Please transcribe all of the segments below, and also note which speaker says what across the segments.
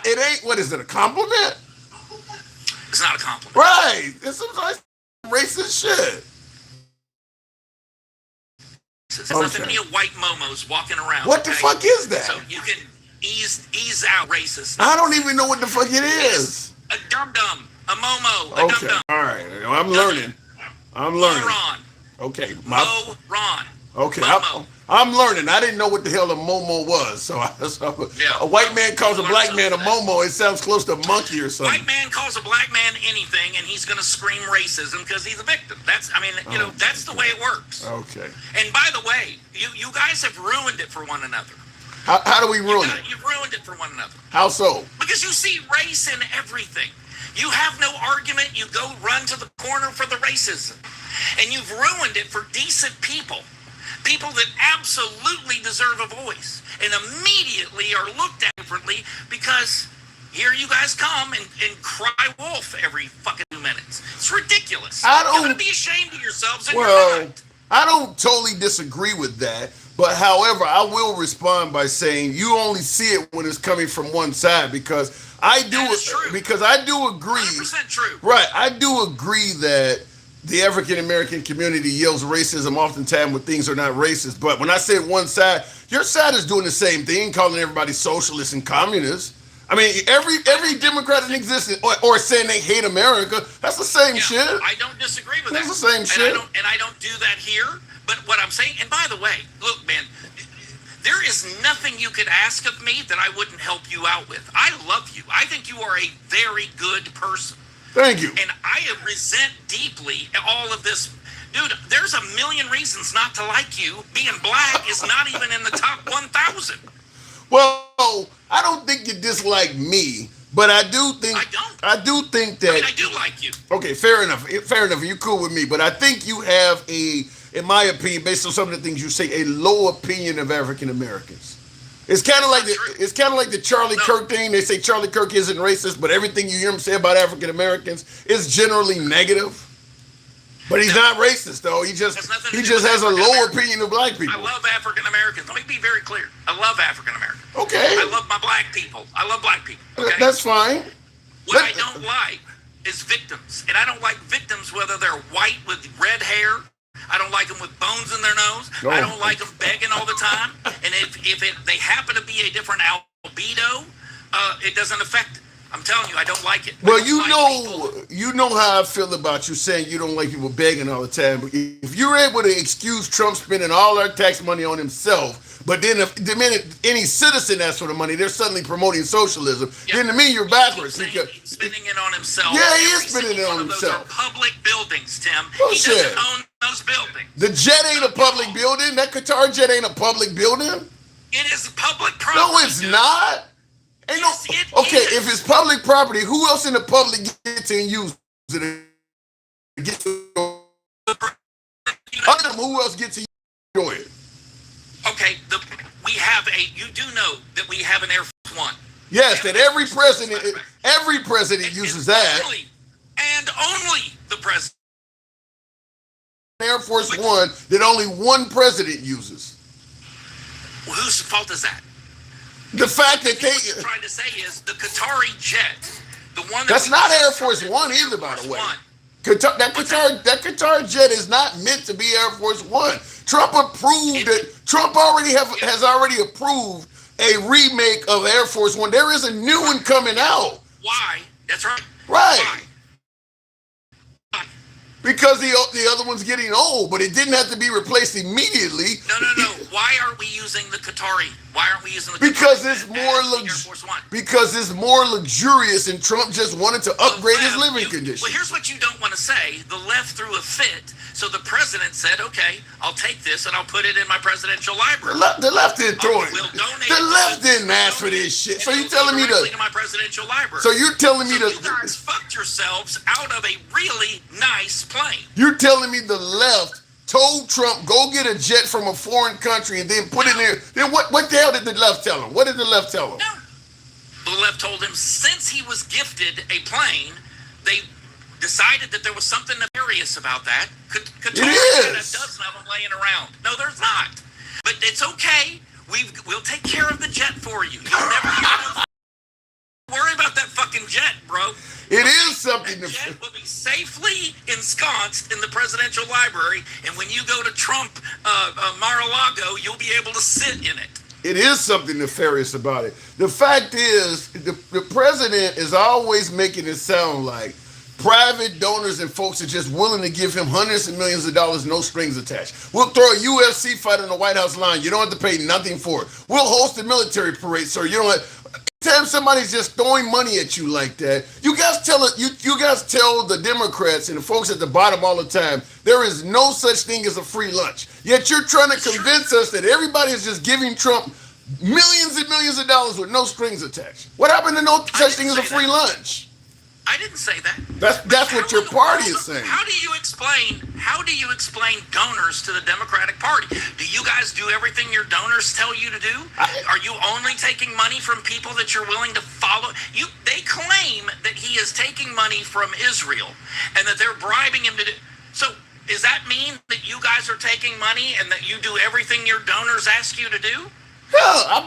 Speaker 1: It ain't. What is it? A compliment?
Speaker 2: It's not a compliment.
Speaker 1: Right. It's some like racist shit.
Speaker 2: There's not that
Speaker 1: Okay.
Speaker 2: many white momos walking around.
Speaker 1: What the fuck is that?
Speaker 2: So you can ease out racism.
Speaker 1: I don't even know what the fuck it is.
Speaker 2: A dum dum, a momo, a
Speaker 1: Okay.
Speaker 2: dum dum.
Speaker 1: All right. I'm learning. I'm learning.
Speaker 2: Moron,
Speaker 1: Okay.
Speaker 2: moron,
Speaker 1: Okay.
Speaker 2: momo.
Speaker 1: I'm learning. I didn't know what the hell a momo was. So,
Speaker 2: Yeah.
Speaker 1: a white man calls a
Speaker 2: Learn
Speaker 1: black man a
Speaker 2: something.
Speaker 1: momo. It sounds close to monkey or something.
Speaker 2: White man calls a black man anything, and he's going to scream racism because he's a victim. That's that's the way it works.
Speaker 1: Okay.
Speaker 2: And by the way, you guys have ruined it for one another.
Speaker 1: How do we ruin it?
Speaker 2: You've ruined it for one another.
Speaker 1: How so?
Speaker 2: Because you see race in everything. You have no argument. You go run to the corner for the racism. And you've ruined it for decent people. People that absolutely deserve a voice. And immediately are looked at differently because here you guys come and cry wolf every fucking 2 minutes. It's ridiculous.
Speaker 1: I don't-
Speaker 2: You're going to be ashamed of yourselves and you're
Speaker 1: Well,
Speaker 2: not.
Speaker 1: I don't totally disagree with that. But however, I will respond by saying you only see it when it's coming from one side because I do
Speaker 2: That is true.
Speaker 1: because I do agree.
Speaker 2: 100% true.
Speaker 1: Right, I do agree that the African American community yells racism oftentimes when things are not racist. But when I say one side, your side is doing the same thing, calling everybody socialists and communists. I mean, every Democrat in existence or saying they hate America, that's the same
Speaker 2: Yeah,
Speaker 1: shit.
Speaker 2: I don't disagree with
Speaker 1: That's
Speaker 2: that.
Speaker 1: the same shit.
Speaker 2: I don't do that here. But what I'm saying, and by the way, look, man, there is nothing you could ask of me that I wouldn't help you out with. I love you. I think you are a very good person.
Speaker 1: Thank you.
Speaker 2: And I resent deeply all of this. Dude, there's a million reasons not to like you. Being black is not even in the top 1,000.
Speaker 1: Well, I don't think you dislike me, but I do think
Speaker 2: I don't.
Speaker 1: I do think that.
Speaker 2: I mean, I do like you.
Speaker 1: Okay, fair enough. Fair enough. You're cool with me, but I think you have in my opinion, based on some of the things you say, a low opinion of African Americans. It's kind of like the Charlie Kirk thing. They say Charlie Kirk isn't racist, but everything you hear him say about African Americans is generally negative. But he's not racist though. He just has a low opinion of black people.
Speaker 2: I love African Americans. Let me be very clear. I love African Americans.
Speaker 1: Okay.
Speaker 2: I love my black people. I love black people. Okay?
Speaker 1: That's fine.
Speaker 2: What I don't like is victims. And I don't like victims whether they're white with red hair. I don't like them with bones in their nose.
Speaker 1: Oh.
Speaker 2: I don't like them begging all the time. And if they happen to be a different albedo, it doesn't affect it. I'm telling you, I don't like it.
Speaker 1: Well, you know how I feel about you saying you don't like people begging all the time. But if you're able to excuse Trump spending all our tax money on himself, but then if the minute any citizen asks for the money, they're suddenly promoting socialism, then to me you're backwards.
Speaker 2: He's spending it on himself.
Speaker 1: Yeah, he is
Speaker 2: Every
Speaker 1: spending it
Speaker 2: single
Speaker 1: on
Speaker 2: one of those
Speaker 1: himself.
Speaker 2: are public buildings, Tim.
Speaker 1: Bullshit.
Speaker 2: He doesn't own those buildings.
Speaker 1: The jet ain't a public building. That Qatar jet ain't a public building.
Speaker 2: It is public property.
Speaker 1: No, it's
Speaker 2: dude.
Speaker 1: not. Ain't no.
Speaker 2: Yes, it
Speaker 1: Okay,
Speaker 2: is.
Speaker 1: if it's public property, who else in the public gets to use it? Other than who else gets to enjoy it?
Speaker 2: Okay, you do know that we have an Air Force One.
Speaker 1: Yes, that every president uses that.
Speaker 2: And only the president.
Speaker 1: Air Force One that only one president uses.
Speaker 2: Well, whose fault is that?
Speaker 1: The fact that
Speaker 2: What you're trying to say is the Qatari jet, the one
Speaker 1: that's not Air Force One either, by the way. That Qatar jet is not meant to be Air Force One. Trump approved it. Trump has already approved a remake of Air Force One. There is a new one coming out.
Speaker 2: Why? That's right.
Speaker 1: Right.
Speaker 2: Why?
Speaker 1: Because the other one's getting old, but it didn't have to be replaced immediately.
Speaker 2: No. Why aren't we using the Qatari? Why aren't we using the
Speaker 1: Because
Speaker 2: Qatari
Speaker 1: it's
Speaker 2: as
Speaker 1: more
Speaker 2: the Air Force One?
Speaker 1: because it's more luxurious, and Trump just wanted to upgrade his living
Speaker 2: Well,
Speaker 1: conditions.
Speaker 2: here's what you don't want to say. The left threw a fit, so the president said, "Okay, I'll take this and I'll put it in my presidential library."
Speaker 1: The left didn't throw it.
Speaker 2: We'll donate
Speaker 1: The left
Speaker 2: it.
Speaker 1: didn't ask for this shit. So
Speaker 2: And
Speaker 1: you
Speaker 2: it'll
Speaker 1: telling
Speaker 2: go
Speaker 1: me
Speaker 2: directly
Speaker 1: to?
Speaker 2: to my presidential library?
Speaker 1: So you're telling me
Speaker 2: So you
Speaker 1: to?
Speaker 2: guys fucked yourselves out of a really nice plane.
Speaker 1: You're telling me the left told Trump go get a jet from a foreign country and then put it there? Then what the hell did the left tell him? What did the left tell him?
Speaker 2: No. The left told him since he was gifted a plane, they decided that there was something nefarious about that. Qatar had a dozen of them laying around. No, there's not. But it's okay. We'll take care of the jet for you. You'll never hear no bro.
Speaker 1: It is something
Speaker 2: That
Speaker 1: to.
Speaker 2: jet will be safely ensconced in the presidential library, and when you go to Trump Mar-a-Lago, you'll be able to sit in it.
Speaker 1: It is something nefarious about it. The fact is, the president is always making it sound like private donors and folks are just willing to give him hundreds of millions of dollars, no strings attached. We'll throw a UFC fight on the White House line. You don't have to pay nothing for it. We'll host a military parade, sir. You don't have. Anytime somebody's just throwing money at you like that, you guys tell the Democrats and the folks at the bottom all the time there is no such thing as a free lunch. Yet you're trying to convince us that everybody is just giving Trump millions and millions of dollars with no strings attached. What happened to no such thing as a free lunch?
Speaker 2: I didn't say that.
Speaker 1: That's what your party is saying.
Speaker 2: How do you explain donors to the Democratic Party? Do you guys do everything your donors tell you to do? Are you only taking money from people that you're willing to follow? They claim that he is taking money from Israel and that they're bribing him to do. So does that mean that you guys are taking money and that you do everything your donors ask you to do?
Speaker 1: Hell, I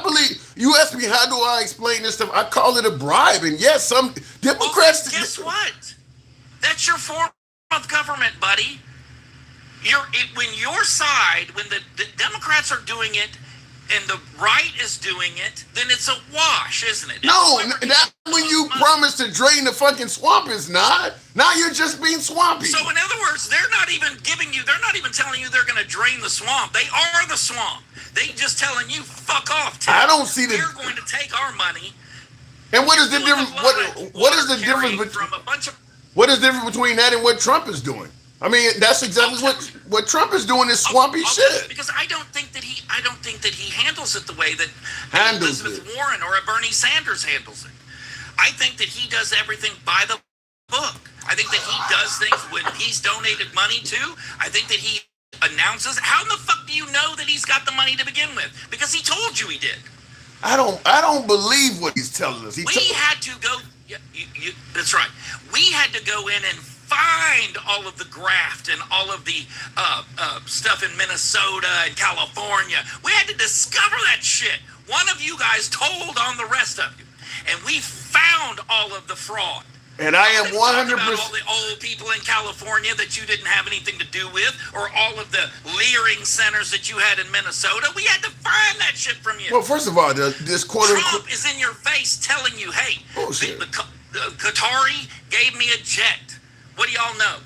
Speaker 1: believe you asked me how do I explain this stuff. I call it a bribe, and yes, some Democrats.
Speaker 2: Well, guess what? That's your form of government, buddy. When your side, when the Democrats are doing it, and the right is doing it, then it's a wash, isn't it?
Speaker 1: No, not when you promise to drain the fucking swamp is not. Now you're just being swampy.
Speaker 2: So in other words, they're not even telling you they're going to drain the swamp. They are the swamp. They just telling you, fuck off, Tim.
Speaker 1: I don't see the.
Speaker 2: They're going to take our money.
Speaker 1: And what is the difference? What is the difference between that and what Trump is doing? I mean, that's exactly what Trump is doing is swampy shit.
Speaker 2: Because I don't think that he handles it the way that
Speaker 1: Handles
Speaker 2: Elizabeth Warren or a Bernie Sanders handles it. I think that he does everything by the book. I think that he does things when he's donated money to. I think that he announces. How in the fuck do you know that he's got the money to begin with? Because he told you he did.
Speaker 1: I don't believe what he's telling us.
Speaker 2: We had to go. That's right. We had to go in and find all of the graft and all of the stuff in Minnesota and California. We had to discover that shit. One of you guys told on the rest of you, and we found all of the fraud.
Speaker 1: And I am 100%.
Speaker 2: All the old people in California that you didn't have anything to do with, or all of the leering centers that you had in Minnesota. We had to find that shit from you.
Speaker 1: Well, first of all, this
Speaker 2: Trump is in your face telling you, hey, the Qatari gave me a jet. What do y'all know?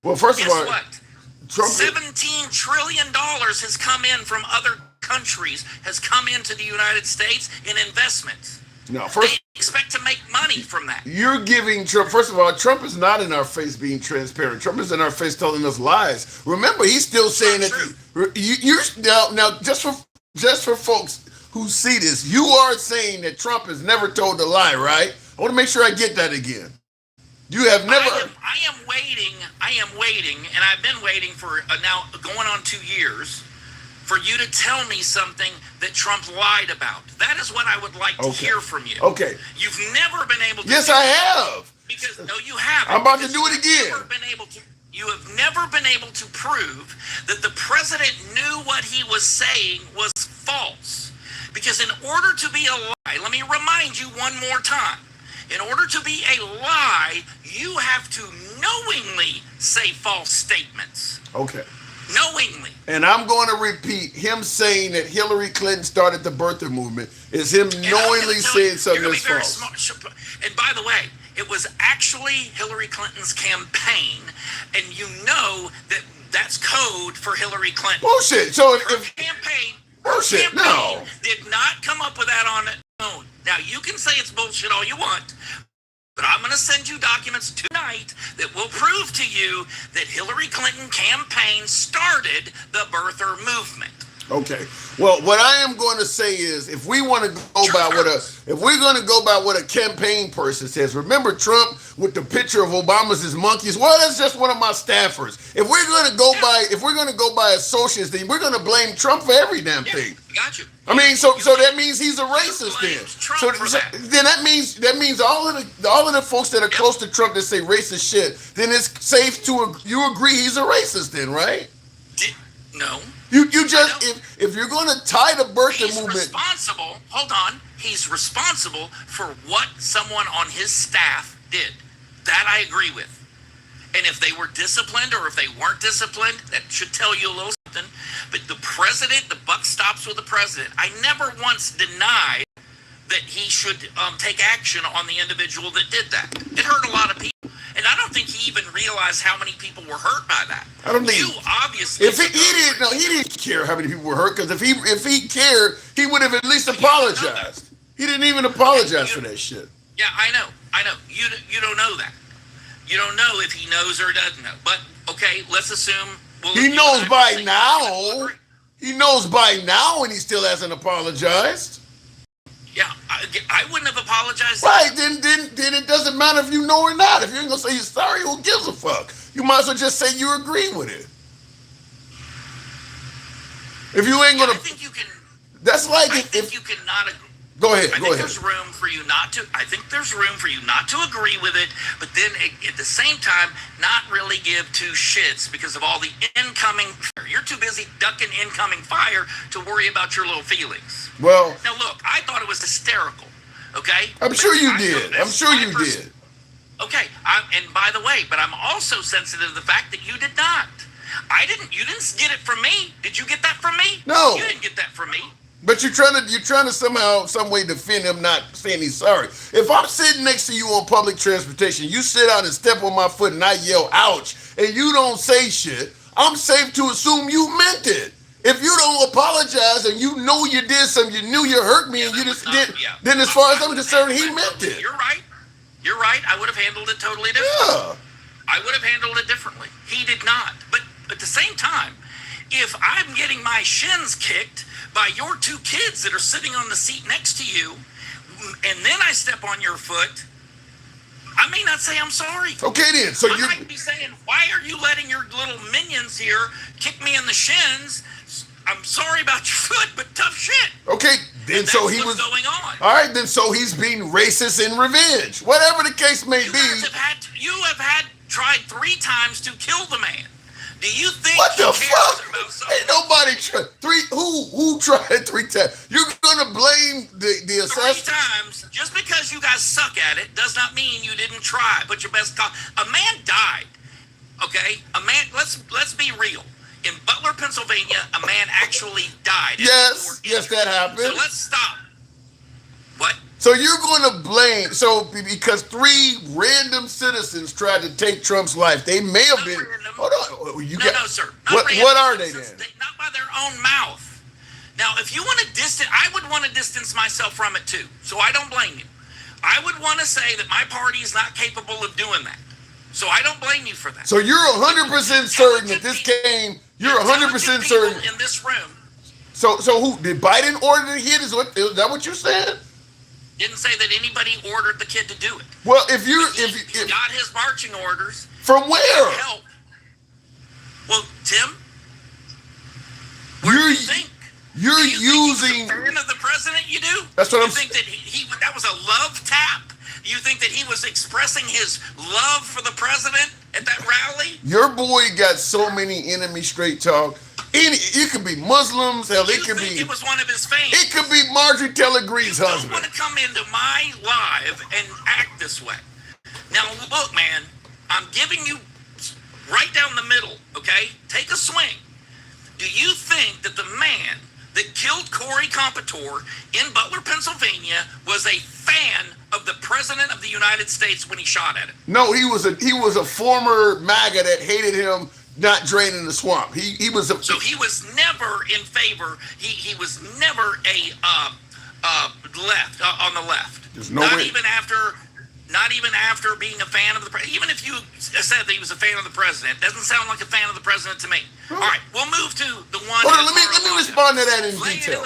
Speaker 1: Well, first of all,
Speaker 2: what?
Speaker 1: Trump,
Speaker 2: $17 trillion has come in from other countries, has come into the United States in investments.
Speaker 1: No,
Speaker 2: they expect to make money from that.
Speaker 1: You're giving Trump. First of all, Trump is not in our face being transparent. Trump is in our face telling us lies. Remember, he's still saying that. You're now just for folks who see this, you are saying that Trump has never told a lie, right? I want to make sure I get that again. You have never.
Speaker 2: I am waiting, and I've been waiting for now going on 2 years for you to tell me something that Trump lied about. That is what I would like to hear from you.
Speaker 1: Okay.
Speaker 2: You've never been able to.
Speaker 1: Yes, I have.
Speaker 2: Because no, you haven't.
Speaker 1: I'm about to do it again.
Speaker 2: You have never been able to prove that the president knew what he was saying was false. Because in order to be a lie, let me remind you one more time. In order to be a lie, you have to knowingly say false statements.
Speaker 1: Okay.
Speaker 2: Knowingly.
Speaker 1: And I'm going to repeat, him saying that Hillary Clinton started the birther movement is him knowingly saying something that's false.
Speaker 2: And by the way, it was actually Hillary Clinton's campaign, and you know that that's code for Hillary Clinton.
Speaker 1: Bullshit. So
Speaker 2: her campaign
Speaker 1: no,
Speaker 2: did not come up with that on its own. Now, you can say it's bullshit all you want, but I'm going to send you documents tonight that will prove to you that Hillary Clinton campaign started the birther movement.
Speaker 1: Okay. Well, what I am going to say is, if we're going to go by what a campaign person says, remember Trump with the picture of Obama's monkeys? Well, that's just one of my staffers. If we're going to go by a socialist thing, we're going to blame Trump for every damn thing.
Speaker 2: Got you.
Speaker 1: I mean, so that means he's a racist then. Then that means all of the folks that are close to Trump that say racist shit, then it's safe to you agree he's a racist then, right?
Speaker 2: No.
Speaker 1: You just if you're going to tie the birthday
Speaker 2: He's
Speaker 1: movement,
Speaker 2: responsible. Hold on. He's responsible for what someone on his staff did. That I agree with. And if they were disciplined or if they weren't disciplined, that should tell you a little something. But the president, the buck stops with the president. I never once denied that he should take action on the individual that did that. It hurt a lot of people. And I don't think he even realized how many people were hurt by that.
Speaker 1: I don't think
Speaker 2: you obviously.
Speaker 1: If he didn't care how many people were hurt, because if he cared, he would have at least apologized. He didn't even apologize for that shit.
Speaker 2: Yeah, I know. You don't know that. You don't know if he knows or doesn't know. But okay, let's assume
Speaker 1: he knows by now. He knows by now, and he still hasn't apologized.
Speaker 2: Yeah, I wouldn't have apologized.
Speaker 1: Right, then it doesn't matter if you know or not. If you're gonna say you're sorry, who gives a fuck? You might as well just say you agree with it. If you ain't gonna,
Speaker 2: I think you can.
Speaker 1: That's like
Speaker 2: if you cannot agree.
Speaker 1: Go ahead.
Speaker 2: I think there's room for you not to. I think there's room for you not to agree with it, but then at the same time, not really give two shits because of all the incoming. You're too busy ducking incoming fire to worry about your little feelings.
Speaker 1: Well,
Speaker 2: now look, I thought it was hysterical. Okay,
Speaker 1: I'm sure you did. I'm sure you did.
Speaker 2: Okay, and by the way, but I'm also sensitive to the fact that you did not. You didn't get it from me. Did you get that from me?
Speaker 1: No.
Speaker 2: You didn't get that from me.
Speaker 1: But you're trying to somehow, some way defend him not saying he's sorry. If I'm sitting next to you on public transportation, you sit out and step on my foot and I yell, ouch, and you don't say shit, I'm safe to assume you meant it. If you don't apologize and you know you did something, you knew you hurt me and you just did, then as far as I'm concerned, he meant it.
Speaker 2: You're right. You're right. I would have handled it totally differently.
Speaker 1: Yeah.
Speaker 2: I would have handled it differently. He did not. But at the same time, if I'm getting my shins kicked by your two kids that are sitting on the seat next to you, and then I step on your foot, I may not say I'm sorry.
Speaker 1: Okay then. So
Speaker 2: I might be saying, why are you letting your little minions here kick me in the shins? I'm sorry about your foot, but tough shit.
Speaker 1: Okay, then so he was
Speaker 2: going on.
Speaker 1: All right, then so he's being racist in revenge. Whatever the case may be.
Speaker 2: You have tried 3 times to kill the man. Do you think
Speaker 1: what the fuck?
Speaker 2: Ain't
Speaker 1: nobody tried. Who tried 3 times? You're gonna blame the assassin?
Speaker 2: 3 times. Just because you guys suck at it does not mean you didn't try. Put your best call. A man died. Okay, a man. Let's be real. In Butler, Pennsylvania, a man actually died.
Speaker 1: Yes, that happened. So
Speaker 2: let's stop. What?
Speaker 1: So you're going to blame, because 3 random citizens tried to take Trump's life. They may have been.
Speaker 2: Random.
Speaker 1: Hold on.
Speaker 2: No, sir.
Speaker 1: What are they then?
Speaker 2: Not by their own mouth. Now, if you want to distance, I would want to distance myself from it too. So I don't blame you. I would want to say that my party is not capable of doing that. So I don't blame you for that.
Speaker 1: So you're 100% certain that this came. You're 100% certain
Speaker 2: in this room.
Speaker 1: So who did Biden order the hit? Is that what you're saying?
Speaker 2: Didn't say that anybody ordered the kid to do it.
Speaker 1: Well, if he
Speaker 2: got his marching orders
Speaker 1: from where?
Speaker 2: Help. Well, Tim, where do you think?
Speaker 1: You're using.
Speaker 2: Think he's a fan of the president. You do.
Speaker 1: That's what
Speaker 2: I'm. Think that that was a love tap? You think that he was expressing his love for the president at that rally?
Speaker 1: Your boy got so many enemy straight talk. It could be Muslims. Hell, it could be.
Speaker 2: It was one of his fans.
Speaker 1: It could be Marjorie Taylor Greene's husband.
Speaker 2: You don't want to come into my live and act this way. Now, look, man, I'm giving you right down the middle, okay? Take a swing. Do you think that the man that killed Corey Competore in Butler, Pennsylvania, was a fan of the President of the United States when he shot at him?
Speaker 1: No, he was a former MAGA that hated him not draining the swamp. He was a.
Speaker 2: So he was never in favor. He was never a left on the left.
Speaker 1: There's no way.
Speaker 2: Not even after being a fan of the president. Even if you said that he was a fan of the president, doesn't sound like a fan of the president to me. All right, we'll move to the one.
Speaker 1: Hold on, let me respond to that in detail.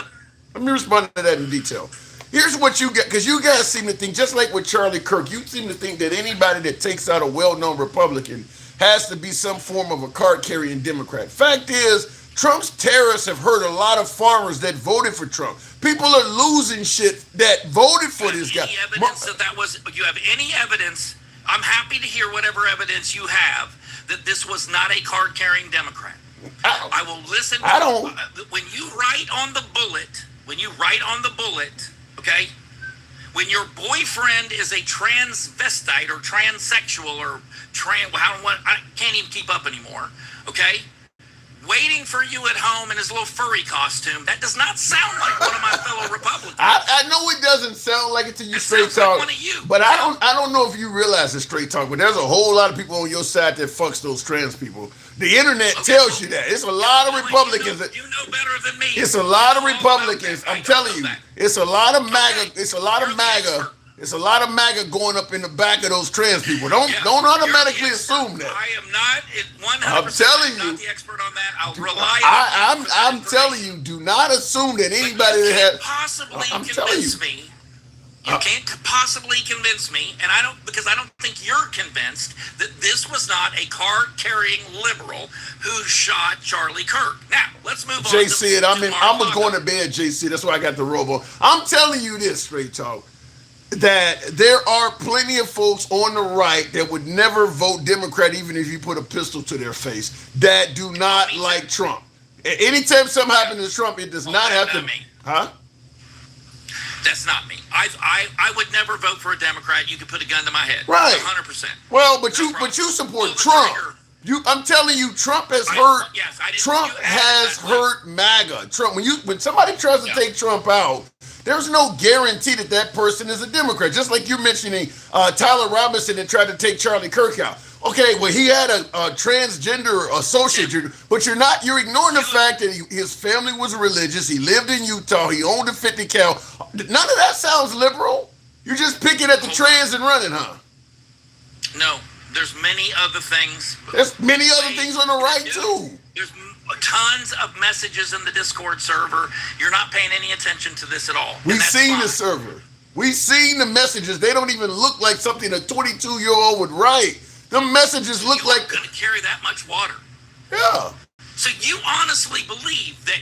Speaker 1: Let me respond to that in detail. Here's what you get, because you guys seem to think, just like with Charlie Kirk, you seem to think that anybody that takes out a well-known Republican has to be some form of a card-carrying Democrat. Fact is, Trump's tariffs have hurt a lot of farmers that voted for Trump. People are losing shit that voted for this guy.
Speaker 2: You have any evidence? I'm happy to hear whatever evidence you have that this was not a card-carrying Democrat. I will listen.
Speaker 1: I don't.
Speaker 2: When you write on the bullet, okay? When your boyfriend is a transvestite or transsexual or I can't even keep up anymore, okay? Waiting for you at home in his little furry costume, that does not sound like one of my fellow Republicans.
Speaker 1: I know it doesn't sound like it to you, Straight Talk,
Speaker 2: like one of you.
Speaker 1: But I don't know if you realize it, Straight Talk, but there's a whole lot of people on your side that fucks those trans people. The internet tells you that. It's a lot of Republicans.
Speaker 2: You know better than me.
Speaker 1: It's a lot of Republicans. I'm telling you, it's a lot of MAGA. It's a lot of MAGA. It's a lot of MAGA going up in the back of those trans people. Don't automatically assume that.
Speaker 2: I am not 100%.
Speaker 1: I'm telling you,
Speaker 2: not the expert on that. I'll rely on
Speaker 1: I'm telling you, do not assume that anybody that has.
Speaker 2: Possibly convince me. You can't possibly convince me, and I don't think you're convinced that this was not a card-carrying liberal who shot Charlie Kirk. Now, let's move on.
Speaker 1: Jay said, I was going to bed, JC. That's why I got the robo. I'm telling you this, Straight Talk, that there are plenty of folks on the right that would never vote Democrat even if you put a pistol to their face that do not like Trump. Anytime something happens to Trump, it does not have to. Huh?
Speaker 2: That's not me. I would never vote for a Democrat. You could put a gun to my head.
Speaker 1: Right.
Speaker 2: 100%.
Speaker 1: Well, but you support Trump. I'm telling you, Trump has hurt.
Speaker 2: Yes,
Speaker 1: Trump has hurt MAGA. Trump. When somebody tries to take Trump out, there's no guarantee that that person is a Democrat. Just like you're mentioning Tyler Robinson that tried to take Charlie Kirk out. Okay, well, he had a transgender associate, but you're ignoring the fact that his family was religious. He lived in Utah. He owned a 50 cal. None of that sounds liberal. You're just picking at the trans and running, huh?
Speaker 2: No, there's many other things.
Speaker 1: There's many other things on the right, too.
Speaker 2: There's tons of messages in the Discord server. You're not paying any attention to this at all.
Speaker 1: We've seen the server. We've seen the messages. They don't even look like something a 22-year-old would write. The messages look like
Speaker 2: going to carry that much water.
Speaker 1: Yeah.
Speaker 2: So you honestly believe that?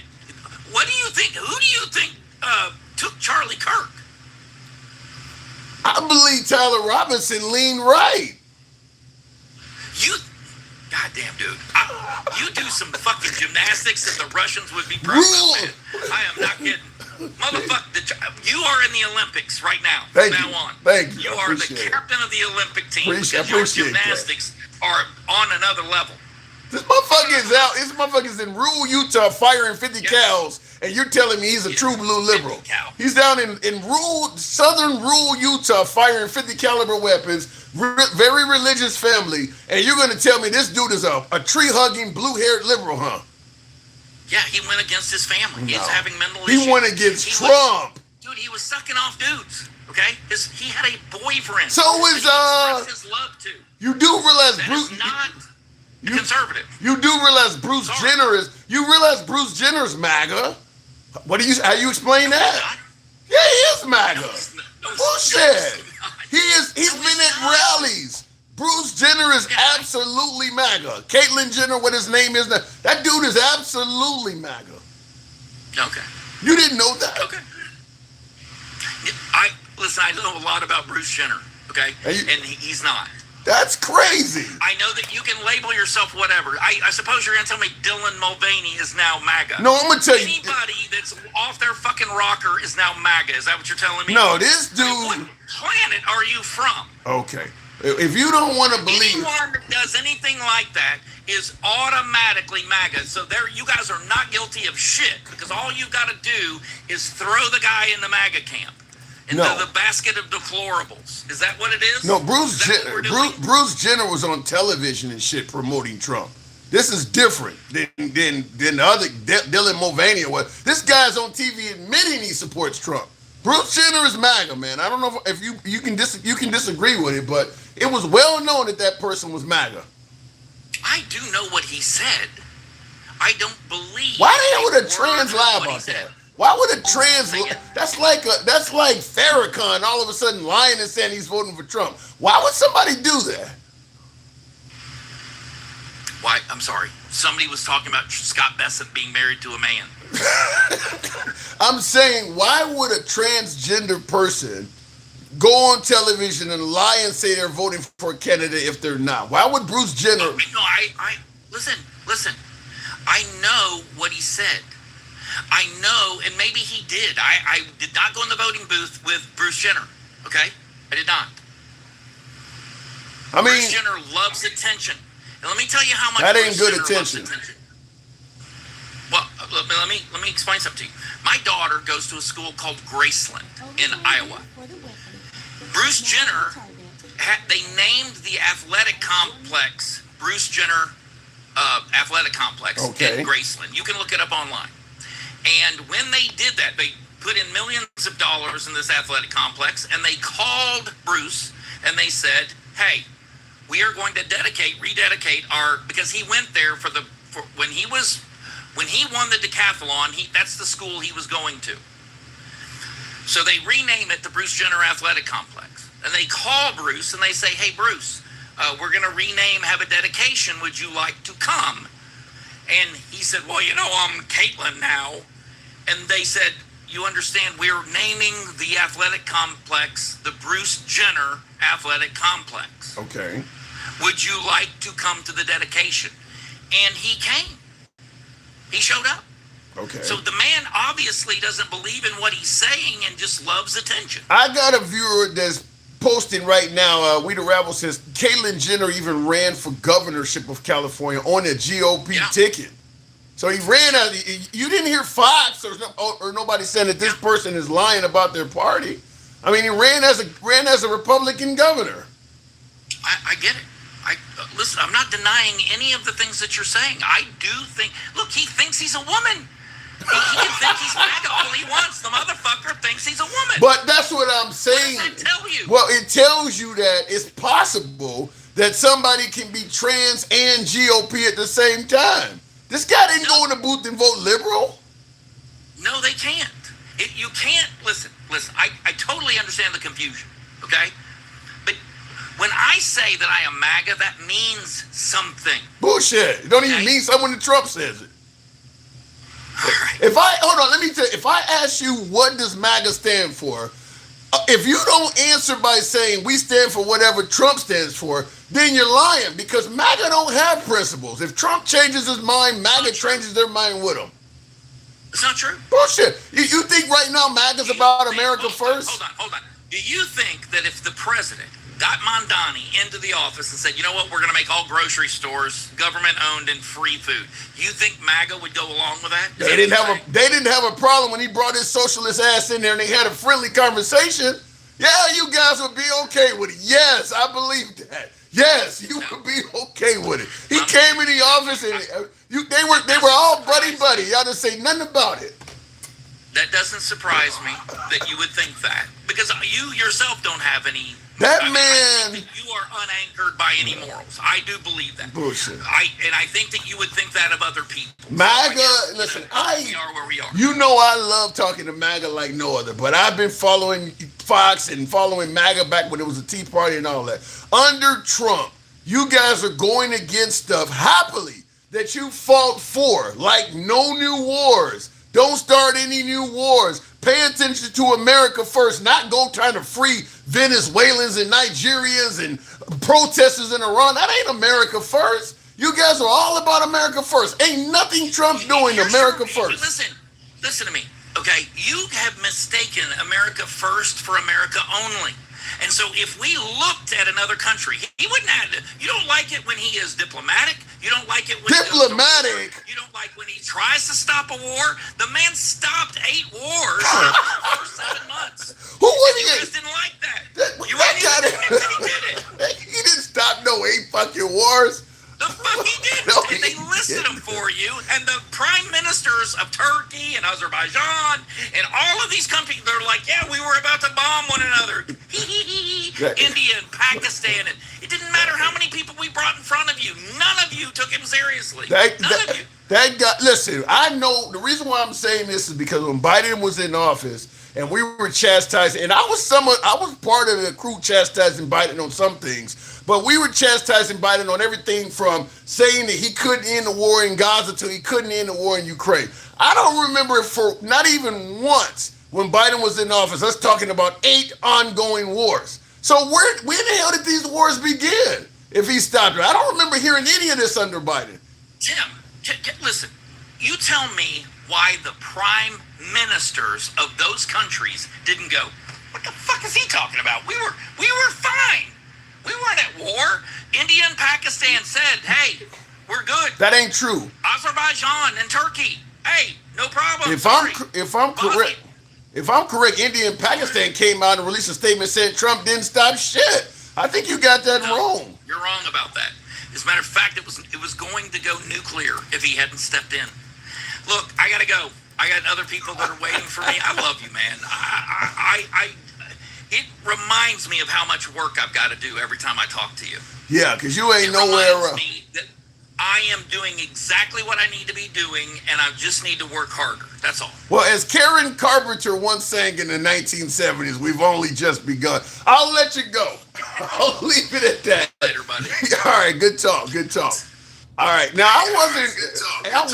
Speaker 2: What do you think? Who do you think took Charlie Kirk?
Speaker 1: I believe Tyler Robinson leaned right.
Speaker 2: Goddamn, dude. You do some fucking gymnastics that the Russians would be proud of. I am not kidding. Motherfucker, you are in the Olympics right now.
Speaker 1: Thank
Speaker 2: you.
Speaker 1: Thank you.
Speaker 2: You are the captain of the Olympic team because your gymnastics are on another level.
Speaker 1: This motherfucker is out. This motherfucker's in rural Utah firing 50 cals, and you're telling me he's a true blue liberal. He's down in southern rural Utah firing 50 caliber weapons, very religious family, and you're going to tell me this dude is a tree-hugging, blue-haired liberal, huh?
Speaker 2: Yeah, he went against his family. He's having mental issues.
Speaker 1: He went against Trump.
Speaker 2: Dude, he was sucking off dudes, okay? He had a boyfriend.
Speaker 1: So is,
Speaker 2: his love to.
Speaker 1: You do realize
Speaker 2: that
Speaker 1: Bruce...
Speaker 2: is not conservative.
Speaker 1: You do realize Bruce Jenner is... You realize Bruce Jenner's MAGA. How you explain that? Yeah, he is MAGA. Bullshit. He's been at rallies. Bruce Jenner is absolutely MAGA. Caitlyn Jenner, what his name is, that dude is absolutely MAGA.
Speaker 2: Okay.
Speaker 1: You didn't know that?
Speaker 2: Okay. Listen, I know a lot about Bruce Jenner, okay? And he's not.
Speaker 1: That's crazy.
Speaker 2: I know that you can label yourself whatever. I suppose you're going to tell me Dylan Mulvaney is now MAGA.
Speaker 1: No, I'm going to tell you.
Speaker 2: Anybody that's off their fucking rocker is now MAGA. Is that what you're telling me?
Speaker 1: No, this dude...
Speaker 2: What planet are you from?
Speaker 1: Okay. If you don't want to believe...
Speaker 2: Anyone that does anything like that is automatically MAGA. So you guys are not guilty of shit because all you got to do is throw the guy in the MAGA camp. Into the basket of deplorables. Is that what it is?
Speaker 1: No, Bruce Jenner was on television and shit promoting Trump. This is different than the other Dylan Mulvaney. This guy's on TV admitting he supports Trump. Bruce Jenner is MAGA, man. I don't know if you can disagree with it, but it was well known that person was MAGA.
Speaker 2: I do know what he said. I don't believe.
Speaker 1: Why the hell would a trans lie about that? Why would a trans... That's like Farrakhan all of a sudden lying and saying he's voting for Trump. Why would somebody do that?
Speaker 2: Why? I'm sorry. Somebody was talking about Scott Bessent being married to a man.
Speaker 1: I'm saying, why would a transgender person go on television and lie and say they're voting for a candidate if they're not? Why would Bruce Jenner...
Speaker 2: No, listen. I know what he said. I know, and maybe he did. I did not go in the voting booth with Bruce Jenner. Okay, I did not.
Speaker 1: I mean,
Speaker 2: Bruce Jenner loves attention. And let me tell you how much
Speaker 1: that ain't
Speaker 2: Bruce
Speaker 1: good
Speaker 2: Jenner
Speaker 1: attention.
Speaker 2: loves attention. Well, let me explain something to you. My daughter goes to a school called Graceland in Iowa. Bruce Jenner, they named the athletic complex Bruce Jenner Athletic Complex in Graceland. You can look it up online. And when they did that, they put in millions of dollars in this athletic complex, and they called Bruce and they said, "Hey, we are going to rededicate our," because he went there when he won the decathlon. That's the school he was going to. So they rename it the Bruce Jenner Athletic Complex, and they call Bruce and they say, "Hey, Bruce, we're going to have a dedication. Would you like to come?" And he said, "Well, I'm Caitlin now." And they said, "You understand, we're naming the athletic complex the Bruce Jenner Athletic Complex.
Speaker 1: Okay.
Speaker 2: Would you like to come to the dedication?" And he came. He showed up.
Speaker 1: Okay.
Speaker 2: So the man obviously doesn't believe in what he's saying and just loves attention.
Speaker 1: I got a viewer that's posting right now. We the Rabble says Caitlyn Jenner even ran for governorship of California on a GOP ticket. So he ran out. You didn't hear Fox or nobody saying that this person is lying about their party. I mean, he ran as a Republican governor.
Speaker 2: I get it. Listen, I'm not denying any of the things that you're saying. I do think. Look, he thinks he's a woman. He can think he's MAGA all he wants. The motherfucker thinks he's a woman.
Speaker 1: But that's what I'm saying.
Speaker 2: What does that tell you?
Speaker 1: Well, it tells you that it's possible that somebody can be trans and GOP at the same time. This guy didn't go in the booth and vote liberal.
Speaker 2: No, they can't. You can't. Listen. I totally understand the confusion, okay? But when I say that I am MAGA, that means something.
Speaker 1: Bullshit. It don't even mean something when Trump says it.
Speaker 2: All right.
Speaker 1: Let me tell you, if I ask you what does MAGA stand for, if you don't answer by saying we stand for whatever Trump stands for, then you're lying, because MAGA don't have principles. If Trump changes his mind, MAGA changes their mind with him.
Speaker 2: It's not true.
Speaker 1: Bullshit. You think right now MAGA's about America first?
Speaker 2: Hold on. Do you think that if the president got Mondani into the office and said, "You know what, we're going to make all grocery stores government-owned and free food," you think MAGA would go along with that?
Speaker 1: They didn't have a problem when he brought his socialist ass in there and they had a friendly conversation. Yeah, you guys would be okay with it. Yes, I believe that. Yes, you would be okay with it. He came in the office and they were all buddy. Y'all didn't say nothing about it.
Speaker 2: That doesn't surprise me that you would think that, because you yourself don't have any.
Speaker 1: I think
Speaker 2: that you are unanchored by any morals. I do believe that.
Speaker 1: Bullshit.
Speaker 2: I think that you would think that of other people.
Speaker 1: MAGA, listen,
Speaker 2: we are where we are.
Speaker 1: You know I love talking to MAGA like no other, but I've been following Fox and following MAGA back when it was a Tea Party and all that. Under Trump, you guys are going against stuff happily that you fought for, like no new wars. Don't start any new wars. Pay attention to America first, not go trying to free Venezuelans and Nigerians and protesters in Iran. That ain't America first. You guys are all about America first. Ain't nothing Trump doing America first.
Speaker 2: Listen to me, okay? You have mistaken America first for America only. And so if we looked at another country, he wouldn't have to. You don't like it when he is diplomatic. You don't like it when
Speaker 1: diplomatic.
Speaker 2: You don't like when he tries to stop a war. The man stopped 8 wars for 7 months.
Speaker 1: Who was he?
Speaker 2: You guys didn't like that.
Speaker 1: He did it. He didn't stop no 8 fucking wars.
Speaker 2: The fuck he did.
Speaker 1: No,
Speaker 2: and they listed them for you. And the prime ministers of Turkey and Azerbaijan and all of these countries, they're like, yeah, we were about to bomb one another. India and Pakistan. And it didn't matter how many people we brought in front of you. None of you took him seriously. None of you.
Speaker 1: That guy, listen, I know the reason why I'm saying this is because when Biden was in office and we were chastising, and I was part of the crew chastising Biden on some things, but we were chastising Biden on everything from saying that he couldn't end the war in Gaza to he couldn't end the war in Ukraine. I don't remember it for not even once when Biden was in office, us talking about 8 ongoing wars. So when the hell did these wars begin if he stopped it? I don't remember hearing any of this under Biden.
Speaker 2: Tim, Listen, you tell me why the prime ministers of those countries didn't go. What the fuck is he talking about? We were fine. We weren't at war. India and Pakistan said, "Hey, we're good."
Speaker 1: That ain't true.
Speaker 2: Azerbaijan and Turkey, hey, no problem.
Speaker 1: If
Speaker 2: Sorry.
Speaker 1: I'm correct, if I'm correct, India and Pakistan came out and released a statement saying Trump didn't stop shit. I think you got that wrong.
Speaker 2: You're wrong about that. As a matter of fact, it was going to go nuclear if he hadn't stepped in. Look, I gotta go. I got other people that are waiting for me. I love you, man. It reminds me of how much work I've got to do every time I talk to you.
Speaker 1: Yeah, because you ain't nowhere.
Speaker 2: It reminds me that I am doing exactly what I need to be doing, and I just need to work harder. That's all.
Speaker 1: Well, as Karen Carpenter once sang in the 1970s, we've only just begun. I'll let you go. I'll leave it at that.
Speaker 2: Later, buddy.
Speaker 1: All right, good talk. Good talk. All right, now I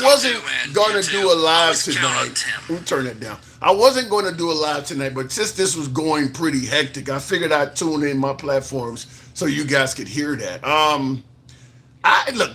Speaker 1: wasn't going to do a live tonight. Let me turn that down. I wasn't going to do a live tonight, but since this was going pretty hectic, I figured I'd tune in my platforms so you guys could hear that. Look,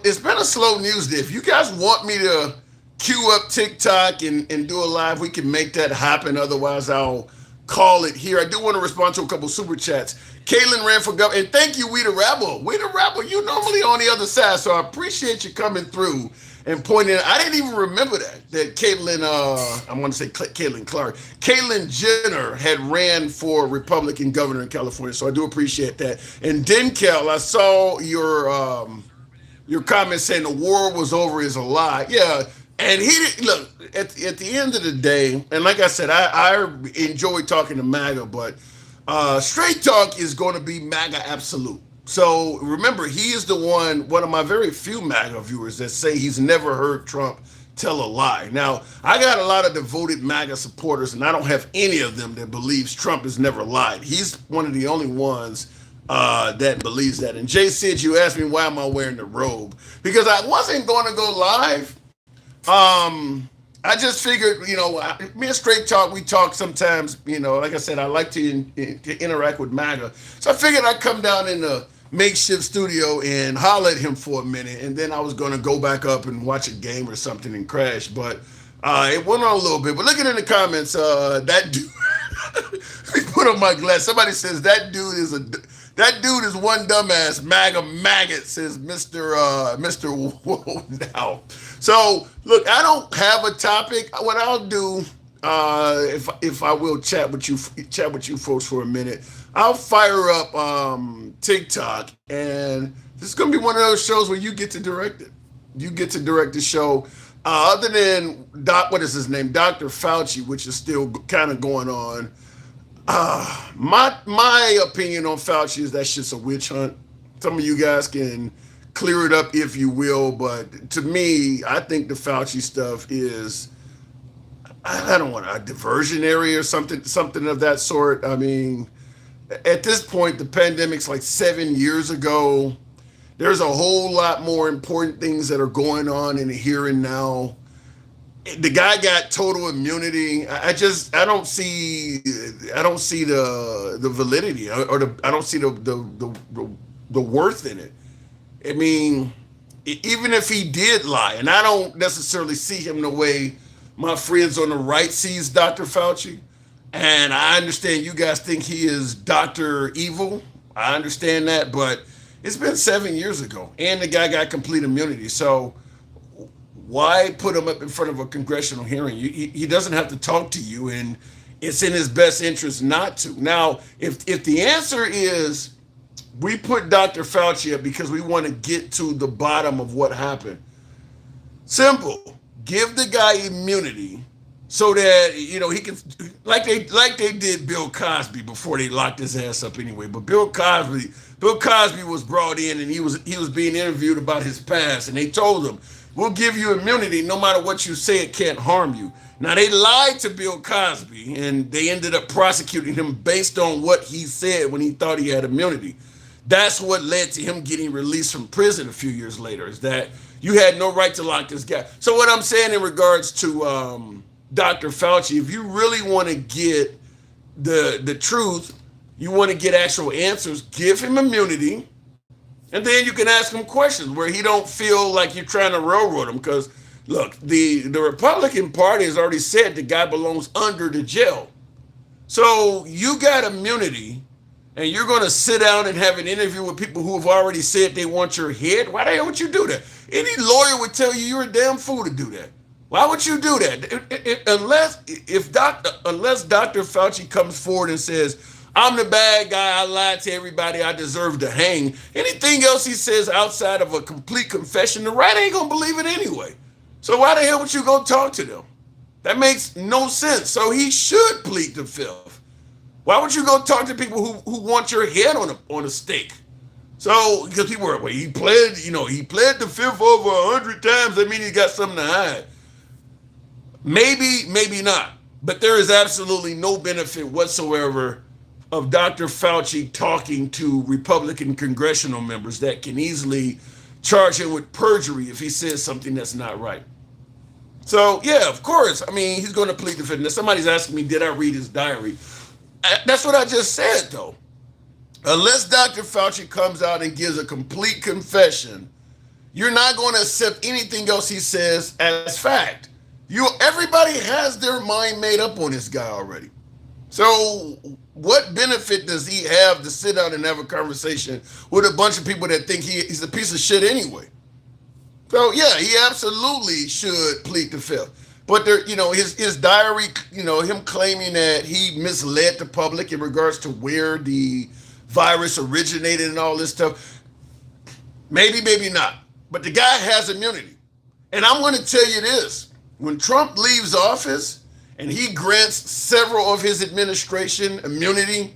Speaker 1: it's been a slow news day. If you guys want me to queue up TikTok and do a live, we can make that happen. Otherwise, I'll call it here. I do want to respond to a couple super chats. Caitlin ran for governor, and thank you, We the Rebel. We the Rebel, you normally on the other side, so I appreciate you coming through and pointing. I didn't even remember that Caitlin, I want to say Caitlin Clark, Caitlin Jenner had ran for Republican governor in California, so I do appreciate that. And Denkel, I saw your comment saying the war was over is a lie. Yeah, and he didn't look at the end of the day. And like I said, I enjoy talking to MAGA, but Straight Talk is going to be MAGA absolute. So remember, he is the one of my very few MAGA viewers that say he's never heard Trump tell a lie. Now, I got a lot of devoted MAGA supporters, and I don't have any of them that believes Trump has never lied. He's one of the only ones that believes that. And Jay Sid, you asked me why am I wearing the robe? Because I wasn't going to go live. I just figured, me and Straight Talk, we talk sometimes, like I said, I like to interact with MAGA. So I figured I'd come down in the makeshift studio and holler at him for a minute, and then I was going to go back up and watch a game or something and crash. But it went on a little bit. But looking in the comments, that dude, let me put on my glass. Somebody says that dude is one dumbass. MAGA maggot, says Mr. Whoa now. So look, I don't have a topic. What I'll do, if I will chat with you folks for a minute, I'll fire up TikTok, and this is gonna be one of those shows where you get to direct it. You get to direct the show. Other than what is his name, Dr. Fauci, which is still kind of going on. My opinion on Fauci is that shit's a witch hunt. Some of you guys can clear it up if you will, but to me, I think the Fauci stuff is, I don't want a diversionary or something of that sort. I mean, at this point, the pandemic's like 7 years ago. There's a whole lot more important things that are going on in the here and now. The guy got total immunity. I don't see the validity or I don't see the worth in it. I mean, even if he did lie, and I don't necessarily see him the way my friends on the right sees Dr. Fauci, and I understand you guys think he is Dr. Evil. I understand that, but it's been 7 years ago, and the guy got complete immunity. So why put him up in front of a congressional hearing? He doesn't have to talk to you, and it's in his best interest not to. Now, if the answer is we put Dr. Fauci up because we want to get to the bottom of what happened, simple. Give the guy immunity so that he can, like they did Bill Cosby before they locked his ass up anyway. But Bill Cosby was brought in, and he was being interviewed about his past, and they told him, we'll give you immunity no matter what you say, it can't harm you. Now, they lied to Bill Cosby, and they ended up prosecuting him based on what he said when he thought he had immunity. That's what led to him getting released from prison a few years later, is that you had no right to lock this guy. So what I'm saying in regards to Dr. Fauci, if you really want to get the truth, you want to get actual answers, give him immunity. And then you can ask him questions where he don't feel like you're trying to railroad him. Because look, the Republican Party has already said the guy belongs under the jail. So you got immunity, and you're going to sit down and have an interview with people who have already said they want your head. Why the hell would you do that? Any lawyer would tell you you're a damn fool to do that. Why would you do that? Unless Dr. Fauci comes forward and says, I'm the bad guy, I lied to everybody, I deserve to hang. Anything else he says outside of a complete confession, the right ain't gonna believe it anyway. So why the hell would you go talk to them? That makes no sense. So he should plead the fifth. Why would you go talk to people who want your head on a stake? So because people are, well, he pled the fifth over 100 times. That means he got something to hide. Maybe, maybe not. But there is absolutely no benefit whatsoever of Dr. Fauci talking to Republican congressional members that can easily charge him with perjury if he says something that's not right. So, yeah, of course. I mean, he's going to plead the fifth. Now, somebody's asking me, did I read his diary? That's what I just said, though. Unless Dr. Fauci comes out and gives a complete confession, you're not going to accept anything else he says as fact. Everybody has their mind made up on this guy already. So what benefit does he have to sit down and have a conversation with a bunch of people that think he's a piece of shit anyway? So yeah, he absolutely should plead the fifth. But there, his diary, him claiming that he misled the public in regards to where the virus originated and all this stuff. Maybe, maybe not. But the guy has immunity. And I'm going to tell you this. When Trump leaves office and he grants several of his administration immunity,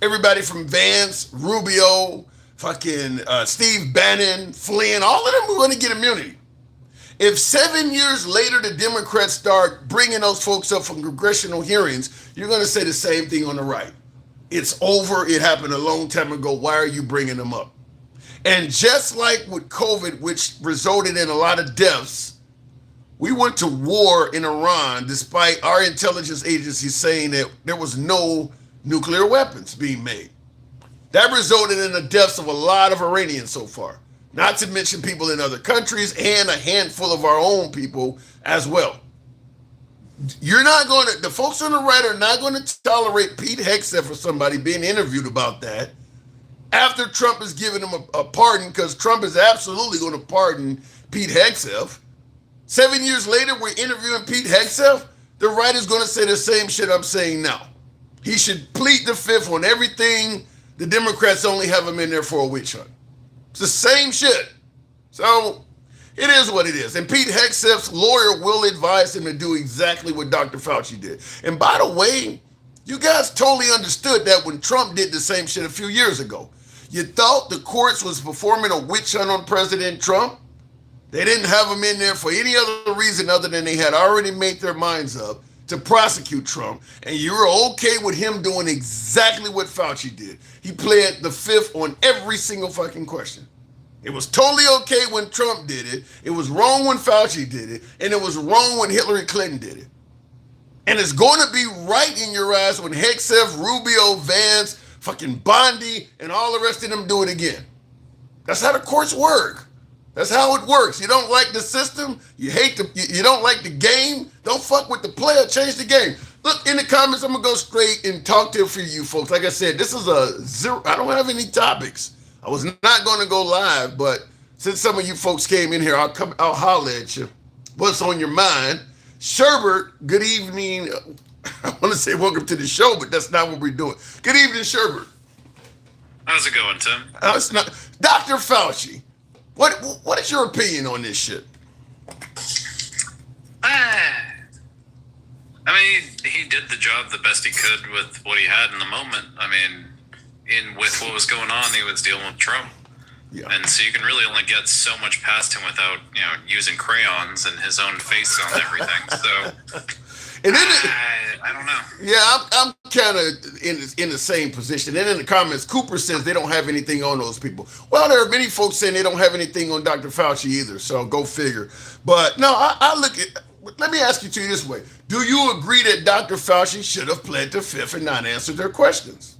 Speaker 1: everybody from Vance, Rubio, fucking Steve Bannon, Flynn, all of them are going to get immunity. If 7 years later the Democrats start bringing those folks up from congressional hearings, you're going to say the same thing on the right. It's over. It happened a long time ago. Why are you bringing them up? And just like with COVID, which resulted in a lot of deaths, we went to war in Iran despite our intelligence agencies saying that there was no nuclear weapons being made. That resulted in the deaths of a lot of Iranians so far, not to mention people in other countries and a handful of our own people as well. The folks on the right are not going to tolerate Pete Hegseth or somebody being interviewed about that after Trump has given him a pardon, because Trump is absolutely going to pardon Pete Hegseth. 7 years later, we're interviewing Pete Hegseth. The right is going to say the same shit I'm saying now. He should plead the fifth on everything. The Democrats only have him in there for a witch hunt. It's the same shit. So it is what it is. And Pete Hegseth's lawyer will advise him to do exactly what Dr. Fauci did. And by the way, you guys totally understood that when Trump did the same shit a few years ago. You thought the courts was performing a witch hunt on President Trump? They didn't have him in there for any other reason other than they had already made their minds up to prosecute Trump. And you were okay with him doing exactly what Fauci did. He pled the fifth on every single fucking question. It was totally okay when Trump did it. It was wrong when Fauci did it. And it was wrong when Hillary Clinton did it. And it's going to be right in your ass when Hegseth, Rubio, Vance, fucking Bondi, and all the rest of them do it again. That's how the courts work. That's how it works. You don't like the system, you don't like the game, don't fuck with the player, change the game. Look, in the comments, I'm gonna go straight and talk to a few of you folks. Like I said, this is a zero, I don't have any topics. I was not gonna go live, but since some of you folks came in here, I'll holler at you. What's on your mind? Sherbert, good evening. I want to say welcome to the show, but that's not what we're doing. Good evening, Sherbert.
Speaker 3: How's it going, Tim?
Speaker 1: It's not Dr. Fauci. What is your opinion on this shit?
Speaker 3: I mean, he did the job the best he could with what he had in the moment. I mean, with what was going on, he was dealing with Trump. Yeah. And so you can really only get so much past him without, using crayons and his own face on everything. So, and then I don't know.
Speaker 1: Yeah, I'm kind of in the same position. And in the comments, Cooper says they don't have anything on those people. Well, there are many folks saying they don't have anything on Dr. Fauci either. So go figure. But no, I look at. Let me ask you this way: do you agree that Dr. Fauci should have pled the fifth and not answered their questions?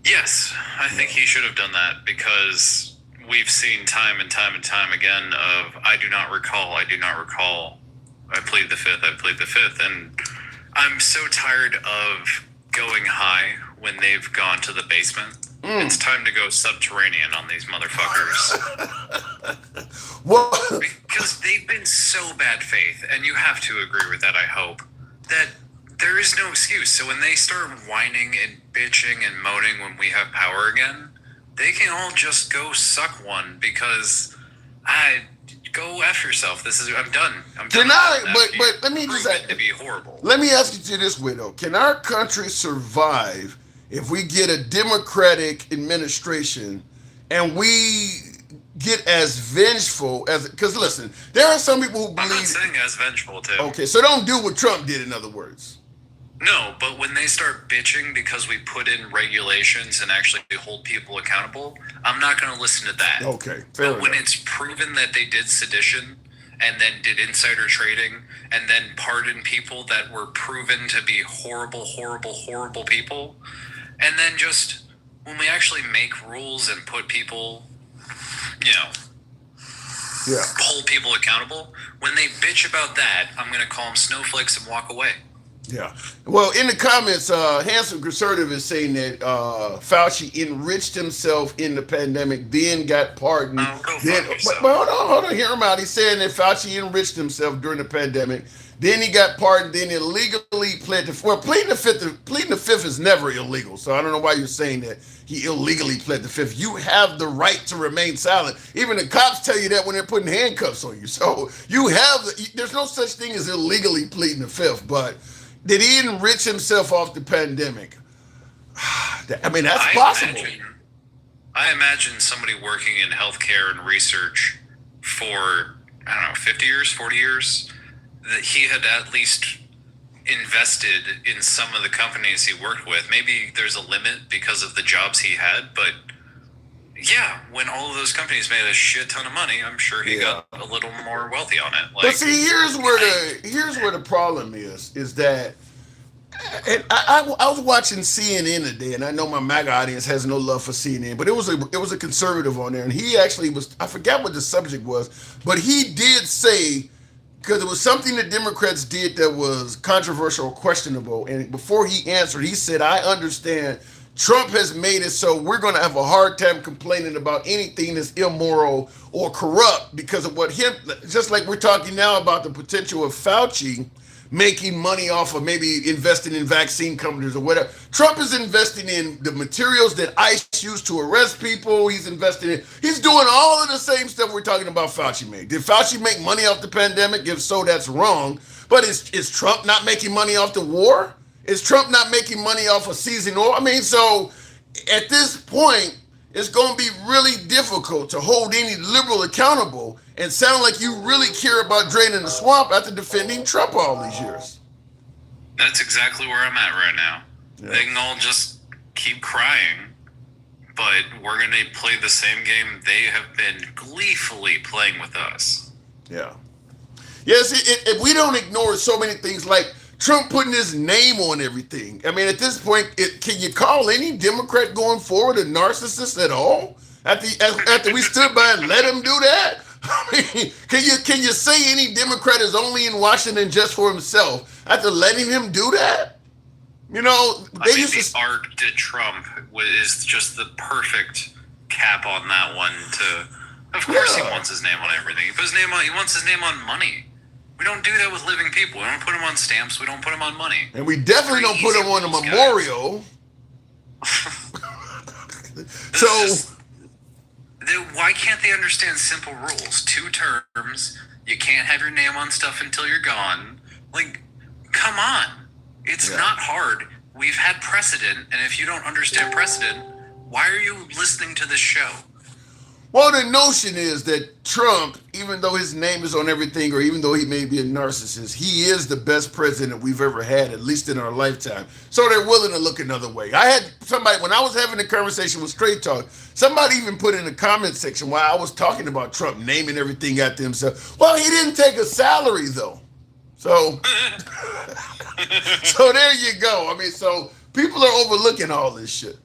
Speaker 3: Yeah, Yes, I think he should have done that because we've seen time and time and time again of I do not recall, I plead the fifth, and I'm so tired of going high when they've gone to the basement. It's time to go subterranean on these motherfuckers.
Speaker 1: What?
Speaker 3: Because they've been so bad faith, and you have to agree with that, I hope, that there is no excuse. So when they start whining and bitching and moaning when we have power again, they can all just go suck one because go F yourself. I'm done.
Speaker 1: Can I? But let me just say,
Speaker 3: to be horrible.
Speaker 1: Let me ask you this way though: can our country survive if we get a Democratic administration and we get as vengeful as? Because listen, there are some people who believe.
Speaker 3: I'm not saying as vengeful too.
Speaker 1: Okay, so don't do what Trump did. In other words.
Speaker 3: No, but when they start bitching because we put in regulations and actually hold people accountable, I'm not going to listen to that.
Speaker 1: Okay,
Speaker 3: fair enough. When it's proven that they did sedition and then did insider trading and then pardoned people that were proven to be horrible, horrible, horrible people, and then just when we actually make rules and put people, hold people accountable, when they bitch about that, I'm going to call them snowflakes and walk away.
Speaker 1: Yeah. Well, in the comments, Handsome Conservative is saying that Fauci enriched himself in the pandemic, then got pardoned. But hold on, hear him out. He's saying that Fauci enriched himself during the pandemic, then he got pardoned, then illegally pled the fifth. Well, pleading the fifth is never illegal. So I don't know why you're saying that he illegally pled the fifth. You have the right to remain silent. Even the cops tell you that when they're putting handcuffs on you. So there's no such thing as illegally pleading the fifth, but did he enrich himself off the pandemic? I mean, that's possible.
Speaker 3: I imagine somebody working in healthcare and research for, 50 years, 40 years, that he had at least invested in some of the companies he worked with. Maybe there's a limit because of the jobs he had, but yeah, when all of those companies made a shit ton of money, I'm sure he got a little more wealthy on it.
Speaker 1: But see, here's where the problem is that and I was watching CNN today, and I know my MAGA audience has no love for CNN, but it was a conservative on there, and he actually was, I forgot what the subject was, but he did say, because it was something the Democrats did that was controversial or questionable, and before he answered, he said, I understand Trump has made it so we're going to have a hard time complaining about anything that's immoral or corrupt because of what him, just like we're talking now about the potential of Fauci making money off of maybe investing in vaccine companies or whatever. Trump is investing in the materials that ICE used to arrest people. He's doing all of the same stuff we're talking about Fauci made. Did Fauci make money off the pandemic? If so, that's wrong. But is Trump not making money off the war? Is Trump not making money off of seizing oil? I mean, so at this point, it's going to be really difficult to hold any liberal accountable and sound like you really care about draining the swamp after defending Trump all these years.
Speaker 3: That's exactly where I'm at right now. Yeah. They can all just keep crying, but we're going to play the same game they have been gleefully playing with us.
Speaker 1: Yeah. Yes, if we don't ignore so many things like Trump putting his name on everything. I mean, at this point, can you call any Democrat going forward a narcissist at all? After we stood by and let him do that? I mean, can you say any Democrat is only in Washington just for himself after letting him do that?
Speaker 3: The arc to Trump is just the perfect cap on that one. Of course, he wants his name on everything. He wants his name on money. We don't do that with living people. We don't put them on stamps. We don't put them on money.
Speaker 1: And we definitely don't put them on a memorial.
Speaker 3: Why can't they understand simple rules? 2 terms. You can't have your name on stuff until you're gone. Like, come on. It's not hard. We've had precedent, and if you don't understand precedent, why are you listening to this show?
Speaker 1: Well, the notion is that Trump, even though his name is on everything, or even though he may be a narcissist, he is the best president we've ever had, at least in our lifetime. So they're willing to look another way. I had somebody, when I was having a conversation with Straight Talk, somebody even put in the comment section while I was talking about Trump naming everything after himself. Well, he didn't take a salary, though. So, so there you go. I mean, so people are overlooking all this shit.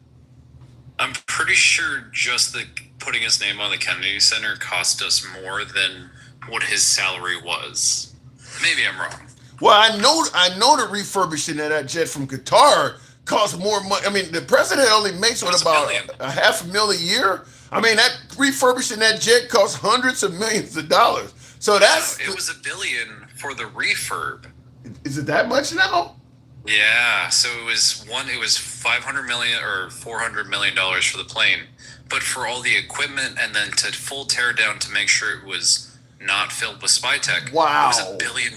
Speaker 3: I'm pretty sure just the putting his name on the Kennedy Center cost us more than what his salary was. Maybe I'm wrong.
Speaker 1: Well, I know that refurbishing of that jet from Qatar costs more money. I mean, the president only makes what, about a $500,000 a year. I mean, that refurbishing that jet costs hundreds of millions of dollars. So that's
Speaker 3: it was $1 billion for the refurb.
Speaker 1: Is it that much now?
Speaker 3: Yeah, so it was $500 million or $400 million for the plane, but for all the equipment and then to full tear down to make sure it was not filled with spy tech.
Speaker 1: Wow,
Speaker 3: it was $1 billion.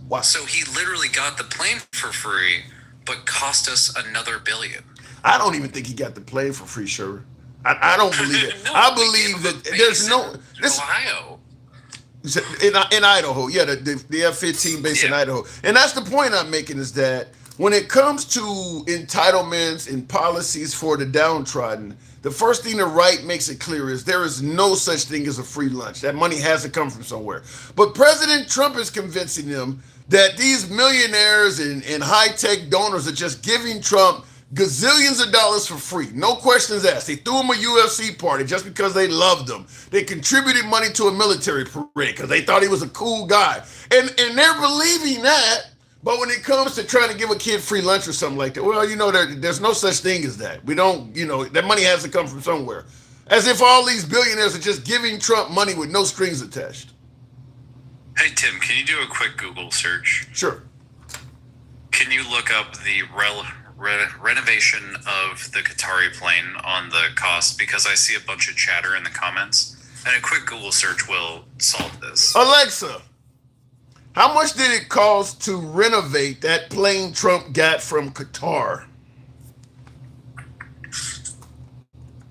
Speaker 3: Wow. So he literally got the plane for free, but cost us another $1 billion.
Speaker 1: I don't even think he got the plane for free, sure. I don't believe it.
Speaker 3: No,
Speaker 1: I believe that there's no
Speaker 3: Ohio.
Speaker 1: In Idaho, yeah, the F-15 base in Idaho. And that's the point I'm making, is that when it comes to entitlements and policies for the downtrodden, the first thing the right makes it clear is there is no such thing as a free lunch. That money has to come from somewhere. But President Trump is convincing them that these millionaires and high-tech donors are just giving Trump gazillions of dollars for free. No questions asked. They threw him a UFC party just because they loved him. They contributed money to a military parade because they thought he was a cool guy. And they're believing that, but when it comes to trying to give a kid free lunch or something like that, well, you know, there's no such thing as that. We don't, you know, that money has to come from somewhere. As if all these billionaires are just giving Trump money with no strings attached.
Speaker 3: Hey, Tim, can you do a quick Google search?
Speaker 1: Sure.
Speaker 3: Can you look up the renovation of the Qatari plane on the cost? Because I see a bunch of chatter in the comments, and a quick Google search will solve this.
Speaker 1: Alexa, how much did it cost to renovate that plane Trump got from Qatar?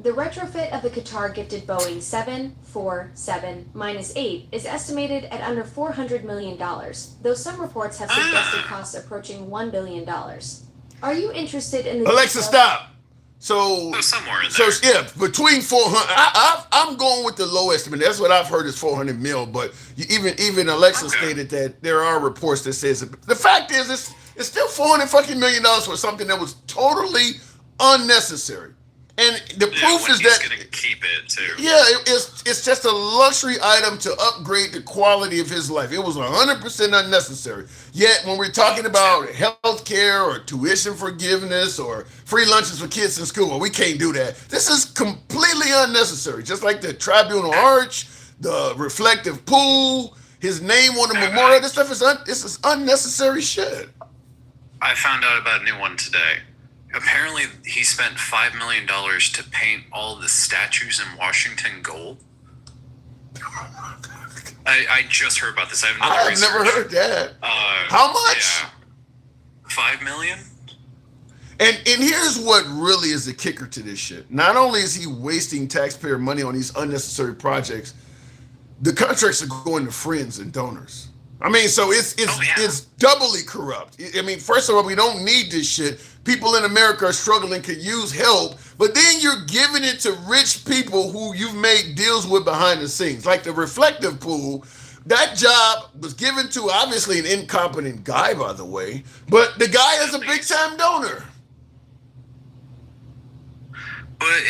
Speaker 4: The retrofit of the Qatar-gifted Boeing 747-8 is estimated at under $400 million, though some reports have suggested costs approaching $1 billion. Are you interested in the
Speaker 1: Alexa, stop. So
Speaker 3: somewhere in there.
Speaker 1: So yeah, between 400. I'm going with the low estimate. That's what I've heard is 400 mil. But even Alexa stated that there are reports that says it. The fact is, it's still $400 million for something that was totally unnecessary. And the proof is that
Speaker 3: he's gonna keep it too.
Speaker 1: Yeah, it's just a luxury item to upgrade the quality of his life. It was 100% unnecessary. Yet when we're talking about health care or tuition forgiveness or free lunches for kids in school, well, we can't do that. This is completely unnecessary. Just like the tribunal arch, the reflective pool, his name on the memorial. This stuff is unnecessary shit.
Speaker 3: I found out about a new one today. Apparently, he spent $5 million to paint all the statues in Washington gold. I just heard about this. I have
Speaker 1: never heard that. How much?
Speaker 3: Yeah. $5 million.
Speaker 1: And here's what really is the kicker to this shit. Not only is he wasting taxpayer money on these unnecessary projects, the contracts are going to friends and donors. I mean, so it's doubly corrupt. I mean, first of all, we don't need this shit. People in America are struggling, could use help, but then you're giving it to rich people who you've made deals with behind the scenes. Like the reflective pool, that job was given to obviously an incompetent guy, by the way, but the guy is a big-time donor.
Speaker 3: But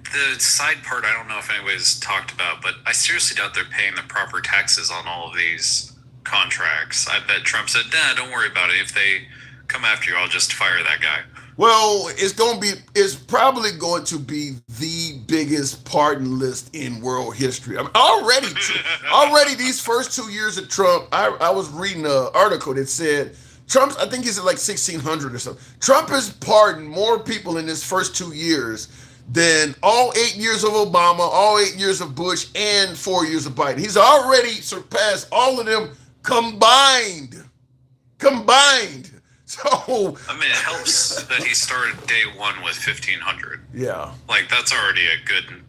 Speaker 3: the side part, I don't know if anybody's talked about, but I seriously doubt they're paying the proper taxes on all of these contracts. I bet Trump said, "Nah, don't worry about it. If they come after you, I'll just fire that guy."
Speaker 1: Well, it's probably going to be the biggest pardon list in world history. I mean, already these first 2 years of Trump, I was reading an article that said Trump's, I think he's at like 1,600 or something. Trump has pardoned more people in his first 2 years than all 8 years of Obama, all 8 years of Bush, and 4 years of Biden. He's already surpassed all of them combined. So
Speaker 3: I mean, it helps that he started day one with 1,500.
Speaker 1: Yeah,
Speaker 3: like that's already a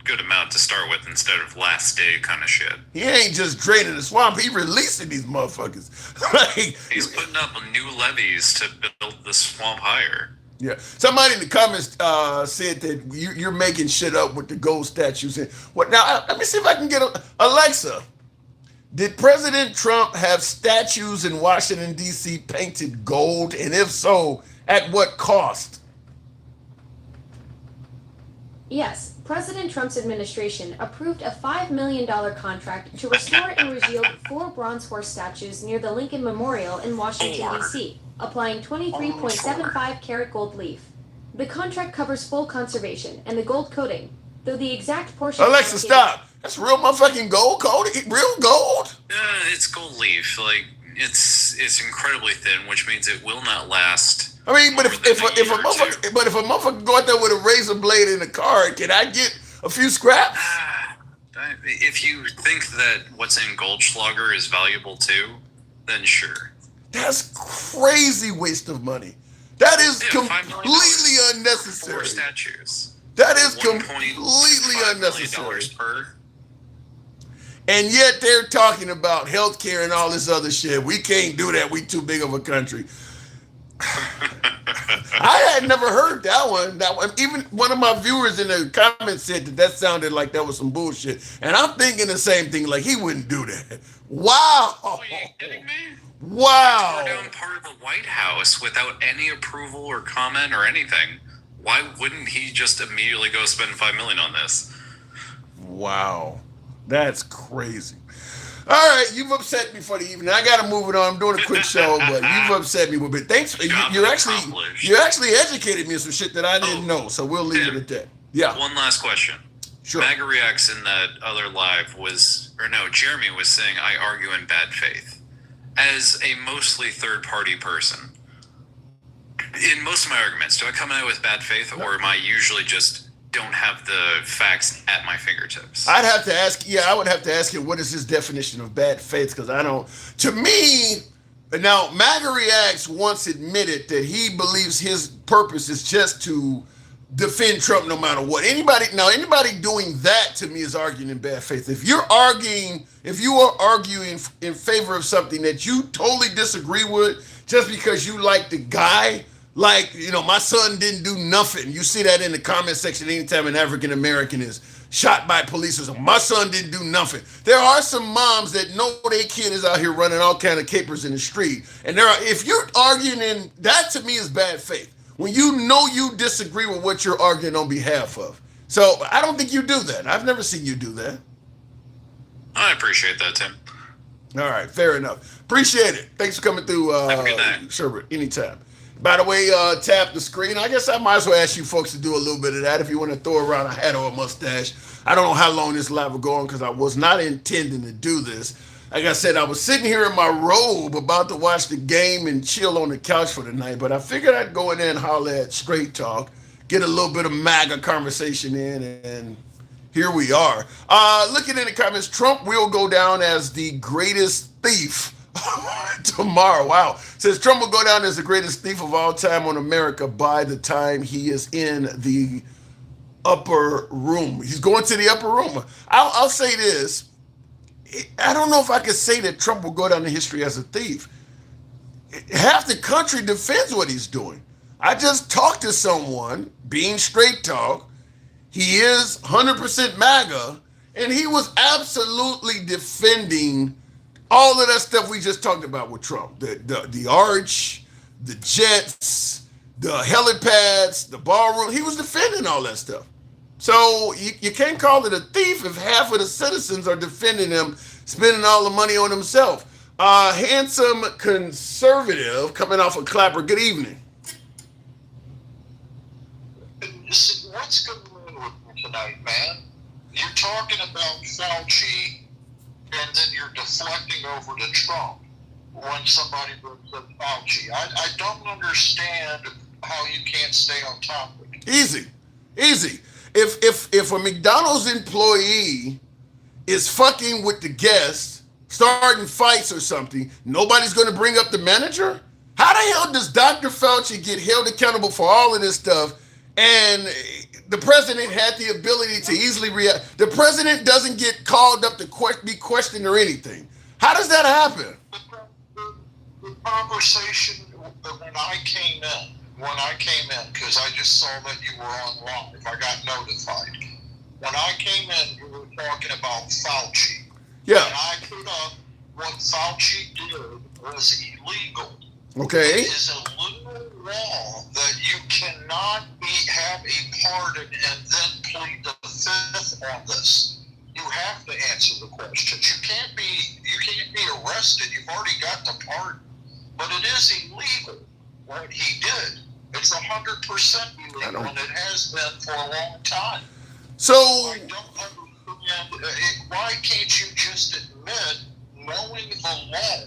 Speaker 3: good amount to start with instead of last day kind of shit.
Speaker 1: He ain't just draining the swamp; he releasing these motherfuckers. Like,
Speaker 3: he's putting up new levees to build the swamp higher.
Speaker 1: Yeah, somebody in the comments said that you're making shit up with the gold statues. What now? Let me see if I can get Alexa. Did President Trump have statues in Washington, D.C. painted gold? And if so, at what cost?
Speaker 4: Yes, President Trump's administration approved a $5 million contract to restore and rebuild 4 bronze horse statues near the Lincoln Memorial in Washington, D.C., applying 23.75 karat gold leaf. The contract covers full conservation and the gold coating, though the exact portion...
Speaker 1: Alexa, stop. That's real motherfucking gold coating? Real gold?
Speaker 3: It's gold leaf. Like, it's incredibly thin, which means it will not last.
Speaker 1: I mean, but if a motherfucker go out there with a razor blade in a car, can I get a few scraps?
Speaker 3: If you think that what's in Goldschlager is valuable too, then sure.
Speaker 1: That's crazy waste of money. That is completely unnecessary.
Speaker 3: 4 statues.
Speaker 1: That is completely unnecessary.
Speaker 3: Per.
Speaker 1: And yet they're talking about healthcare and all this other shit. We can't do that. We too big of a country. I had never heard that one. Even one of my viewers in the comments said that sounded like that was some bullshit. And I'm thinking the same thing, like he wouldn't do that. Wow.
Speaker 3: Oh, are you kidding me?
Speaker 1: Wow.
Speaker 3: He tore down part of the White House without any approval or comment or anything. Why wouldn't he just immediately go spend $5 million on this?
Speaker 1: Wow. That's crazy. All right, you've upset me for the evening. I gotta move it on. I'm doing a quick show, but you've upset me a bit. Thanks. You actually educated me on some shit that I didn't know. So we'll leave it at that. Yeah.
Speaker 3: One last question.
Speaker 1: Sure.
Speaker 3: MAGA Reacts in that other live Jeremy was saying I argue in bad faith. As a mostly third-party person, in most of my arguments, do I come out with bad faith, or am I usually just don't have the facts at my fingertips?
Speaker 1: I would have to ask you, what is his definition of bad faith? Because I don't, to me, now MAGA Reacts once admitted that he believes his purpose is just to defend Trump no matter what. Anybody doing that to me is arguing in bad faith. If you are arguing in favor of something that you totally disagree with just because you like the guy, like, my son didn't do nothing. You see that in the comment section anytime an African American is shot by police or something. My son didn't do nothing. There are some moms that know their kid is out here running all kind of capers in the street. And if you're arguing in, that to me is bad faith. When you know you disagree with what you're arguing on behalf of. So I don't think you do that. I've never seen you do that.
Speaker 3: I appreciate that, Tim.
Speaker 1: All right, fair enough. Appreciate it. Thanks for coming through.
Speaker 3: Have a good night.
Speaker 1: Sherbert, anytime. By the way, tap the screen. I guess I might as well ask you folks to do a little bit of that if you want to throw around a hat or a mustache. I don't know how long this live will go on because I was not intending to do this. Like I said, I was sitting here in my robe about to watch the game and chill on the couch for the night, but I figured I'd go in there and holler at Straight Talk, get a little bit of MAGA conversation in, and here we are. Looking in the comments, Trump will go down as the greatest thief tomorrow. Wow. Says Trump will go down as the greatest thief of all time on America by the time he is in the upper room. He's going to the upper room. I'll say this. I don't know if I could say that Trump will go down in history as a thief. Half the country defends what he's doing. I just talked to someone, being Straight Talk. He is 100% MAGA, and he was absolutely defending all of that stuff we just talked about with Trump. The arch, the jets, the helipads, the ballroom. He was defending all that stuff. So you can't call it a thief if half of the citizens are defending him, spending all the money on himself. Handsome conservative coming off of Clapper. Good evening.
Speaker 5: What's going on with you tonight, man? You're talking about Fauci, and then you're deflecting over to Trump when somebody brings up Fauci. I don't understand how you can't stay on topic.
Speaker 1: Easy. If a McDonald's employee is fucking with the guests, starting fights or something, nobody's going to bring up the manager? How the hell does Dr. Fauci get held accountable for all of this stuff? And the president had the ability to easily react. The president doesn't get called up to be questioned or anything. How does that happen?
Speaker 5: The conversation when I came in, because I just saw that you were on live, I got notified. When I came in, you were talking about Fauci.
Speaker 1: Yeah.
Speaker 5: And I put up what Fauci did was illegal.
Speaker 1: Okay.
Speaker 5: It is a literal law that you cannot have a pardon and then plead the fifth on this. You have to answer the questions. You can't be arrested. You've already got the pardon, but it is illegal what he did. It's 100% illegal, and it has been for a long time.
Speaker 1: So
Speaker 5: I don't understand. Why can't you just admit, knowing the law,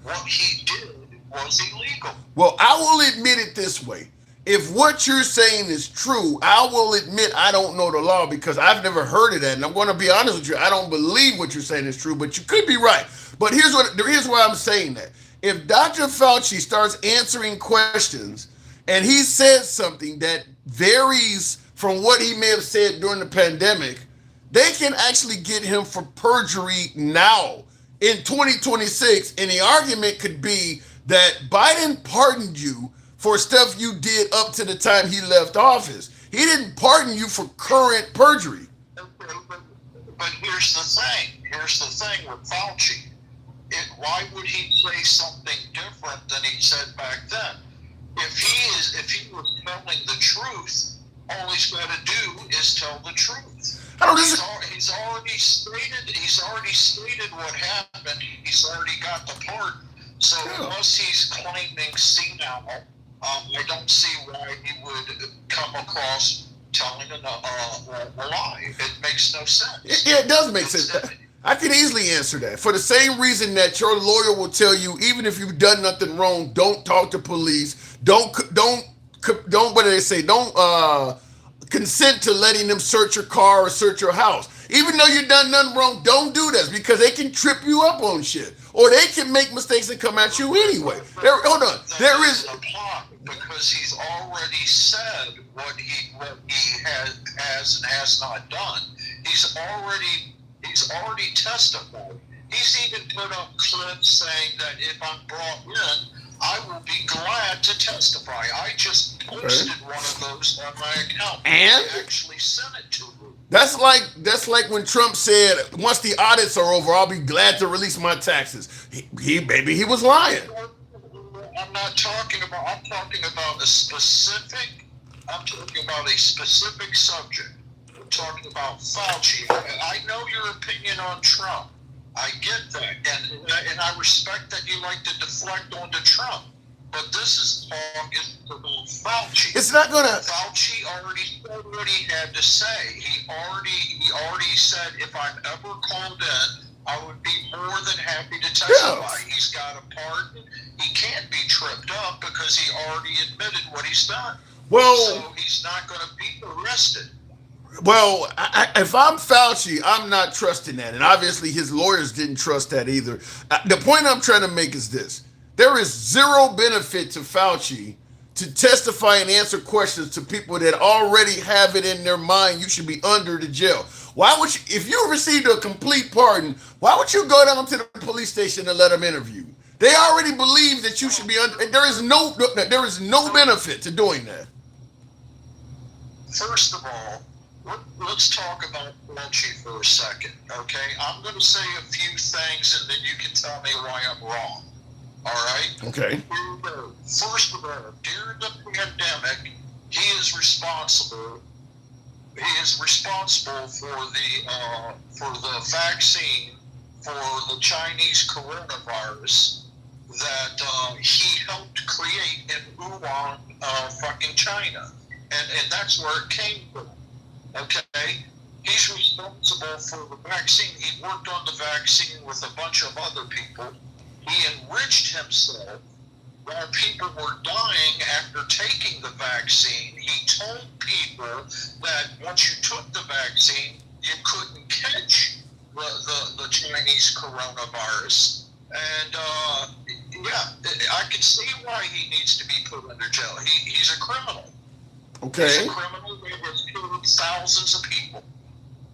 Speaker 5: what he did was illegal?
Speaker 1: Well, I will admit it this way. If what you're saying is true, I will admit I don't know the law because I've never heard of that. And I'm going to be honest with you, I don't believe what you're saying is true, but you could be right. But here's why I'm saying that. If Dr. Fauci starts answering questions and he says something that varies from what he may have said during the pandemic, they can actually get him for perjury now in 2026. And the argument could be that Biden pardoned you for stuff you did up to the time he left office. He didn't pardon you for current perjury.
Speaker 5: But here's the thing. Here's the thing with Fauci. Why would he say something different than he said back then? If he was telling the truth, all he's got to do is tell the truth. He's already stated what happened. He's already got the pardon. So unless he's claiming senile, I don't see why he would come across telling a lie. It makes no sense.
Speaker 1: Yeah, it does make sense. I can easily answer that. For the same reason that your lawyer will tell you, even if you've done nothing wrong, don't talk to police. Don't what do they say? Don't consent to letting them search your car or search your house. Even though you've done nothing wrong, don't do this because they can trip you up on shit. Or they can make mistakes and come at you anyway. Hold on. There is
Speaker 5: a plot because he's already said what he has and has not done. He's already testified. He's even put up clips saying that if I'm brought in, I will be glad to testify. I just posted one of those on my account.
Speaker 1: And
Speaker 5: I actually sent it to you.
Speaker 1: That's like when Trump said, once the audits are over, I'll be glad to release my taxes. He was lying.
Speaker 5: I'm talking about a specific subject. I'm talking about Fauci. I know your opinion on Trump. I get that, and I respect that you like to deflect onto Trump. But this is about Fauci.
Speaker 1: It's not gonna.
Speaker 5: Fauci already said what he had to say. He already said if I'm ever called in, I would be more than happy to testify.
Speaker 1: Yeah.
Speaker 5: He's got a pardon. He can't be tripped up because he already admitted what he's done.
Speaker 1: Well,
Speaker 5: so he's not going to be arrested.
Speaker 1: Well, if I'm Fauci, I'm not trusting that. And obviously his lawyers didn't trust that either. The point I'm trying to make is this. There is zero benefit to Fauci to testify and answer questions to people that already have it in their mind you should be under the jail. Why would you, if you received a complete pardon, why would you go down to the police station and let them interview you? They already believe that you should be under. There is no benefit to doing that.
Speaker 5: First of all, let's talk about Fauci for a second, okay? I'm going to say a few things and then you can tell me why I'm wrong, all right?
Speaker 1: Okay.
Speaker 5: First of all, during the pandemic, he is responsible for the vaccine for the Chinese coronavirus that he helped create in Wuhan, fucking China. And that's where it came from. Okay? He's responsible for the vaccine. He worked on the vaccine with a bunch of other people. He enriched himself while people were dying after taking the vaccine. He told people that once you took the vaccine, you couldn't catch the Chinese coronavirus. And, I can see why he needs to be put under jail. He's a criminal.
Speaker 1: Okay.
Speaker 5: He's a criminal that has killed thousands of people.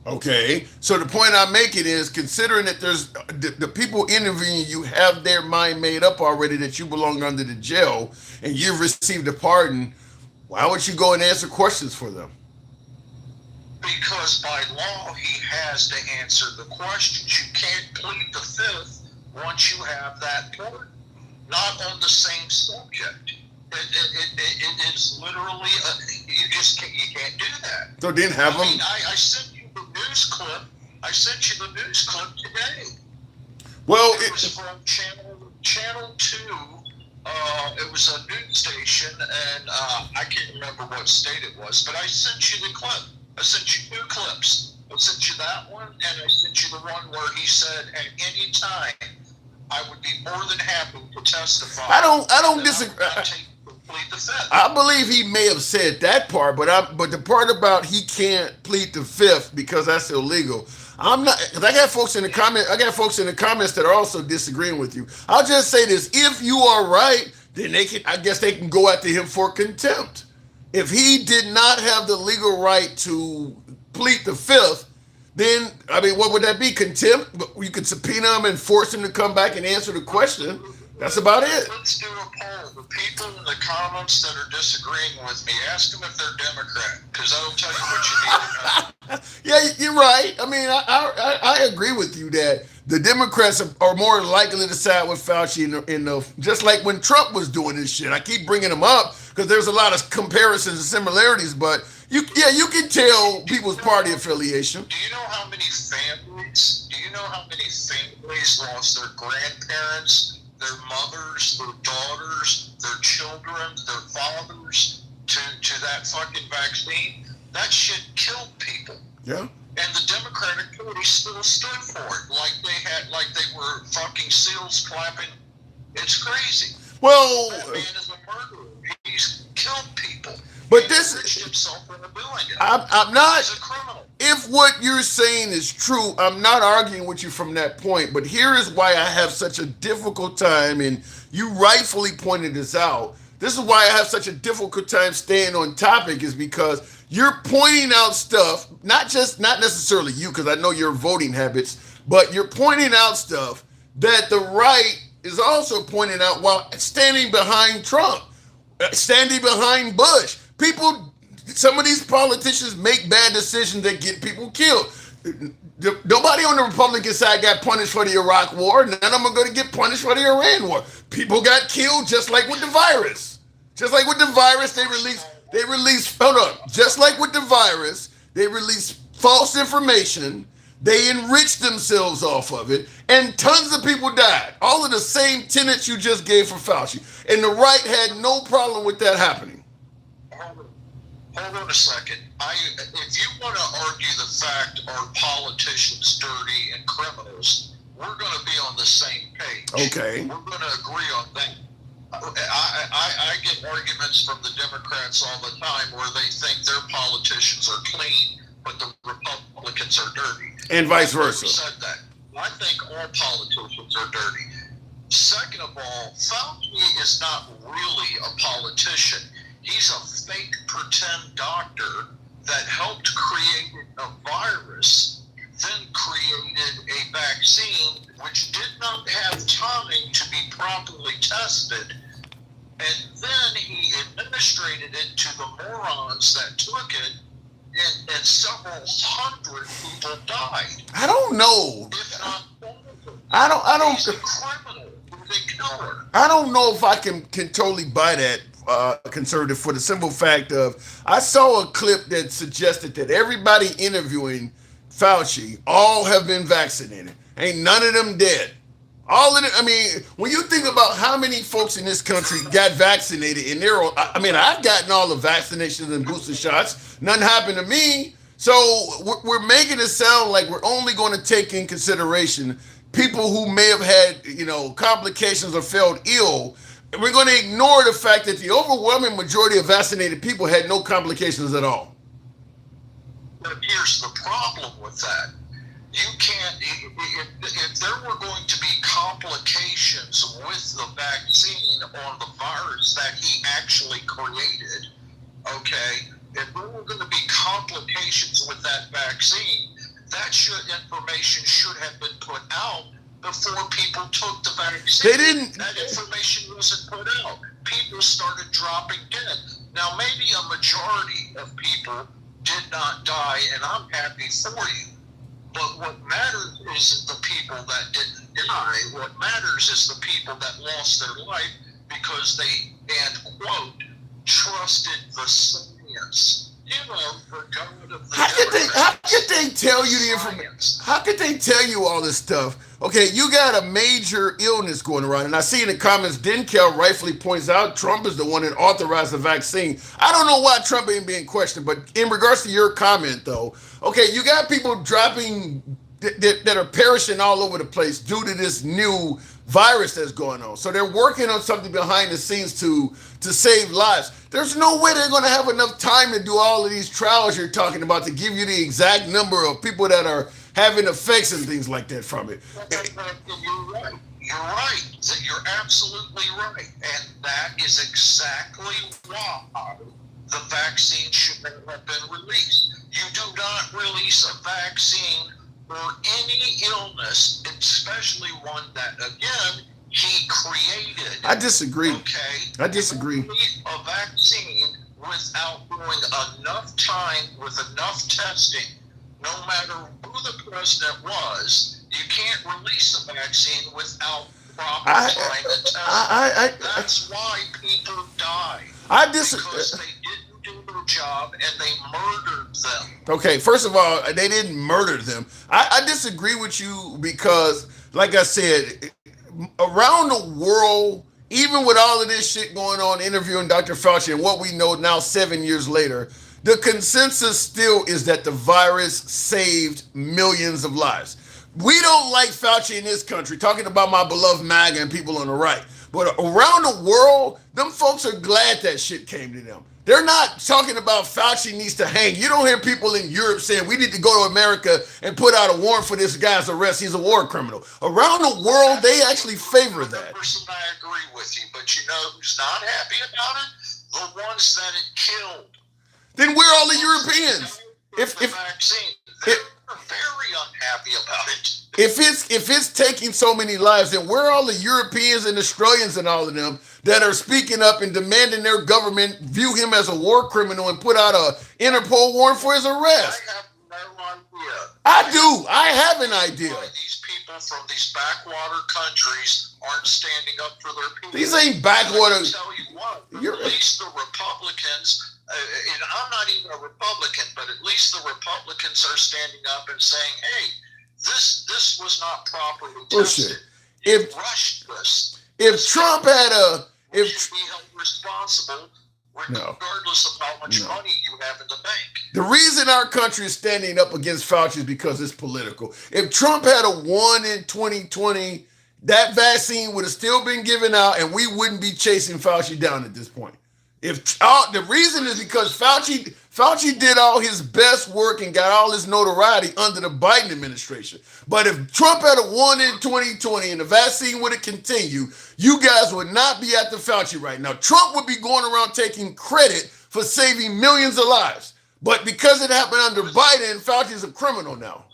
Speaker 1: Okay. So the point I'm making is, considering that there's the people interviewing you have their mind made up already that you belong under the jail and you've received a pardon, why would you go and answer questions for them?
Speaker 5: Because by law, he has to answer the questions. You can't plead the fifth once you have that pardon. Not on the same subject. It is literally you
Speaker 1: So didn't have them.
Speaker 5: I sent you the news clip. I sent you the news clip today.
Speaker 1: Well,
Speaker 5: it was from Channel 2. It was a news station, and I can't remember what state it was, but I sent you the clip. I sent you 2 clips. I sent you that one, and I sent you the one where he said, at any time, I would be more than happy to testify.
Speaker 1: I don't disagree. I believe he may have said that part, but the part about he can't plead the fifth because that's illegal. I'm not, because I got folks in the comments that are also disagreeing with you. I'll just say this: if you are right, then I guess they can go after him for contempt. If he did not have the legal right to plead the fifth, then I mean, what would that be? Contempt? You could subpoena him and force him to come back and answer the question. That's about it.
Speaker 5: Let's do a poll. The people in the comments that are disagreeing with me, ask them if they're Democrat, because that'll tell you what you need to know.
Speaker 1: Yeah, you're right. I mean, I agree with you that the Democrats are more likely to side with Fauci in the just like when Trump was doing this shit. I keep bringing him up because there's a lot of comparisons and similarities, but you can tell people's party affiliation.
Speaker 5: Do you know how many families lost their grandparents, their mothers, their daughters, their children, their fathers to that fucking vaccine? That shit killed people.
Speaker 1: Yeah.
Speaker 5: And the Democratic Party still stood for it, like they were fucking seals clapping. It's crazy.
Speaker 1: Well,
Speaker 5: that man is a murderer. He's killed people.
Speaker 1: But
Speaker 5: He's enriched himself into doing it.
Speaker 1: I'm not.
Speaker 5: He's a criminal.
Speaker 1: If what you're saying is true, I'm not arguing with you from that point. But here is why I have such a difficult time, and you rightfully pointed this out. This is why I have such a difficult time staying on topic, is because you're pointing out stuff, not necessarily you, because I know your voting habits, but you're pointing out stuff that the right is also pointing out while standing behind Trump, standing behind Bush. Some of these politicians make bad decisions that get people killed. Nobody on the Republican side got punished for the Iraq War. None of them are going to get punished for the Iran War. People got killed just like with the virus. Just like with the virus, they released, hold on. Just like with the virus, they released false information. They enriched themselves off of it, and tons of people died. All of the same tenets you just gave for Fauci. And the right had no problem with that happening.
Speaker 5: Hold on a second. If you want to argue the fact are politicians dirty and criminals, we're going to be on the same page.
Speaker 1: Okay.
Speaker 5: We're going to agree on that. I get arguments from the Democrats all the time where they think their politicians are clean, but the Republicans are dirty.
Speaker 1: And vice versa.
Speaker 5: Said that. I think all politicians are dirty. Second of all, Fauci is not really a politician. He's a fake pretend doctor that helped create a virus, then created a vaccine which did not have time to be properly tested, and then he administrated it to the morons that took it, and several hundred people died.
Speaker 1: I don't know.
Speaker 5: If not all of them.
Speaker 1: I don't.
Speaker 5: He's a criminal. He's a killer.
Speaker 1: I don't know if I can totally buy that. Conservative, for the simple fact of I saw a clip that suggested that everybody interviewing Fauci all have been vaccinated. Ain't none of them dead. All of them. I mean, when you think about how many folks in this country got vaccinated, and I've gotten all the vaccinations and booster shots. Nothing happened to me. So we're making it sound like we're only going to take in consideration people who may have had, complications or felt ill. We're going to ignore the fact that the overwhelming majority of vaccinated people had no complications at all.
Speaker 5: But here's the problem with that. You can't, if there were going to be complications with the vaccine on the virus that he actually created, okay, if there were going to be complications with that vaccine, that information should have been put out before people took the vaccine.
Speaker 1: They didn't.
Speaker 5: That information wasn't put out. People started dropping dead. Now, maybe a majority of people did not die, and I'm happy for you. But what matters isn't the people that didn't die. What matters is the people that lost their life because they, and quote, trusted the science. the God of the
Speaker 1: How could they tell you the information? How could they tell you all this stuff? Okay, you got a major illness going around, and I see in the comments, Denkel rightfully points out Trump is the one that authorized the vaccine. I don't know why Trump ain't being questioned, but in regards to your comment, though, okay, you got people dropping that are perishing all over the place due to this new virus that's going on. So they're working on something behind the scenes to save lives. There's no way they're going to have enough time to do all of these trials you're talking about to give you the exact number of people that are having effects and things like that from it.
Speaker 5: You're right. You're right. You're absolutely right. And that is exactly why the vaccine should have been released. You do not release a vaccine for any illness, especially one that, again, he created.
Speaker 1: I disagree.
Speaker 5: Okay?
Speaker 1: I disagree.
Speaker 5: A vaccine without doing enough time with enough testing, no matter who the president was, you can't release a vaccine without proper time and testing. That's why people die. Because they didn't do their job and they murdered them.
Speaker 1: Okay, first of all, they didn't murder them. I disagree with you because, like I said, around the world, even with all of this shit going on, interviewing Dr. Fauci and what we know now 7 years later, the consensus still is that the virus saved millions of lives. We don't like Fauci in this country, talking about my beloved MAGA and people on the right. But around the world, them folks are glad that shit came to them. They're not talking about Fauci needs to hang. You don't hear people in Europe saying we need to go to America and put out a warrant for this guy's arrest. He's a war criminal. Around the world, they actually favor that.
Speaker 5: 100% I agree with you, but you know who's not happy about it? The ones that it killed.
Speaker 1: Then we're all the Europeans. If
Speaker 5: vaccine, they're very unhappy about it.
Speaker 1: If it's taking so many lives, then we're all the Europeans and Australians and all of them that are speaking up and demanding their government view him as a war criminal and put out a Interpol warrant for his arrest.
Speaker 5: I have no idea.
Speaker 1: I do. I have an idea.
Speaker 5: Why these people from these backwater countries aren't standing up for their people.
Speaker 1: These ain't backwater.
Speaker 5: I can tell you what, at least the Republicans, and I'm not even a Republican, but at least the Republicans are standing up and saying, hey, this was not properly tested. You rushed this.
Speaker 1: If Trump had
Speaker 5: should be held responsible regardless of how much money you have in the bank.
Speaker 1: The reason our country is standing up against Fauci is because it's political. If Trump had won in 2020, that vaccine would have still been given out and we wouldn't be chasing Fauci down at this point. The reason is because Fauci did all his best work and got all his notoriety under the Biden administration. But if Trump had won in 2020 and the vaccine would have continued, you guys would not be at the Fauci right now. Trump would be going around taking credit for saving millions of lives. But because it happened under Biden, Fauci's a criminal now.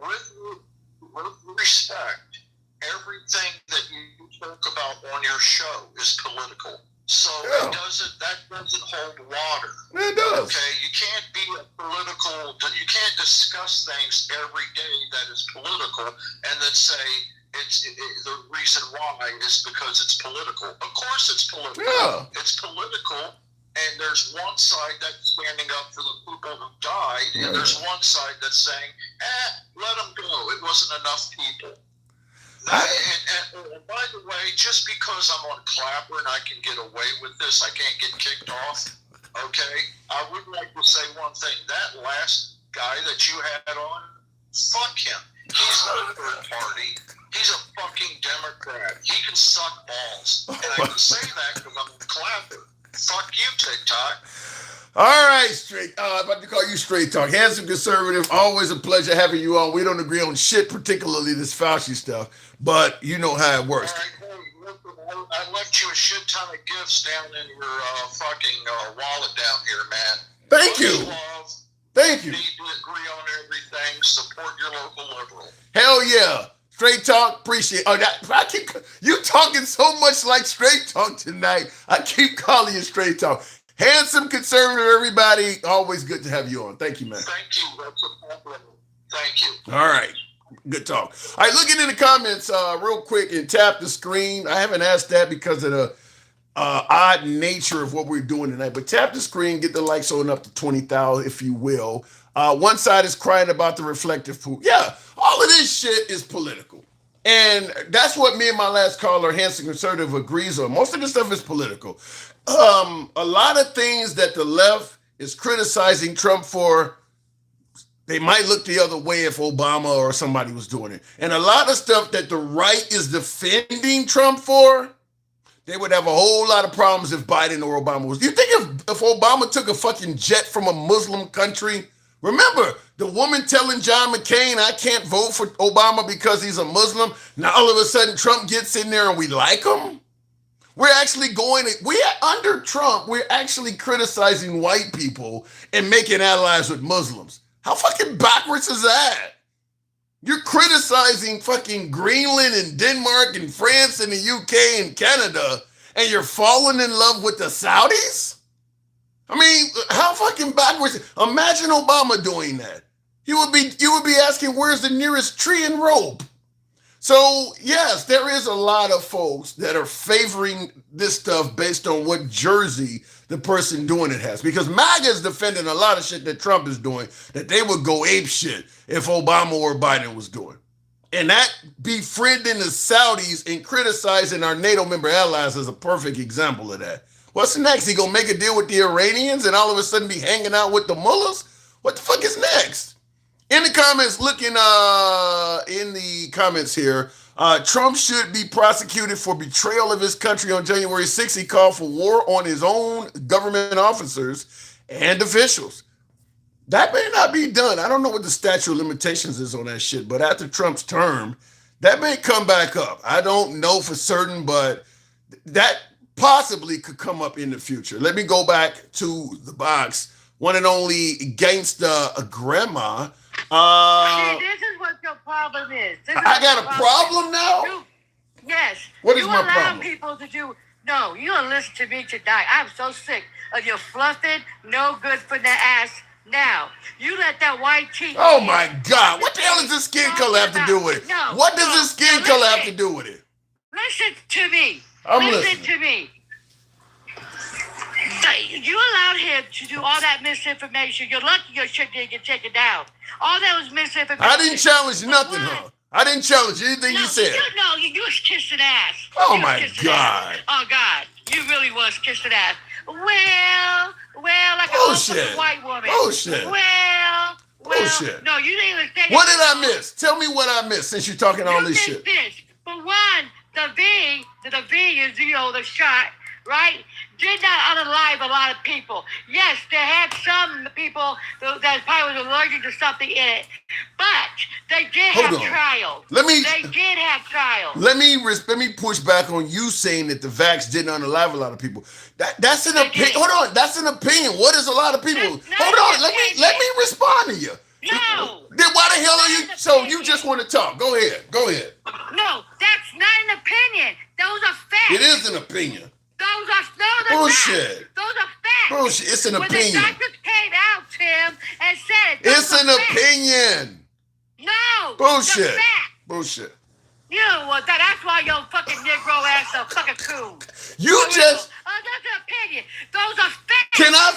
Speaker 5: With respect, everything that you talk about on your show is political. So that doesn't hold water.
Speaker 1: It does.
Speaker 5: Okay, you can't be you can't discuss things every day that is political and then say the reason why is because it's political. Of course it's political.
Speaker 1: Yeah.
Speaker 5: It's political, and there's one side that's standing up for the people who died, and there's one side that's saying, let them go. It wasn't enough people. And by the way, just because I'm on Clapper and I can get away with this, I can't get kicked off. Okay? I would like to say one thing. That last guy that you had on, fuck him. He's not a third party. He's a fucking Democrat. He can suck balls. And I can say that because I'm on Clapper. Fuck you, TikTok.
Speaker 1: All right, I'm about to call you Straight Talk. Handsome conservative, always a pleasure having you on. We don't agree on shit, particularly this Fauci stuff, but you know how it works.
Speaker 5: All right, hey, listen, I left you a shit ton of gifts down in your fucking wallet down here, man.
Speaker 1: Thank you. Thank you.
Speaker 5: You need to agree on everything. Support your local liberal.
Speaker 1: Hell yeah. Straight Talk, appreciate it. You talking so much like Straight Talk tonight. I keep calling you Straight Talk. Handsome conservative, everybody. Always good to have you on. Thank you, man.
Speaker 5: Thank you. That's a compliment. Thank you.
Speaker 1: All right. Good talk. All right, looking in the comments real quick and tap the screen. I haven't asked that because of odd nature of what we're doing tonight. But tap the screen, get the likes on up to 20,000, if you will. One side is crying about the reflective pool. Yeah, all of this shit is political. And that's what me and my last caller, Hanson Conservative, agrees on. Most of this stuff is political. A lot of things that the left is criticizing Trump for, they might look the other way if Obama or somebody was doing it. And a lot of stuff that the right is defending Trump for, they would have a whole lot of problems if Biden or Obama was. You think if Obama took a fucking jet from a Muslim country? Remember, the woman telling John McCain, I can't vote for Obama because he's a Muslim. Now all of a sudden Trump gets in there and we like him? We're actually under Trump, we're actually criticizing white people and making allies with Muslims. How fucking backwards is that? You're criticizing fucking Greenland and Denmark and France and the UK and Canada, and you're falling in love with the Saudis? I mean, how fucking backwards? Imagine Obama doing that. You would be asking, where's the nearest tree and rope? So yes, there is a lot of folks that are favoring this stuff based on what jersey the person doing it has. Because MAGA is defending a lot of shit that Trump is doing that they would go ape shit if Obama or Biden was doing. And that befriending the Saudis and criticizing our NATO member allies is a perfect example of that. What's next? He gonna make a deal with the Iranians and all of a sudden be hanging out with the mullahs? What the fuck is next? In the comments, in the comments here, Trump should be prosecuted for betrayal of his country on January 6th. He called for war on his own government officers and officials. That may not be done. I don't know what the statute of limitations is on that shit, but after Trump's term, that may come back up. I don't know for certain, but that possibly could come up in the future. Let me go back to the box. One and only Gangsta Grandma.
Speaker 6: See, this is what your problem is.
Speaker 1: I got a problem now?
Speaker 6: Yes.
Speaker 1: What is my problem?
Speaker 6: You allow people to do. No, you don't listen to me tonight. I'm so sick of your fluffing, no good for the ass. Now, you let that white tea.
Speaker 1: Oh my God. What the hell does this skin color have to do with it? What does this skin color have to do with it?
Speaker 6: Listen to me.
Speaker 1: I'm
Speaker 6: Listen
Speaker 1: listening.
Speaker 6: to me. You allowed him to do all that misinformation. You're lucky your shit didn't get taken down. All that was misinformation.
Speaker 1: I didn't challenge nothing, huh? I didn't challenge anything you said.
Speaker 6: You was kissing ass.
Speaker 1: Oh my God.
Speaker 6: Oh God, you really was kissing ass. Well, like a
Speaker 1: Bullshit.
Speaker 6: white woman.
Speaker 1: Bullshit.
Speaker 6: Well.
Speaker 1: Bullshit.
Speaker 6: No, you didn't even say
Speaker 1: What did I miss? Tell me what I missed since you're talking all this shit.
Speaker 6: For one, the V is, the shot, right? Did not unalive a lot of people. Yes, they had some people that probably was allergic to something in it, but they did have trials. They did have trials.
Speaker 1: Let me push back on you saying that the vax didn't unalive a lot of people. That's an opinion. Hold on, that's an opinion. What is a lot of people? Hold on, let me respond to you.
Speaker 6: No.
Speaker 1: Then why the hell are you? So you just want to talk? Go ahead.
Speaker 6: No, that's not an opinion. Those are facts.
Speaker 1: It is an opinion.
Speaker 6: Those are
Speaker 1: bullshit.
Speaker 6: Facts. Those are facts.
Speaker 1: Bullshit. It's an opinion.
Speaker 6: The doctors came out, Tim, and said
Speaker 1: it's an opinion.
Speaker 6: No.
Speaker 1: Bullshit. Bullshit.
Speaker 6: You know what? That's why your fucking Negro ass a fucking coon.
Speaker 1: That's
Speaker 6: an opinion. Those are facts.
Speaker 1: Can I?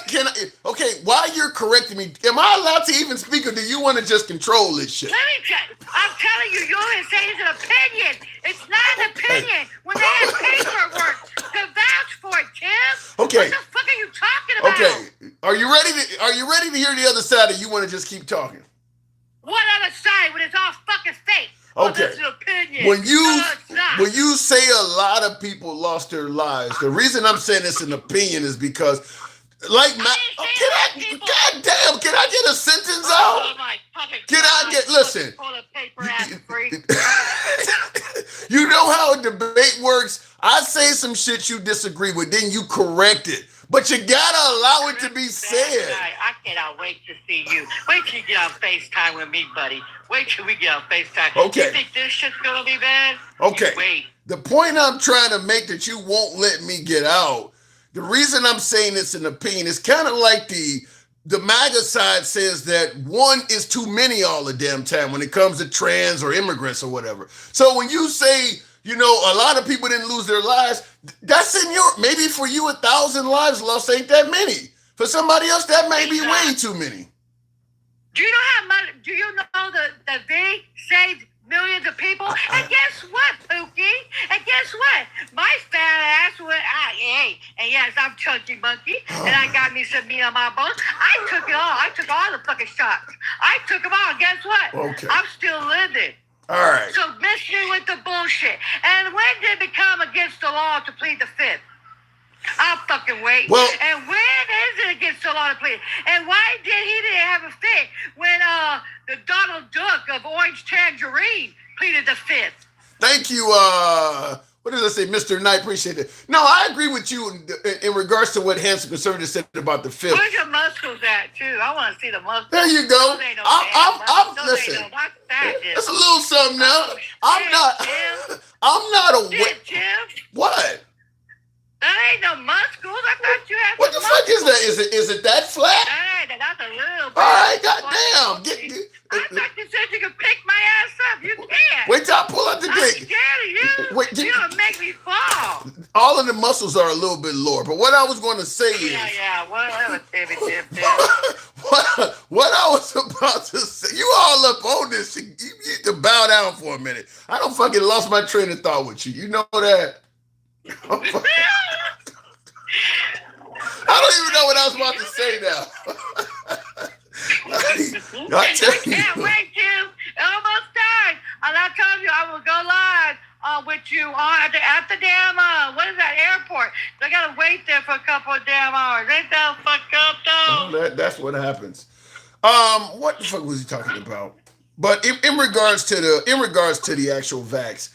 Speaker 1: Okay, while you're correcting me, am I allowed to even speak, or do you want to just control this shit?
Speaker 6: Let me tell you. I'm telling you, you're saying it's an opinion. It's not an opinion. When they have paperwork to vouch for it, Tim.
Speaker 1: Okay.
Speaker 6: What the fuck are you talking about?
Speaker 1: Okay. Are you ready to hear the other side, or you want to just keep talking?
Speaker 6: What other side when it's all fucking fake?
Speaker 1: Okay.
Speaker 6: It's an opinion.
Speaker 1: When you say a lot of people lost their lives, the reason I'm saying it's an opinion is because, can I get a sentence out? Listen. You know how a debate works? I say some shit you disagree with, then you correct it. But you gotta allow it to be said.
Speaker 6: I cannot wait to see you. Wait till you get on FaceTime with me, buddy. Wait till we get on FaceTime.
Speaker 1: Okay.
Speaker 6: You think this shit's gonna be bad?
Speaker 1: Okay.
Speaker 6: Wait.
Speaker 1: The point I'm trying to make that you won't let me get out, the reason I'm saying it's an opinion is kind of like the MAGA side says that one is too many all the damn time when it comes to trans or immigrants or whatever. So when you say you know, a lot of people didn't lose their lives. That's in your, maybe for you, 1,000 lives lost ain't that many. For somebody else, that may be way too many.
Speaker 6: Do you know how much? Do you know the V saved millions of people? And guess what, Pookie? And guess what? My fat ass went out. Hey, and yes, I'm Chunky Monkey, and I got me some meat on my bones. I took it all. I took all the fucking shots. I took them all. Guess what?
Speaker 1: Okay.
Speaker 6: I'm still living.
Speaker 1: All right.
Speaker 6: So miss me with the bullshit. And when did it become against the law to plead the fifth? I'll fucking wait.
Speaker 1: Well,
Speaker 6: and when is it against the law to plead? And why did he didn't have a fit when the Donald Duck of Orange Tangerine pleaded the fifth?
Speaker 1: Thank you. What did I say, Mr. Knight? Appreciate it. No, I agree with you in regards to what Handsome Conservative said about the fifth.
Speaker 6: Where's your muscles at too? I want to see the muscles.
Speaker 1: There you go. Listen. That's a little something now. I'm not a
Speaker 6: Jim.
Speaker 1: What?
Speaker 6: That ain't no muscles. I thought you had.
Speaker 1: What the fuck is that? Is it that flat?
Speaker 6: That's a little bit.
Speaker 1: All right, goddamn.
Speaker 6: I thought you said you could pick my ass up. You can't.
Speaker 1: Wait till I pull out the
Speaker 6: I'm
Speaker 1: dick.
Speaker 6: scared of you. You're gonna make me fall.
Speaker 1: All of the muscles are a little bit lower, but what I was going to say is.
Speaker 6: Yeah. Whatever, Timmy.
Speaker 1: What I was about to say, you all up on this. You need to bow down for a minute. I don't fucking lost my train of thought with you. You know that. I don't even know what I was about to say now. I
Speaker 6: can't wait, Jim. Almost done. And I told you I will go live with you at the damn, what is that, airport. I got to wait there for a couple of damn hours. Ain't that fucked up, though?
Speaker 1: That's what happens. What the fuck was he talking about? But in regards to the actual vax,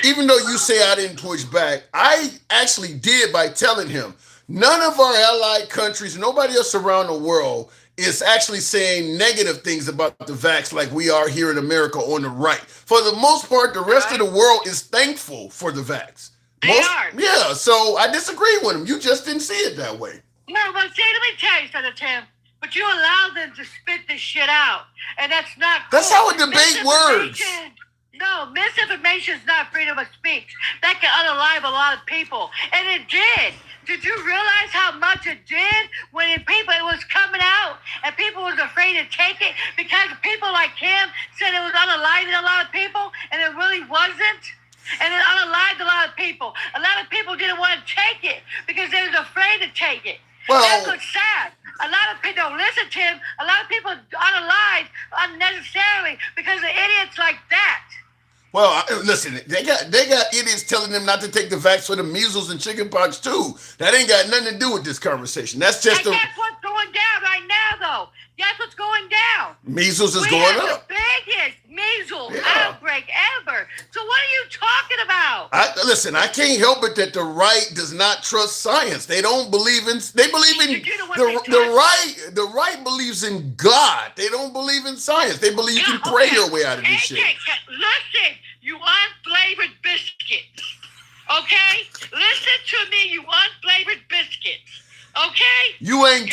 Speaker 1: even though you say I didn't push back, I actually did by telling him none of our allied countries, nobody else around the world is actually saying negative things about the vax like we are here in America on the right. For the most part, the rest of the world is thankful for the vax.
Speaker 6: They are.
Speaker 1: Yeah, so I disagree with him. You just didn't see it that way.
Speaker 6: No, but see, let me tell you something, Tim. But you allow them to spit this shit out, and that's not cool.
Speaker 1: That's how a debate works.
Speaker 6: No, misinformation is not freedom of speech. That can unalive a lot of people. And it did. Did you realize how much it did when it was coming out and people was afraid to take it because people like him said it was unaliving a lot of people and it really wasn't? And it unalived a lot of people. A lot of people didn't want to take it because they was afraid to take it.
Speaker 1: Well,
Speaker 6: that's what's sad. A lot of people don't listen to him. A lot of people unalive unnecessarily because of idiots like that.
Speaker 1: Well, listen, they got idiots telling them not to take the vax for the measles and chickenpox too. That ain't got nothing to do with this conversation. That's just
Speaker 6: and that's what's going down right now, though. That's what's going down.
Speaker 1: Measles is going up.
Speaker 6: The biggest measles outbreak ever. So what are you talking about?
Speaker 1: Listen, I can't help it that the right does not trust science. They don't believe in. They believe in the right believes in God. They don't believe in science. They believe you can pray your way out of this shit.
Speaker 6: Listen, you unflavored biscuits. Okay, listen to me, you unflavored biscuits. Okay?
Speaker 1: You ain't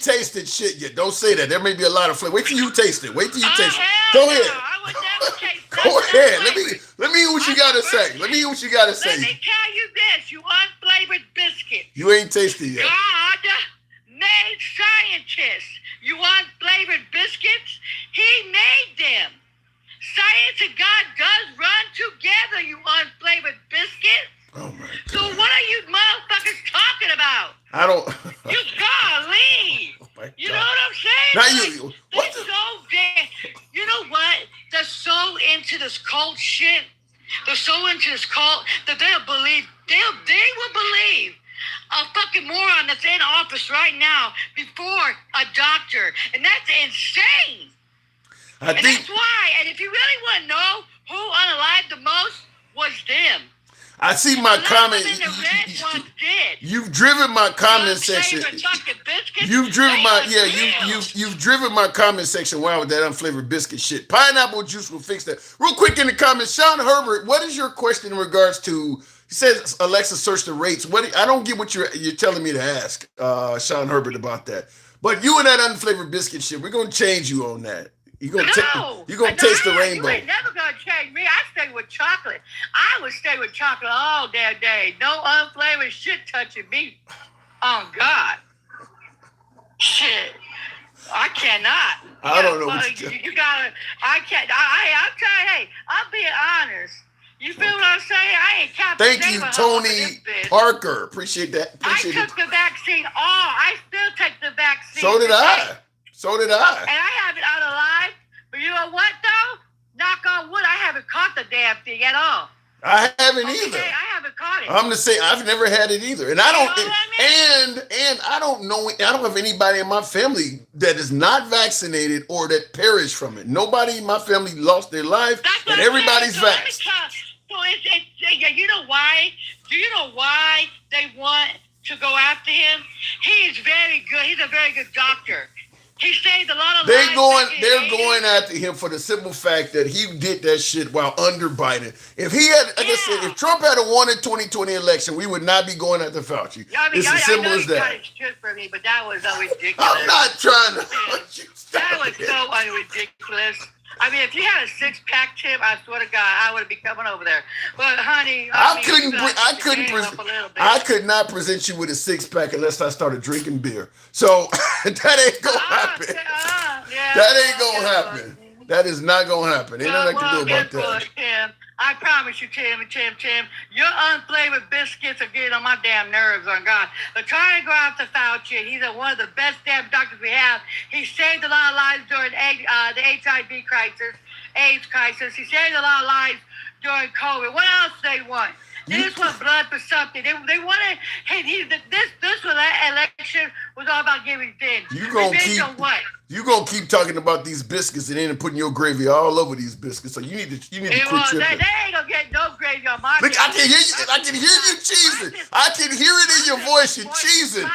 Speaker 1: tasted shit yet. Don't say that. There may be a lot of flavor. Wait till you taste it. Wait till you taste it. Go ahead.
Speaker 6: I would never taste
Speaker 1: Go ahead. Let me hear what you gotta say. Let me hear what you gotta say.
Speaker 6: Let me tell you this, you unflavored biscuit.
Speaker 1: You ain't tasted yet.
Speaker 6: God made scientists. You unflavored biscuits. He made them. Science and God does run together, you unflavored biscuit.
Speaker 1: Oh my God.
Speaker 6: So what are you motherfuckers talking about?
Speaker 1: I don't.
Speaker 6: You gotta leave.
Speaker 1: Oh
Speaker 6: you know what I'm saying?
Speaker 1: Now
Speaker 6: They're so dead. You know what? They're so into this cult shit. They're so into this cult that they will believe a fucking moron that's in office right now before a doctor, and that's insane. That's why. And if you really want to know who unalived the most, was them.
Speaker 1: I see my comment. You've driven my comment section. You've driven you've driven my comment section wild with that unflavored biscuit shit. Pineapple juice will fix that. Real quick in the comments, Sean Herbert, what is your question in regards to? He says Alexa search the rates. I don't get what you're telling me to ask, Sean Herbert, about that. But you and that unflavored biscuit shit, we're gonna change you on that. You gonna
Speaker 6: No,
Speaker 1: you gonna taste the
Speaker 6: You
Speaker 1: rainbow.
Speaker 6: ain't never gonna change me. I stay with chocolate. I would stay with chocolate all damn day. No unflavored shit touching me. Oh God. Shit. I cannot.
Speaker 1: I don't know what
Speaker 6: you gotta. I can't. I'm trying. Hey, I'm being honest. You feel what I'm saying? I ain't Captain
Speaker 1: Thank you, Tony Parker. Appreciate that. Appreciate
Speaker 6: I took the vaccine. I still take the vaccine.
Speaker 1: So did I. So did I.
Speaker 6: And I haven't unalive. But you know what though? Knock on wood, I haven't caught the damn thing at all.
Speaker 1: I haven't either.
Speaker 6: I haven't caught it.
Speaker 1: I'm the same. I've never had it either, and I don't.
Speaker 6: You know what I mean?
Speaker 1: And I don't know. I don't have anybody in my family that is not vaccinated or that perished from it. Nobody in my family lost their life, and everybody's vaxxed.
Speaker 6: So you know why? Do you know why they want to go after him? He is very good. He's a very good doctor. He saved a lot of lives.
Speaker 1: They're going after him for the simple fact that he did that shit while under Biden. If he had, like I said, if Trump had won the 2020 election, we would not be going after Fauci. It's as simple as that.
Speaker 6: For me, but that was ridiculous.
Speaker 1: I'm not trying to.
Speaker 6: That was so ridiculous. I mean, if you had a six-pack, Tim, I swear to God, I would be coming over there. But honey, I
Speaker 1: could not present you with a six-pack unless I started drinking beer. So that ain't gonna happen. That ain't gonna happen. That is not gonna happen. Ain't nothing I can do about that.
Speaker 6: Tim, I promise you, Tim, your unflavored biscuits are getting on my damn nerves, on God. They're trying to go after Fauci, and he's one of the best damn doctors we have. He saved a lot of lives during the HIV crisis, AIDS crisis. He saved a lot of lives during COVID. What else they want? They just want blood for something. They wanted. This election was all about giving things.
Speaker 1: You gonna keep talking about these biscuits and then putting your gravy all over these biscuits. So you need to quit tripping.
Speaker 6: They ain't gonna get no gravy on my.
Speaker 1: Look, I can hear you. I can hear you cheesing. I can hear it in your voice. You're cheesing.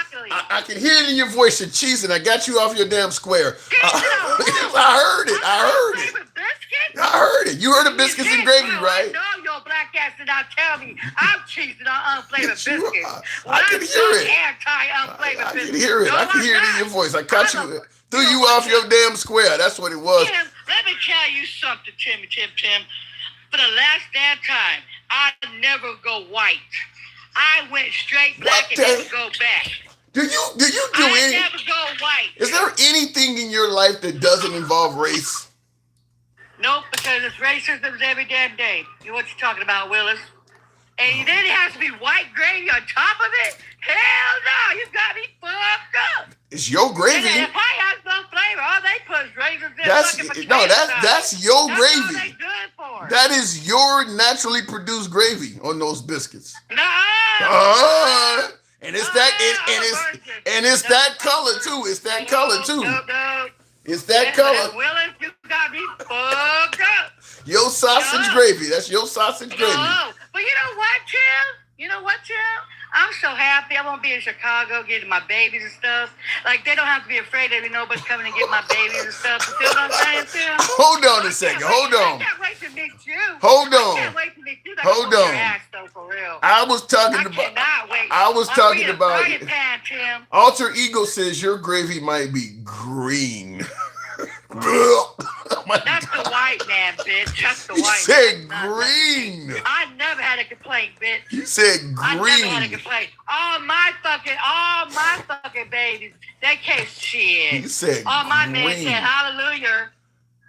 Speaker 1: I can hear it in your voice. You're cheesing. I got you off your damn square. I heard it. I heard it. You heard of biscuits and gravy, right?
Speaker 6: No, your black ass did not tell me. I'm cheesing on unflavored biscuits.
Speaker 1: I can hear it.
Speaker 6: Anti-unflavored biscuits.
Speaker 1: I can hear it. I can hear it in your voice. I caught you. Threw you off your damn square. That's what it was.
Speaker 6: Tim, let me tell you something, Tim. For the last damn time, I never go white. I went straight black and didn't go back.
Speaker 1: Do you do
Speaker 6: I never go white.
Speaker 1: Is there anything in your life that doesn't involve race?
Speaker 6: Nope, because it's racism every damn day. You know what you're talking about, Willis? And then it has to be white gravy on top of it? Hell no, you got me fucked up.
Speaker 1: It's your gravy.
Speaker 6: And if I have some flavor, all they put is raisins in
Speaker 1: that's your gravy.
Speaker 6: All they good for.
Speaker 1: That is your naturally produced gravy on those biscuits.
Speaker 6: No.
Speaker 1: And it's that color too. It's that color too.
Speaker 6: No.
Speaker 1: It's that color.
Speaker 6: Willis, you got me fucked up.
Speaker 1: Your sausage gravy. That's your sausage gravy.
Speaker 6: But you know what, Tim? I'm so happy. I won't be in Chicago getting my babies and stuff. Like, they don't have to be afraid that nobody's coming to get my babies and stuff. You feel what I'm saying, Tim?
Speaker 1: Hold on a second. Hold on.
Speaker 6: I can't wait to meet you.
Speaker 1: Hold on.
Speaker 6: I can't wait to meet you.
Speaker 1: Hold on.
Speaker 6: Your ass, though, for real.
Speaker 1: I was talking about
Speaker 6: it. Tim.
Speaker 1: Alter Ego says your gravy might be green. Oh
Speaker 6: That's the white man, bitch. That's the white man.
Speaker 1: You said green.
Speaker 6: I never had a complaint, bitch.
Speaker 1: You said green.
Speaker 6: I never had a complaint. All my fucking babies, they can't shit.
Speaker 1: You said
Speaker 6: all my
Speaker 1: green.
Speaker 6: men said hallelujah.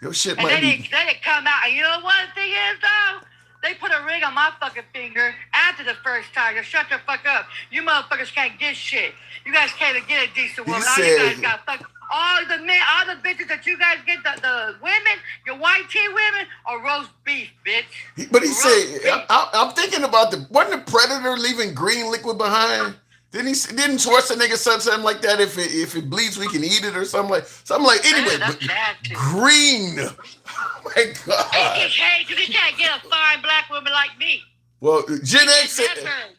Speaker 1: Your shit
Speaker 6: and
Speaker 1: might
Speaker 6: they didn't come out. And you know what the thing is, though? They put a ring on my fucking finger after the first time. Just shut the fuck up. You motherfuckers can't get shit. You guys can't even get a decent woman. You guys got fucking... All the men, all the bitches that you guys get, the women, your white tea women, are roast beef, bitch.
Speaker 1: But he said, I'm thinking about wasn't the Predator leaving green liquid behind? Didn't Schwarzenegger say something like that? If it bleeds, we can eat it or something like. Anyway, green. Oh my God.
Speaker 6: Hey, because you can't get a fine black woman like me.
Speaker 1: Well, Gen X said,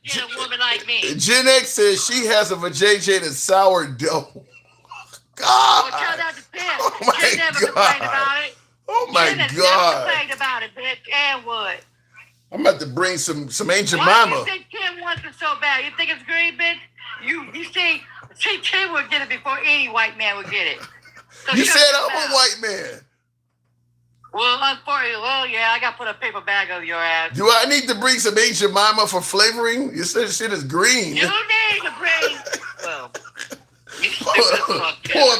Speaker 6: get a woman like me.
Speaker 1: Gen X says she has a vajayjay that's sourdough. God.
Speaker 6: Well, tell that to Tim.
Speaker 1: Oh my
Speaker 6: Tim never
Speaker 1: God.
Speaker 6: complained about it.
Speaker 1: Oh my
Speaker 6: Tim
Speaker 1: God.
Speaker 6: never complained about it, bitch. And what?
Speaker 1: I'm about to bring some Aunt Jemima.
Speaker 6: Why do you think Tim wants it so bad? You think it's green, bitch? You see, Tim would get it before any white man would get it. So
Speaker 1: you said I'm a white man.
Speaker 6: Well, unfortunately, yeah, I got to put a paper bag over your ass.
Speaker 1: Do I need to bring some Aunt Jemima for flavoring? You said shit is green.
Speaker 6: You need to bring. Well,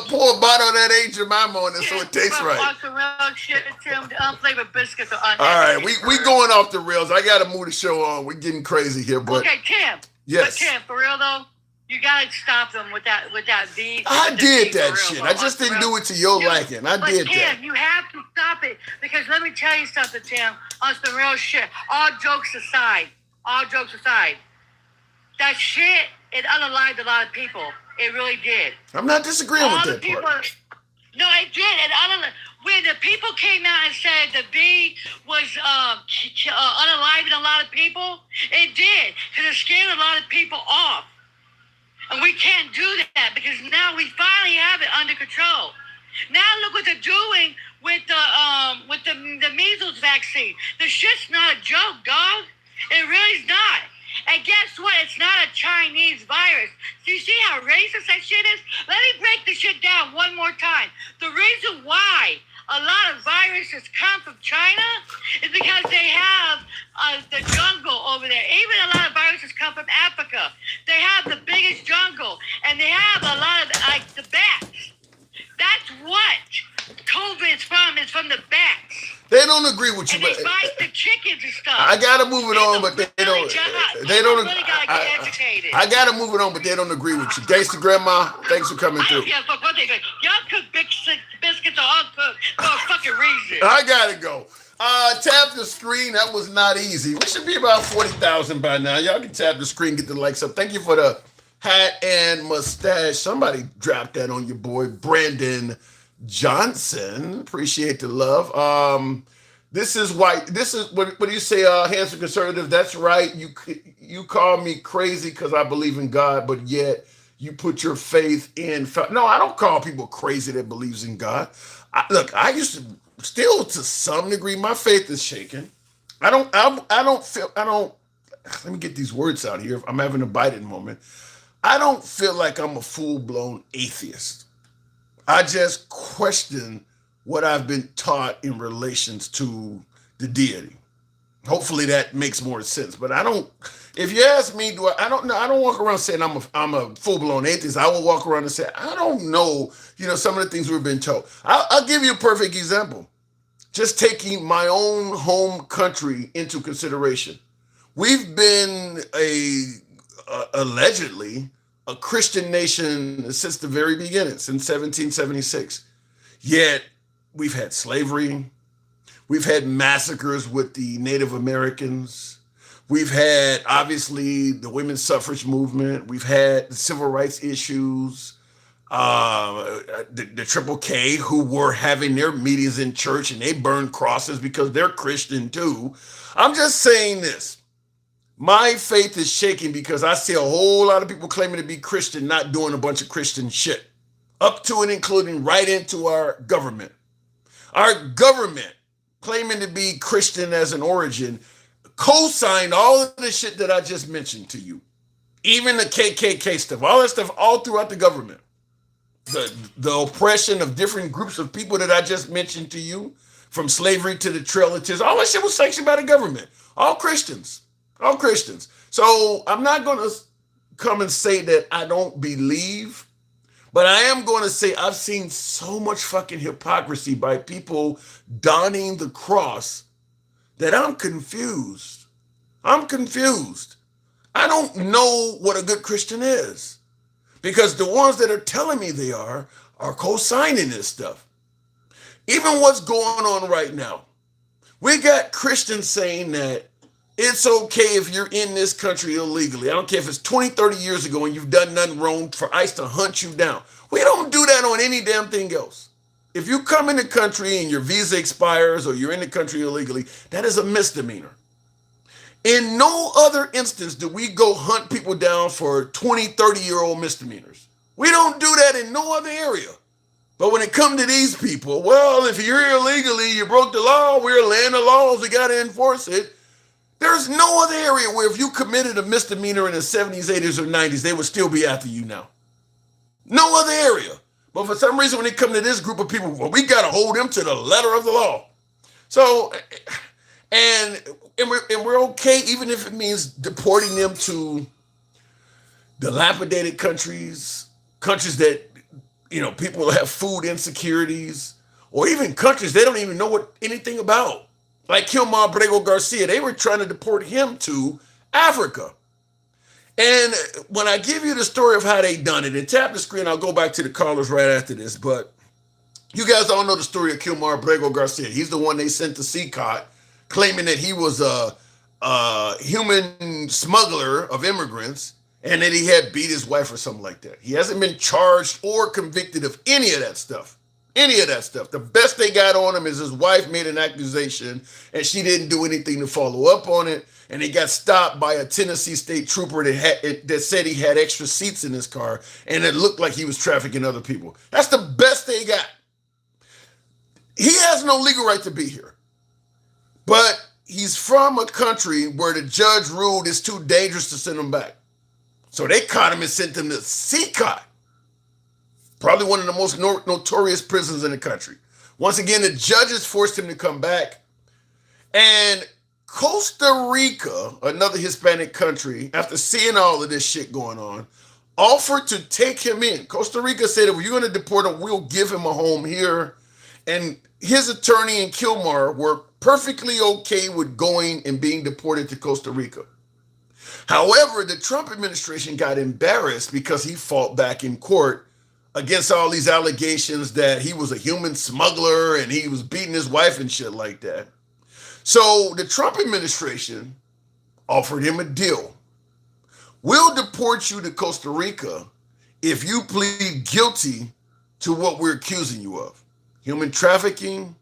Speaker 1: pour a bottle of that Aunt Jemima on it so it tastes right.
Speaker 6: Mozzarella, Tim, the unflavored biscuits are
Speaker 1: All right, we going off the rails. I got to move the show on. We're getting crazy here, but
Speaker 6: okay, Tim.
Speaker 1: yes,
Speaker 6: but Tim, for real though, you gotta stop them with that V.
Speaker 1: I did that shit. I just didn't do it to your liking. I did that.
Speaker 6: Tim, you have to stop it because let me tell you something, Tim. On some real shit. All jokes aside, that shit it unalived a lot of people. It really did.
Speaker 1: I'm not disagreeing with that part.
Speaker 6: No, it did. When the people came out and said the V was unaliving a lot of people, it did. Because it scared a lot of people off. And we can't do that because now we finally have it under control. Now look what they're doing with the measles vaccine. The shit's not a joke, dog. It really is not. And guess what? It's not a Chinese virus. So you see how racist that shit is? Let me break the shit down one more time. The reason why a lot of viruses come from China is because they have the jungle over there. Even a lot of viruses come from Africa. They have the biggest jungle, and they have a lot of the bats. That's what COVID is from the bats.
Speaker 1: They don't agree with you,
Speaker 6: and they bite the chickens and stuff.
Speaker 1: I gotta move it on, but they don't. I gotta move it on, but they don't agree with you. Thanks to Grandma. Thanks for coming through.
Speaker 6: Y'all cook biscuits or uncooked for a fucking reason.
Speaker 1: I gotta go. Tap the screen. That was not easy. We should be about 40,000 by now. Y'all can tap the screen, get the likes up. Thank you for the hat and mustache. Somebody dropped that on your boy Brandon Johnson. Appreciate the love. This is what do you say, handsome conservative? That's right. You call me crazy because I believe in God, but yet you put your faith in. No, I don't call people crazy that believes in God. I used to still to some degree. My faith is shaken. I don't. Let me get these words out here. I'm having a Biden moment. I don't feel like I'm a full-blown atheist. I just question what I've been taught in relations to the deity. Hopefully that makes more sense. But I don't. If you ask me, I don't know. I don't walk around saying I'm a full-blown atheist. I will walk around and say I don't know. Some of the things we've been told. I'll give you a perfect example. Just taking my own home country into consideration. We've been allegedly a Christian nation since the very beginning, since 1776. Yet we've had slavery. We've had massacres with the Native Americans. We've had, obviously, the women's suffrage movement. We've had the civil rights issues. The Triple K, who were having their meetings in church and they burned crosses because they're Christian too. I'm just saying this. My faith is shaking because I see a whole lot of people claiming to be Christian, not doing a bunch of Christian shit. Up to and including right into our government. Our government, claiming to be Christian as an origin, co-signed all of the shit that I just mentioned to you. Even the KKK stuff, all that stuff, all throughout the government. The oppression of different groups of people that I just mentioned to you, from slavery to the Trail of Tears, all that shit was sanctioned by the government. All Christians. All Christians. So I'm not going to come and say that I don't believe, but I am going to say I've seen so much fucking hypocrisy by people donning the cross that I'm confused. I'm confused. I don't know what a good Christian is because the ones that are telling me they are co-signing this stuff. Even what's going on right now. We got Christians saying that it's okay if you're in this country illegally. I don't care if it's 20, 30 years ago and you've done nothing wrong for ICE to hunt you down. We don't do that on any damn thing else. If you come in the country and your visa expires or you're in the country illegally, that is a misdemeanor. In no other instance do we go hunt people down for 20, 30-year-old misdemeanors. We don't do that in no other area. But when it comes to these people, well, if you're here illegally, you broke the law, we're a land of laws, we got to enforce it. There's no other area where if you committed a misdemeanor in the 70s, 80s, or 90s, they would still be after you now. No other area. But for some reason, when it comes to this group of people, well, we got to hold them to the letter of the law. So, and we're okay, even if it means deporting them to dilapidated countries, countries that people have food insecurities, or even countries they don't even know anything about. Like Kilmar Brego Garcia, they were trying to deport him to Africa. And when I give you the story of how they done it, and tap the screen, I'll go back to the callers right after this. But you guys all know the story of Kilmar Brego Garcia. He's the one they sent to CCOT, claiming that he was a human smuggler of immigrants and that he had beat his wife or something like that. He hasn't been charged or convicted of any of that stuff. Any of that stuff. The best they got on him is his wife made an accusation and she didn't do anything to follow up on it. And he got stopped by a Tennessee state trooper that said he had extra seats in his car and it looked like he was trafficking other people. That's the best they got. He has no legal right to be here. But he's from a country where the judge ruled it's too dangerous to send him back. So they caught him and sent him to CCOT. Probably one of the most notorious prisons in the country. Once again, the judges forced him to come back. And Costa Rica, another Hispanic country, after seeing all of this shit going on, offered to take him in. Costa Rica said, if you're going to deport him, we'll give him a home here. And his attorney and Kilmar were perfectly okay with going and being deported to Costa Rica. However, the Trump administration got embarrassed because he fought back in court against all these allegations that he was a human smuggler and he was beating his wife and shit like that. So the Trump administration offered him a deal. We'll deport you to Costa Rica if you plead guilty to what we're accusing you of. Human trafficking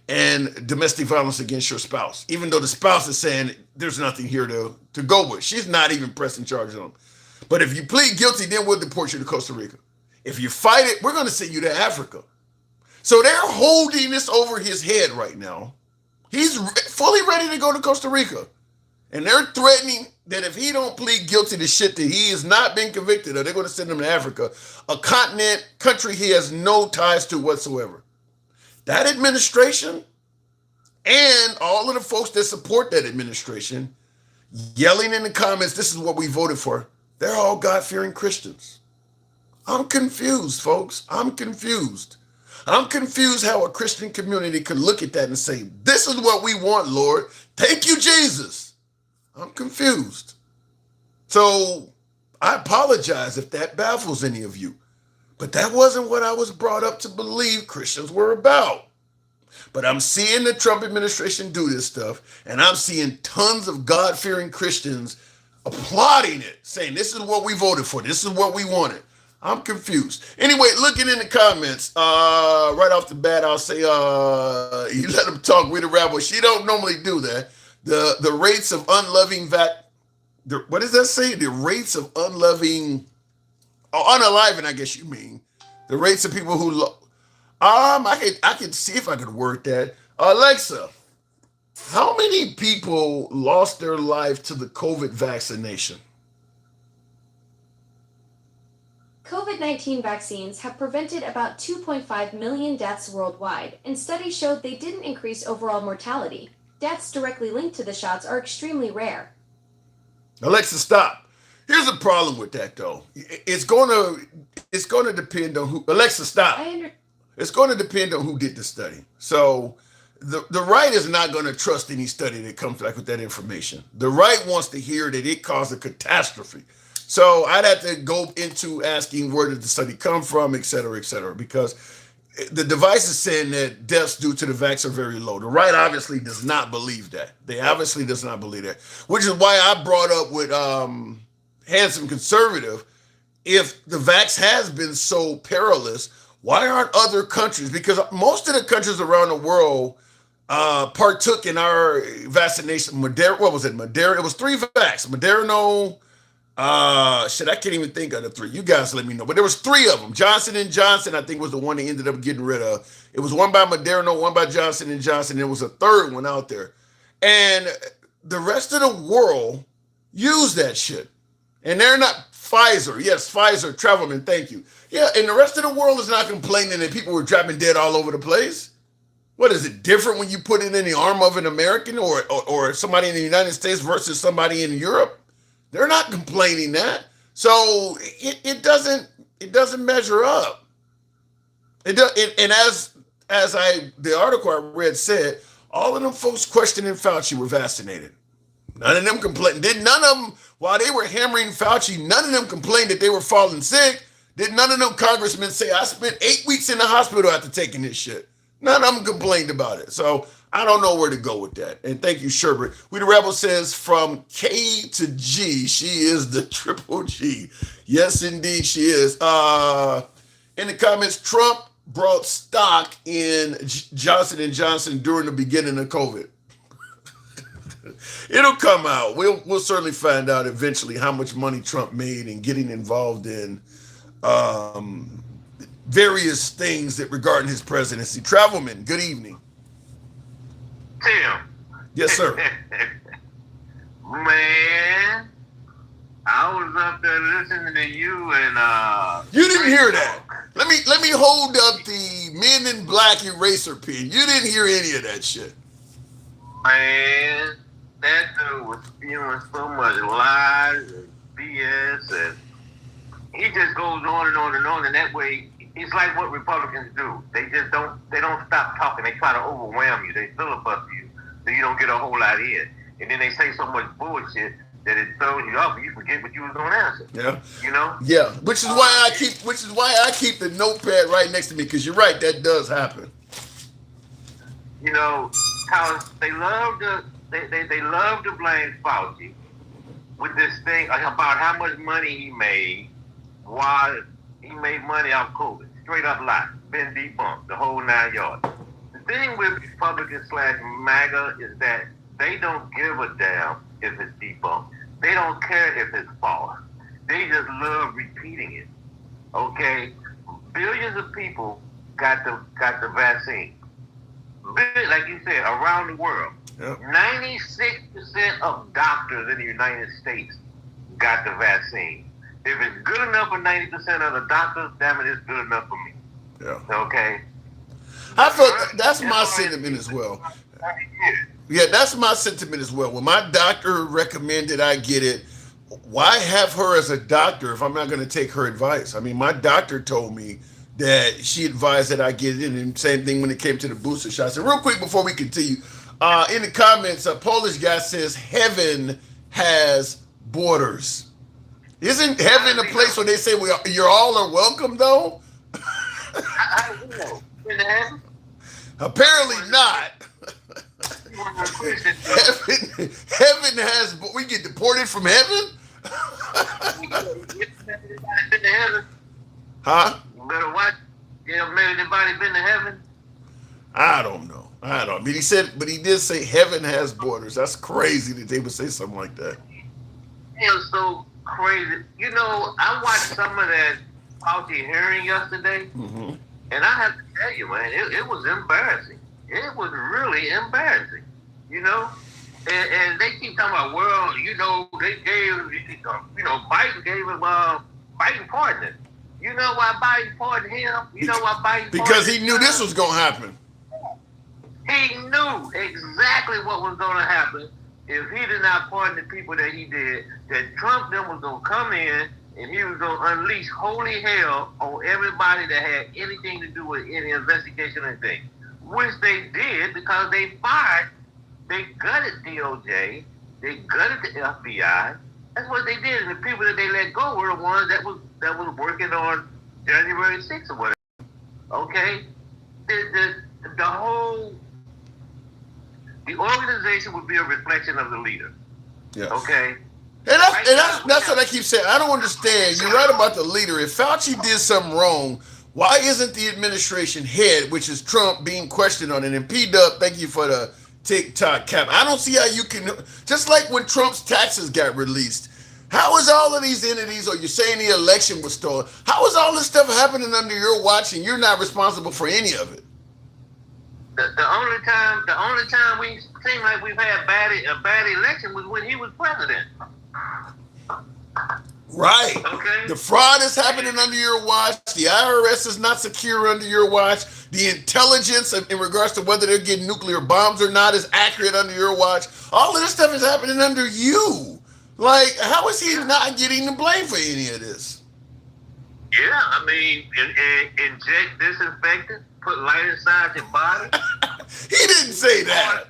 Speaker 1: and domestic violence against your spouse. Even though the spouse is saying there's nothing here to go with. She's not even pressing charges on him. But if you plead guilty, then we'll deport you to Costa Rica. If you fight it, we're going to send you to Africa. So they're holding this over his head right now. He's fully ready to go to Costa Rica. And they're threatening that if he don't plead guilty to shit that he has not been convicted of, they're going to send him to Africa, a country he has no ties to whatsoever. That administration and all of the folks that support that administration yelling in the comments, this is what we voted for, they're all God-fearing Christians. I'm confused, folks. I'm confused. I'm confused how a Christian community could look at that and say, this is what we want, Lord. Thank you, Jesus. I'm confused. So I apologize if that baffles any of you. But that wasn't what I was brought up to believe Christians were about. But I'm seeing the Trump administration do this stuff, and I'm seeing tons of God-fearing Christians applauding it, saying this is what we voted for. This is what we wanted. I'm confused. Anyway, looking in the comments, right off the bat, I'll say, you let them talk with a rabble. She don't normally do that. The rates of unloving what does that say? The rates of unloving, unaliving, I guess you mean. The rates of people who, I could see if I could word that. Alexa, how many people lost their life to the COVID vaccination?
Speaker 4: COVID-19 vaccines have prevented about 2.5 million deaths worldwide, and studies showed they didn't increase overall mortality. Deaths directly linked to the shots are extremely rare.
Speaker 1: Alexa, stop. Here's the problem with that, though. It's going to depend on who. Alexa, stop. It's going to depend on who did the study. So the right is not going to trust any study that comes back with that information. The right wants to hear that it caused a catastrophe. So I'd have to go into asking where did the study come from, et cetera, because the device is saying that deaths due to the vaccine are very low. The right obviously does not believe that. They obviously does not believe that, which is why I brought up with Handsome Conservative, if the vax has been so perilous, why aren't other countries, because most of the countries around the world partook in our vaccination. What was it? Moderna. It was 3 vax. Moderna. I can't even think of the 3. You guys let me know. But there was 3 of them. Johnson & Johnson, I think, was the one they ended up getting rid of. It was one by Moderna, one by Johnson & Johnson. There was a 3rd one out there. And the rest of the world used that shit. And they're not Pfizer. Yes, Pfizer, Travelman, thank you. Yeah, and the rest of the world is not complaining that people were dropping dead all over the place. What is it different when you put it in the arm of an American or somebody in the United States versus somebody in Europe? They're not complaining that. So it doesn't measure up. And as the article I read said, all of them folks questioning Fauci were vaccinated. None of them complained. None of them, while they were hammering Fauci, none of them complained that they were falling sick. Did none of them congressmen say, I spent 8 weeks in the hospital after taking this shit? None of them complained about it. So I don't know where to go with that. And thank you, Sherbert. We the Rebel says, from K to G, she is the triple G. Yes, indeed, she is. In the comments, Trump brought stock in Johnson & Johnson during the beginning of COVID. It'll come out. We'll certainly find out eventually how much money Trump made in getting involved in various things that regarding his presidency. Travelman, good evening.
Speaker 7: Tim.
Speaker 1: Yes, sir.
Speaker 7: Man, I was up there listening to you and
Speaker 1: you didn't hear that. Let me hold up the Men in Black eraser pen. You didn't hear any of that shit.
Speaker 7: Man, that dude was spewing so much lies and BS, and he just goes on and on and on, and that way it's like what Republicans do. They don't stop talking. They try to overwhelm you. They filibuster you so you don't get a whole lot in. And then they say so much bullshit that it throws you off and you forget what you was gonna answer.
Speaker 1: Yeah.
Speaker 7: You know?
Speaker 1: Yeah. Which is why I keep the notepad right next to me, because you're right, that does happen.
Speaker 7: You know, how they love to blame Fauci with this thing about how much money he made while he made money off COVID. Straight up lie. Been debunked, the whole 9 yards. The thing with Republicans / MAGA is that they don't give a damn if it's debunked. They don't care if it's false. They just love repeating it. Okay? Billions of people got the vaccine. Like you said, around the world.
Speaker 1: Yep.
Speaker 7: 96% of doctors in the United States got the vaccine. If it's good enough for 90% of the doctors, damn it, it's good enough for me.
Speaker 1: Yeah.
Speaker 7: Okay?
Speaker 1: I feel that's my sentiment as well. Yeah, that's my sentiment as well. When my doctor recommended I get it, why have her as a doctor if I'm not going to take her advice? I mean, my doctor told me that she advised that I get it, and same thing when it came to the booster shots. And real quick before we continue, in the comments, a Polish guy says heaven has borders. Isn't heaven a place where they say you're all are welcome though?
Speaker 7: I will. In heaven?
Speaker 1: Apparently not. Heaven has. We get deported from heaven? Huh?
Speaker 7: You better watch. You ever met anybody been to heaven?
Speaker 1: I don't know. But he did say heaven has borders. That's crazy that they would say something like that.
Speaker 7: It was so crazy. You know, I watched some of that Fauci hearing yesterday, and I have to tell you, man, it was embarrassing. It was really embarrassing, you know? And they keep talking about, well, you know, they gave, Biden gave him Biden pardoned. You know why Biden pardoned him? You know why Biden
Speaker 1: Because he knew this was going to happen.
Speaker 7: He knew exactly what was going to happen if he did not pardon the people that he did, that Trump then was going to come in and he was going to unleash holy hell on everybody that had anything to do with any investigation or anything. Which they did because they gutted DOJ, they gutted the FBI. That's what they did. And the people that they let go were the ones that was working on January 6th or whatever. Okay? The organization would be a reflection of the leader.
Speaker 1: Yeah.
Speaker 7: Okay?
Speaker 1: And that's what I keep saying. I don't understand. You're right about the leader. If Fauci did something wrong, why isn't the administration head, which is Trump, being questioned on it? And P-Dub, thank you for the TikTok cap. I don't see how you can, just like when Trump's taxes got released, how is all of these entities, or you're saying the election was stolen, how is all this stuff happening under your watch and you're not responsible for any of it?
Speaker 7: The only time we seem like we've had a bad election was when he was president.
Speaker 1: Right.
Speaker 7: Okay?
Speaker 1: The fraud is happening under your watch. The IRS is not secure under your watch. The intelligence in regards to whether they're getting nuclear bombs or not is accurate under your watch. All of this stuff is happening under you. Like, how is he not getting the blame for any of this?
Speaker 7: Yeah, I mean, inject disinfectant, put light inside your body.
Speaker 1: He didn't say that.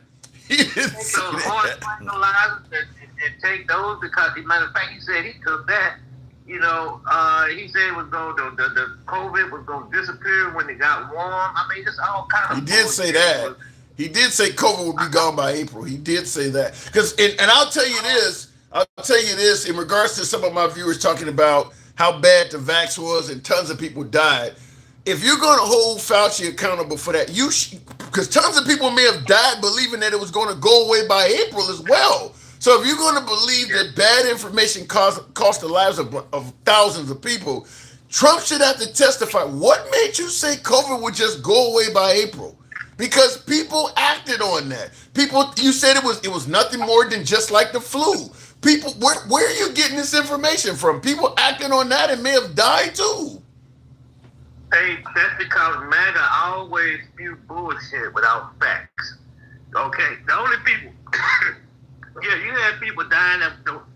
Speaker 1: He didn't
Speaker 7: Take
Speaker 1: say
Speaker 7: those
Speaker 1: that.
Speaker 7: tranquilizers and take those because, as a matter of fact, he said he took that. You know, he said it was going the COVID was going to disappear when it got warm. I mean, just all kind of.
Speaker 1: He did say that. He did say COVID would be gone by April. He did say that. And I'll tell you this. In regards to some of my viewers talking about how bad the vax was and tons of people died. If you're going to hold Fauci accountable for that, because tons of people may have died believing that it was going to go away by April as well. So if you're going to believe that bad information cost the lives of thousands of people, Trump should have to testify. What made you say COVID would just go away by April? Because people acted on that. You said it was nothing more than just like the flu. People, where are you getting this information from? People acting on that and may have died too.
Speaker 7: Hey, that's because MAGA always spew bullshit without facts. Okay, the only people, yeah, you had people dying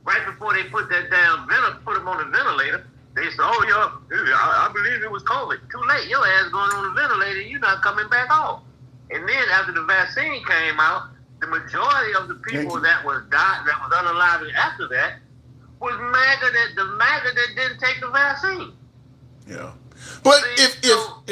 Speaker 7: right before they put that damn put them on the ventilator. They said, "Oh yeah, I believe it was COVID." Too late, your ass going on the ventilator, you're not coming back off. And then after the vaccine came out, the majority of the people that was unalive after that was the MAGA that didn't take the vaccine.
Speaker 1: Yeah. But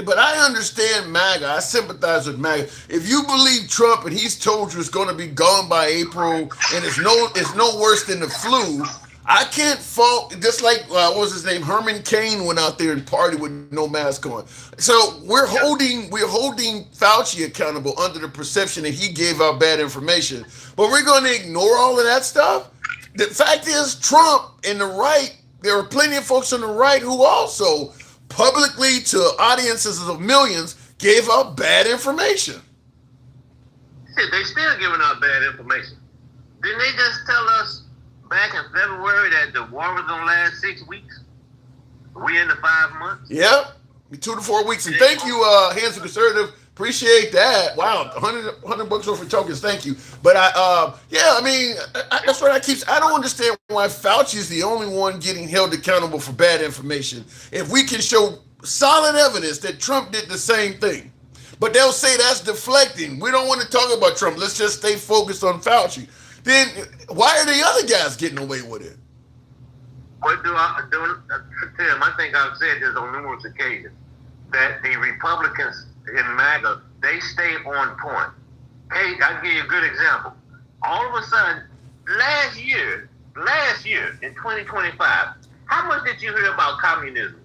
Speaker 1: but I understand MAGA. I sympathize with MAGA. If you believe Trump and he's told you it's going to be gone by April and it's no worse than the flu, I can't fault. Just like what was his name, Herman Cain went out there and partied with no mask on. So we're holding Fauci accountable under the perception that he gave out bad information. But we're going to ignore all of that stuff. The fact is, Trump and the right, there are plenty of folks on the right who also publicly to audiences of millions gave out bad information.
Speaker 7: Shit, they still giving out bad information. Didn't they just tell us back in February that the war was gonna last 6 weeks? We in the 5 months?
Speaker 1: Yep, 2 to 4 weeks. And thank you, Hands of Conservative. Appreciate that. Wow, $100 worth of tokens. Thank you. But that's what I don't understand why Fauci is the only one getting held accountable for bad information. If we can show solid evidence that Trump did the same thing, but they'll say that's deflecting. We don't want to talk about Trump. Let's just stay focused on Fauci. Then why are the other guys getting away with it?
Speaker 7: What do Tim? I think I've said this on numerous occasions that the Republicans in MAGA, they stay on point. Hey, I'll give you a good example. All of a sudden, last year in 2025, how much did you hear about communism?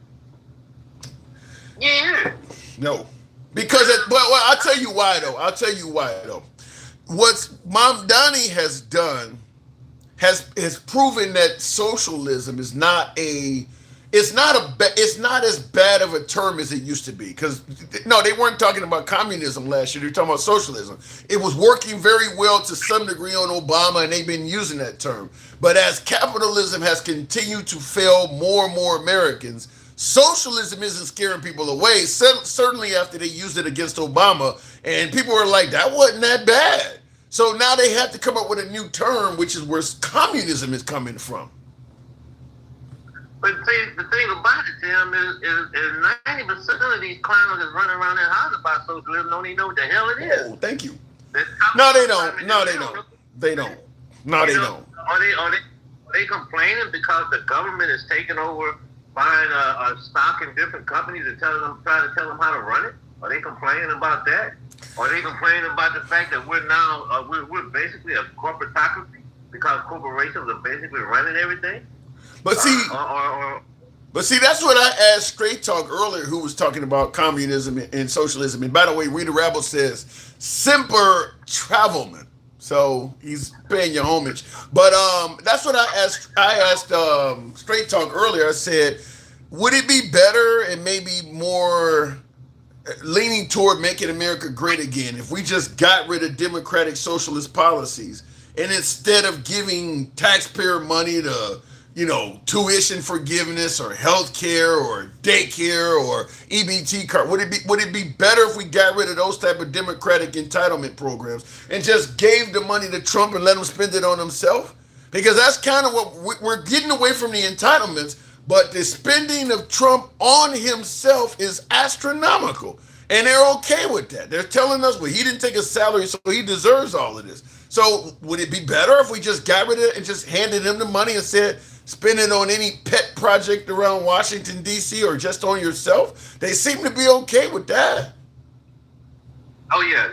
Speaker 7: You ain't hear it.
Speaker 1: No. Because, I'll tell you why though. What Mom Donnie has done has proven that socialism is not as bad of a term as it used to be. Because no, they weren't talking about communism last year. They were talking about socialism. It was working very well to some degree on Obama, and they've been using that term. But as capitalism has continued to fail more and more Americans, socialism isn't scaring people away. Certainly after they used it against Obama, and people were like, that wasn't that bad. So now they have to come up with a new term, which is where communism is coming from.
Speaker 7: But see, the thing about it, Tim, is 90% of these clowns that's running around there hollering about socialism don't even know what the hell it is.
Speaker 1: Oh, thank you. No, they don't. They don't.
Speaker 7: Are they complaining because the government is taking over buying a stock in different companies and trying to tell them how to run it? Are they complaining about that? Are they complaining about the fact that we're now we're basically a corporatocracy because corporations are basically running everything?
Speaker 1: But see, that's what I asked Straight Talk earlier, who was talking about communism and socialism. And by the way, Rita Rabble says Semper Travelman, so he's paying you homage. But that's what I asked. I asked Straight Talk earlier. I said, would it be better and maybe more leaning toward making America great again if we just got rid of democratic socialist policies and instead of giving taxpayer money to tuition forgiveness or health care or daycare or EBT card? Would it be better if we got rid of those type of democratic entitlement programs and just gave the money to Trump and let him spend it on himself? Because that's kind of what we're getting away from the entitlements, but the spending of Trump on himself is astronomical. And they're okay with that. They're telling us, well, he didn't take a salary, so he deserves all of this. So would it be better if we just got rid of it and just handed him the money and said, spend it on any pet project around Washington, D.C. or just on yourself? They seem to be okay with that.
Speaker 7: Oh, yeah.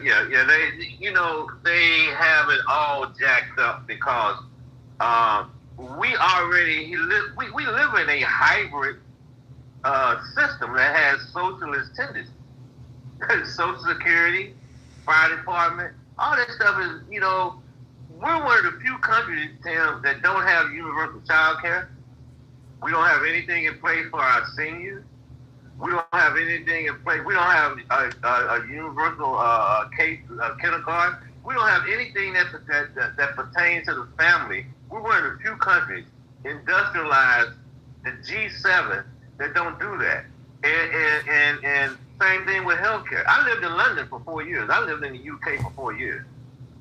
Speaker 7: They have it all jacked up because we live in a hybrid system that has socialist tendencies. Social Security, fire department, all that stuff is, we're one of the few countries, Tim, that don't have universal child care. We don't have anything in place for our seniors. We don't have anything in place. We don't have a universal kindergarten. We don't have anything that pertains to the family. We're one of the few countries, industrialized, the G7, that don't do that. And same thing with healthcare. I lived in London for 4 years. I lived in the UK for 4 years.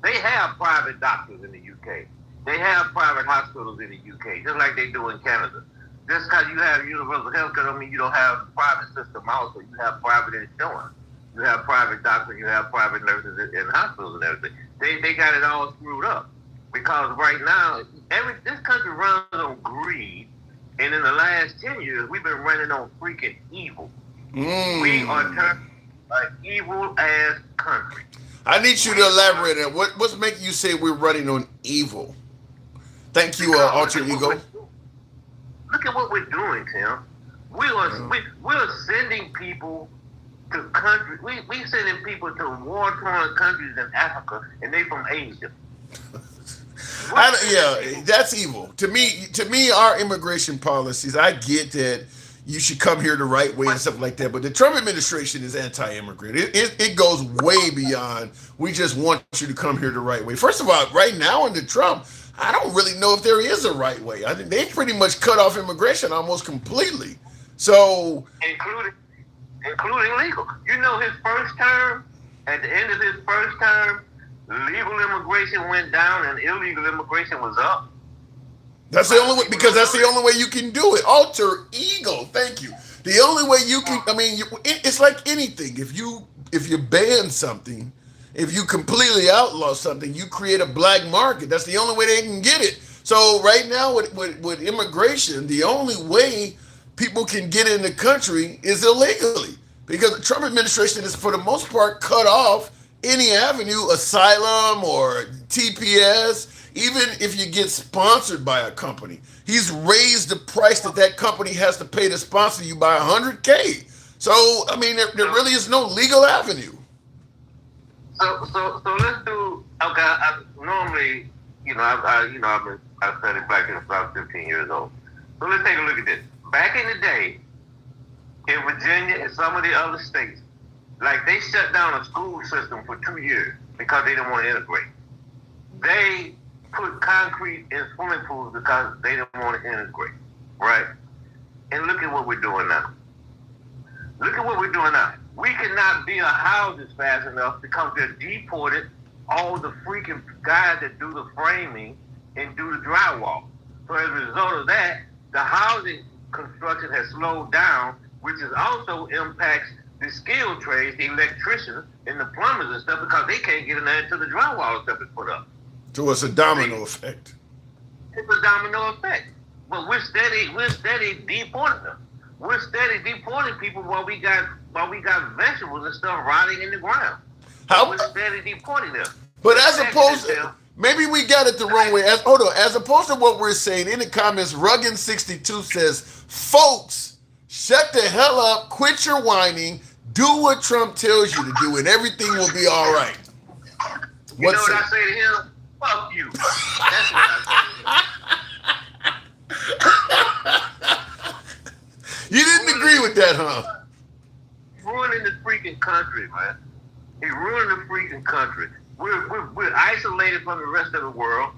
Speaker 7: They have private doctors in the UK. They have private hospitals in the UK, just like they do in Canada. Just because you have universal health care don't mean you don't have the private system also. You have private insurance. You have private doctors. You have private nurses in hospitals and everything. They got it all screwed up because right now, this country runs on greed. And in the last 10 years, we've been running on freaking evil. We are turned an evil-ass country.
Speaker 1: I need you to elaborate on what's making you say we're running on evil. Thank you, Alter Ego.
Speaker 7: Look at what we're doing, Tim. We're sending people to countries. We're sending people to war-torn countries in Africa, and they from Asia.
Speaker 1: That's evil. To me, our immigration policies, I get that you should come here the right way and stuff like that, but the Trump administration is anti-immigrant. It goes way beyond, we just want you to come here the right way. First of all, right now under Trump, I don't really know if there is a right way. I think they pretty much cut off immigration almost completely. So
Speaker 7: including legal. His first term, at the end of his first term, legal immigration went down and illegal immigration was up.
Speaker 1: That's the only way, because that's the only way you can do it. Alter ego, thank you. The only way you can, it's like anything. If you ban something, if you completely outlaw something, you create a black market. That's the only way they can get it. So right now with immigration, the only way people can get in the country is illegally, because the Trump administration is, for the most part, cut off any avenue, asylum or TPS. Even if you get sponsored by a company, he's raised the price that company has to pay to sponsor you by $100K. So, there really is no legal avenue.
Speaker 7: So let's do. Okay, normally, I've studied black since about 15 years old. So let's take a look at this. Back in the day, in Virginia and some of the other states, like they shut down a school system for 2 years because they didn't want to integrate. They put concrete in swimming pools because they didn't want to integrate, right? And look at what we're doing now. We cannot build houses fast enough because they're deported all the freaking guys that do the framing and do the drywall. So as a result of that, the housing construction has slowed down, which is also impacts the skilled trades, the electricians and the plumbers and stuff, because they can't get in there until the drywall stuff is put up.
Speaker 1: So it's a domino effect.
Speaker 7: It's a domino effect. But we're steady deporting them. We're steady deporting people while we got vegetables and stuff rotting in the ground. We're steady deporting them.
Speaker 1: But as opposed to, maybe we got it the wrong way. As opposed to what we're saying in the comments, Ruggin62 says, folks, shut the hell up, quit your whining, do what Trump tells you to do, and everything will be all right.
Speaker 7: You know what I say to him? Fuck you. That's what I say.
Speaker 1: You didn't agree with that, huh?
Speaker 7: Ruining the freaking country, man. He's ruining the freaking country. We're isolated from the rest of the world.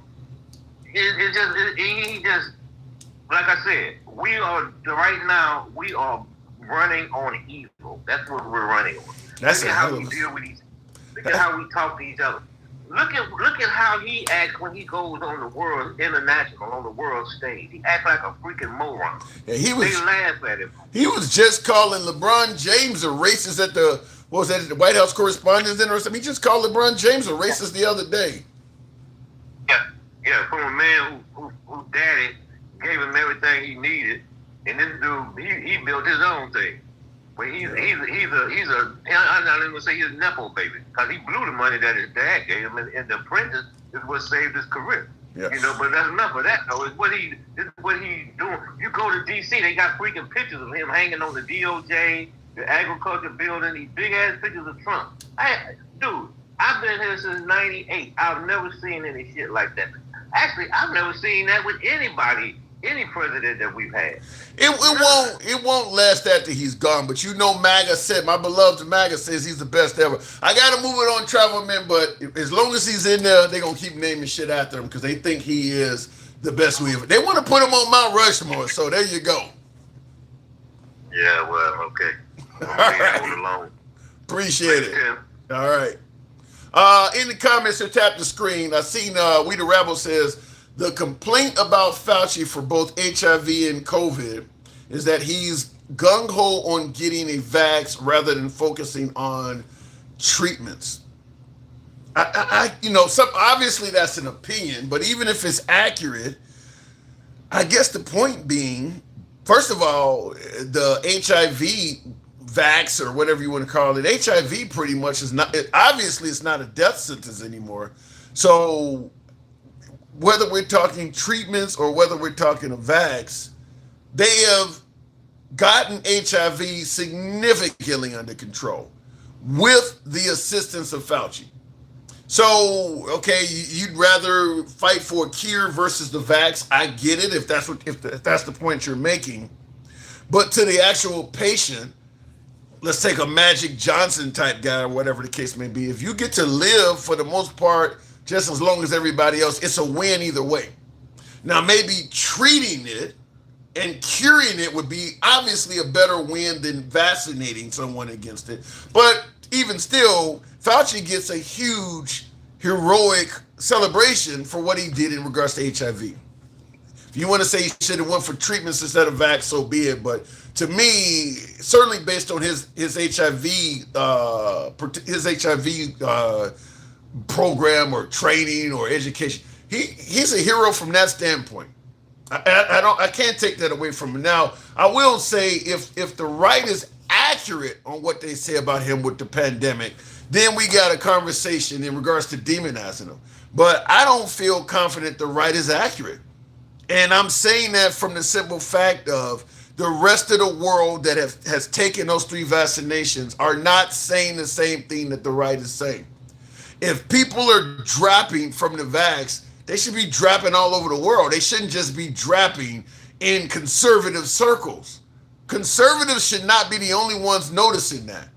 Speaker 7: He just like I said, we are right now. We are running on evil. That's what we're running on.
Speaker 1: That's
Speaker 7: look at how we deal with each. Look at how we talk to each other. Look at how he acts when he goes on the world international on the world stage. He acts like a freaking moron.
Speaker 1: Yeah,
Speaker 7: they laugh at him.
Speaker 1: He was just calling LeBron James a racist at the the White House Correspondents' Dinner or something. He just called LeBron James a racist the other day.
Speaker 7: Yeah, from a man who daddy gave him everything he needed, and this dude he built his own thing. But he's a I'm not even gonna say he's a nepo baby because he blew the money that his dad gave him, and the apprentice is what saved his career.
Speaker 1: Yeah.
Speaker 7: But that's enough of that though. It's what he's doing. You go to D.C., they got freaking pictures of him hanging on the DOJ, the agriculture building, these big ass pictures of Trump. Dude, I've been here since '98. I've never seen any shit like that. Actually, I've never seen that with anybody. Any president that we've had.
Speaker 1: It won't last after he's gone, but MAGA said, my beloved MAGA says he's the best ever. I gotta move it on, Travel Man, but as long as he's in there, they're gonna keep naming shit after him because they think he is the best we ever. They want to put him on Mount Rushmore, so there you go.
Speaker 7: Yeah, well, okay.
Speaker 1: All right. Appreciate it. All right. In the comments, so tap the screen. I seen We the Rebel says, the complaint about Fauci for both HIV and COVID is that he's gung-ho on getting a vax rather than focusing on treatments. Obviously that's an opinion, but even if it's accurate, I guess the point being, first of all, the HIV vax or whatever you want to call it, HIV pretty much is not, obviously it's not a death sentence anymore. So whether we're talking treatments or whether we're talking a vax, they have gotten HIV significantly under control with the assistance of Fauci. So, okay, you'd rather fight for a cure versus the vax. I get it if that's the point you're making. But to the actual patient, let's take a Magic Johnson type guy or whatever the case may be. If you get to live for the most part just as long as everybody else, it's a win either way. Now, maybe treating it and curing it would be obviously a better win than vaccinating someone against it. But even still, Fauci gets a huge, heroic celebration for what he did in regards to HIV. If you want to say he should have went for treatments instead of vax, so be it. But to me, certainly based on his HIV program or training or education, he's a hero from that standpoint. I can't take that away from him. Now, I will say if the right is accurate on what they say about him with the pandemic, then we got a conversation in regards to demonizing him. But I don't feel confident the right is accurate. And I'm saying that from the simple fact of the rest of the world that has taken those 3 vaccinations are not saying the same thing that the right is saying. If people are dropping from the vax, they should be dropping all over the world. They shouldn't just be dropping in conservative circles. Conservatives should not be the only ones noticing that.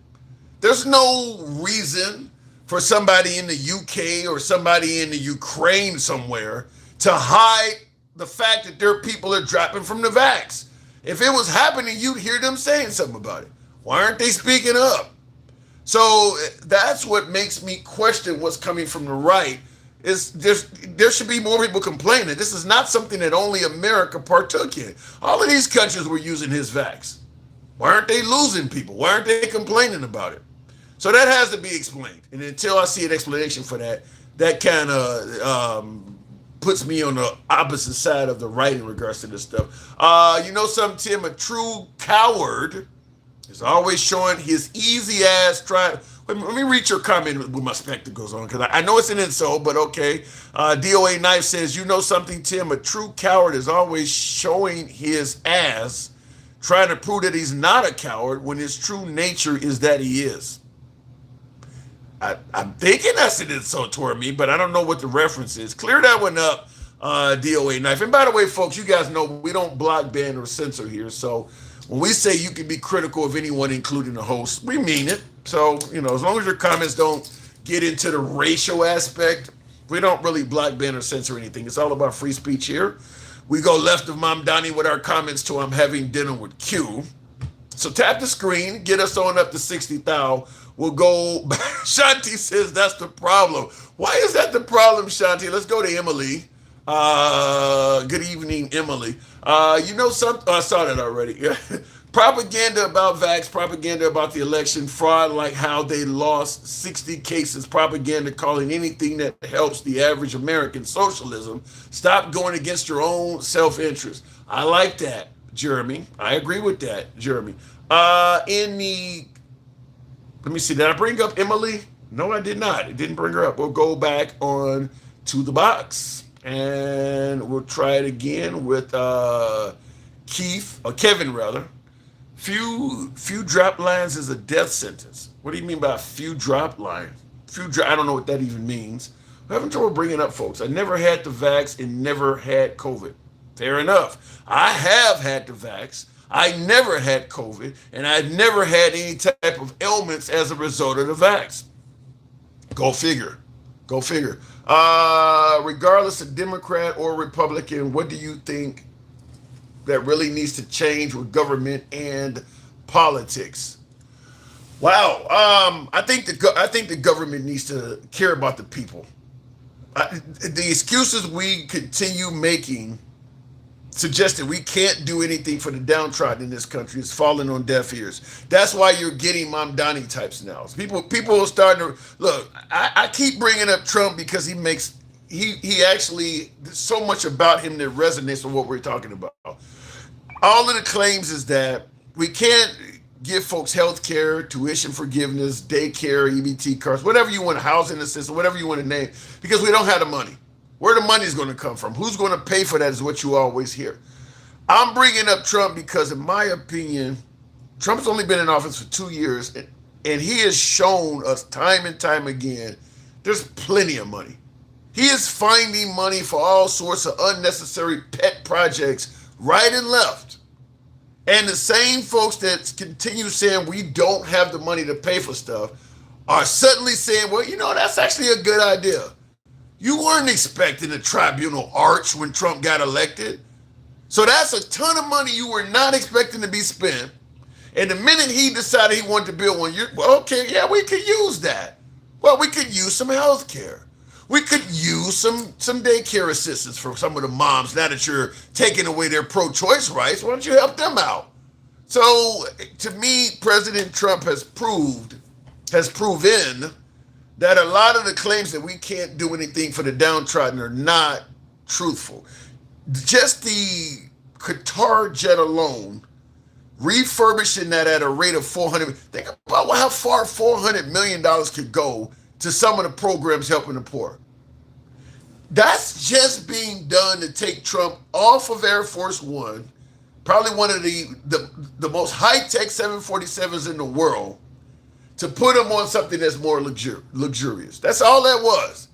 Speaker 1: There's no reason for somebody in the UK or somebody in the Ukraine somewhere to hide the fact that their people are dropping from the vax. If it was happening, you'd hear them saying something about it. Why aren't they speaking up? So that's what makes me question what's coming from the right. There should be more people complaining. This is not something that only America partook in. All of these countries were using his vax. Why aren't they losing people? Why aren't they complaining about it? So that has to be explained. And until I see an explanation for that, that kind of puts me on the opposite side of the right in regards to this stuff. You know something, Tim? A true coward is always showing his easy ass trying. Let me read your comment with my spectacles on, because I know it's an insult, but okay. DOA Knife says, you know something, Tim? A true coward is always showing his ass, trying to prove that he's not a coward when his true nature is that he is. I'm thinking that's an insult toward me, but I don't know what the reference is. Clear that one up, DOA Knife. And by the way, folks, you guys know we don't block, ban, or censor here. So when we say you can be critical of anyone, including the host, we mean it. So, as long as your comments don't get into the racial aspect, we don't really block, ban, or censor anything. It's all about free speech here. We go left of Mom Donnie with our comments to I'm having dinner with Q. So tap the screen, get us on up to 60,000. We'll go. Shanti says that's the problem. Why is that the problem, Shanti? Let's go to Emily. Good evening, Emily. You know something? I saw that already. Propaganda about vax, propaganda about the election, fraud like how they lost 60 cases, propaganda calling anything that helps the average American socialism. Stop going against your own self-interest. I like that, Jeremy. I agree with that, Jeremy. Let me see, did I bring up Emily? No, I did not. It didn't bring her up. We'll go back on to the box and we'll try it again with Kevin rather. Few drop lines is a death sentence. What do you mean by few drop line? I don't know what that even means. I'm having trouble bringing up folks. I never had the vax and never had COVID. Fair enough. I have had the vax. I never had COVID, and I've never had any type of ailments as a result of the vax. Go figure. Go figure. Regardless of Democrat or Republican, what do you think that really needs to change with government and politics? Wow. I think the government needs to care about the people. The excuses we continue making suggest that we can't do anything for the downtrodden in this country. It's falling on deaf ears. That's why you're getting Mom Donnie types now. People are starting to look. I keep bringing up Trump because he actually, there's so much about him that resonates with what we're talking about. All of the claims is that we can't give folks health care, tuition forgiveness, daycare, EBT cards, whatever you want, housing assistance, whatever you want to name, because we don't have the money. Where the money is going to come from, who's going to pay for that is what you always hear. I'm bringing up Trump because, in my opinion, Trump's only been in office for 2 years, and he has shown us time and time again there's plenty of money. He is finding money for all sorts of unnecessary pet projects right and left. And the same folks that continue saying we don't have the money to pay for stuff are suddenly saying, well, you know, that's actually a good idea. You weren't expecting a tribunal arch when Trump got elected. So that's a ton of money you were not expecting to be spent. And the minute he decided he wanted to build one, well, okay, yeah, we could use that. Well, we could use some health care. We could use some daycare assistance for some of the moms now that you're taking away their pro-choice rights. Why don't you help them out? So to me, President Trump has proven that a lot of the claims that we can't do anything for the downtrodden are not truthful. Just the Qatar jet alone, refurbishing that at a rate of 400. Think about how far $400 million could go to some of the programs helping the poor. That's just being done to take Trump off of Air Force One, probably one of the most high-tech 747s in the world, to put him on something that's more luxurious. That's all that was.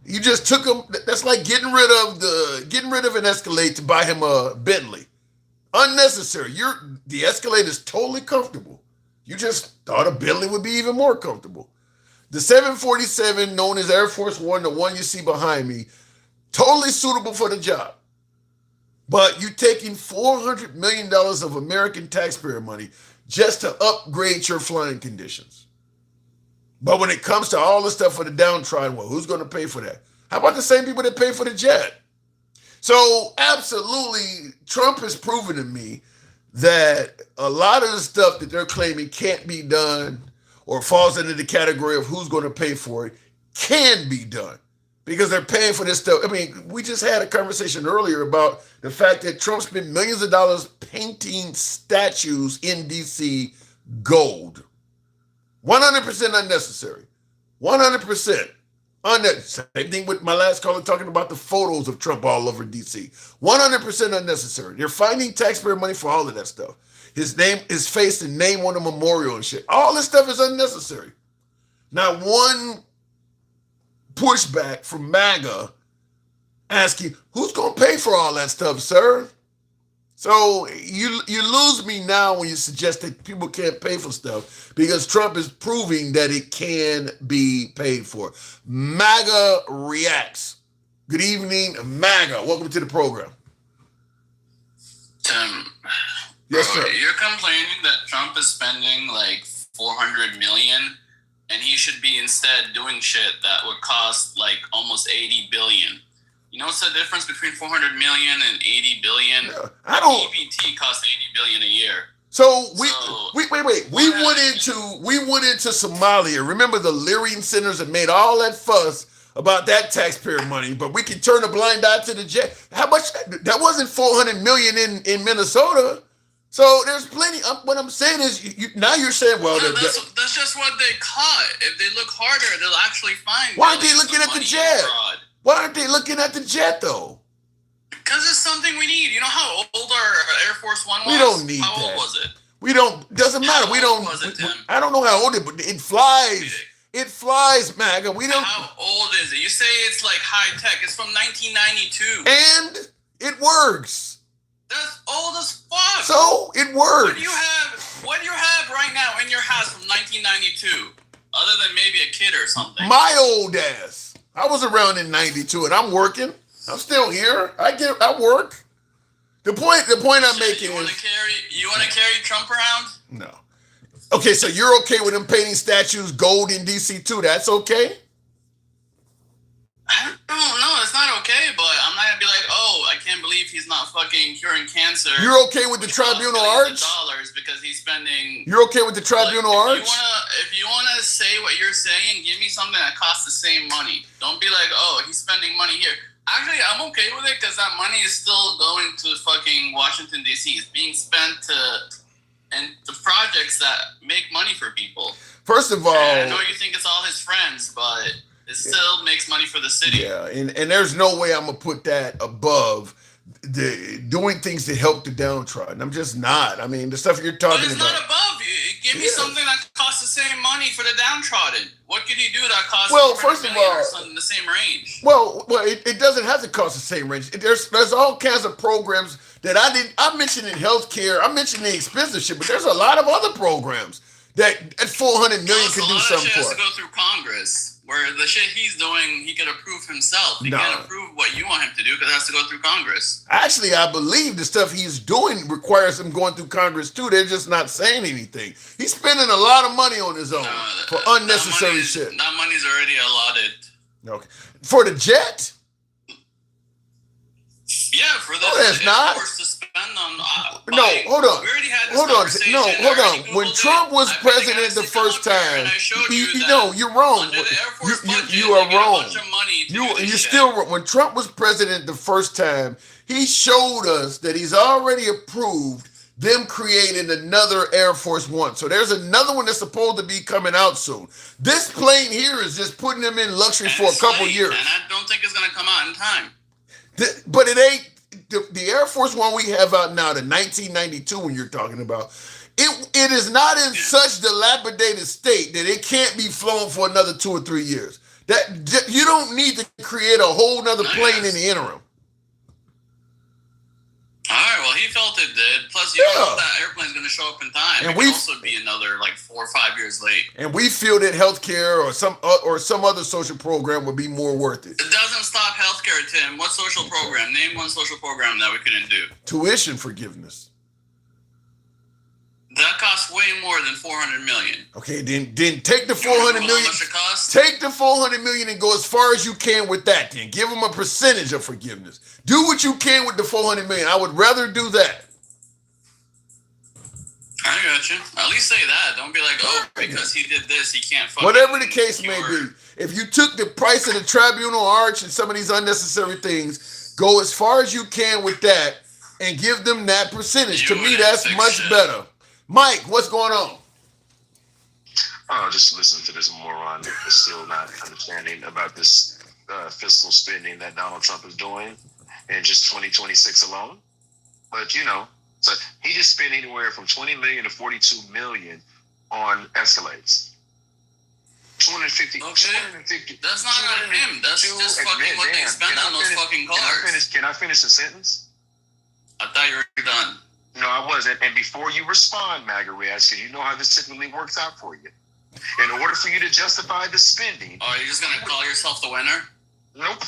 Speaker 1: You just took him. That's like getting rid of an Escalade to buy him a Bentley. Unnecessary. The Escalade is totally comfortable. You just thought a Bentley would be even more comfortable. The 747, known as Air Force One, the one you see behind me, totally suitable for the job. But you're taking $400 million of American taxpayer money just to upgrade your flying conditions. But when it comes to all the stuff for the downtrodden, well, who's going to pay for that? How about the same people that pay for the jet? So absolutely, Trump has proven to me that a lot of the stuff that they're claiming can't be done or falls into the category of who's going to pay for it can be done because they're paying for this stuff. I mean, we just had a conversation earlier about the fact that Trump spent millions of dollars painting statues in D.C. gold. 100% unnecessary. 100%. Same thing with my last caller talking about the photos of Trump all over D.C. 100% unnecessary. They're finding taxpayer money for all of that stuff. His name, his face, and name on a memorial and shit. All this stuff is unnecessary. Not one pushback from MAGA asking, who's going to pay for all that stuff, sir? So you lose me now when you suggest that people can't pay for stuff because Trump is proving that it can be paid for. MAGA reacts. Good evening, MAGA. Welcome to the program.
Speaker 3: Tim,
Speaker 1: Yes,
Speaker 3: bro,
Speaker 1: sir.
Speaker 3: you're complaining that Trump is spending like $400 million, and he should be instead doing shit that would cost like almost $80 billion. You know what's the difference between $400 million and $80 billion?
Speaker 1: Yeah, I don't.
Speaker 3: EBT costs $80 billion a year.
Speaker 1: So wait. We went into Somalia. Remember the Lyrian centers that made all that fuss about that taxpayer money, but we can turn a blind eye to the jet. How much? That wasn't 400 million in Minnesota. So there's plenty. What I'm saying is, now you're saying, well,
Speaker 3: No, that's just what they caught. If they look harder, they'll actually find.
Speaker 1: Why aren't they looking at the jet? Why aren't they looking at the jet though?
Speaker 3: Because it's something we need. You know how old our Air Force One was?
Speaker 1: We don't need
Speaker 3: how
Speaker 1: that.
Speaker 3: old was it?
Speaker 1: We don't. Doesn't matter. We don't.
Speaker 3: Was it, Tim?
Speaker 1: I don't know how old it, but it flies. It flies, MAGA. We don't.
Speaker 3: How old is it? You say it's like high tech. It's from 1992.
Speaker 1: And it works.
Speaker 3: That's old as fuck.
Speaker 1: So it works.
Speaker 3: What do you have right now in your house from 1992? Other than maybe a kid or something.
Speaker 1: My old ass. I was around in 92 and I'm working. I'm still here. I work. The point I'm making
Speaker 3: you
Speaker 1: is
Speaker 3: want to carry Trump around?
Speaker 1: no. Okay, so you're okay with them painting statues gold in DC too? That's okay?
Speaker 3: I don't know. It's not okay, but I'm not gonna be like, oh, I can't believe he's not fucking curing cancer.
Speaker 1: You're okay with the tribunal arch?
Speaker 3: Dollars because he's spending.
Speaker 1: You're okay with the tribunal arch?
Speaker 3: If you wanna say what you're saying, give me something that costs the same money. Don't be like, oh, he's spending money here. Actually, I'm okay with it because that money is still going to fucking Washington D.C. It's being spent and the projects that make money for people.
Speaker 1: First of all,
Speaker 3: and I know you think it's all his friends, but it still makes money for the city.
Speaker 1: Yeah, and there's no way I'm gonna put that above the doing things to help the downtrodden. I'm just not. I mean, the stuff you're talking
Speaker 3: But it's
Speaker 1: about.
Speaker 3: not above you. Give me something that costs the same money for the downtrodden. What could he do that costs?
Speaker 1: Well, first of all,
Speaker 3: in the same range.
Speaker 1: Well, it doesn't have to cost the same range. There's all kinds of programs that I mentioned in healthcare. I mentioned the expensive shit, but there's a lot of other programs that at 400 million could do something for.
Speaker 3: Has to go through Congress. Where the shit he's doing, he can approve himself. He can't approve what you want him to do because it has to go through Congress. Actually,
Speaker 1: I believe the stuff he's doing requires him going through Congress too. They're just not saying anything. He's spending a lot of money on his own for unnecessary shit.
Speaker 3: That money's already allotted.
Speaker 1: Okay. For the jet?
Speaker 3: Yeah, for the
Speaker 1: that's not.
Speaker 3: To spend on,
Speaker 1: no, hold on.
Speaker 3: We already had this
Speaker 1: hold on. When Trump was president the first time, you're wrong. You are wrong. You're still wrong. When Trump was president the first time, he showed us that he's already approved them creating another Air Force One. So there's another one that's supposed to be coming out soon. This plane here is just putting them in luxury for a couple years.
Speaker 3: And I don't think it's going to come out in time.
Speaker 1: But it ain't the Air Force One we have out now, the 1992 one you're talking about. It is not in such dilapidated state that it can't be flown for another 2 or 3 years. That you don't need to create a whole nother plane in the interim.
Speaker 3: All right, well, he felt it did. Plus, you don't know that airplane's going to show up in time. And it could also be another, 4 or 5 years late.
Speaker 1: And we feel that healthcare or some other social program would be more worth it.
Speaker 3: It doesn't stop healthcare, Tim. What social program? Name one social program that we couldn't do.
Speaker 1: Tuition forgiveness.
Speaker 3: That costs way more than $400 million.
Speaker 1: Okay, then take the $400 million.
Speaker 3: How much it costs?
Speaker 1: Take the $400 million and go as far as you can with that. Then give them a percentage of forgiveness. Do what you can with the $400 million. I would rather do that.
Speaker 3: I got you. At least say that. Don't be like, oh, because he did this, he can't fucking.
Speaker 1: Whatever the case may be, if you took the price of the tribunal arch and some of these unnecessary things, go as far as you can with that and give them that percentage. To me, that's much better. Mike, what's going on?
Speaker 8: Oh, just listen to this moron that's still not understanding about this fiscal spending that Donald Trump is doing in just 2026 alone. But, so he just spent anywhere from $20 million to $42 million on Escalades. 250.
Speaker 3: Okay. 250. That's not on him. That's just fucking what they spend on those fucking cars.
Speaker 8: Can I finish the sentence?
Speaker 3: I thought you were done.
Speaker 8: No, I wasn't. And before you respond, Magarias, because you know how this typically works out for you. In order for you to justify the spending...
Speaker 3: Oh, you're just going to call yourself the winner?
Speaker 8: Nope.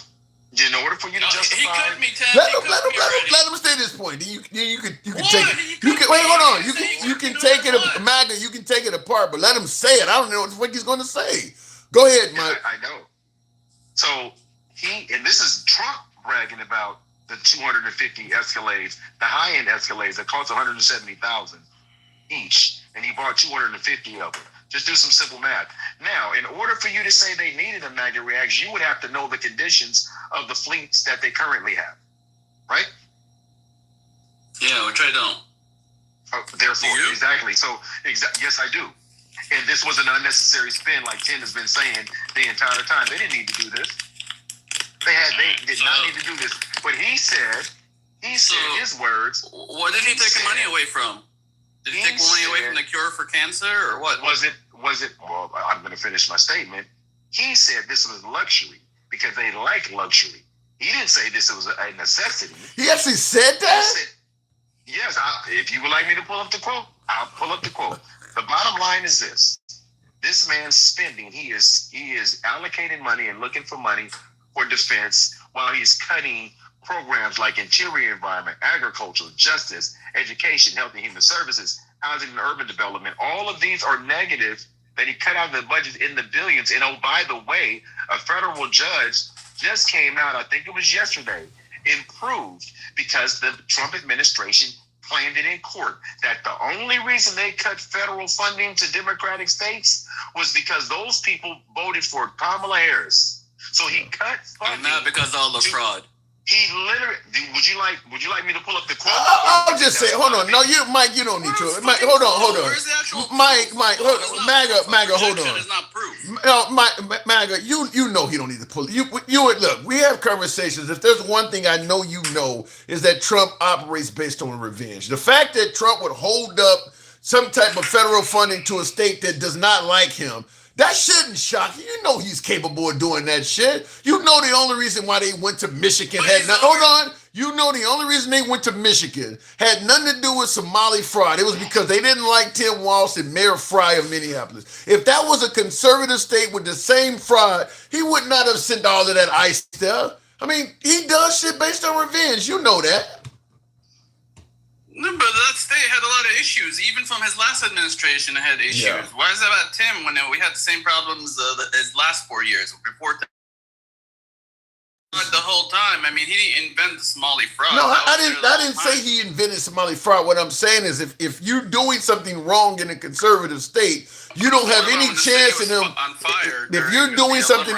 Speaker 8: In order for you to justify,
Speaker 2: he could be 10.
Speaker 1: Let him stay this point. Then you can take it. You can wait. Hold on. You can take it. MAGA. You can take it apart, but let him say it. I don't know what he's going to say. Go ahead, Mike.
Speaker 8: I know. So and this is Trump bragging about the 250 Escalades, the high-end Escalades that cost $170,000 each, and he bought 250 of them. Just do some simple math. Now, in order for you to say they needed a MAGA reaction, you would have to know the conditions of the fleets that they currently have, right?
Speaker 3: Yeah, which I don't.
Speaker 8: Therefore, exactly. So, yes, I do. And this was an unnecessary spin, like Tim has been saying the entire time. They didn't need to do this. They did not need to do this. But he said his words.
Speaker 3: What did he take the money away from? Did he take money away from the cure for cancer, or what?
Speaker 8: Was it? Well, I'm going to finish my statement. He said this was luxury because they like luxury. He didn't say this was a necessity.
Speaker 1: He actually said that?
Speaker 8: Said, yes. If you would like me to pull up the quote, I'll pull up the quote. The bottom line is this. This man's spending, he is allocating money and looking for money for defense while he's cutting programs like interior environment, agriculture, justice, education, health and human services, housing and urban development. All of these are negative that he cut out of the budget in the billions. And oh, by the way, a federal judge just came out, I think it was yesterday, improved because the Trump administration claimed it in court that the only reason they cut federal funding to Democratic states was because those people voted for Kamala Harris. So he cut funding.
Speaker 3: And not because of all the fraud.
Speaker 8: He literally. Would you like me to pull up the quote?
Speaker 1: I'll just say, hold on. No, Mike, you don't need to. Mike, hold on. Mike, MAGA, hold on.
Speaker 3: It's not proof.
Speaker 1: No, MAGA, you know he don't need to pull it. Look, we have conversations. If there's one thing I know is that Trump operates based on revenge. The fact that Trump would hold up some type of federal funding to a state that does not like him, that shouldn't shock you. You know he's capable of doing that shit. You know the only reason why they went to Michigan You know the only reason they went to Michigan had nothing to do with Somali fraud. It was because they didn't like Tim Walz and Mayor Fry of Minneapolis. If that was a conservative state with the same fraud, he would not have sent all of that ICE there. I mean, he does shit based on revenge. You know that.
Speaker 3: No, but that state had a lot of issues. Even from his last administration, it had issues. Yeah. Why is that about Tim when we had the same problems his last 4 years? Before the whole time. I mean, he didn't invent the Somali fraud.
Speaker 1: No, I didn't say he invented Somali fraud. What I'm saying is if you're doing something wrong in a conservative state, you don't have any chance in them. If you're doing something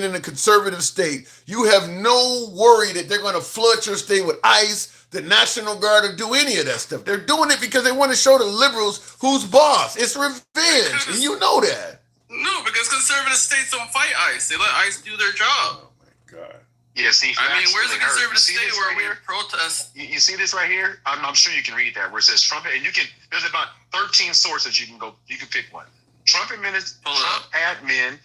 Speaker 1: in a conservative state, you have no worry that they're going to flood your state with ICE, the National Guard, or do any of that stuff. They're doing it because they want to show the liberals who's boss. It's revenge, and you know that.
Speaker 3: No, because conservative states don't fight ICE. They let ICE do their job.
Speaker 1: Oh, my God.
Speaker 8: Yeah, see,
Speaker 3: I mean, where's the conservative state where we protest?
Speaker 8: You see this right here? I'm sure you can read that where it says Trump, and there's about 13 sources you can pick one. Trump admin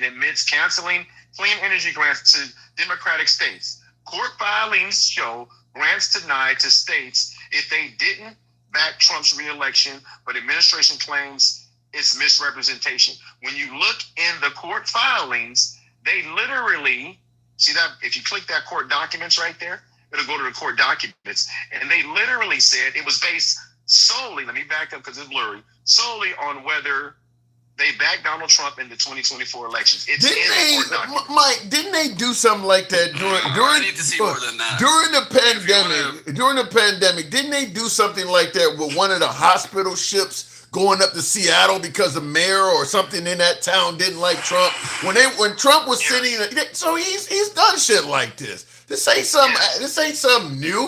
Speaker 8: admits canceling clean energy grants to Democratic states. Court filings show grants denied to states if they didn't back Trump's reelection, but administration claims it's misrepresentation. When you look in the court filings, they literally, see that, if you click that court documents right there, it'll go to the court documents. And they literally said it was based solely, let me back up because it's blurry, solely on whether they backed Donald Trump in the 2024 elections.
Speaker 1: Mike, didn't they do something like that
Speaker 3: I need to see more than that.
Speaker 1: During the pandemic, didn't they do something like that with one of the hospital ships going up to Seattle because the mayor or something in that town didn't like Trump? When Trump was sitting, so he's done shit like this. This ain't something new.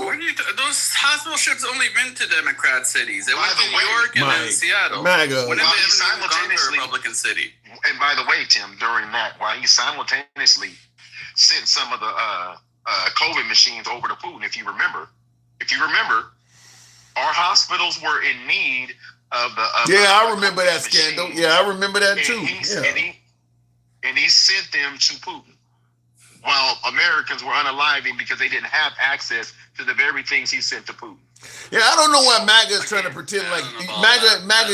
Speaker 3: Those hospital ships only been to Democrat cities. They went to New York and then Seattle.
Speaker 1: MAGA.
Speaker 3: When they simultaneously Republican city.
Speaker 8: And by the way, Tim, during that, while he simultaneously sent some of the COVID machines over to Putin, if you remember, our hospitals were in need of the.
Speaker 1: I remember that scandal. Yeah, I remember that too.
Speaker 8: And he sent them to Putin, while Americans were unaliving because they didn't have access to the very things he sent to Putin.
Speaker 1: Yeah, I don't know why MAGA is trying to pretend like MAGA. I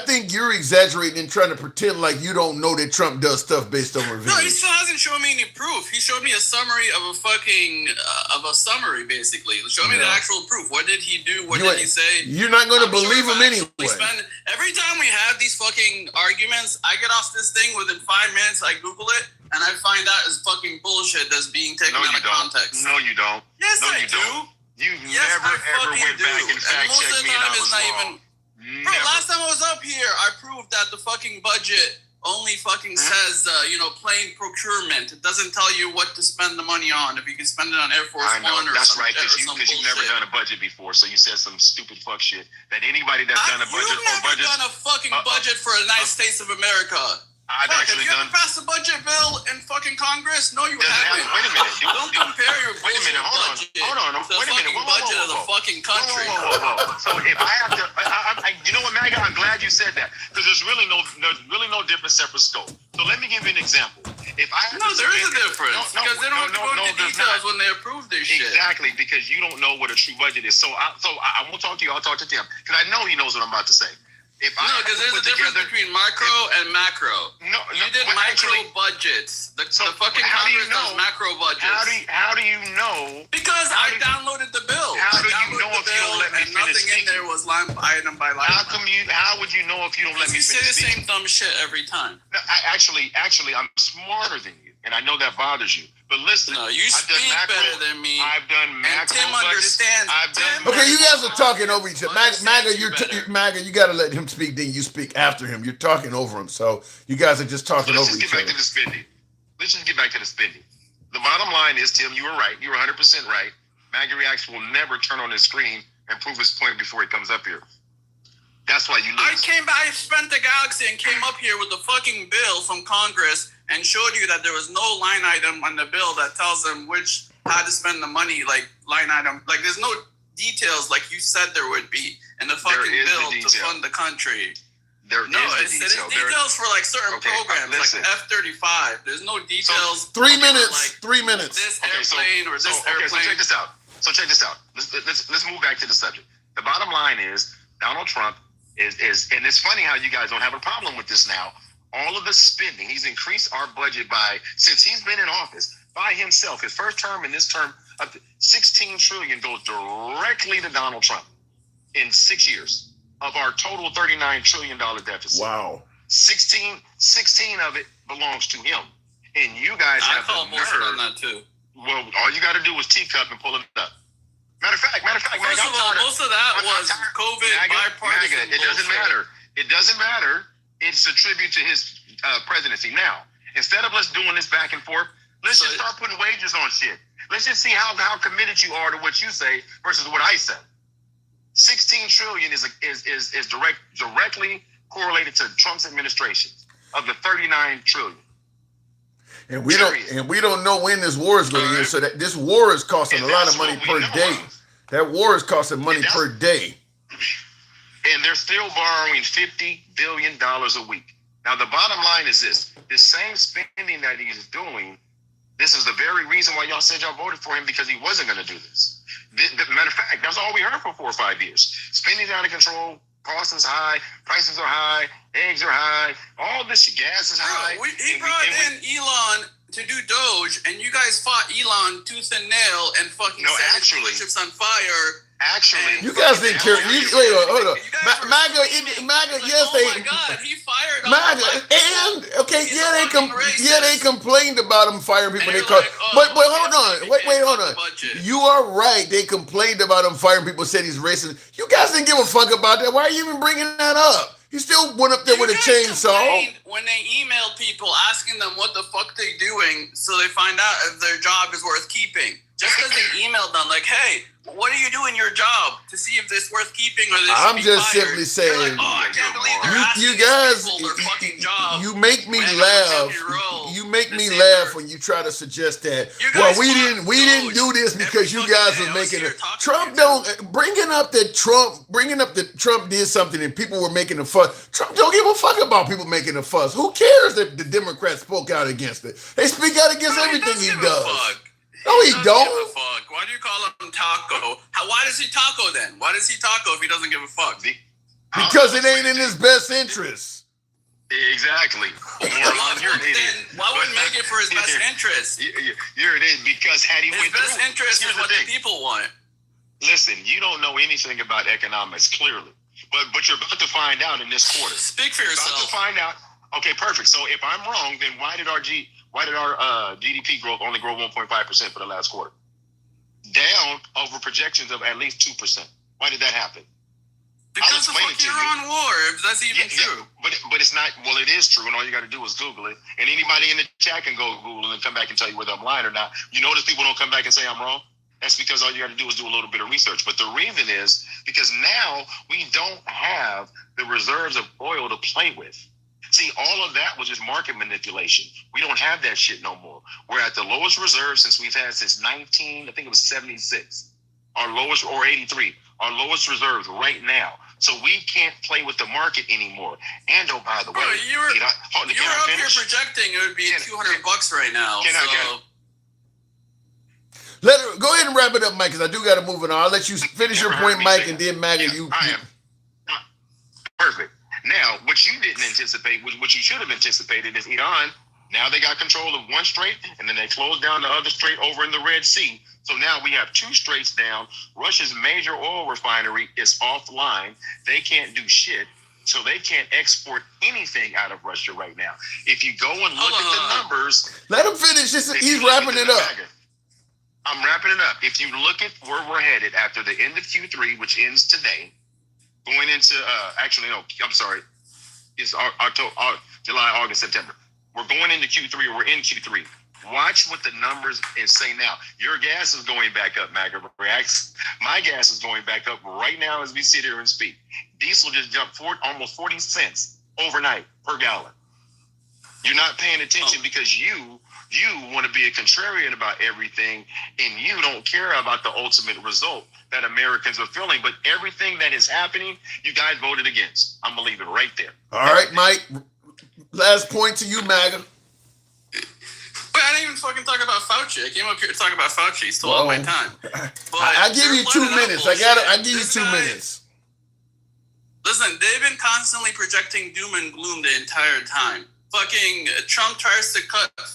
Speaker 1: think you're exaggerating and trying to pretend like you don't know that Trump does stuff based on revenge.
Speaker 9: No, he still hasn't shown me any proof. He showed me a summary of a summary, basically. Show me the actual proof. What did he do? What did he say?
Speaker 1: You're not going to believe him anyway.
Speaker 9: Every time we have these fucking arguments, I get off this thing within 5 minutes. I Google it. And I find out it's fucking bullshit that's being taken out of context.
Speaker 8: No, you don't.
Speaker 9: Yes, I do.
Speaker 8: You never ever went back and fact checked me and I was wrong.
Speaker 9: Bro, last time I was up here, I proved that the fucking budget only fucking says, plain procurement. It doesn't tell you what to spend the money on. If you can spend it on Air Force One or
Speaker 8: that's
Speaker 9: some
Speaker 8: right, because you've never done a budget before, so you said some stupid fuck shit that anybody that's done a budget
Speaker 9: You've never done a fucking budget for the United States of America.
Speaker 8: Have you
Speaker 9: ever passed a budget bill in fucking Congress? No, you haven't.
Speaker 8: Wait a minute.
Speaker 9: Don't compare your
Speaker 8: budget
Speaker 9: to the fucking budget of the fucking country.
Speaker 8: Whoa. So if I have to, you know what, MAGA? I'm glad you said that, because there's really no different separate scope. So let me give you an example. If I
Speaker 9: there is a difference because they don't go into details when they approve this shit.
Speaker 8: Exactly, because you don't know what a true budget is. So I won't talk to you. I'll talk to Tim, because I know he knows what I'm about to say.
Speaker 9: Because there's a difference between micro and macro. You did micro budgets. The fucking Congress does macro budgets.
Speaker 8: How do you know?
Speaker 9: Because I downloaded the bill.
Speaker 8: How do you know if you don't let me finish
Speaker 9: nothing in there was line item by line.
Speaker 8: How would you know if you don't let me finish?
Speaker 9: You say the same dumb shit every time.
Speaker 8: No, actually, I'm smarter than you, and I know that bothers you. But listen,
Speaker 9: no, you speak better than me.
Speaker 8: I've done macro
Speaker 9: Tim understands.
Speaker 1: Okay, you guys are talking over each other. MAGA, you got to let him speak. Then you speak after him. You're talking over him, so you guys are just talking over each other.
Speaker 8: Let's just get back to the spending. The bottom line is, Tim, you were right. You were 100% right. MAGA Reacts will never turn on his screen and prove his point before he comes up here. That's why you lose.
Speaker 9: I spent the galaxy and came up here with the fucking bill from Congress and showed you that there was no line item on the bill that tells them how to spend the money, like line item. Like there's no details like you said there would be in the fucking bill to fund the country. It is details for like certain programs, like F-35. There's no details.
Speaker 1: 3 minutes. 3 minutes.
Speaker 9: This airplane or this airplane.
Speaker 8: So check this out. Let's move back to the subject. The bottom line is Donald Trump is, and it's funny how you guys don't have a problem with this now. All of the spending, he's increased our budget since he's been in office, by himself, his first term and this term, $16 trillion goes directly to Donald Trump in 6 years of our total $39 trillion deficit.
Speaker 1: Wow.
Speaker 8: 16 of it belongs to him. And you guys have
Speaker 9: the nerve on that too.
Speaker 8: Well, all you got to do is teacup and pull it up. Matter of fact,
Speaker 9: first of all, most of that was COVID bipartisan.
Speaker 8: It doesn't matter. It's a tribute to his presidency. Now, instead of us doing this back and forth, let's just start putting wages on shit. Let's just see how committed you are to what you say versus what I said. 16 trillion is directly correlated to Trump's administration of the 39 trillion.
Speaker 1: And we don't know when this war is going to end. So that this war is costing a lot of money per day. That war is costing money per day.
Speaker 8: And they're still borrowing $50 billion a week. Now, the bottom line is this same spending that he's doing, this is the very reason why y'all said y'all voted for him, because he wasn't going to do this. Matter of fact, that's all we heard for 4 or 5 years. Spending's out of control, costs is high, prices are high, eggs are high, all this gas is high.
Speaker 9: He brought in Elon to do Doge, and you guys fought Elon tooth and nail and fucking set his dealerships on fire.
Speaker 8: Actually,
Speaker 1: you guys didn't care. Wait, hold on. MAGA, yes,
Speaker 9: oh my God, he fired
Speaker 1: MAGA, and okay, they complained about him firing people. But hold on, hold on. You are right. They complained about him firing people. Said he's racist. You guys didn't give a fuck about that. Why are you even bringing that up? He still went up there with a chainsaw.
Speaker 9: When they emailed people asking them what the fuck they're doing, so they find out if their job is worth keeping. Just because they emailed them, like, hey, what do you do in your job to see if this worth keeping or this?
Speaker 1: I'm just simply saying, you guys, you make me laugh. You make me laugh when you try to suggest that. Well, we didn't do this because you guys were making it. Trump bringing up that Trump did something and people were making a fuss. Trump don't give a fuck about people making a fuss. Who cares if the Democrats spoke out against it? They speak out against everything he does. No, he don't.
Speaker 9: Why do you call him Taco? Why does he taco then? Why does he taco if he doesn't give a fuck?
Speaker 1: Because it ain't in his best interest.
Speaker 8: Exactly. You're an idiot.
Speaker 9: Why wouldn't make it for his best interest?
Speaker 8: You're an idiot because had he
Speaker 9: His
Speaker 8: went
Speaker 9: best
Speaker 8: through,
Speaker 9: interest is what the people want.
Speaker 8: Listen, you don't know anything about economics, clearly. But you're about to find out in this quarter.
Speaker 9: Speak for yourself.
Speaker 8: About to find out. Okay, perfect. So if I'm wrong, then why did our GDP growth only grow 1.5% for the last quarter? Down over projections of at least 2%. Why did that happen?
Speaker 9: Because the fucking Iran war, if that's even true.
Speaker 8: But it's not. Well, it is true, and all you got to do is Google it. And anybody in the chat can go Google and come back and tell you whether I'm lying or not. You notice people don't come back and say I'm wrong? That's because all you got to do is do a little bit of research. But the reason is because now we don't have the reserves of oil to play with. See, all of that was just market manipulation. We don't have that shit no more. We're at the lowest reserve we've had since 76. Our lowest, or 83. Our lowest reserves right now. So we can't play with the market anymore. And oh, by the way,
Speaker 9: you were up here projecting it would be $200 right now.
Speaker 1: Go ahead and wrap it up, Mike, because I do got to move it on. I'll let you finish your point, Mike, and then Maggie,
Speaker 8: I am. Perfect. Now, what you didn't anticipate, what you should have anticipated is Iran, now they got control of one strait, and then they closed down the other strait over in the Red Sea. So now we have two straits down. Russia's major oil refinery is offline. They can't do shit. So they can't export anything out of Russia right now. If you go and look at the numbers.
Speaker 1: Let him finish. He's wrapping it up.
Speaker 8: I'm wrapping it up. If you look at where we're headed after the end of Q3, which ends today, going into, it's October, July, August, September. We're going into Q3, or we're in Q3. Watch what the numbers is saying now. Your gas is going back up, MAGA reacts. My gas is going back up right now as we sit here and speak. Diesel just jumped almost 40 cents overnight per gallon. You're not paying attention because you want to be a contrarian about everything, and you don't care about the ultimate result that Americans are feeling. But everything that is happening, you guys voted against. I'm going to leave it right there.
Speaker 1: All right, Mike. Last point to you, MAGA.
Speaker 9: Wait, I didn't even fucking talk about Fauci. I came up here to talk about Fauci. He stole all my time.
Speaker 1: I give you 2 minutes. I give you 2 minutes.
Speaker 9: Listen, they've been constantly projecting doom and gloom the entire time. Fucking Trump tries to cut our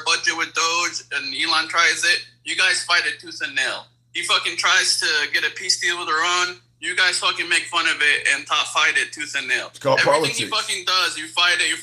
Speaker 9: budget with Doge, and Elon tries it. You guys fight it tooth and nail. He fucking tries to get a peace deal with Iran. You guys fucking make fun of it and fight it tooth and nail.
Speaker 1: It's called
Speaker 9: Everything
Speaker 1: politics.
Speaker 9: He fucking does, you fight it.
Speaker 1: It's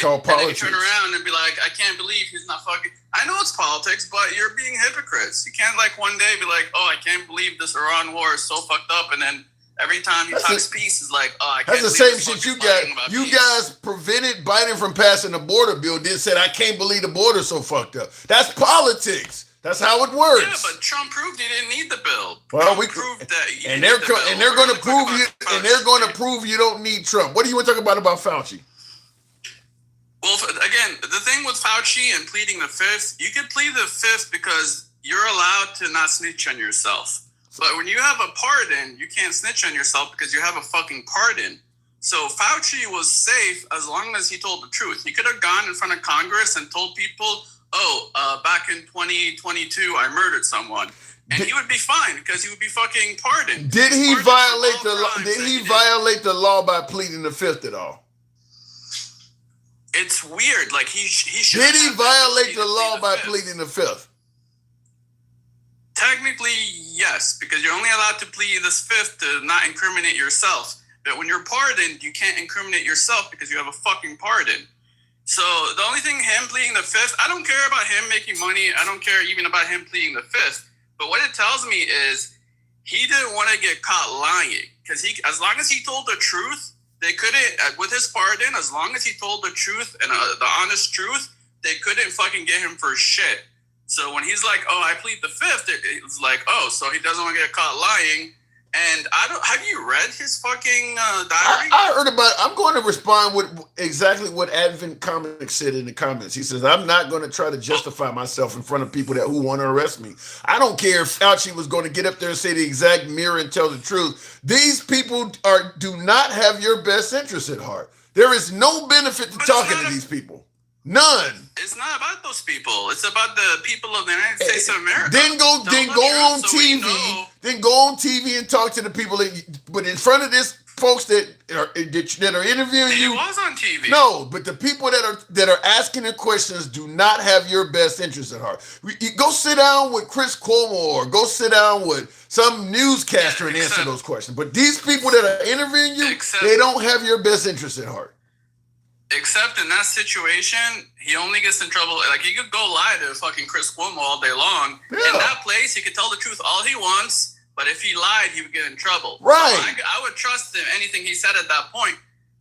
Speaker 1: called politics.
Speaker 9: And then you turn around and be like, I can't believe he's not fucking. I know it's politics, but you're being hypocrites. You can't one day be like, oh, I can't believe this Iran war is so fucked up, and then every time he talks peace, is like, oh, I can't
Speaker 1: believe. That's the same shit you got. You guys prevented Biden from passing the border bill. Then said, I can't believe the border's so fucked up. That's politics. That's how it works.
Speaker 9: Yeah, but Trump proved he didn't need the bill.
Speaker 1: Well,
Speaker 9: we proved that.
Speaker 1: They're going to prove you. And they're going to prove you don't need Trump. What do you want to talk about Fauci?
Speaker 9: Well, again, the thing with Fauci and pleading the fifth, you can plead the fifth because you're allowed to not snitch on yourself. But when you have a pardon, you can't snitch on yourself because you have a fucking pardon. So Fauci was safe as long as he told the truth. He could have gone in front of Congress and told people, back in 2022, I murdered someone. And he would be fine because he would be fucking pardoned.
Speaker 1: Did he violate the law? Did he violate the law by pleading the fifth at all?
Speaker 9: It's weird. He should.
Speaker 1: Did he violate the law by pleading the fifth?
Speaker 9: Technically, yes, because you're only allowed to plead this fifth to not incriminate yourself. But when you're pardoned, you can't incriminate yourself because you have a fucking pardon. So the only thing him pleading the fifth, I don't care about him making money. I don't care even about him pleading the fifth. But what it tells me is he didn't want to get caught lying because as long as he told the truth, they couldn't, with his pardon, as long as he told the truth and the honest truth, they couldn't fucking get him for shit. So when he's like, oh, I plead the fifth, it's like, oh, so he doesn't want to get caught lying. And have you read his fucking diary?
Speaker 1: I heard about it. I'm going to respond with exactly what Advent Comics said in the comments. He says, I'm not going to try to justify myself in front of people who want to arrest me. I don't care if Fauci was going to get up there and say the exact mirror and tell the truth. These people do not have your best interest at heart. There is no benefit to talking to these people. None.
Speaker 9: It's not about those people. It's about the people of the United States of America.
Speaker 1: Then go on TV. Then go on TV and talk to the people. But in front of this folks that are interviewing you,
Speaker 9: he was on TV.
Speaker 1: No, but the people that are asking the questions do not have your best interest at heart. You go sit down with Chris Cuomo or go sit down with some newscaster and answer those questions. But these people that are interviewing you, they don't have your best interest at heart.
Speaker 9: Except in that situation, he only gets in trouble. Like, he could go lie to fucking Chris Cuomo all day long. Yeah. In that place, he could tell the truth all he wants, but if he lied, he would get in trouble.
Speaker 1: Right.
Speaker 9: So I would trust him, anything he said at that point.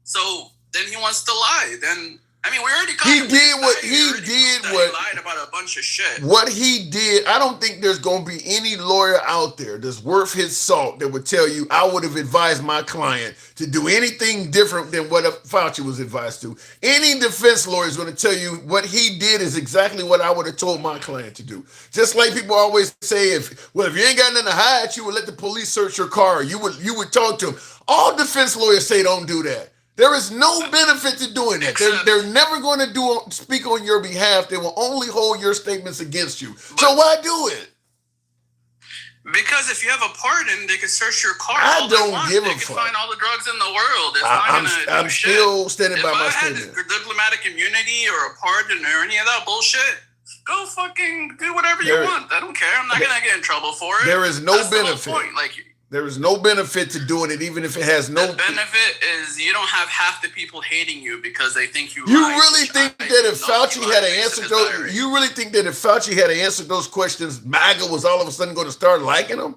Speaker 9: So then he wants to lie. Then, I mean, we already caught him. He lied about a bunch of shit.
Speaker 1: What he did, I don't think there's going to be any lawyer out there that's worth his salt that would tell you I would have advised my client to do anything different than what Fauci was advised to. Any defense lawyer is going to tell you what he did is exactly what I would have told my client to do. Just like people always say, if you ain't got nothing to hide, you would let the police search your car. You would talk to them. All defense lawyers say don't do that. There is no benefit to doing that. They're never going to speak on your behalf. They will only hold your statements against you. So why do it?
Speaker 9: Because if you have a pardon, they can search your car.
Speaker 1: I don't give a fuck.
Speaker 9: They can find all the drugs in the world.
Speaker 1: I'm still standing by my statement.
Speaker 9: If I had diplomatic immunity or a pardon or any of that bullshit, go fucking do whatever you want. I don't care. I'm not going to get in trouble for it.
Speaker 1: There is no benefit.
Speaker 9: The whole point.
Speaker 1: There is no benefit to doing it, even if it has no.
Speaker 9: The benefit is you don't have half the people hating you because they think you.
Speaker 1: You really think that if Fauci had answered those, you really think that if Fauci had answered those questions, MAGA was all of a sudden going to start liking him?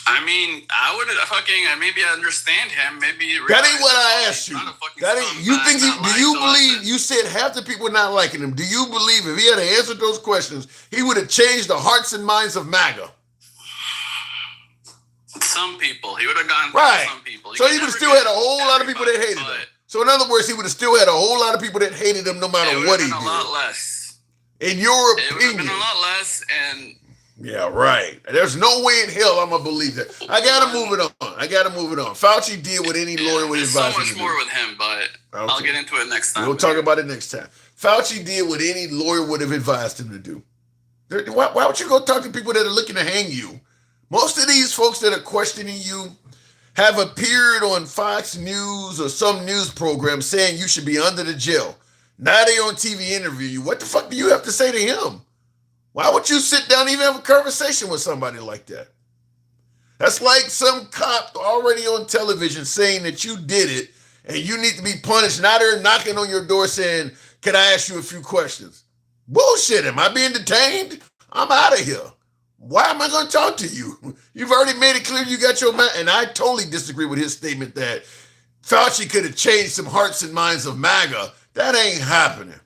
Speaker 9: I mean, I would fucking maybe understand him. Maybe
Speaker 1: that ain't what I asked you. That ain't. You think? Do you believe? You said half the people not liking him. Do you believe if he had answered those questions, he would have changed the hearts and minds of MAGA?
Speaker 9: Some people. He would have gone
Speaker 1: right.
Speaker 9: Some people.
Speaker 1: So he would have still had a whole lot of people that hated him. So in other words, he would have still had a whole lot of people that hated him no matter what he did.
Speaker 9: A lot less.
Speaker 1: In your opinion.
Speaker 9: It would have been a lot less, and
Speaker 1: yeah, right. There's no way in hell I'm gonna believe that. I gotta move it on. Fauci did what any lawyer would advise.
Speaker 9: So much more with him, but I'll get into it next time.
Speaker 1: We'll talk about it next time. Fauci did what any lawyer would have advised him to do. Why would you go talk to people that are looking to hang you? Most of these folks that are questioning you have appeared on Fox News or some news program saying you should be under the jail. Now they on TV interview you. What the fuck do you have to say to him? Why would you sit down and even have a conversation with somebody like that? That's like some cop already on television saying that you did it and you need to be punished. Now they're knocking on your door saying, can I ask you a few questions? Bullshit. Am I being detained? I'm out of here. Why am I going to talk to you? You've already made it clear you got your mind. And I totally disagree with his statement that Fauci could have changed some hearts and minds of MAGA. That ain't happening.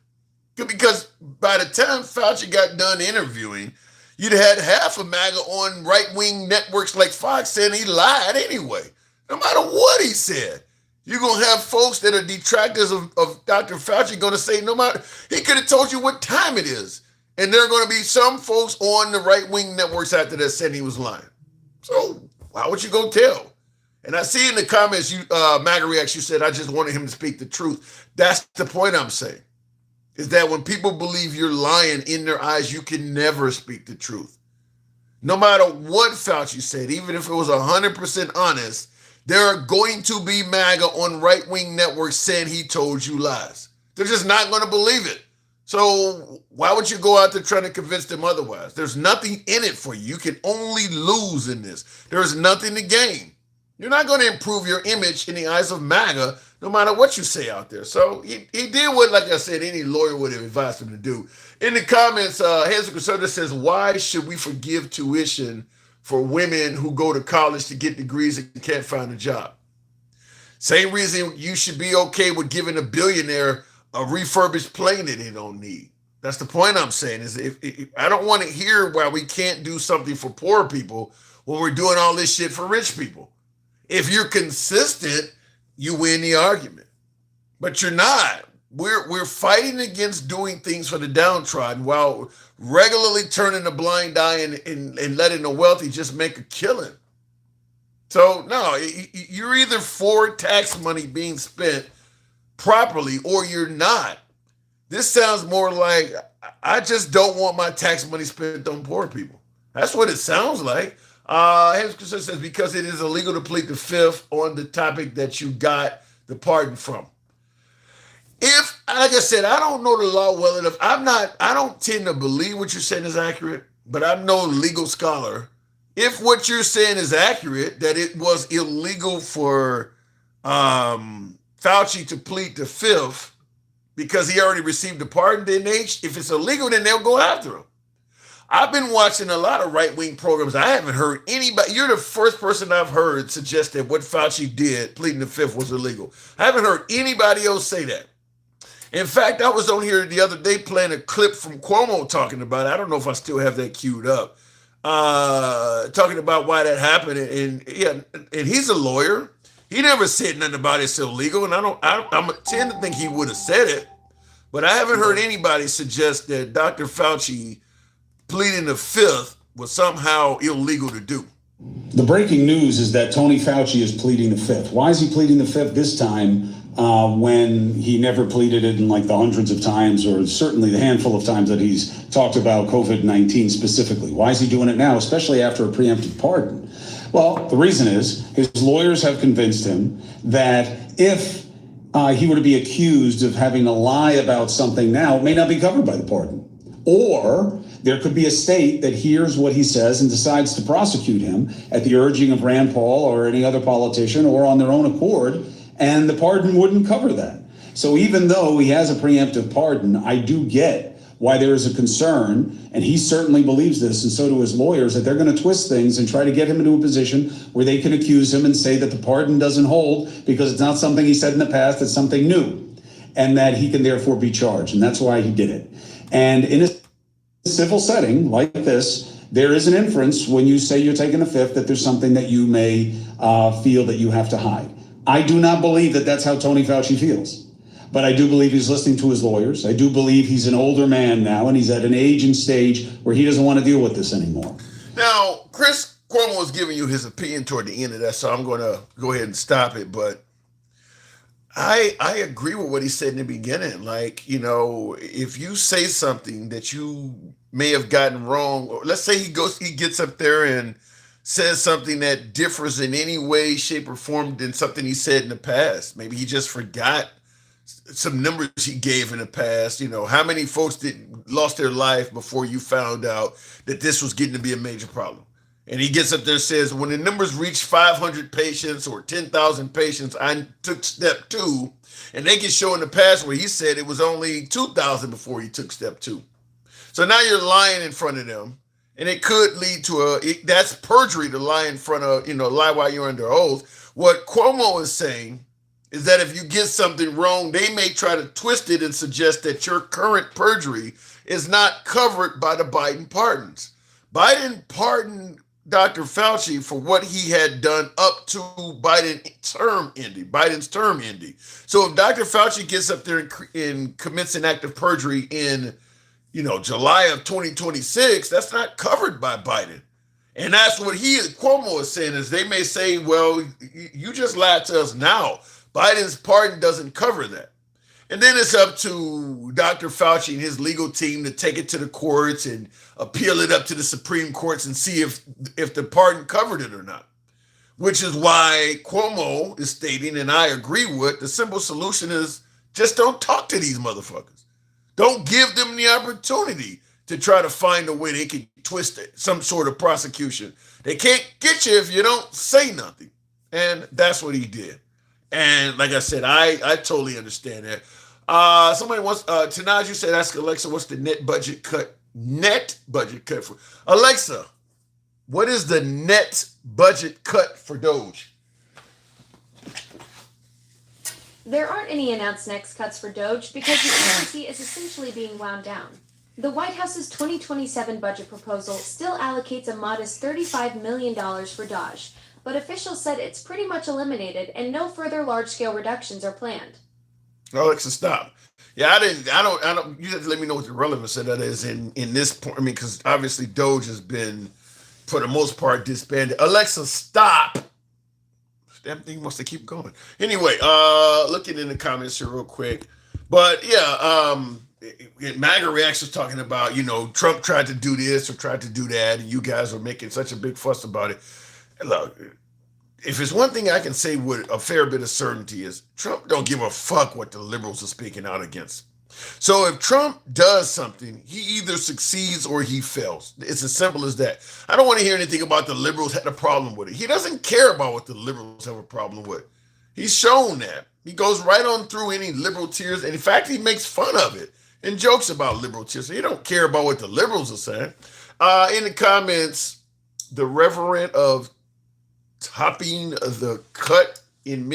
Speaker 1: Because by the time Fauci got done interviewing, you'd had half of MAGA on right-wing networks like Fox saying he lied anyway. No matter what he said. You're going to have folks that are detractors of Dr. Fauci going to say no matter, he could have told you what time it is. And there are going to be some folks on the right-wing networks after that saying he was lying. So why would you go tell? And I see in the comments, MAGA Reacts, you said, I just wanted him to speak the truth. That's the point I'm saying, is that when people believe you're lying in their eyes, you can never speak the truth. No matter what Fauci said, even if it was 100% honest, there are going to be MAGA on right-wing networks saying he told you lies. They're just not going to believe it. So why would you go out there trying to convince them otherwise? There's nothing in it for you. You can only lose in this. There's nothing to gain. You're not going to improve your image in the eyes of MAGA, no matter what you say out there. So he did what, like I said, any lawyer would have advised him to do. In the comments, Hazel Conservative says, why should we forgive tuition for women who go to college to get degrees and can't find a job? Same reason you should be okay with giving a billionaire a refurbished plane that they don't need. That's the point I'm saying, is if I don't want to hear why we can't do something for poor people when we're doing all this shit for rich people. If you're consistent, you win the argument. But you're not. We're fighting against doing things for the downtrodden while regularly turning a blind eye and letting the wealthy just make a killing. So no, you're either for tax money being spent properly or you're not. This sounds more like I just don't want my tax money spent on poor people. That's what it sounds like. Hans Christian says because it is illegal to plead the fifth on the topic that you got the pardon from. If, like I said, I don't know the law well enough. I don't tend to believe what you're saying is accurate, but I'm no legal scholar. If what you're saying is accurate, that it was illegal for Fauci to plead the fifth because he already received a pardon, then if it's illegal, then they'll go after him. I've been watching a lot of right-wing programs. I haven't heard anybody. You're the first person I've heard suggest that what Fauci did, pleading the fifth, was illegal. I haven't heard anybody else say that. In fact, I was on here the other day playing a clip from Cuomo talking about it. I don't know if I still have that queued up. Talking about why that happened. And he's a lawyer. He never said nothing about it's illegal. And I tend to think he would have said it. But I haven't heard anybody suggest that Dr. Fauci pleading the fifth was somehow illegal to do.
Speaker 10: The breaking news is that Tony Fauci is pleading the fifth. Why is he pleading the fifth this time when he never pleaded it in like the hundreds of times or certainly the handful of times that he's talked about COVID-19 specifically? Why is he doing it now, especially after a preemptive pardon? Well, the reason is his lawyers have convinced him that if he were to be accused of having to lie about something now, it may not be covered by the pardon. Or there could be a state that hears what he says and decides to prosecute him at the urging of Rand Paul or any other politician or on their own accord, and the pardon wouldn't cover that. So even though he has a preemptive pardon, I do get why there is a concern, and he certainly believes this, and so do his lawyers, that they're going to twist things and try to get him into a position where they can accuse him and say that the pardon doesn't hold because it's not something he said in the past, it's something new, and that he can therefore be charged, and that's why he did it. And in a civil setting like this, there is an inference when you say you're taking a fifth that there's something that you may feel that you have to hide. I do not believe that that's how Tony Fauci feels, but I do believe he's listening to his lawyers. I do believe he's an older man now, and he's at an age and stage where he doesn't want to deal with this anymore.
Speaker 1: Now, Chris Cuomo was giving you his opinion toward the end of that, so I'm going to go ahead and stop it, but I agree with what he said in the beginning. Like, you know, if you say something that you may have gotten wrong, or let's say he gets up there and says something that differs in any way, shape, or form than something he said in the past. Maybe he just forgot some numbers he gave in the past. You know, how many folks lost their life before you found out that this was getting to be a major problem? And he gets up there and says, when the numbers reach 500 patients or 10,000 patients, I took step 2. And they can show in the past where he said it was only 2,000 before he took step 2. So now you're lying in front of them. And it could lead to that's perjury to lie in front of, lie while you're under oath. What Cuomo is saying is that if you get something wrong, they may try to twist it and suggest that your current perjury is not covered by the Biden pardons. Biden pardoned Dr. Fauci for what he had done up to Biden's term ending. So if Dr. Fauci gets up there and commits an act of perjury in, July of 2026, that's not covered by Biden. And that's what Cuomo is saying is they may say, well, you just lied to us now. Biden's pardon doesn't cover that. And then it's up to Dr. Fauci and his legal team to take it to the courts and appeal it up to the Supreme Courts and see if the pardon covered it or not. Which is why Cuomo is stating, and I agree with, the simple solution is just don't talk to these motherfuckers. Don't give them the opportunity to try to find a way they can twist it, some sort of prosecution. They can't get you if you don't say nothing. And that's what he did. And like I said, I totally understand that. Somebody wants, Tanaj, you said, ask Alexa, what's the net budget cut? Net budget cut for Alexa, what is the net budget cut for Doge?
Speaker 4: There aren't any announced next cuts for Doge because the agency is essentially being wound down. The White House's 2027 budget proposal still allocates a modest $35 million for Doge, but officials said it's pretty much eliminated and no further large-scale reductions are planned.
Speaker 1: Alexa, stop. Yeah, I don't, you have to let me know what the relevance of that is in this point. I mean, because obviously Doge has been, for the most part, disbanded. Alexa, stop. damn thing wants to keep going. Anyway, looking in the comments here real quick. But yeah, MAGA reactions talking about, Trump tried to do this or tried to do that, and you guys are making such a big fuss about it. Look, if it's one thing I can say with a fair bit of certainty is Trump don't give a fuck what the liberals are speaking out against. So if Trump does something, he either succeeds or he fails. It's as simple as that. I don't want to hear anything about the liberals had a problem with it. He doesn't care about what the liberals have a problem with. He's shown that. He goes right on through any liberal tears. And in fact, he makes fun of it and jokes about liberal tears. So he don't care about what the liberals are saying. In the comments, the reverend of topping the cut in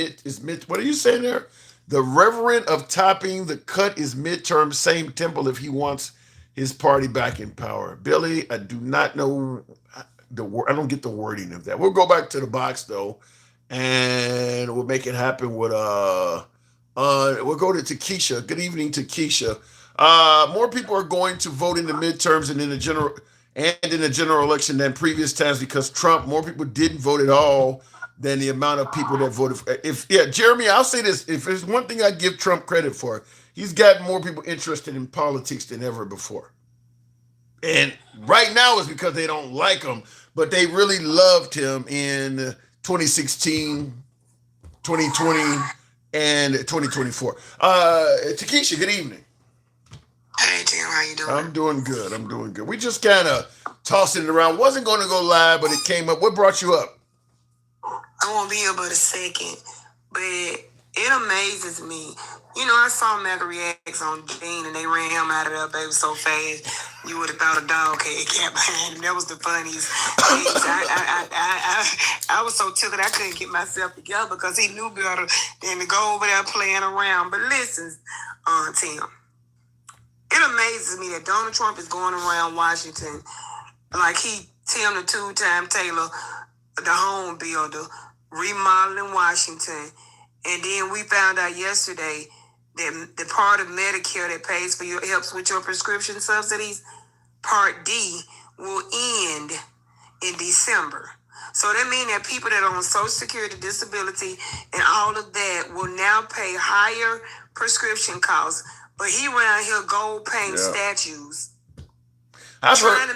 Speaker 1: what are you saying there? The reverend of topping the cut is midterm, same temple if he wants his party back in power. Billy, I do not know the word. I don't get the wording of that. We'll go back to the box though, and we'll make it happen with we'll go to Takesha. Good evening, Takesha. More people are going to vote in the midterms and in the general election than previous times because Trump, more people didn't vote at all than the amount of people that voted. Jeremy, I'll say this. If there's one thing I give Trump credit for, he's got more people interested in politics than ever before. And right now it's because they don't like him, but they really loved him in 2016, 2020, and 2024. Takesha, good evening.
Speaker 11: Hey, Tim, how you doing?
Speaker 1: I'm doing good. We just kind of tossing it around. Wasn't going to go live, but it came up. What brought you up?
Speaker 11: I won't be here but a second, but it amazes me. I saw MAGA reacts on Dean, and they ran him out of there, baby, so fast. You would have thought a dog had cat behind him. That was the funniest thing. I was so tickled I couldn't get myself together because he knew better than to go over there playing around. But listen, Tim, it amazes me that Donald Trump is going around Washington like Tim the two-time Taylor, the home builder, remodeling Washington. And then we found out yesterday that the part of Medicare that pays for helps with your prescription subsidies, Part D, will end in December. So that means that people that are on Social Security, disability, and all of that will now pay higher prescription costs. But he around here gold paint statues, trying to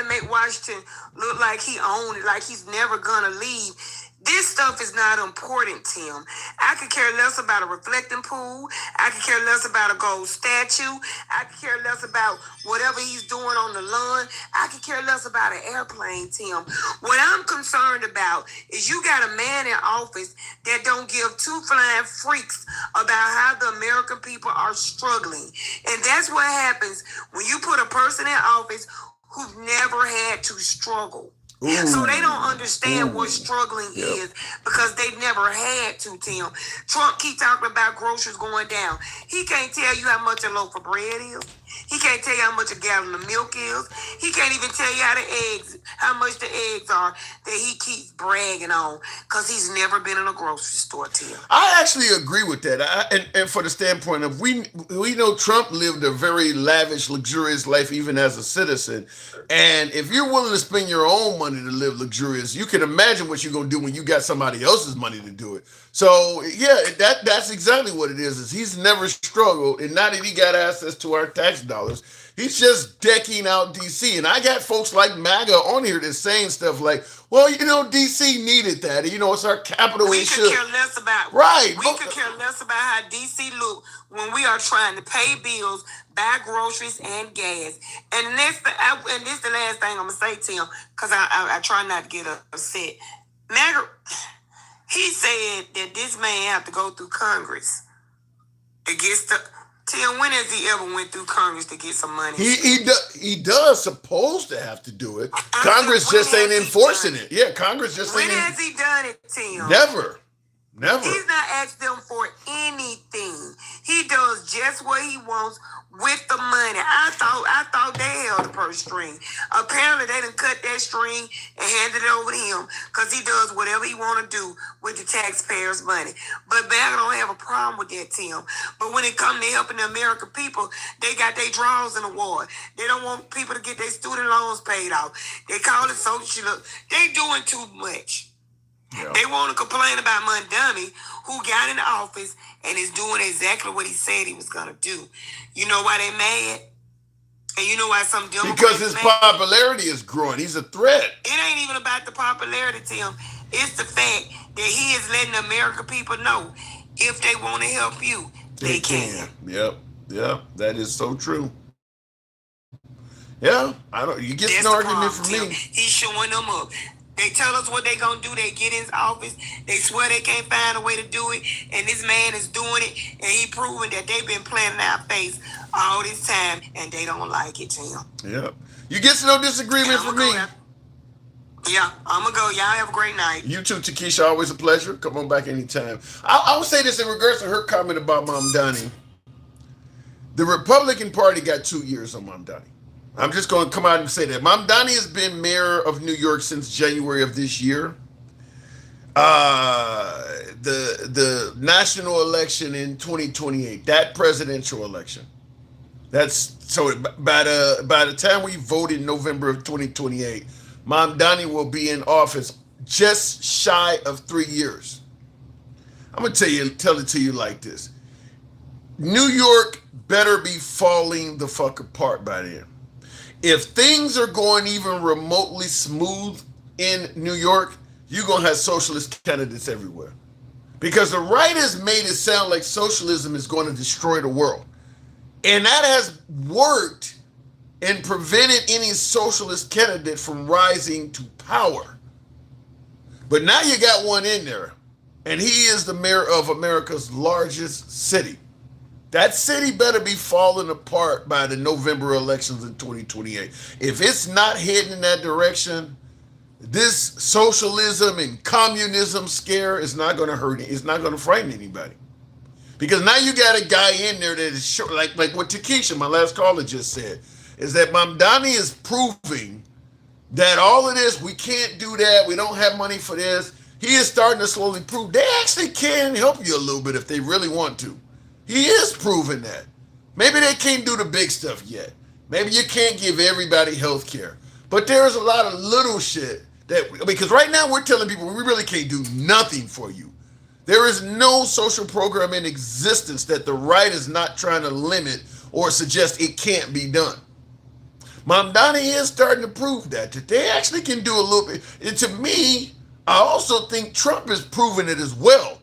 Speaker 11: make Washington look like he owned it, like he's never gonna leave. This stuff is not important, Tim. I could care less about a reflecting pool. I could care less about a gold statue. I could care less about whatever he's doing on the lawn. I could care less about an airplane, Tim. What I'm concerned about is you got a man in office that don't give two flying freaks about how the American people are struggling. And that's what happens when you put a person in office who's never had to struggle. Ooh. So they don't understand what struggling is because they never had to, Tim. Trump keep talking about groceries going down. He can't tell you how much a loaf of bread is. He can't tell you how much a gallon of milk is. He can't even tell you how much the eggs are that he keeps bragging on because he's never been in a grocery store, Tim.
Speaker 1: I actually agree with that. And for the standpoint of we know Trump lived a very lavish, luxurious life even as a citizen. And if you're willing to spend your own money to live luxurious, you can imagine what you're going to do when you got somebody else's money to do it. So, yeah, that's exactly what it is he's never struggled. And now that he got access to our tax dollars, he's just decking out D.C. And I got folks like MAGA on here that's saying stuff like, well, D.C. needed that. It's our capital.
Speaker 11: We could care less about
Speaker 1: right.
Speaker 11: We could care less about how D.C. look when we are trying to pay bills, buy groceries, and gas. And this is the last thing I'm going to say, Tim, because I try not to get upset. MAGA, he said that this man have to go through Congress to get stuff. Tim, when has he ever went through Congress to get some money?
Speaker 1: He does supposed to have to do it. Congress just ain't enforcing it. Yeah, Congress just ain't.
Speaker 11: When has he done it, Tim?
Speaker 1: Never.
Speaker 11: He's not asked them for anything. He does just what he wants with the money. I thought they held the purse string. Apparently, they done cut that string and handed it over to him because he does whatever he want to do with the taxpayers' money. But MAGA don't have a problem with that, Tim. But when it comes to helping the American people, they got their draws in the war. They don't want people to get their student loans paid off. They call it social. They doing too much.
Speaker 1: Yeah.
Speaker 11: They want to complain about Mondani, who got in the office and is doing exactly what he said he was going to do. You know why they mad? And you know why some Democrats
Speaker 1: Because his popularity is growing. He's a threat.
Speaker 11: It ain't even about the popularity, Tim. It's the fact that he is letting the American people know if they want to help you, they can.
Speaker 1: Yep. That is so true. Yeah, you get
Speaker 11: That's
Speaker 1: no
Speaker 11: the
Speaker 1: argument
Speaker 11: problem,
Speaker 1: from
Speaker 11: Tim.
Speaker 1: me.
Speaker 11: He's showing them up. They tell us what they gonna do. They get in his office. They swear they can't find a way to do it, and this man is doing it, and he proving that they've been playing in our face all this time, and they don't like it, Tim.
Speaker 1: Yeah, you get no disagreement from me.
Speaker 11: Yeah, I'm gonna go. Y'all have a great night.
Speaker 1: You too, Takesha. Always a pleasure. Come on back anytime. I would say this in regards to her comment about Mamdani. The Republican Party got 2 years on Mamdani. I'm just going to come out and say that. Mamdani has been mayor of New York since January of this year. The national election in 2028, that presidential election. That's so by the time we vote in November of 2028, Mamdani will be in office just shy of 3 years. I'm gonna tell it to you like this. New York better be falling the fuck apart by then. If things are going even remotely smooth in New York, you're going to have socialist candidates everywhere. Because the right has made it sound like socialism is going to destroy the world. And that has worked and prevented any socialist candidate from rising to power. But now you got one in there, and he is the mayor of America's largest city. That city better be falling apart by the November elections in 2028. If it's not heading in that direction, this socialism and communism scare is not going to hurt it. It's not going to frighten anybody. Because now you got a guy in there that is sure, like what Takesha, my last caller, just said, is that Mamdani is proving that all of this, we can't do that, we don't have money for this. He is starting to slowly prove they actually can help you a little bit if they really want to. He is proving that. Maybe they can't do the big stuff yet. Maybe you can't give everybody health care. But there's a lot of little shit because right now we're telling people we really can't do nothing for you. There is no social program in existence that the right is not trying to limit or suggest it can't be done. Mamdani is starting to prove that they actually can do a little bit. And to me, I also think Trump is proving it as well.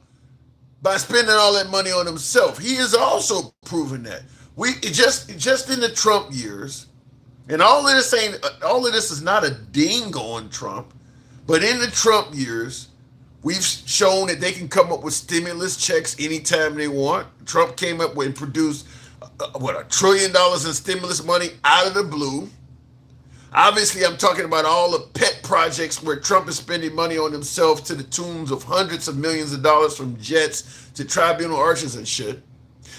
Speaker 1: By spending all that money on himself. He is also proving that. We just in the Trump years, and all of this is not a ding on Trump, but in the Trump years, we've shown that they can come up with stimulus checks anytime they want. Trump came up with and produced $1 trillion in stimulus money out of the blue. Obviously, I'm talking about all the pet projects where Trump is spending money on himself to the tunes of hundreds of millions of dollars, from jets to tribunal arches and shit.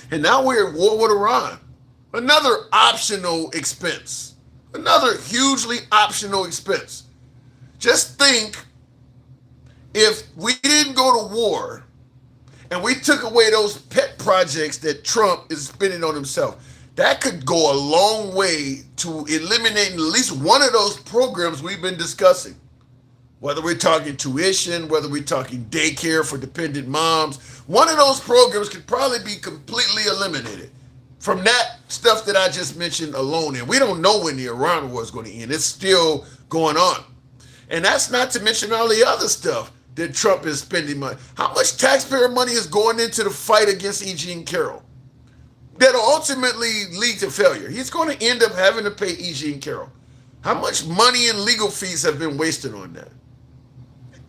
Speaker 1: And now we're at war with Iran. Another optional expense. Another hugely optional expense. Just think if we didn't go to war and we took away those pet projects that Trump is spending on himself, that could go a long way to eliminating at least one of those programs we've been discussing. Whether we're talking tuition, whether we're talking daycare for dependent moms, one of those programs could probably be completely eliminated from that stuff that I just mentioned alone. And we don't know when the Iran war is going to end. It's still going on. And that's not to mention all the other stuff that Trump is spending money. How much taxpayer money is going into the fight against E. Jean Carroll? That'll ultimately lead to failure. He's going to end up having to pay E. Jean Carroll. How much money in legal fees have been wasted on that?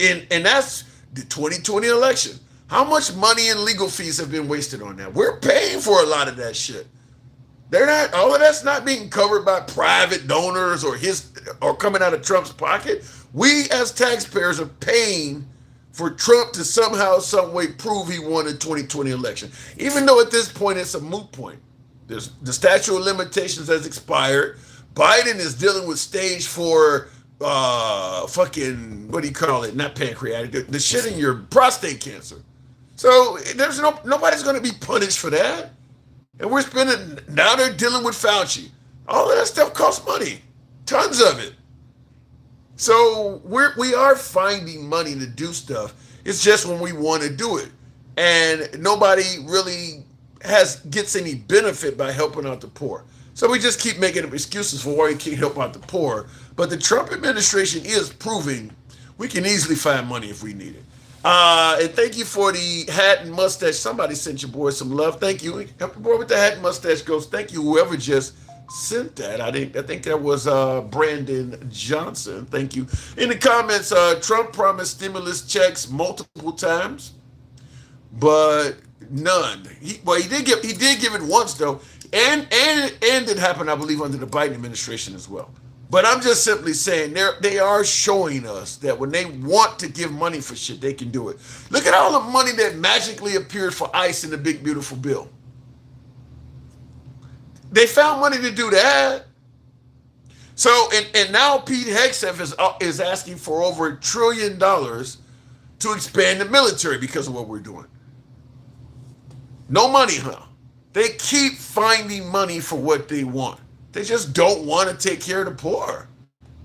Speaker 1: And that's the 2020 election. How much money in legal fees have been wasted on that? We're paying for a lot of that shit. All of that's not being covered by private donors or coming out of Trump's pocket. We as taxpayers are paying for Trump to somehow, some way prove he won the 2020 election. Even though at this point it's a moot point. The statute of limitations has expired. Biden is dealing with stage 4 what do you call it? Not pancreatic, the shit in your prostate cancer. So there's nobody's going to be punished for that. And now they're dealing with Fauci. All of that stuff costs money. Tons of it. So we are finding money to do stuff. It's just when we want to do it, and nobody really gets any benefit by helping out the poor. So we just keep making up excuses for why we can't help out the poor. But the Trump administration is proving we can easily find money if we need it. And thank you for the hat and mustache. Somebody sent your boy some love. Thank you. Help your boy with the hat and mustache goes. Thank you, whoever just sent that. I think that was Brandon Johnson. Thank you. In the comments, Trump promised stimulus checks multiple times, but none. He did give it once though, and it happened, I believe, under the Biden administration as well. But I'm just simply saying they are showing us that when they want to give money for shit, they can do it. Look at all the money that magically appeared for ICE in the big beautiful bill. They found money to do that. So and now Pete Hegseth is asking for over $1 trillion to expand the military because of what we're doing. No money, huh? They keep finding money for what they want. They just don't want to take care of the poor.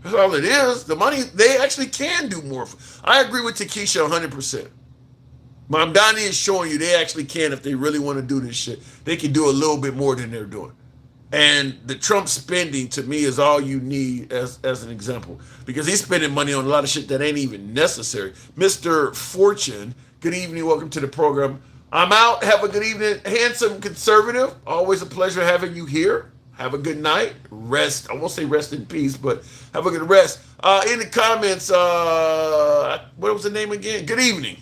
Speaker 1: That's all it is. The money, they actually can do more. I agree with Takesha 100%. Mamdani is showing you they actually can if they really want to do this shit. They can do a little bit more than they're doing. And the Trump spending, to me, is all you need as an example. Because he's spending money on a lot of shit that ain't even necessary. Mr. Fortune, good evening. Welcome to the program. I'm out. Have a good evening. Handsome conservative. Always a pleasure having you here. Have a good night. Rest. I won't say rest in peace, but have a good rest. In the comments, what was the name again? Good evening.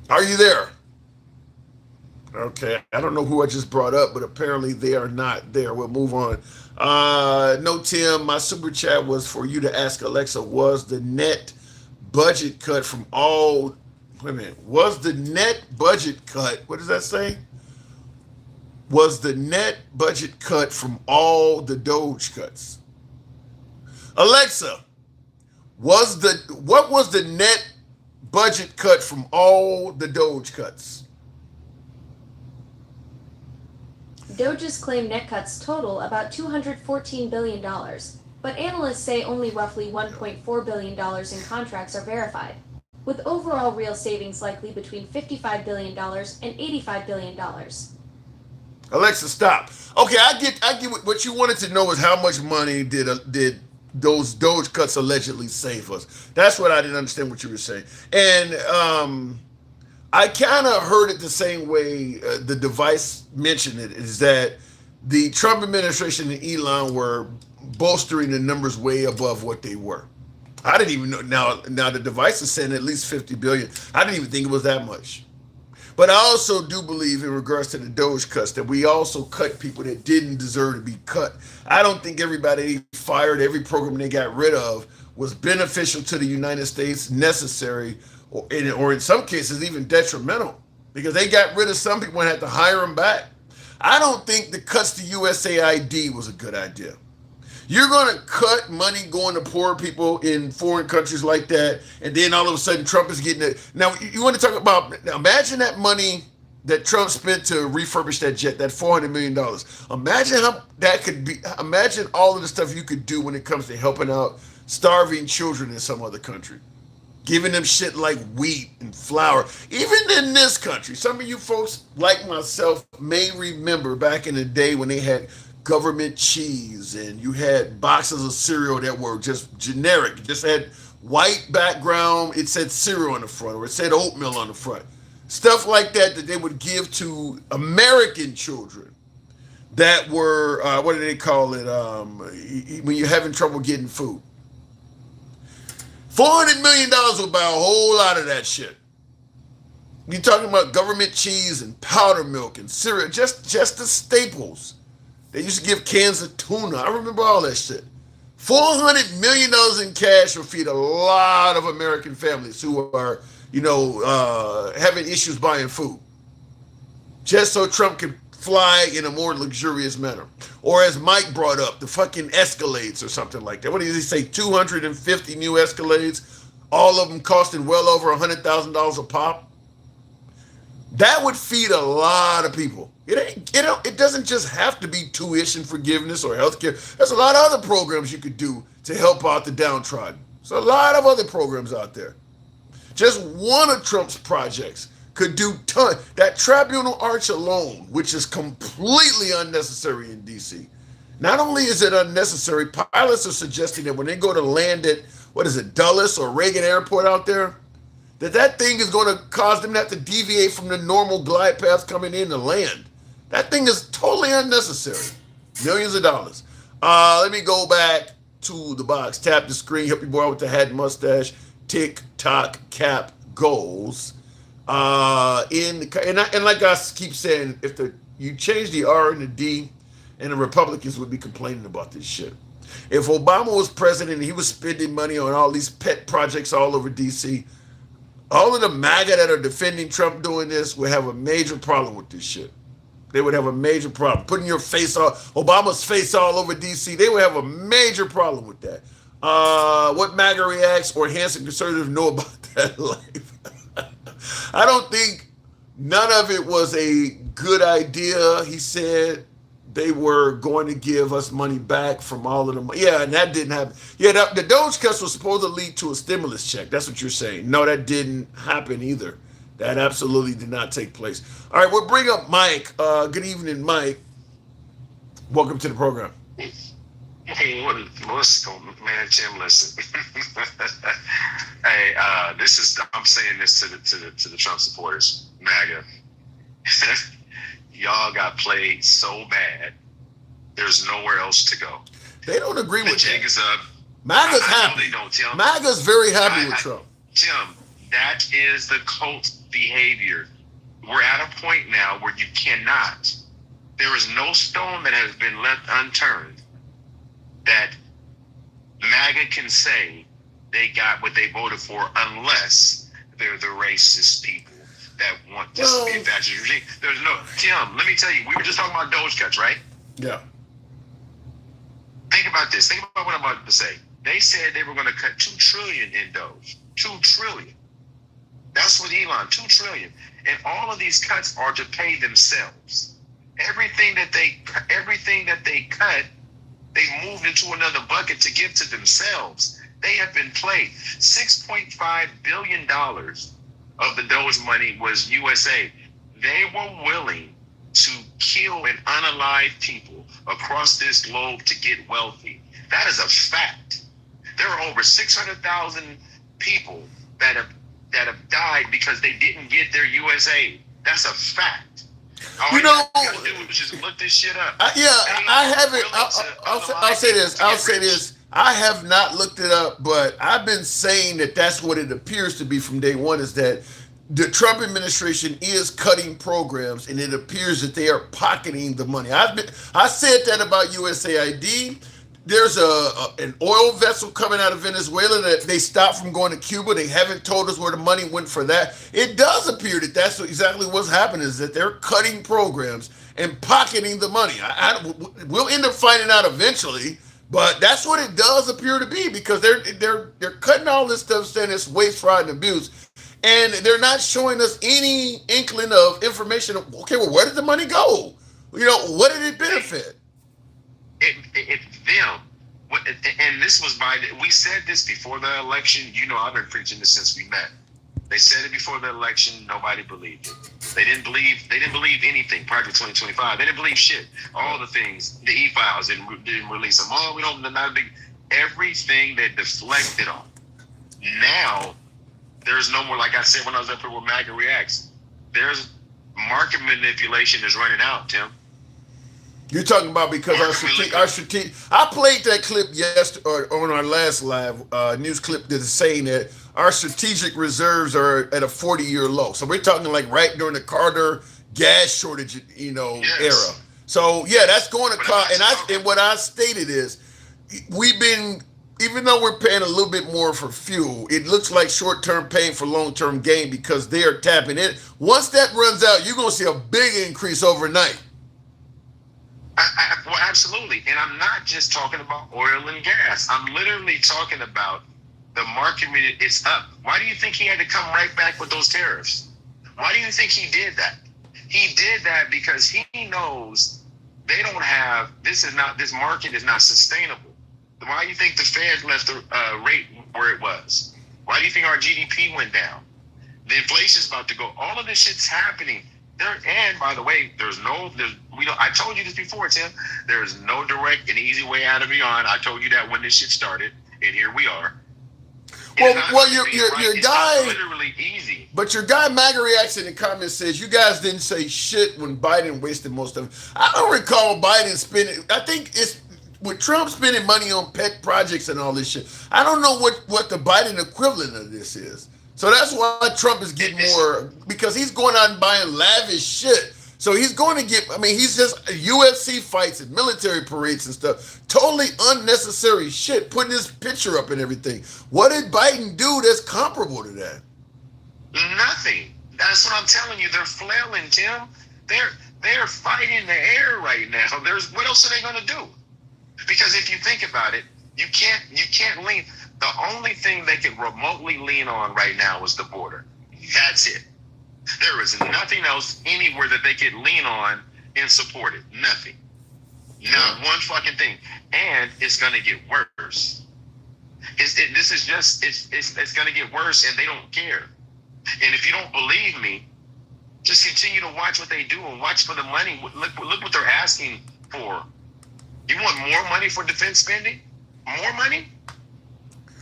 Speaker 1: Are you there? Okay. I don't know who I just brought up, but apparently they are not there. We'll move on. No, Tim, my super chat was for you to ask Alexa, was the net budget cut from all... Wait a minute. Was the net budget cut... What does that say? Was the net budget cut from all the Doge cuts? Alexa, what was the net budget cut from all the Doge cuts?
Speaker 4: Doge's claim net cuts total about $214 billion, but analysts say only roughly $1.4 billion in contracts are verified, with overall real savings likely between $55 billion and $85 billion.
Speaker 1: Alexa, stop. Okay, I get what you wanted to know is how much money did those Doge cuts allegedly save us. That's what I didn't understand what you were saying. And I kind of heard it the same way the device mentioned it, is that the Trump administration and Elon were bolstering the numbers way above what they were. I didn't even know. Now the device is saying at least 50 billion. I didn't even think it was that much. But I also do believe in regards to the Doge cuts that we also cut people that didn't deserve to be cut. I don't think everybody they fired, every program they got rid of was beneficial to the United States, necessary, or in some cases even detrimental, because they got rid of some people and had to hire them back. I don't think the cuts to USAID was a good idea. You're going to cut money going to poor people in foreign countries like that, and then all of a sudden Trump is getting it. Now, you want to talk about, now imagine that money that Trump spent to refurbish that jet, that $400 million. Imagine how that could be. Imagine all of the stuff you could do when it comes to helping out starving children in some other country. Giving them shit like wheat and flour. Even in this country, some of you folks like myself may remember back in the day when they had government cheese and you had boxes of cereal that were just generic. It just had white background. It said cereal on the front, or it said oatmeal on the front. Stuff like that they would give to American children that were, what do they call it, when you're having trouble getting food. $400 million will buy a whole lot of that shit. You're talking about government cheese and powder milk and cereal, just the staples. They used to give cans of tuna. I remember all that shit. $400 million in cash will feed a lot of American families who are, having issues buying food. Just so Trump can fly in a more luxurious manner. Or as Mike brought up, the fucking Escalades or something like that. What did he say? 250 new Escalades, all of them costing well over $100,000 a pop. That would feed a lot of people. It doesn't just have to be tuition forgiveness or healthcare. There's a lot of other programs you could do to help out the downtrodden. There's a lot of other programs out there. Just one of Trump's projects could do ton. That tribunal arch alone, which is completely unnecessary in D.C. Not only is it unnecessary, pilots are suggesting that when they go to land at, what is it, Dulles or Reagan Airport out there, that thing is going to cause them to have to deviate from the normal glide paths coming in to land. That thing is totally unnecessary. Millions of dollars. Let me go back to the box. Tap the screen. Help your boy with the hat and mustache. Tick tock cap goals. And like I keep saying, if you change the R and the D, and the Republicans would be complaining about this shit. If Obama was president and he was spending money on all these pet projects all over D.C., all of the MAGA that are defending Trump doing this would have a major problem with this shit. They would have a major problem. Putting Obama's face all over D.C., they would have a major problem with that. What MAGA reacts or Hanson conservatives know about that life? I don't think none of it was a good idea. He said they were going to give us money back from all of them. Yeah, and that didn't happen. Yeah, the Doge cuts was supposed to lead to a stimulus check. That's what you're saying. No, that didn't happen either. That absolutely did not take place. All right, we'll bring up Mike. Good evening, Mike. Welcome to the program.
Speaker 8: Hey, what's going on, man? Jim, listen. Hey, I'm saying this to the Trump supporters, MAGA. Y'all got played so bad. There's nowhere else to go.
Speaker 1: They don't agree with
Speaker 8: that. The jig is up.
Speaker 1: MAGA's happy.
Speaker 8: They don't, Tim.
Speaker 1: MAGA's very happy with Trump.
Speaker 8: Tim, that is the cult behavior. We're at a point now where you cannot. There is no stone that has been left unturned that MAGA can say they got what they voted for unless they're the racist people that want this to be a fascist regime. There's no, Tim, let me tell you, we were just talking about Doge cuts, right?
Speaker 1: Yeah.
Speaker 8: Think about this. Think about what I'm about to say. They said they were going to cut $2 trillion in Doge. $2 trillion. That's what Elon, $2 trillion. And all of these cuts are to pay themselves. Everything that they cut, they moved into another bucket to give to themselves. They have been played. $6.5 billion of the Doge money was USA. They were willing to kill and unalive people across this globe to get wealthy. That is a fact. There are over 600,000 people that have died because they didn't get their USA. That's a fact. All you gotta do is just look this shit up.
Speaker 1: I haven't. I'll say this. I have not looked it up, but I've been saying that that's what it appears to be from day one, is that the Trump administration is cutting programs, and it appears that they are pocketing the money. I said that about USAID. There's an oil vessel coming out of Venezuela that they stopped from going to Cuba. They haven't told us where the money went for that. It does appear that that's exactly what's happening, is that they're cutting programs and pocketing the money. We'll end up finding out eventually, but that's what it does appear to be, because they're cutting all this stuff, saying it's waste, fraud, and abuse, and they're not showing us any inkling of information. Okay, well, where did the money go? What did it benefit?
Speaker 8: It's them. And this was we said this before the election. I've been preaching this since we met. They said it before the election. Nobody believed it. They didn't believe anything prior to 2025. They didn't believe shit. All the things, the e-files didn't release them. We don't, not big. Everything they deflected on. Now, there's no more, like I said when I was up here with MAGA Reacts, there's market manipulation is running out, Tim.
Speaker 1: You're talking about because our strategic. I played that clip yesterday on our last live news clip that is saying that our strategic reserves are at a 40-year low. So we're talking like right during the Carter gas shortage, era. So yeah, that's going to cause. And what I stated is, we've been, even though we're paying a little bit more for fuel, it looks like short-term pain for long-term gain, because they are tapping in. Once that runs out, you're going to see a big increase overnight.
Speaker 8: Well, absolutely. And I'm not just talking about oil and gas. I'm literally talking about the market. It's up. Why do you think he had to come right back with those tariffs? Why do you think he did that? He did that because he knows they don't have, this market is not sustainable. Why do you think the Fed left the rate where it was? Why do you think our GDP went down? The inflation's about to go. All of this shit's happening. And by the way, I told you this before, Tim. There is no direct and easy way out of beyond. I told you that when this shit started, and here we are.
Speaker 1: Well, your guy,
Speaker 8: literally easy.
Speaker 1: But your guy MAGA Reacts in the comments says you guys didn't say shit when Biden wasted most of it. I don't recall Biden spending. I think it's with Trump spending money on pet projects and all this shit. I don't know what the Biden equivalent of this is. So that's why Trump is getting more, because he's going out and buying lavish shit. So he's going to get, he's just UFC fights and military parades and stuff. Totally unnecessary shit, putting his picture up and everything. What did Biden do that's comparable to that?
Speaker 8: Nothing. That's what I'm telling you. They're flailing, Tim. They're fighting the air right now. What else are they going to do? Because if you think about it, you can't lean. The only thing they can remotely lean on right now is the border. That's it. There is nothing else anywhere that they can lean on and support it. Nothing. Not one fucking thing. And it's going to get worse. It's going to get worse, and they don't care. And if you don't believe me, just continue to watch what they do and watch for the money. Look what they're asking for. You want more money for defense spending? More money?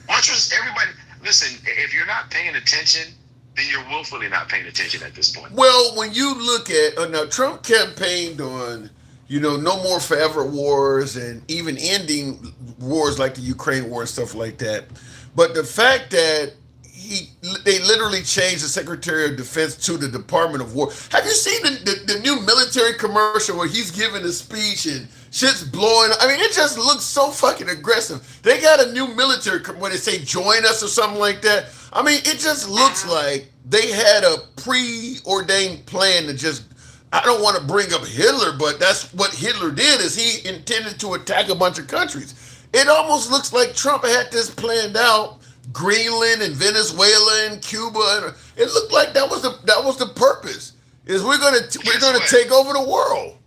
Speaker 8: Watch what everybody. Listen, if you're not paying attention, then you're willfully not paying attention at this point.
Speaker 1: Well, when you look at now, Trump campaigned on, no more forever wars and even ending wars like the Ukraine war and stuff like that. But the fact that they literally changed the Secretary of Defense to the Department of War. Have you seen the new military commercial where he's giving a speech and shit's blowing? It just looks so fucking aggressive. They got a new military where they say join us or something like that. It just looks like they had a preordained plan to just, I don't want to bring up Hitler, but that's what Hitler did, is he intended to attack a bunch of countries. It almost looks like Trump had this planned out. Greenland and Venezuela and Cuba, and it looked like that was the purpose. Is we're gonna take over the world.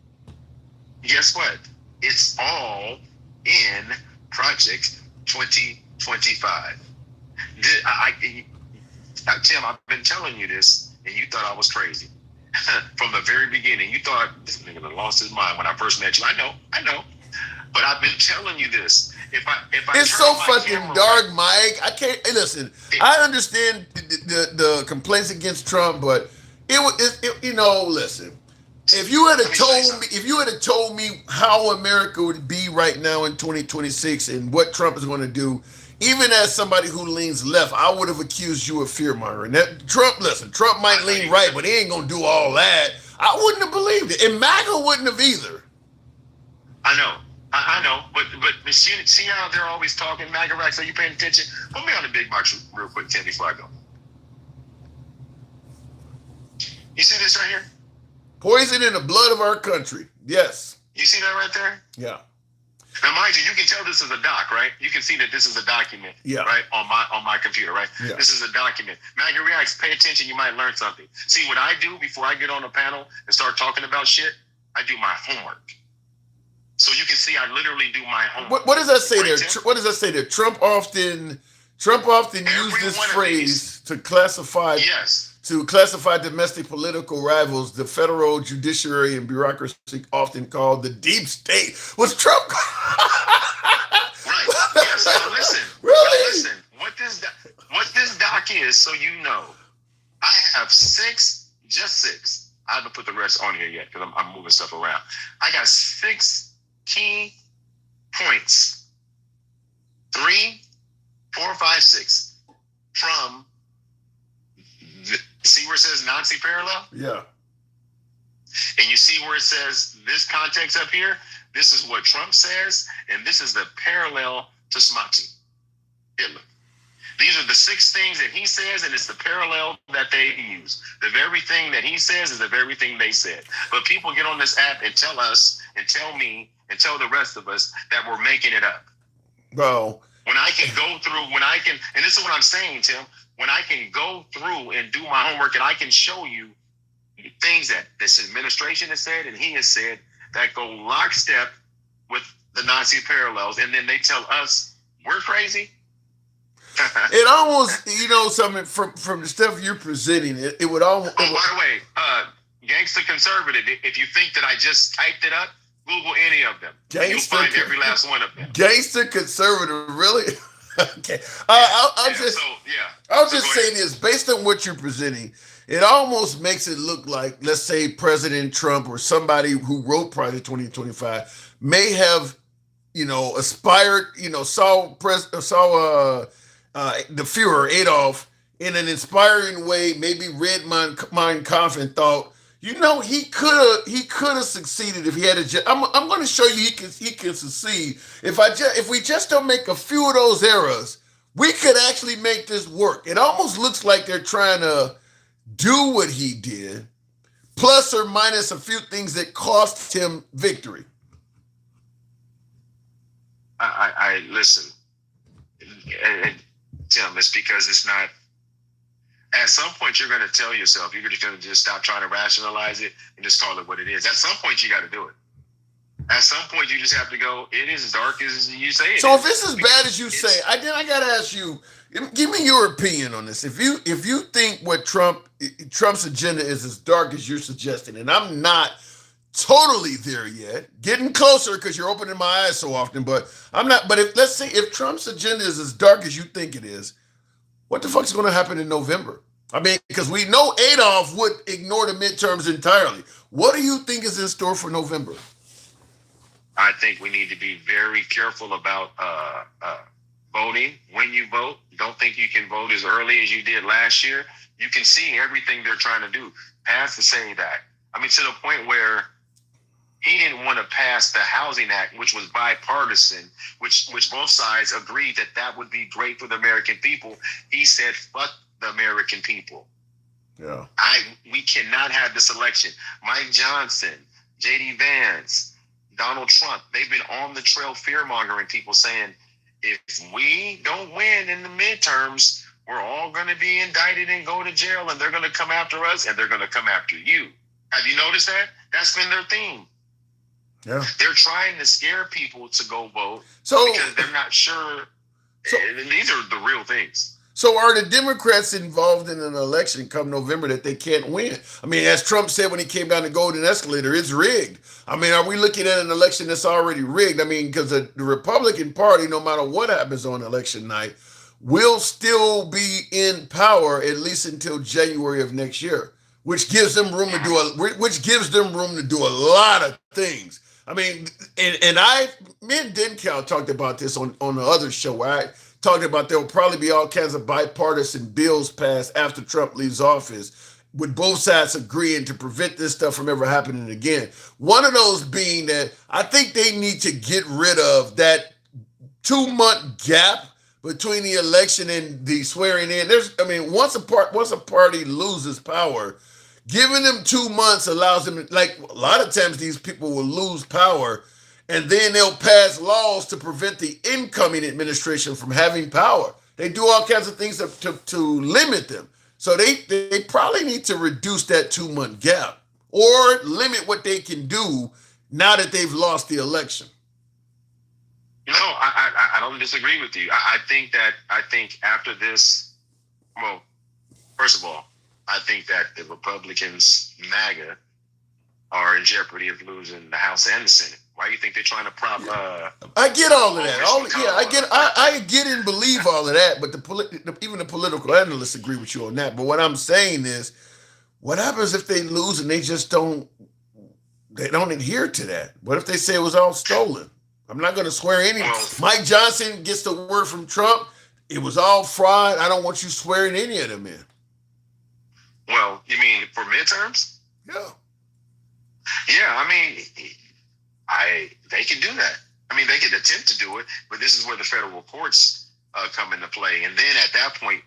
Speaker 8: Guess what? It's all in Project 2025. Tim, I've been telling you this, and you thought I was crazy from the very beginning. You thought this nigga done lost his mind when I first met you. I know, but I've been telling you this. If I it's so fucking
Speaker 1: dark, Mike. I can't listen. I understand the complaints against Trump, but listen. If you had told me how America would be right now in 2026 and what Trump is going to do, even as somebody who leans left, I would have accused you of fear-mongering. Trump might lean right, but he ain't going to do all that. I wouldn't have believed it, and MAGA wouldn't have either.
Speaker 8: I know, but see how they're always talking, MAGA Rex, are you paying attention? Put me on the big box real quick, Tim, before I go. You see this right here?
Speaker 1: Poison in the blood of our country. Yes.
Speaker 8: You see that right there?
Speaker 1: Yeah.
Speaker 8: Now, mind you can tell this is a doc, right? You can see that this is a document, right, on my computer, right? Yeah. This is a document. MAGA Reacts, pay attention, you might learn something. See, what I do before I get on the panel and start talking about shit, I do my homework. So you can see I literally do my homework.
Speaker 1: What does that say there? What does that say there? Trump often used this phrase to classify domestic political rivals. The federal judiciary and bureaucracy, often called the deep state. Was Trump?
Speaker 8: Right. Yeah. So listen.
Speaker 1: Really?
Speaker 8: Now listen. What this doc is, so you know, I have six. I haven't put the rest on here yet because I'm moving stuff around. I got 6 key points. 3, 4, 5, 6 from. See where it says Nazi parallel?
Speaker 1: Yeah.
Speaker 8: And you see where it says this context up here? This is what Trump says, and this is the parallel to Smotsy, Hitler. These are the 6 things that he says, and it's the parallel that they use. The very thing that he says is the very thing they said. But people get on this app and tell us, and tell me, and tell the rest of us that we're making it up.
Speaker 1: Bro.
Speaker 8: When I can go through, and this is what I'm saying, Tim, when I can go through and do my homework and I can show you things that this administration has said and he has said that go lockstep with the Nazi parallels, and then they tell us we're crazy.
Speaker 1: It almost, something from the stuff you're presenting, it would almost.
Speaker 8: By the way, Gangsta Conservative, if you think that I just typed it up, Google any of them. You'll find every last one of them.
Speaker 1: Gangsta Conservative, really? Okay. I'm just saying this, based on what you're presenting, it almost makes it look like, let's say, President Trump or somebody who wrote Project 2025 may have, aspired, saw the Führer, Adolf, in an inspiring way, maybe read Mein Kampf and thought, he could have succeeded if he had a. I'm going to show you he can succeed if we just don't make a few of those errors. We could actually make this work. It almost looks like they're trying to do what he did, plus or minus a few things that cost him victory.
Speaker 8: I listen, and Tim, it's because it's not. At some point, you're going to tell yourself, you're just going to just stop trying to rationalize it and just call it what it is. At some point, you got to do it. At some point, you just have to go, it is as dark as you say it.
Speaker 1: So if it's as bad as you say, I got to ask you, give me your opinion on this. If you think what Trump's agenda is as dark as you're suggesting, and I'm not totally there yet, getting closer because you're opening my eyes so often, but I'm not. But let's say if Trump's agenda is as dark as you think it is, what the fuck's going to happen in November? I mean, because we know Adolf would ignore the midterms entirely. What do you think is in store for November?
Speaker 8: I think we need to be very careful about voting. When you vote, don't think you can vote as early as you did last year. You can see everything they're trying to do. Pass the SAVE Act. I mean, to the point where he didn't want to pass the Housing Act, which was bipartisan, which both sides agreed that would be great for the American people. He said, fuck the American people.
Speaker 1: Yeah.
Speaker 8: We cannot have this election. Mike Johnson, J.D. Vance, Donald Trump, they've been on the trail fear-mongering people saying, if we don't win in the midterms, we're all going to be indicted and go to jail, and they're going to come after us, and they're going to come after you. Have you noticed that? That's been their theme.
Speaker 1: Yeah.
Speaker 8: They're trying to scare people to go vote because they're not sure. These are the real things.
Speaker 1: So are the Democrats involved in an election come November that they can't win? I mean, as Trump said when he came down the golden escalator, it's rigged. I mean, are we looking at an election that's already rigged? I mean, because the Republican Party, no matter what happens on election night, will still be in power at least until January of next year, which gives them room to do a lot of things. I mean, me and Denkow talked about this on the other show where I talked about there will probably be all kinds of bipartisan bills passed after Trump leaves office, with both sides agreeing to prevent this stuff from ever happening again. One of those being that I think they need to get rid of that 2-month gap between the election and the swearing in. Once a party loses power, giving them 2 months allows them, like a lot of times these people will lose power and then they'll pass laws to prevent the incoming administration from having power. They do all kinds of things to limit them. So they probably need to reduce that 2-month gap or limit what they can do now that they've lost the election.
Speaker 8: I don't disagree with you. I think after this, well, first of all, I think that the Republicans, MAGA, are in jeopardy of losing the House and the Senate. Why do you think they're trying to prop?
Speaker 1: I get all of that. I get and believe all of that. But even the political analysts agree with you on that. But what I'm saying is, what happens if they lose and they don't adhere to that? What if they say it was all stolen? I'm not going to swear any. Mike Johnson gets the word from Trump. It was all fraud. I don't want you swearing any of them in.
Speaker 8: Well, you mean for midterms?
Speaker 1: Yeah.
Speaker 8: Yeah, I mean, they can do that. I mean, they could attempt to do it, but this is where the federal courts come into play. And then at that point,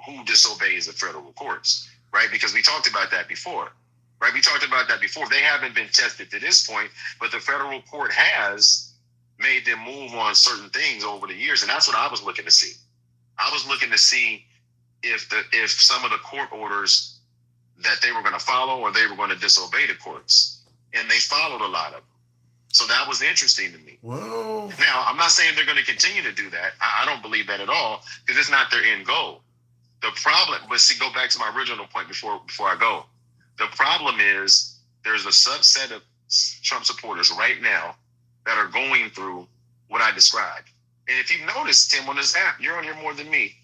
Speaker 8: who disobeys the federal courts, right? Because we talked about that before, right? They haven't been tested to this point, but the federal court has made them move on certain things over the years. And that's what I was looking to see. I was looking to see if some of the court orders that they were going to follow or they were going to disobey the courts, and they followed a lot of them. So that was interesting to me.
Speaker 1: Whoa.
Speaker 8: Now, I'm not saying they're going to continue to do that. I don't believe that at all, because it's not their end goal. The problem, but see, go back to my original point before I go. The problem is there's a subset of Trump supporters right now that are going through what I described. And if you've noticed, Tim, on this app, you're on here more than me.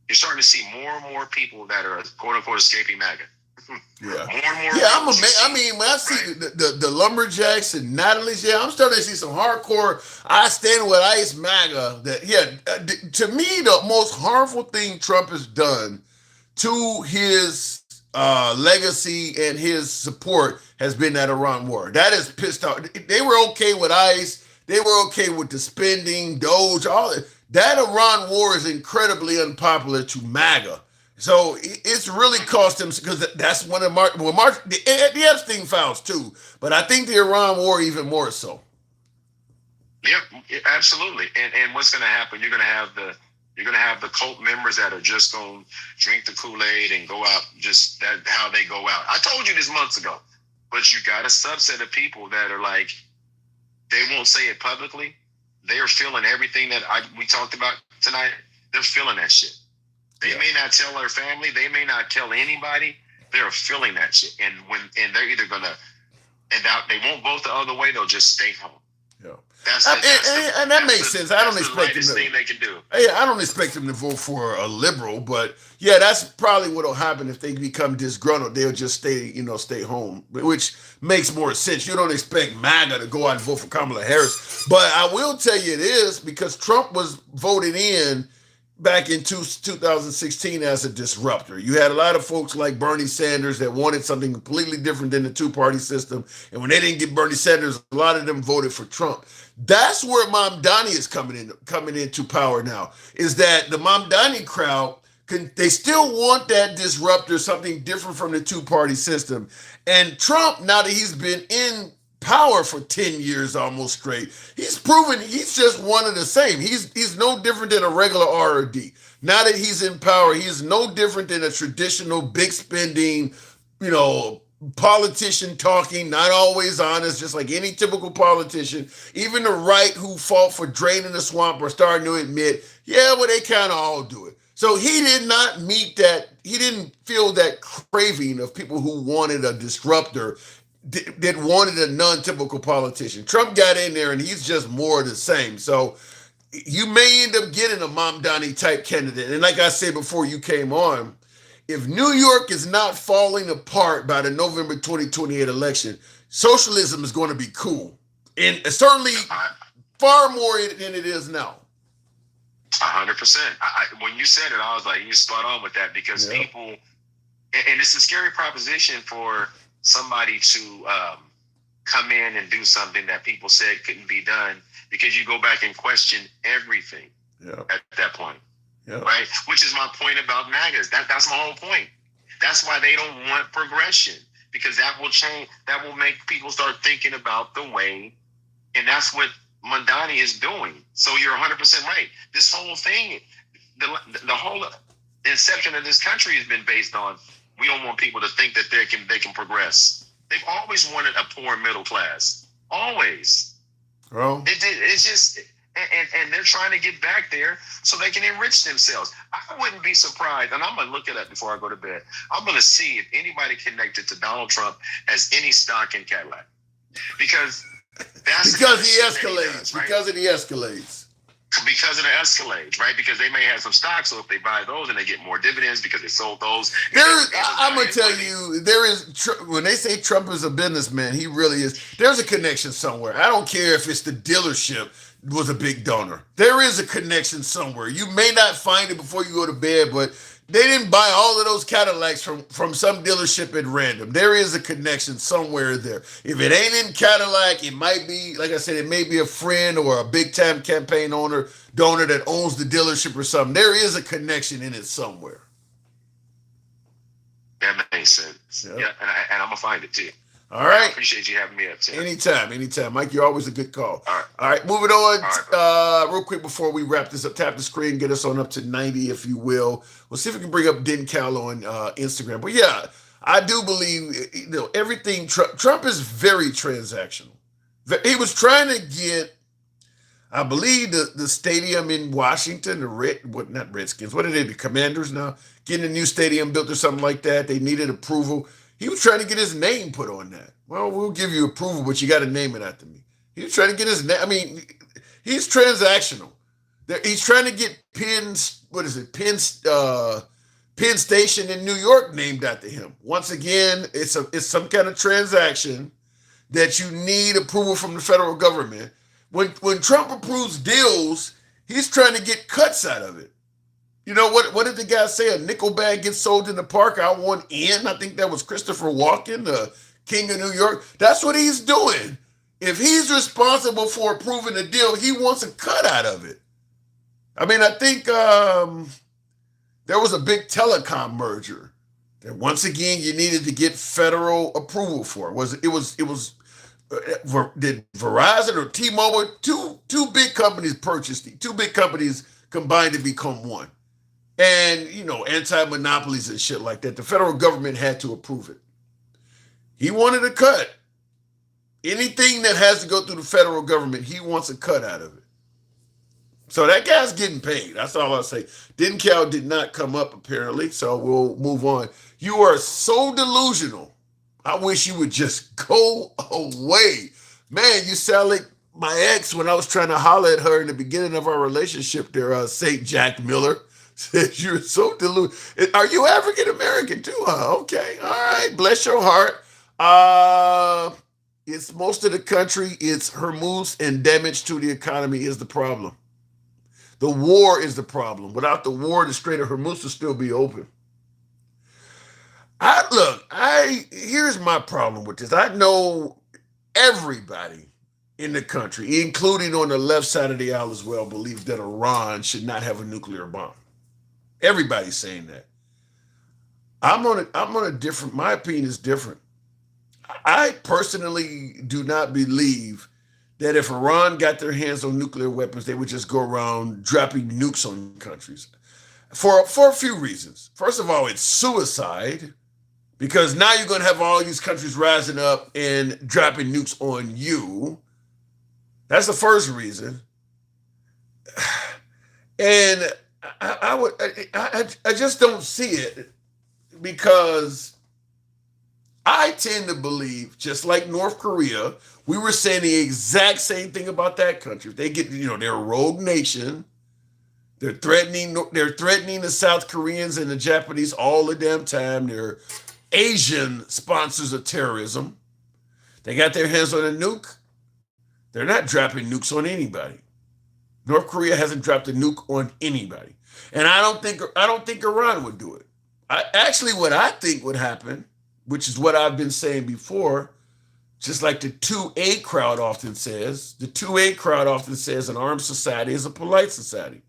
Speaker 8: You're starting to see more and more people that are quote unquote escaping MAGA.
Speaker 1: Yeah.
Speaker 8: More and more.
Speaker 1: Yeah, I'm amazed. I mean, when I see the lumberjacks and Natalie's, I'm starting to see some hardcore I stand with ICE MAGA. That to me, the most harmful thing Trump has done to his legacy and his support has been that Iran war. That has pissed off. They were okay with ICE. They were okay with the spending, Doge, all that. That Iran war is incredibly unpopular to MAGA. So it's really cost him, because that's one of the Epstein files too. But I think the Iran war even more so.
Speaker 8: Yeah, absolutely. And what's going to happen? You're going to have the cult members that are just going to drink the Kool-Aid and go out just that how they go out. I told you this months ago, but you got a subset of people that are like, they won't say it publicly. They are feeling everything that we talked about tonight. They're feeling that shit. They may not tell their family. They may not tell anybody. They're feeling that shit. And they're either going to, they won't vote the other way. They'll just stay home.
Speaker 1: Yeah.
Speaker 8: And
Speaker 1: that makes sense. I don't expect
Speaker 8: the thing they can do.
Speaker 1: Yeah, I don't expect them to vote for a liberal, but yeah, that's probably what'll happen if they become disgruntled. They'll just stay home, which makes more sense. You don't expect MAGA to go out and vote for Kamala Harris, but I will tell you it is, because Trump was voted in back in 2016 as a disruptor. You had a lot of folks like Bernie Sanders that wanted something completely different than the two-party system. And when they didn't get Bernie Sanders, a lot of them voted for Trump. That's where Mamdani is coming into power now, is that the Mamdani crowd, they still want that disruptor, something different from the two-party system. And Trump, now that he's been in power for 10 years almost straight, he's proven he's just one of the same. He's no different than a regular RRD. Now that he's in power, he's no different than a traditional big spending, politician talking, not always honest, just like any typical politician. Even the right who fought for draining the swamp are starting to admit, they kind of all do it. So he did not meet that, he didn't feel that craving of people who wanted a disruptor, that wanted a non-typical politician. Trump got in there and he's just more of the same. So you may end up getting a Mamdani type candidate. And like I said before you came on, if New York is not falling apart by the November 2028 election, socialism is going to be cool. And certainly far more than it is now.
Speaker 8: 100%. When you said it, I was like, you're spot on with that, because people, and it's a scary proposition for somebody to come in and do something that people said couldn't be done, because you go back and question everything at that point, right? Which is my point about MAGAs. That's my whole point. That's why they don't want progression, because that will change. That will make people start thinking about the way, and that's what Mamdani is doing. So you're 100% right. This whole thing, the whole inception of this country has been based on, we don't want people to think that they can progress. They've always wanted a poor middle class. Always.
Speaker 1: Well,
Speaker 8: it's just, and they're trying to get back there so they can enrich themselves. I wouldn't be surprised, and I'm going to look it up before I go to bed. I'm going to see if anybody connected to Donald Trump has any stock in Cadillac. Because that's
Speaker 1: because he escalates. Right? Because of the Escalades.
Speaker 8: Because of the Escalades, right? Because they may have some stocks, so if they buy those and they get more dividends because they sold those.
Speaker 1: I'm going to tell you, when they say Trump is a businessman, he really is. There's a connection somewhere. I don't care if it's the dealership was a big donor. There is a connection somewhere. You may not find it before you go to bed, but they didn't buy all of those Cadillacs from some dealership at random. There is a connection somewhere there. If it ain't in Cadillac, it might be, like I said, it may be a friend or a big-time campaign donor that owns the dealership or something. There is a connection in it somewhere.
Speaker 8: That makes sense. Yep. Yeah, and I'm going to find it too.
Speaker 1: All right.
Speaker 8: I appreciate you having me up, Tim.
Speaker 1: Anytime. Mike, you're always a good call.
Speaker 8: All right.
Speaker 1: All right, moving on.
Speaker 8: Right,
Speaker 1: real quick before we wrap this up, tap the screen, get us on up to 90, if you will. We'll see if we can bring up Den Cal on Instagram. But yeah, I do believe, everything. Trump is very transactional. He was trying to get, I believe, the stadium in Washington, not Redskins, what are they, the Commanders now? Getting a new stadium built or something like that. They needed approval. He was trying to get his name put on that. Well, we'll give you approval, but you got to name it after me. He was trying to get his name. I mean, he's transactional. He's trying to get Penn Station in New York named after him. Once again, it's some kind of transaction that you need approval from the federal government. When Trump approves deals, he's trying to get cuts out of it. You know, what did the guy say? A nickel bag gets sold in the park, I want in. I think that was Christopher Walken, the king of New York. That's what he's doing. If he's responsible for approving a deal, he wants a cut out of it. I mean, I think there was a big telecom merger that once again you needed to get federal approval for. Did Verizon or T-Mobile, two big companies purchased it. Two big companies combined to become one. And, anti-monopolies and shit like that. The federal government had to approve it. He wanted a cut. Anything that has to go through the federal government, he wants a cut out of it. So that guy's getting paid. That's all I'll say. Den Cal did not come up, apparently, so we'll move on. You are so delusional. I wish you would just go away. Man, you sound like my ex when I was trying to holler at her in the beginning of our relationship there, St. Jack Miller. Said you're so deluded. Are you African American too? Huh? Okay. All right. Bless your heart. It's most of the country. It's Hormuz, and damage to the economy is the problem. The war is the problem. Without the war, the Strait of Hormuz will still be open. Here's my problem with this. I know everybody in the country, including on the left side of the aisle as well, believes that Iran should not have a nuclear bomb. Everybody's saying that. My opinion is different. I personally do not believe that if Iran got their hands on nuclear weapons, they would just go around dropping nukes on countries. For a few reasons. First of all, it's suicide, because now you're going to have all these countries rising up and dropping nukes on you. That's the first reason. And I just don't see it, because I tend to believe, just like North Korea, we were saying the exact same thing about that country. If they get, they're a rogue nation. They're threatening the South Koreans and the Japanese all the damn time. They're Asian sponsors of terrorism. They got their hands on a nuke. They're not dropping nukes on anybody. North Korea hasn't dropped a nuke on anybody. And I don't think Iran would do it. What I think would happen, which is what I've been saying before, just like the 2A crowd often says, an armed society is a polite society.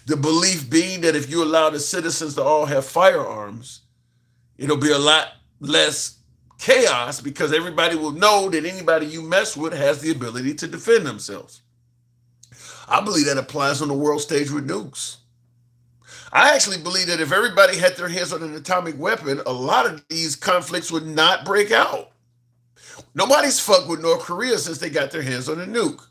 Speaker 1: The belief being that if you allow the citizens to all have firearms, it'll be a lot less chaos, because everybody will know that anybody you mess with has the ability to defend themselves. I believe that applies on the world stage with nukes. I actually believe that if everybody had their hands on an atomic weapon, a lot of these conflicts would not break out. Nobody's fucked with North Korea since they got their hands on a nuke.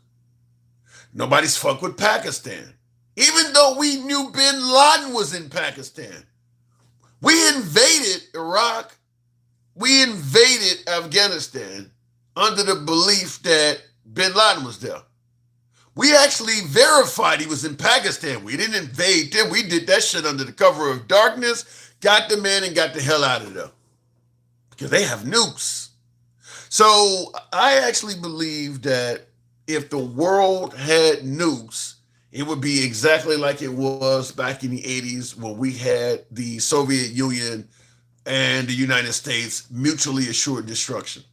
Speaker 1: Nobody's fucked with Pakistan. Even though we knew bin Laden was in Pakistan. We invaded Iraq. We invaded Afghanistan under the belief that bin Laden was there. We actually verified he was in Pakistan. We didn't invade them. We did that shit under the cover of darkness, got the man and got the hell out of there. Because they have nukes. So I actually believe that if the world had nukes, it would be exactly like it was back in the 80s when we had the Soviet Union and the United States mutually assured destruction.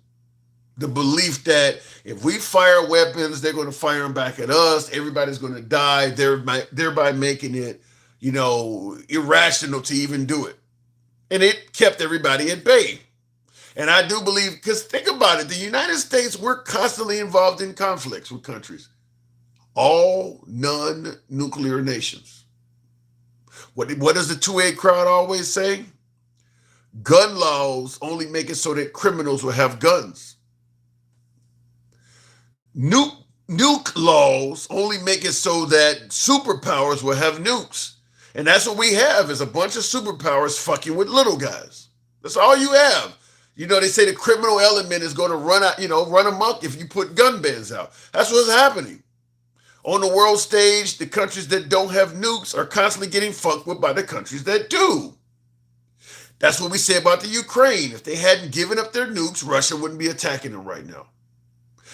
Speaker 1: The belief that if we fire weapons, they're going to fire them back at us. Everybody's going to die, thereby making it, irrational to even do it. And it kept everybody at bay. And I do believe, because think about it, the United States, we're constantly involved in conflicts with countries, all non-nuclear nations. What does the 2A crowd always say? Gun laws only make it so that criminals will have guns. Nuke laws only make it so that superpowers will have nukes. And that's what we have, is a bunch of superpowers fucking with little guys. That's all you have. They say the criminal element is going to run amok if you put gun bans out. That's what's happening. On the world stage, the countries that don't have nukes are constantly getting fucked with by the countries that do. That's what we say about the Ukraine. If they hadn't given up their nukes, Russia wouldn't be attacking them right now.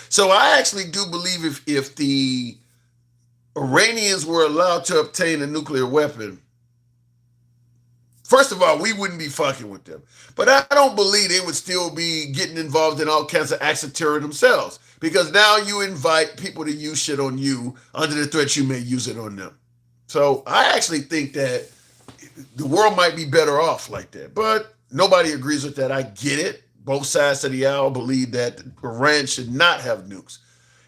Speaker 1: So I actually do believe if the Iranians were allowed to obtain a nuclear weapon, first of all, we wouldn't be fucking with them. But I don't believe they would still be getting involved in all kinds of acts of terror themselves, because now you invite people to use shit on you under the threat you may use it on them. So I actually think that the world might be better off like that. But nobody agrees with that. I get it. Both sides of the aisle believe that Iran should not have nukes.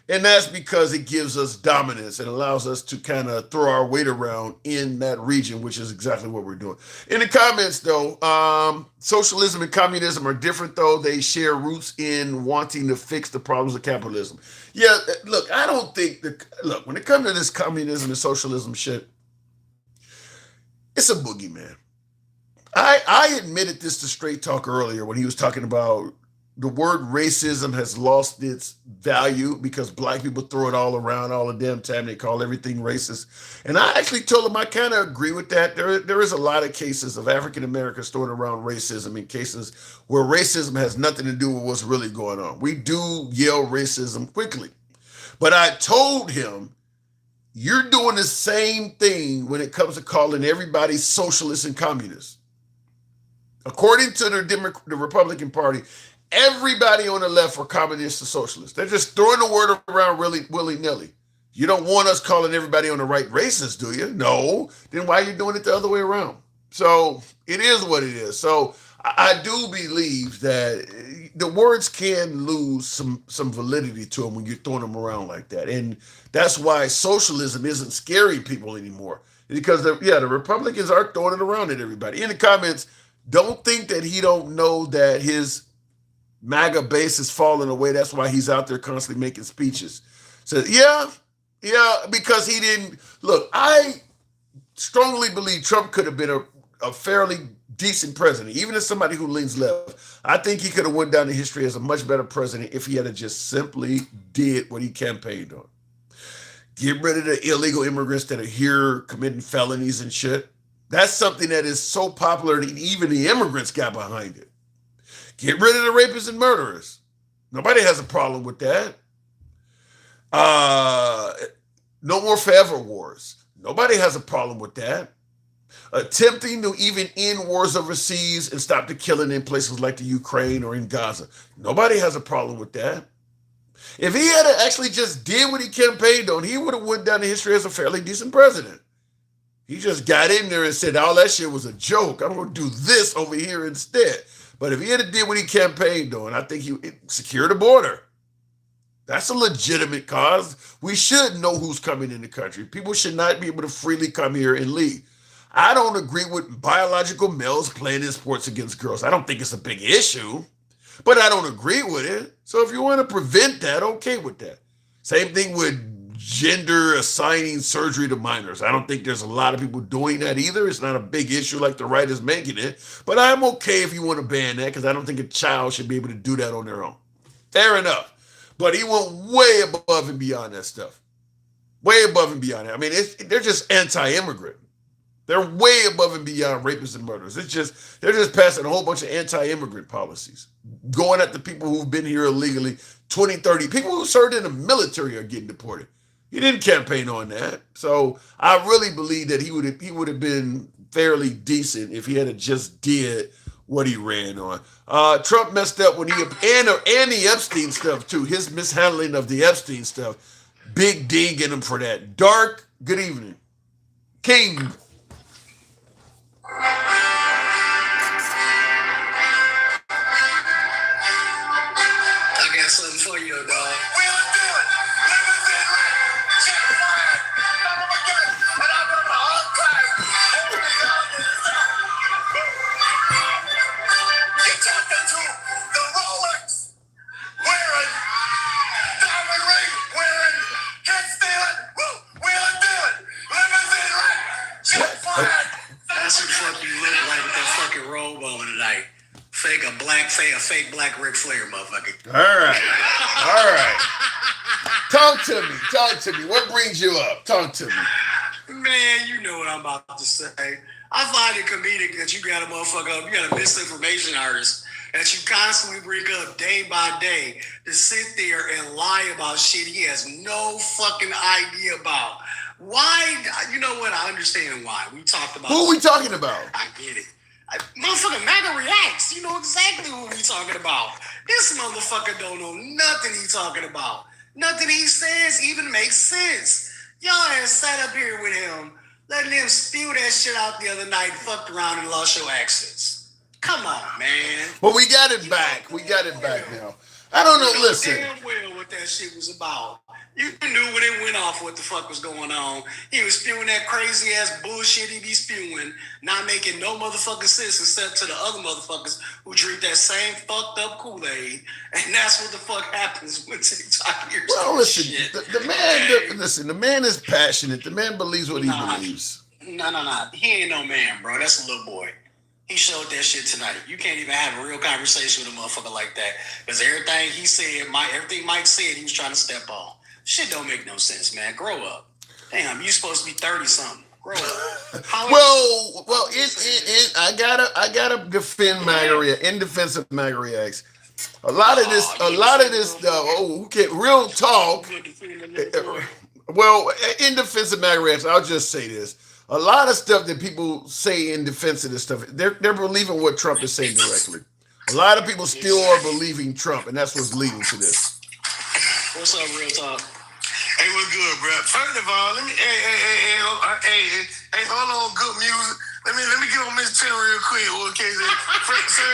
Speaker 1: And that's because it gives us dominance and allows us to kind of throw our weight around in that region, which is exactly what we're doing. In the comments, though, socialism and communism are different, though. They share roots in wanting to fix the problems of capitalism. Yeah, look, I don't think when it comes to this communism and socialism shit, it's a boogeyman. I admitted this to Straight Talk earlier when he was talking about the word racism has lost its value because black people throw it all around all the damn time. They call everything racist. And I actually told him I kind of agree with that. There is a lot of cases of African Americans throwing around racism in cases where racism has nothing to do with what's really going on. We do yell racism quickly. But I told him, you're doing the same thing when it comes to calling everybody socialist and communist. According to the Republican Party, everybody on the left are communists or socialists. They're just throwing the word around really willy-nilly. You don't want us calling everybody on the right racist, do you? No. Then why are you doing it the other way around? So it is what it is. So I do believe that the words can lose some validity to them when you're throwing them around like that. And that's why socialism isn't scaring people anymore. Because, the Republicans are throwing it around at everybody. In the comments, don't think that he don't know that his MAGA base is falling away. That's why he's out there constantly making speeches. So, yeah, because he didn't. Look, I strongly believe Trump could have been a fairly decent president, even as somebody who leans left. I think he could have went down in history as a much better president if he had just simply did what he campaigned on. Get rid of the illegal immigrants that are here committing felonies and shit. That's something that is so popular that even the immigrants got behind it. Get rid of the rapists and murderers. Nobody has a problem with that. No more forever wars. Nobody has a problem with that. Attempting to even end wars overseas and stop the killing in places like the Ukraine or in Gaza. Nobody has a problem with that. If he had actually just did what he campaigned on, he would have went down in history as a fairly decent president. He just got in there and said, all that shit was a joke. I'm going to do this over here instead. But if he had did what he campaigned on, I think he secured the border. That's a legitimate cause. We should know who's coming in the country. People should not be able to freely come here and leave. I don't agree with biological males playing in sports against girls. I don't think it's a big issue, but I don't agree with it. So if you want to prevent that, okay with that. Same thing with gender assigning surgery to minors. I don't think there's a lot of people doing that either. It's not a big issue like the right is making it, but I'm okay if you want to ban that because I don't think a child should be able to do that on their own. Fair enough. But he went way above and beyond that stuff. Way above and beyond it. I mean, they're just anti-immigrant. They're way above and beyond rapists and murderers. They're just passing a whole bunch of anti-immigrant policies, going at the people who've been here illegally, 20, 30. People who served in the military are getting deported. He didn't campaign on that. So I really believe that he would have been fairly decent if he had just did what he ran on. Trump messed up when and the Epstein stuff too. His mishandling of the Epstein stuff. Big ding in him for that. Dark, good evening. King.
Speaker 12: for you, dog. That's what the fuck you look like with that fucking robe on tonight. A fake black Ric Flair, motherfucker.
Speaker 1: All right. Talk to me. What brings you up? Talk to me.
Speaker 12: Man, you know what I'm about to say. I find it comedic that you got a motherfucker up, you got a misinformation artist that you constantly bring up day by day to sit there and lie about shit he has no fucking idea about. Why? You know what? I understand why. We talked about.
Speaker 1: Who are we talking about?
Speaker 12: I get it. Motherfucker MAGA reacts. You know exactly what we talking about. This motherfucker don't know nothing he talking about. Nothing he says even makes sense. Y'all had sat up here with him, letting him spew that shit out the other night, fucked around and lost your accents. Come on, man.
Speaker 1: Well, we got it back. We got it back now. I don't know. Listen.
Speaker 12: Damn well what that shit was about. You knew when it went off what the fuck was going on. He was spewing that crazy ass bullshit he be spewing, not making no motherfucking sense except to the other motherfuckers who drink that same fucked up Kool-Aid. And that's what the fuck happens when TikTok hears
Speaker 1: well, listen,
Speaker 12: shit.
Speaker 1: The man is passionate. The man believes what he believes.
Speaker 12: No. He ain't no man, bro. That's a little boy. He showed that shit tonight. You can't even have a real conversation with a motherfucker like that. Because everything he said, everything Mike said, he was trying to step on. Shit don't make no sense, man. Grow up. Damn, you supposed to be 30-something. Grow up.
Speaker 1: I gotta defend MAGA in defense of MAGA reacts. A lot of this, real talk. Well, in defense of MAGA reacts, I'll just say this. A lot of stuff that people say in defense of this stuff, they're believing what Trump is saying directly. A lot of people still are believing Trump, and that's what's leading to this.
Speaker 12: What's up, Real Talk?
Speaker 13: Hey, what's good, bro? First of all, let me hold on, good music. Let me get on Miss Tim real quick, okay? Sir,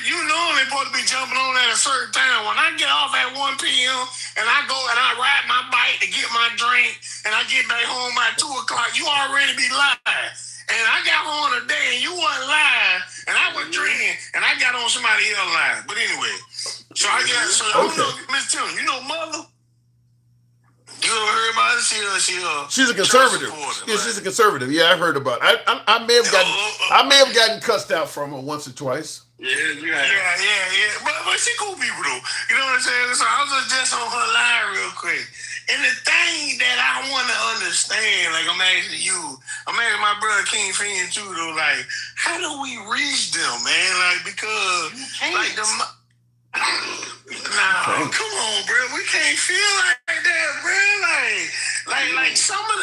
Speaker 13: you normally supposed to be jumping on at a certain time. When I get off at 1 p.m. and I go and I ride my bike to get my drink and I get back home by 2 o'clock, you already be live. And I got on today and you wasn't live and I was drinking and I got on somebody else live. But anyway, I don't know, Miss Tim, you know Mother? You ever heard about it?
Speaker 1: She's a conservative. She's a conservative. Yeah, I heard about it. I may have gotten cussed out from her once or twice.
Speaker 13: Yeah. But she cool people though. You know what I'm saying? So I was just on her line real quick. And the thing that I want to understand, like I'm asking my brother King Finn too though, like how do we reach them, man? Like because like the come on, bro. We can't feel like that, bro. Like some of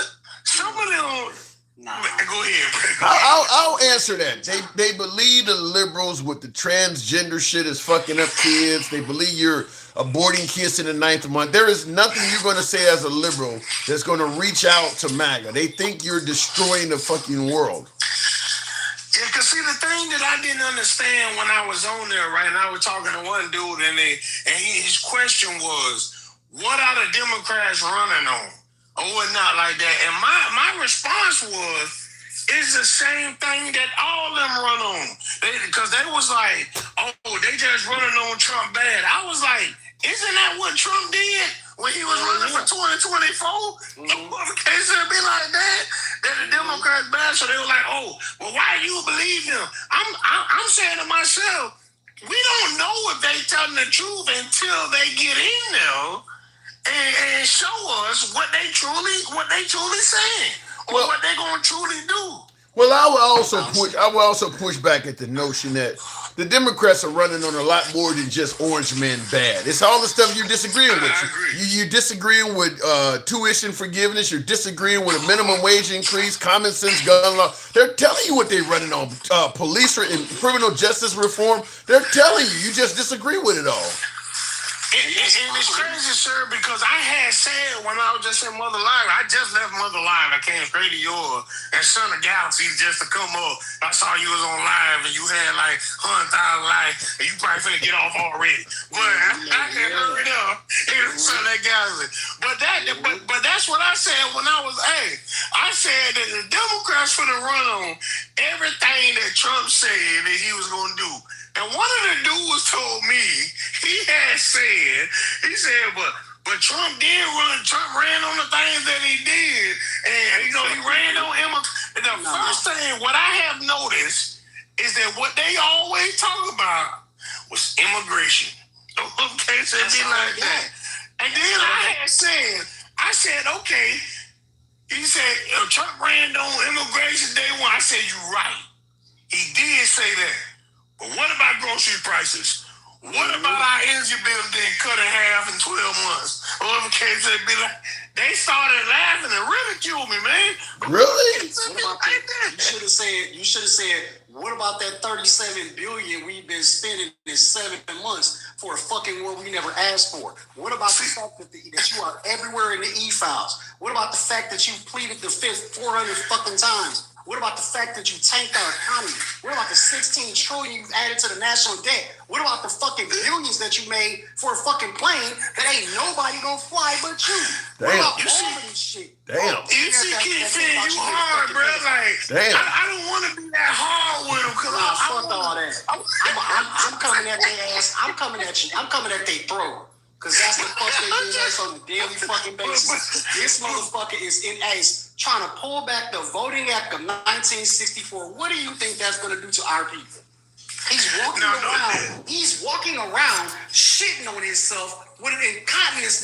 Speaker 13: them. Nah. Go ahead, bro.
Speaker 1: I'll answer that. They believe the liberals with the transgender shit is fucking up kids. They believe you're aborting kids in the 9th month. There is nothing you're going to say as a liberal that's going to reach out to MAGA. They think you're destroying the fucking world.
Speaker 13: Yeah, because see, the thing that I didn't understand when I was on there, right, and I was talking to one dude, and his question was, what are the Democrats running on? Or whatnot like that. And my response was, it's the same thing that all them run on. Because they was like, oh, they just running on Trump bad. I was like, isn't that what Trump did when he was running for 2024? Okay, so it'd be like that the Democrats bad. So they were like, oh, well, why you believe them? I'm saying to myself, we don't know if they telling the truth until they get in there and show us what they truly saying or what they gonna truly do.
Speaker 1: Well, I will also push back at the notion that the Democrats are running on a lot more than just orange men bad. It's all the stuff you're disagreeing with. You're disagreeing with tuition forgiveness. You're disagreeing with a minimum wage increase, common sense gun law. They're telling you what they're running on. Police and criminal justice reform. They're telling you. You just disagree with it all.
Speaker 13: And it's crazy, sir, because I had said when I was just in Mother Live, I just left Mother Live. I came straight to yours and Son of Galaxy just to come up. I saw you was on live and you had like 100,000 likes and you probably finna get off already. But I had heard said that the Democrats for the run on everything that Trump said that he was going to do. And one of the dudes told me, he said, but Trump did run. Trump ran on the things that he did. And, he ran on him. And the first thing, what I have noticed is that what they always talk about was immigration. Okay, so it'd be like that. And then I said, okay. He said, Trump ran on immigration day one. I said, you're right. He did say that. But what about grocery prices? What about our energy bill being cut in half in 12 months? Okay, so it'd be like, they started laughing and ridiculed me, man.
Speaker 1: Really?
Speaker 12: What about that? You should have said, what about that $37 billion we've been spending in 7 months for a fucking war we never asked for? What about the fact that you are everywhere in the e-files? What about the fact that you pleaded the fifth 400 fucking times? What about the fact that you tanked our economy? What about the 16 trillion you've added to the national debt? What about the fucking billions that you made for a fucking plane that ain't nobody gonna fly but you?
Speaker 1: Damn.
Speaker 12: What about all of this shit?
Speaker 1: Damn.
Speaker 13: You see, keep saying you hard, bro. Like,
Speaker 1: damn.
Speaker 13: I don't want to be that hard with them because
Speaker 12: fuck all that. I'm coming at their ass. I'm coming at you. I'm coming at their throat. Because that's the fuck they do us on a daily fucking basis. This motherfucker is in ace trying to pull back the Voting Act of 1964. What do you think that's going to do to our people? He's walking around shitting on himself with an incontinence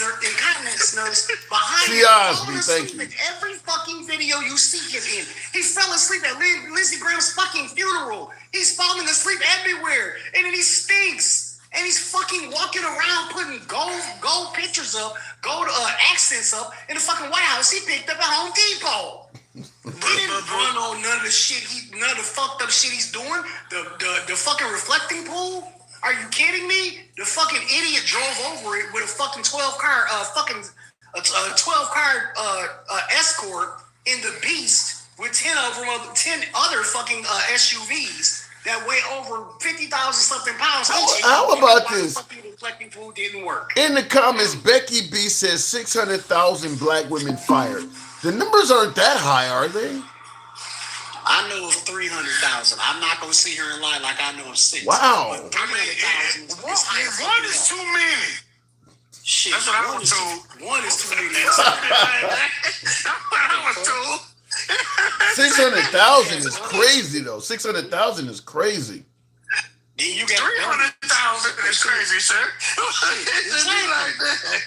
Speaker 12: nurse behind him.
Speaker 1: Osby, thank you.
Speaker 12: Every fucking video you see him in. He fell asleep at Lindsey Graham's fucking funeral. He's falling asleep everywhere. And then he stinks. And he's fucking walking around putting gold pictures up, gold accents up in the fucking White House he picked up at Home Depot. He didn't run on none of the shit, none of the fucked up shit he's doing. The fucking reflecting pool. Are you kidding me? The fucking idiot drove over it with a fucking 12-car escort in the Beast with 10 other fucking SUVs. That weigh over 50,000 something pounds.
Speaker 1: How about this?
Speaker 12: The reflecting pool didn't work.
Speaker 1: In the comments, Becky B says 600,000 black women fired. The numbers aren't that high, are they?
Speaker 12: I know of 300,000. I'm not going to sit here and lie like I know of 6.
Speaker 1: Wow.
Speaker 12: 300,000 is high.
Speaker 13: One is too many.
Speaker 12: Shit.
Speaker 13: That's what I was told.
Speaker 12: One is too many.
Speaker 13: That's what I was told.
Speaker 1: 600,000 is crazy, though. 600,000 is crazy.
Speaker 12: Then you got
Speaker 13: 300,000 is crazy, sir. It's like that.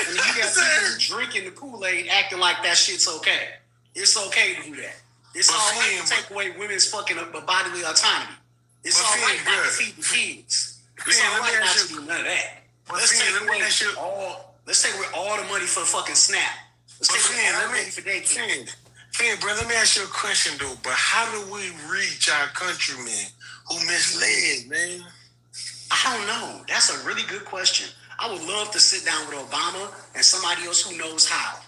Speaker 12: And you got people drinking the Kool-Aid, acting like that shit's okay. It's okay to do that. It's all right to take away women's fucking bodily autonomy. It's all right not to feed the kids. It's all right not to do none of that. Let's take away all the money for fucking SNAP. Let's take away all the money for daycare.
Speaker 13: Hey, bro, let me ask you a question, though. But how do we reach our countrymen who misled, man?
Speaker 12: I don't know. That's a really good question. I would love to sit down with Obama and somebody else who knows how.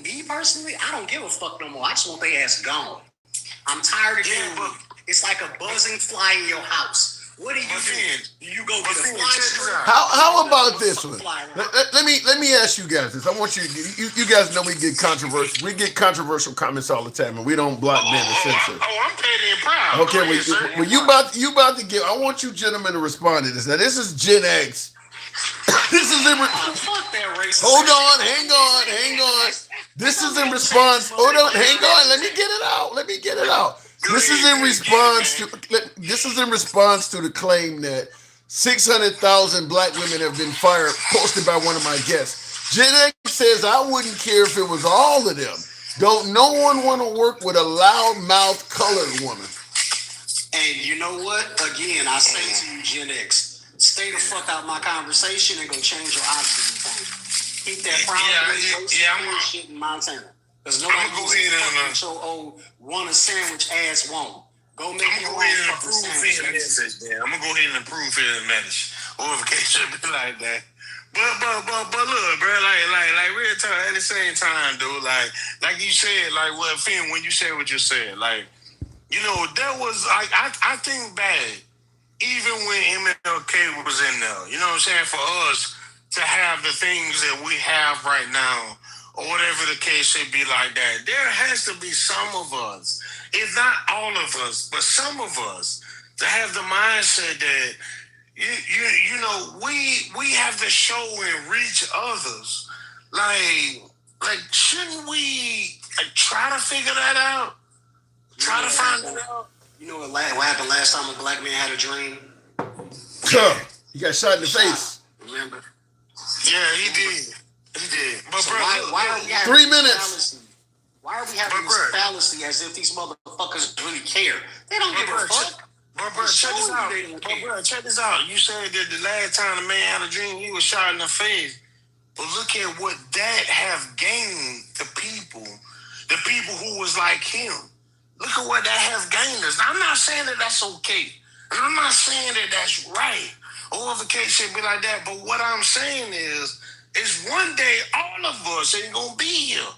Speaker 12: Me personally, I don't give a fuck no more. I just want their ass gone. I'm tired of dealing. It's like a buzzing fly in your house. What do you do? You go get a fly.
Speaker 1: How about this one? Let me ask you guys this. I want you guys know we get controversial comments all the time, and we don't block men or censor.
Speaker 13: I'm petty and proud.
Speaker 1: Okay, well you about to give. I want you gentlemen to respond to this. Now this is Gen X. This is in.
Speaker 12: Fuck that racist.
Speaker 1: Hold on, hang on. This is in response. Hold on, hang on. Let me get it out. This is in response to the claim that 600,000 black women have been fired, posted by one of my guests. Gen X says, I wouldn't care if it was all of them. Don't no one want to work with a loud-mouthed colored woman?
Speaker 12: And you know what? Again, I say to you, Gen X, stay the fuck out of my conversation and go change your oxygen. Keep that problem shit in Montana. Because nobody can your old run a sandwich ass won't. Go make your own fucking sandwich.
Speaker 13: I'm gonna go ahead and improve his message. Or if it should be like that. But look, bro, like real talk at the same time, dude, like you said, like what Finn, when you said what you said, like, you know, that was I think back, even when MLK was in there, you know what I'm saying, for us to have the things that we have right now, or whatever the case should be like that. There has to be some of us, if not all of us, but some of us, to have the mindset that you know we have to show and reach others. Like shouldn't we try to figure that out? Try to find it out.
Speaker 12: You know what happened last time a black man had a dream?
Speaker 1: He got shot in the face.
Speaker 12: Remember?
Speaker 13: Yeah, he did. He did. But
Speaker 12: So
Speaker 13: bro,
Speaker 12: why are we having
Speaker 1: 3
Speaker 12: this
Speaker 1: minutes.
Speaker 12: fallacy? Why are we having this fallacy as if these motherfuckers really care? They don't give a fuck.
Speaker 13: But bro, check this out. But bro, check this out. You said that the last time the man had a dream, he was shot in the face. But look at what that have gained the people who was like him. Look at what that have gained us. Now, I'm not saying that that's okay. And I'm not saying that that's right. Or if the case should be like that. But what I'm saying is one day all of us ain't gonna be here.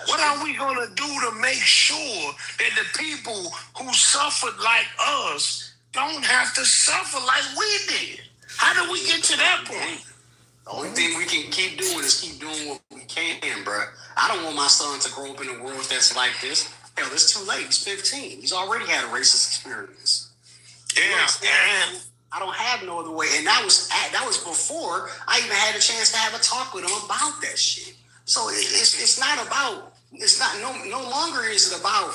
Speaker 13: What are we gonna do to make sure that the people who suffered like us don't have to suffer like we did? How do we get to that point?
Speaker 12: The only thing we can keep doing is keep doing what we can, bro. I don't want my son to grow up in a world that's like this. Hell, it's too late. He's 15. He's already had a racist experience.
Speaker 13: Yeah,
Speaker 12: I don't have no other way. And that was before I even had a chance to have a talk with him about that shit. So it's not about, no longer is it about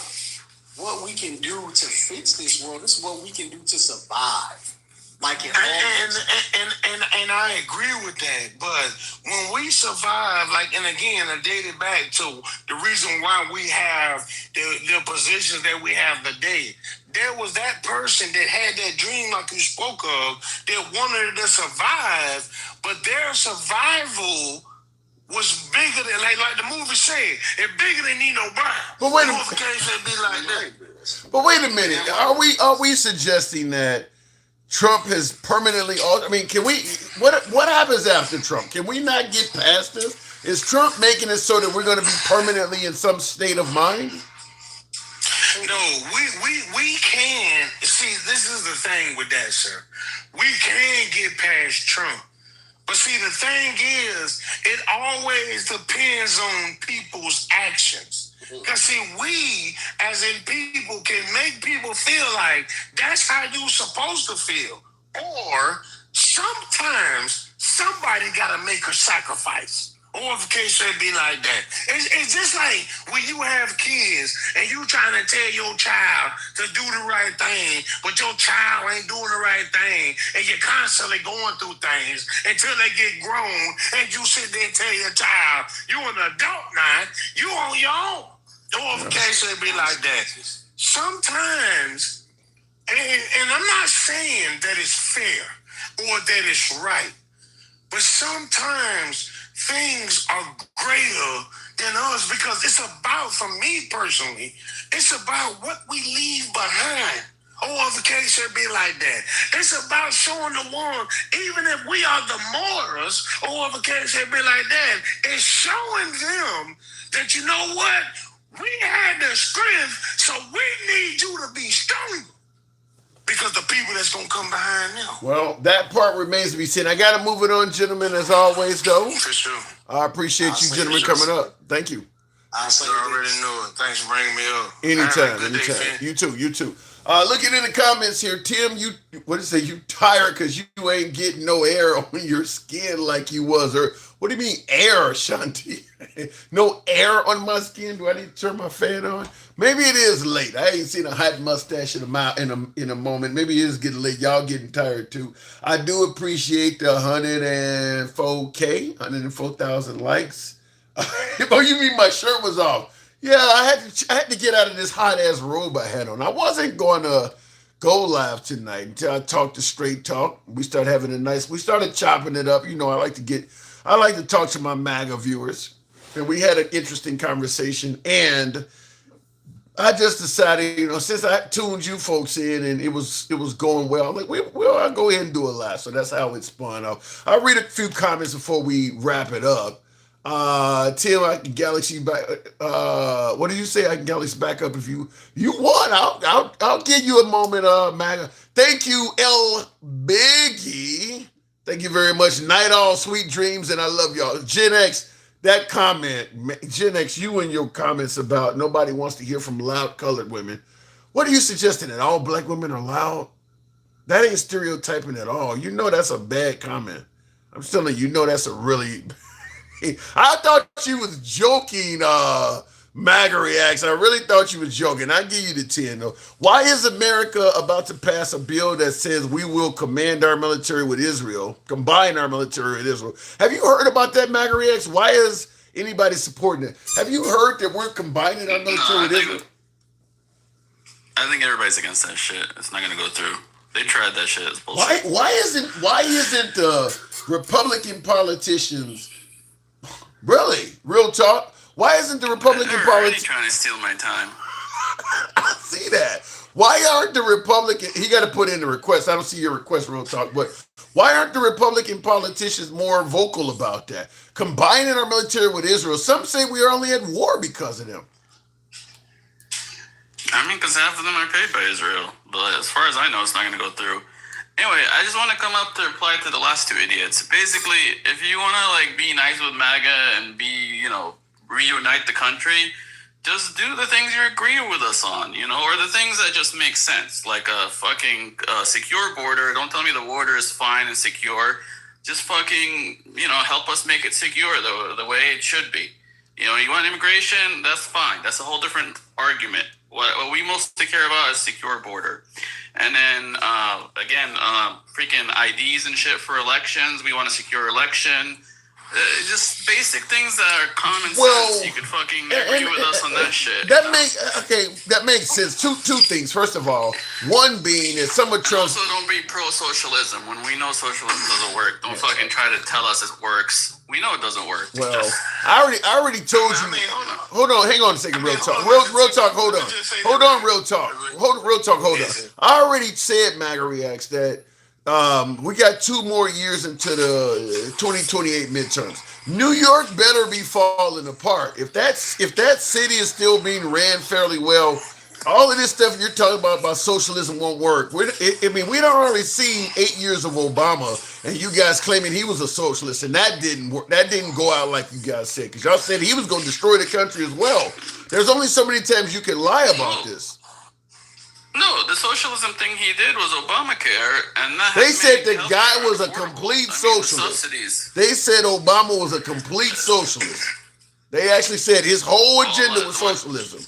Speaker 12: what we can do to fix this world. It's what we can do to survive. Like it
Speaker 13: and I agree with that. But when we survive, like, and again, I dated back to the reason why we have the positions that we have today. There was that person that had that dream, like you spoke of, that wanted to survive, but their survival was bigger than, like the movie said, it's bigger than Nino Brown.
Speaker 1: But wait a
Speaker 13: minute.
Speaker 1: But wait a minute. Are we suggesting that Trump has permanently altered? I mean, can we? What happens after Trump? Can we not get past this? Is Trump making it so that we're going to be permanently in some state of mind?
Speaker 13: No, we can. See, this is the thing with that, sir. We can get past Trump. But see, the thing is, it always depends on people's actions. Because see, we, as in people, can make people feel like that's how you're supposed to feel. Or sometimes somebody got to make a sacrifice. Or if the case should be like that. It's just like when you have kids and you trying to tell your child to do the right thing, but your child ain't doing the right thing, and you're constantly going through things until they get grown, and you sit there and tell your child, you an adult now, you on your own. Or if the case should be like that. Sometimes, and I'm not saying that it's fair or that it's right, but sometimes things are greater than us because it's about, for me personally, it's about what we leave behind. Or if the case should be like that. It's about showing the world, even if we are the martyrs, or if the case should be like that, it's showing them that, you know what, we had the strength, so we need you to be strong. Because the people that's going to come behind them.
Speaker 1: Well, that part remains to be seen. I got to move it on, gentlemen, as always, though.
Speaker 13: For sure.
Speaker 1: I appreciate you gentlemen coming up. Thank you.
Speaker 13: I already know it. Thanks for bringing me up.
Speaker 1: Anytime. You too. Looking in the comments here, Tim, you tired because you ain't getting no air on your skin like you was. Or what do you mean air, Shanti? No air on my skin? Do I need to turn my fan on? Maybe it is late. I ain't seen a hot mustache in a moment. Maybe it is getting late. Y'all getting tired too. I do appreciate the 104K, 104,000 likes. Oh, you mean my shirt was off? Yeah, I had to get out of this hot ass robe I had on. I wasn't going to go live tonight until I talked to Straight Talk. We started chopping it up. You know, I like to talk to my MAGA viewers. And we had an interesting conversation. And I just decided, you know, since I tuned you folks in and it was going well, I'm like, well, I'll go ahead and do a live. So that's how it spun off. I'll read a few comments before we wrap it up. Tim, I can Galaxy back. What did you say? I can Galaxy back up if you want. I'll give you a moment, MAGA. Thank you, L Biggie. Thank you very much. Night all, sweet dreams, and I love y'all. Gen X, that comment, Gen X, you and your comments about nobody wants to hear from loud colored women. What are you suggesting, that all black women are loud? That ain't stereotyping at all. You know that's a bad comment. I'm telling you, that's a really... I thought you was joking, MAGA reacts. I really thought you was joking. I give you the 10 though. Why is America about to pass a bill that says we will combine our military with Israel? Have you heard about that, MAGA reacts? Why is anybody supporting it? Have you heard that we're combining our military with Israel?
Speaker 9: I think everybody's against that shit. It's not gonna go through. They tried that shit. It's bullshit.
Speaker 1: Why isn't the Republican politicians really real talk? Why isn't the Republican politicians
Speaker 9: trying to steal my time?
Speaker 1: I see that. Why aren't the Republican? He got to put in the request. I don't see your request, real talk. But why aren't the Republican politicians more vocal about that? Combining our military with Israel. Some say we are only at war because of them.
Speaker 9: I mean, because half of them are paid by Israel. But as far as I know, it's not going to go through. Anyway, I just want to come up to reply to the last two idiots. Basically, if you want to be nice with MAGA and reunite the country, just do the things you agree with us on, or the things that just make sense, like a fucking secure border. Don't tell me the border is fine and secure. Just fucking, help us make it secure the way it should be. You want immigration? That's fine. That's a whole different argument. What we mostly care about is secure border. And then, freaking IDs and shit for elections. We want a secure election. Just basic things that are common sense. You could fucking agree with us on that shit.
Speaker 1: That makes sense. Two things. First of all, one being is some of Trump's...
Speaker 9: Also, don't be pro-socialism. When we know socialism doesn't work, don't fucking try to tell us it works. We know it doesn't work.
Speaker 1: Well, I already told you. Hold on, hang on a second, real talk. Real talk, hold on. Hold on, real talk. Hold on. I already said, MAGA reacts, that we got 2 more years into the 2028 midterms. New York better be falling apart. If that city is still being ran fairly well, all of this stuff you're talking about socialism won't work. We don't already seen 8 years of Obama, and you guys claiming he was a socialist, and that didn't work. That didn't go out like you guys said, because y'all said he was going to destroy the country as well. There's only so many times you can lie about this.
Speaker 9: No, the socialism thing he did was Obamacare, and that
Speaker 1: they said the guy was a complete socialist. They said Obama was a complete socialist. They actually said his whole agenda was socialism.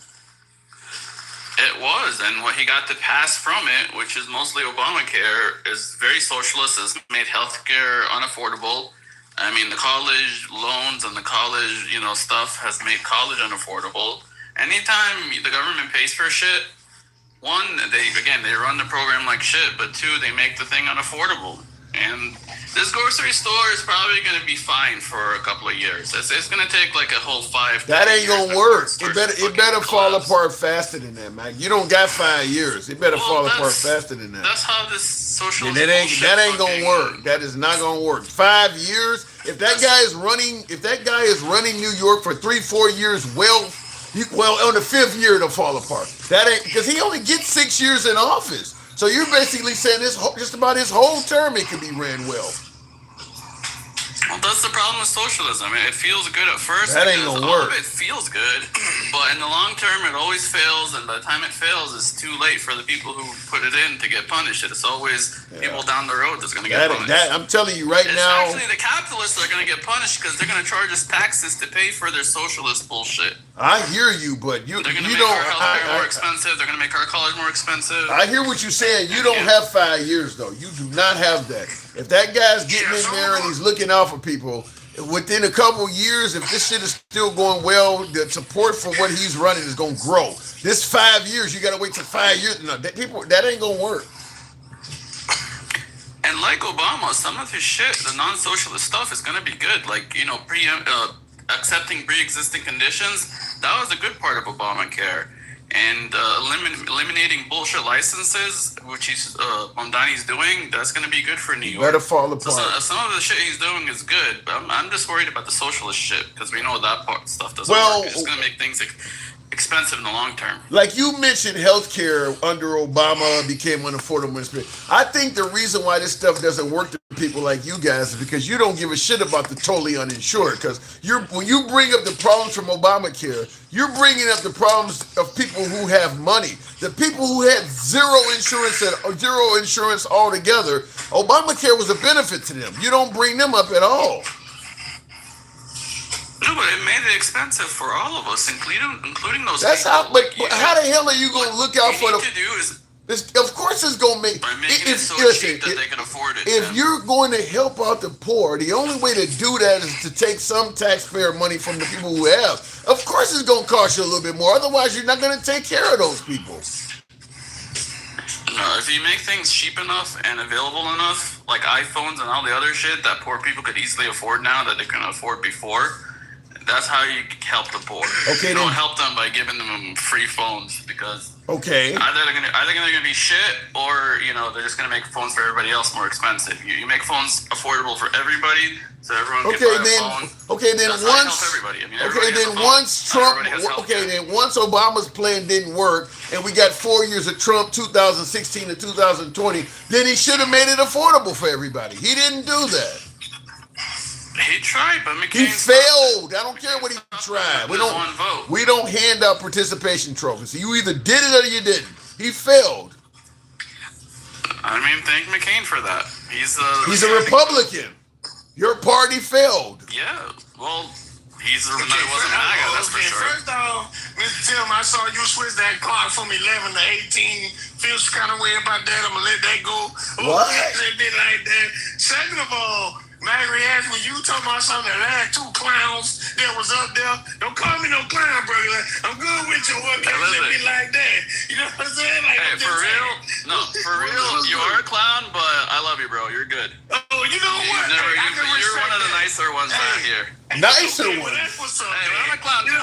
Speaker 9: It was, and what he got to pass from it, which is mostly Obamacare, is very socialist. Has made healthcare unaffordable. I mean, the college loans and the college, stuff has made college unaffordable. Anytime the government pays for shit, one, they run the program like shit, but 2, they make the thing unaffordable. And this grocery store is probably going to be fine for a couple of years. It's going to take like a whole 5.
Speaker 1: That ain't going to work. It better fall apart faster than that, man. You don't got 5 years. It better fall apart faster than that.
Speaker 9: That's how this socialism.
Speaker 1: That ain't going to work. That is not going to work. 5 years. If that guy is running New York for 3-4 years, on the 5th year it'll fall apart. That ain't, because he only gets 6 years in office. So you're basically saying just about his whole term it could be ran well.
Speaker 9: Well, that's the problem with socialism. It feels good at first.
Speaker 1: That ain't gonna work.
Speaker 9: It feels good, but in the long term, it always fails. And by the time it fails, it's too late for the people who put it in to get punished. It's always people down the road that's going to get punished.
Speaker 1: I'm telling you right now.
Speaker 9: Actually, the capitalists are going to get punished because they're going to charge us taxes to pay for their socialist bullshit.
Speaker 1: I hear you, but they're
Speaker 9: going to make our healthcare more expensive. They're going to make our college more expensive.
Speaker 1: I hear what you're saying. You don't have 5 years though. You do not have that. If that guy's getting in there and he's looking out for people, within a couple years, if this shit is still going well, the support for what he's running is going to grow. This 5 years, you got to wait till 5 years. No, that ain't going to work.
Speaker 9: And like Obama, some of his shit, the non-socialist stuff is going to be good. Like, accepting pre-existing conditions, that was a good part of Obamacare. And eliminating bullshit licenses, which Mondani's doing, that's going to be good for New York.
Speaker 1: Better fall apart.
Speaker 9: So some of the shit he's doing is good, but I'm just worried about the socialist shit, because we know that stuff doesn't work. It's just going to make things expensive in the long term.
Speaker 1: Like you mentioned, healthcare under Obama became unaffordable. I think the reason why this stuff doesn't work to people like you guys is because you don't give a shit about the totally uninsured. Because when you bring up the problems from Obamacare, you're bringing up the problems of people who have money. The people who had zero insurance altogether, Obamacare was a benefit to them. You don't bring them up at all.
Speaker 9: No, but it made it expensive for all of us, including those.
Speaker 1: That's
Speaker 9: people.
Speaker 1: how. But how the hell are you going to look out for the?
Speaker 9: What you need to do is.
Speaker 1: Of course, it's going to make.
Speaker 9: By making it so cheap that they can afford it.
Speaker 1: If you're going to help out the poor, the only way to do that is to take some taxpayer money from the people who have. Of course, it's going to cost you a little bit more. Otherwise, you're not going to take care of those people.
Speaker 9: No, if you make things cheap enough and available enough, like iPhones and all the other shit that poor people could easily afford now that they couldn't afford before. That's how you help the poor.
Speaker 1: Okay,
Speaker 9: you don't help them by giving them free phones because either they're gonna be shit or they're just gonna make phones for everybody else more expensive. You make phones affordable for everybody, so everyone can buy a phone.
Speaker 1: Okay, then
Speaker 9: That's
Speaker 1: once
Speaker 9: everybody. I mean,
Speaker 1: once Obama's plan didn't work and we got 4 years of Trump, 2016 to 2020, then he should have made it affordable for everybody. He didn't do that.
Speaker 9: He tried, but McCain
Speaker 1: failed. I don't care what he tried. We don't hand out participation trophies. You either did it or you didn't. He failed.
Speaker 9: I mean, thank McCain for that. He's
Speaker 1: a Republican. Your party failed.
Speaker 9: Yeah. Well, he wasn't MAGA, that's for sure.
Speaker 13: First off, Mr. Tim, I saw you switch that clock from 11 to 18. Feels kind of way about that. I'm going to let that go.
Speaker 1: What?
Speaker 13: They did like that. Second of all, Maggie asked when you talking about something that had two clowns that was up there. Don't call me no clown, bro. I'm good with your work. Can't let me like that. You know what I'm saying? Like,
Speaker 9: hey, for real? No, for real. You are a clown, but I love you, bro. You're good.
Speaker 13: Oh, you know what?
Speaker 9: You're one of the nicer ones out here.
Speaker 1: Nicer ones.
Speaker 9: Hey, I'm a clown too.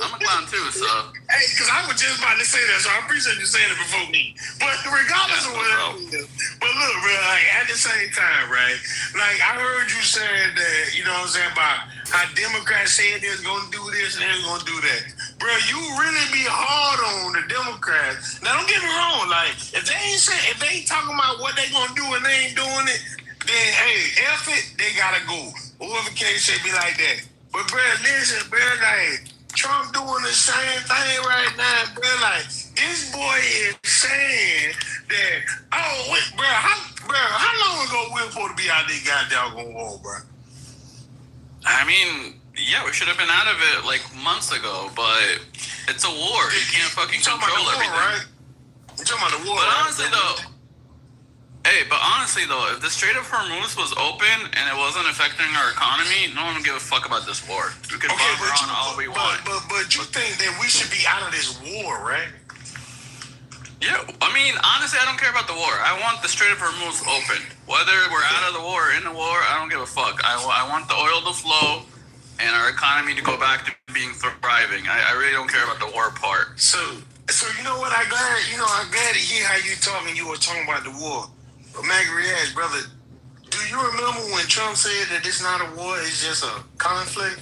Speaker 9: I'm a clown too. So.
Speaker 13: Hey, because I was just about to say that, so I appreciate you saying it before me. But regardless of whatever, but look, bro, like at the same time, right? Like I heard you saying that, you know what I'm saying, about how Democrats said they was gonna do this and they was gonna do that. Bro, you really be hard on the Democrats. Now don't get me wrong, like if they ain't talking about what they gonna do and they ain't doing it, then hey, F it, they gotta go. Whoever case should be like that. But bro, listen, bro, like Trump doing the same thing right now, bro. Like this boy is saying that, how long ago we were supposed to be out there goddamn war, bro?
Speaker 9: I mean, yeah, we should have been out of it like months ago, but it's a war. You can't fucking control everything.
Speaker 13: Right? You're talking about the war,
Speaker 9: But honestly though, if the Strait of Hormuz was open and it wasn't affecting our economy, no one would give a fuck about this war. We could bomb on all we want.
Speaker 13: But you think that we should be out of this war, right?
Speaker 9: Yeah, I mean, honestly, I don't care about the war. I want the Strait of Hormuz open. Whether we're out of the war or in the war, I don't give a fuck. I want the oil to flow and our economy to go back to being thriving. I really don't care about the war part.
Speaker 13: So you know what? I'm glad to hear how you talking. You were talking about the war. But Maggie, brother, do you remember when Trump said that it's not a war, it's just a conflict?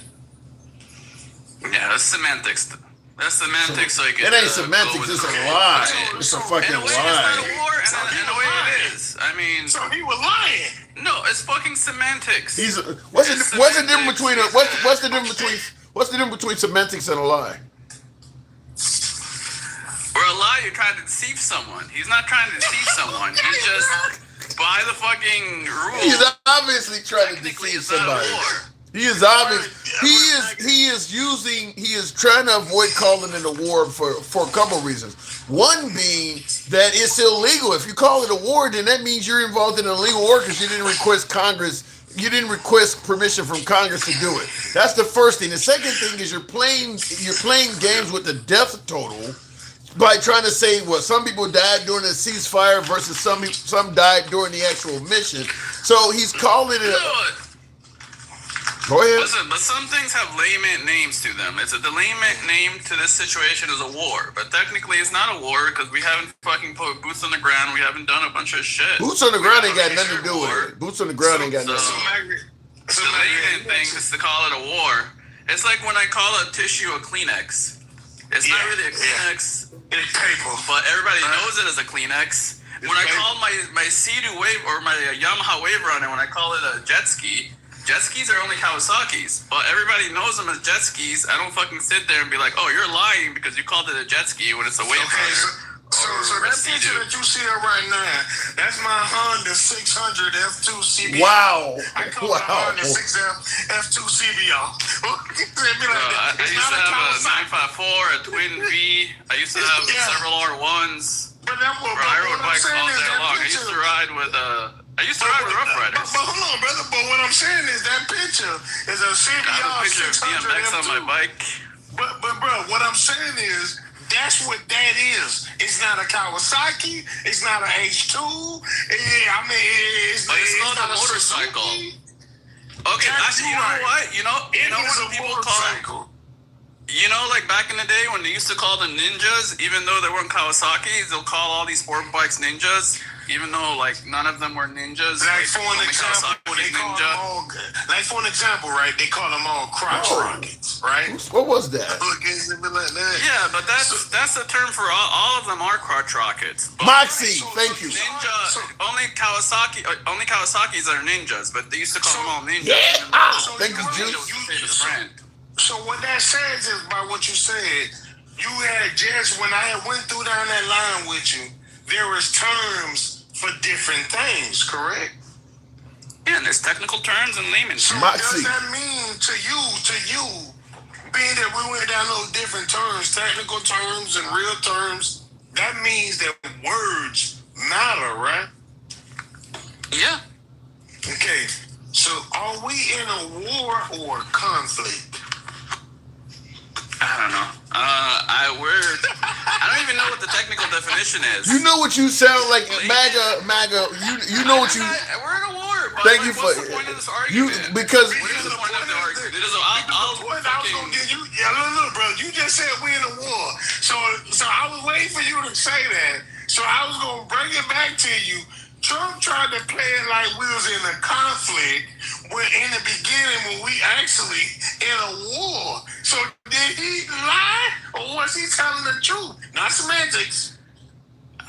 Speaker 9: Yeah, that's semantics. That's semantics.
Speaker 1: It ain't semantics, it's a lie. It's a fucking lie.
Speaker 9: It's not a war, in a way it is. I mean...
Speaker 13: So he was lying.
Speaker 9: No, it's fucking semantics.
Speaker 1: What's the difference between semantics and a lie?
Speaker 9: Or a lie, you're trying to deceive someone. He's not trying to deceive someone. He's just by the fucking rules.
Speaker 1: He's obviously trying to deceive somebody. He is obvious. He is trying to avoid calling it a war for a couple of reasons. One being that it's illegal. If you call it a war, then that means you're involved in an illegal war because you didn't request permission from Congress to do it. That's the first thing. The second thing is you're playing games with the death total by trying to say, well, some people died during the ceasefire versus some died during the actual mission. So he's calling it Go ahead.
Speaker 9: Listen, but some things have layman names to them. The layman name to this situation is a war, but technically it's not a war because we haven't fucking put boots on the ground. We haven't done a bunch of shit.
Speaker 1: Boots on the ground ain't got nothing to do with it. Boots on the ground ain't got nothing to do with it.
Speaker 9: The layman thing is to call it a war. It's like when I call a tissue a Kleenex. It's not really a Kleenex.
Speaker 13: It's paper.
Speaker 9: But everybody knows it as a Kleenex. When I call my Sea-Doo Wave or my Yamaha Wave Runner, when I call it a jet skis are only Kawasaki's. But everybody knows them as jet skis. I don't fucking sit there and be like, oh, you're lying because you called it a jet ski when it's a Wave Runner.
Speaker 13: So that picture that you see right now, that's my Honda 600 F2 CBR.
Speaker 1: Wow.
Speaker 13: I call it Honda 6 F2 CBR.
Speaker 9: I used to have a 954, a Twin V. I used to have several R1s.
Speaker 13: But
Speaker 9: I rode bikes all day long. I used to ride with Rough Riders.
Speaker 13: But hold on, brother. But what I'm saying is that picture is a CBR.
Speaker 9: I have a picture of
Speaker 13: 600
Speaker 9: DMX
Speaker 13: F2.
Speaker 9: on my bike.
Speaker 13: But bro, what I'm saying is that's what that is. It's not a Kawasaki. It's not a H2. It's
Speaker 9: not a motorcycle. Okay, actually, you know what? You know what people call it? You know, like back in the day when they used to call them ninjas, even though they weren't Kawasaki's, they'll call all these sport bikes ninjas, even though like none of them were ninjas.
Speaker 13: Like for an example, like for an example, right? They call them all crotch rockets, right?
Speaker 1: What was that?
Speaker 9: Yeah, but that's the term for all of them are crotch rockets.
Speaker 1: Moxie, thank you.
Speaker 9: Ninja, only Kawasaki's are ninjas, but they used to call them all ninjas.
Speaker 1: Yeah, thank you, Juice.
Speaker 13: So what that says is by what you said, you had just when I went through down that line with you, there was terms for different things, correct?
Speaker 9: Yeah, and there's technical terms and layman.
Speaker 13: So does that mean to you, being that we went down those different terms, technical terms and real terms, that means that words matter, right?
Speaker 9: Yeah.
Speaker 13: Okay, so are we in a war or a conflict?
Speaker 9: I don't know. I don't even know what the technical definition is.
Speaker 1: You know what you sound like, MAGA. You know what you.
Speaker 9: We're in a war. But
Speaker 1: thank you for
Speaker 9: what's the point of this argument?
Speaker 1: because.
Speaker 9: What is the point of the argument?
Speaker 13: Look, bro. You just said we're in a war, so I was waiting for you to say that. So I was gonna bring it back to you. Trump tried to play it like we was in a conflict when in the beginning when we actually in a war. So did he lie or was he telling the truth? Not semantics.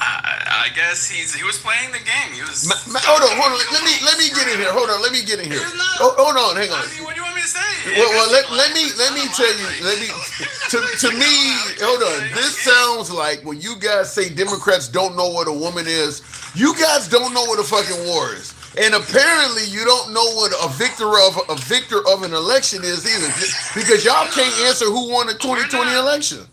Speaker 9: I guess he was playing the game. He was.
Speaker 1: Hold on. Let me get in here. Hold on. Let me get in here. Hold on. Hang on.
Speaker 9: What do you want me to say?
Speaker 1: Well, let me tell you. To me, hold on. This sounds like when you guys say Democrats don't know what a woman is. You guys don't know what a fucking war is. And apparently you don't know what a victor of an election is either. Because y'all can't answer who won the 2020 election.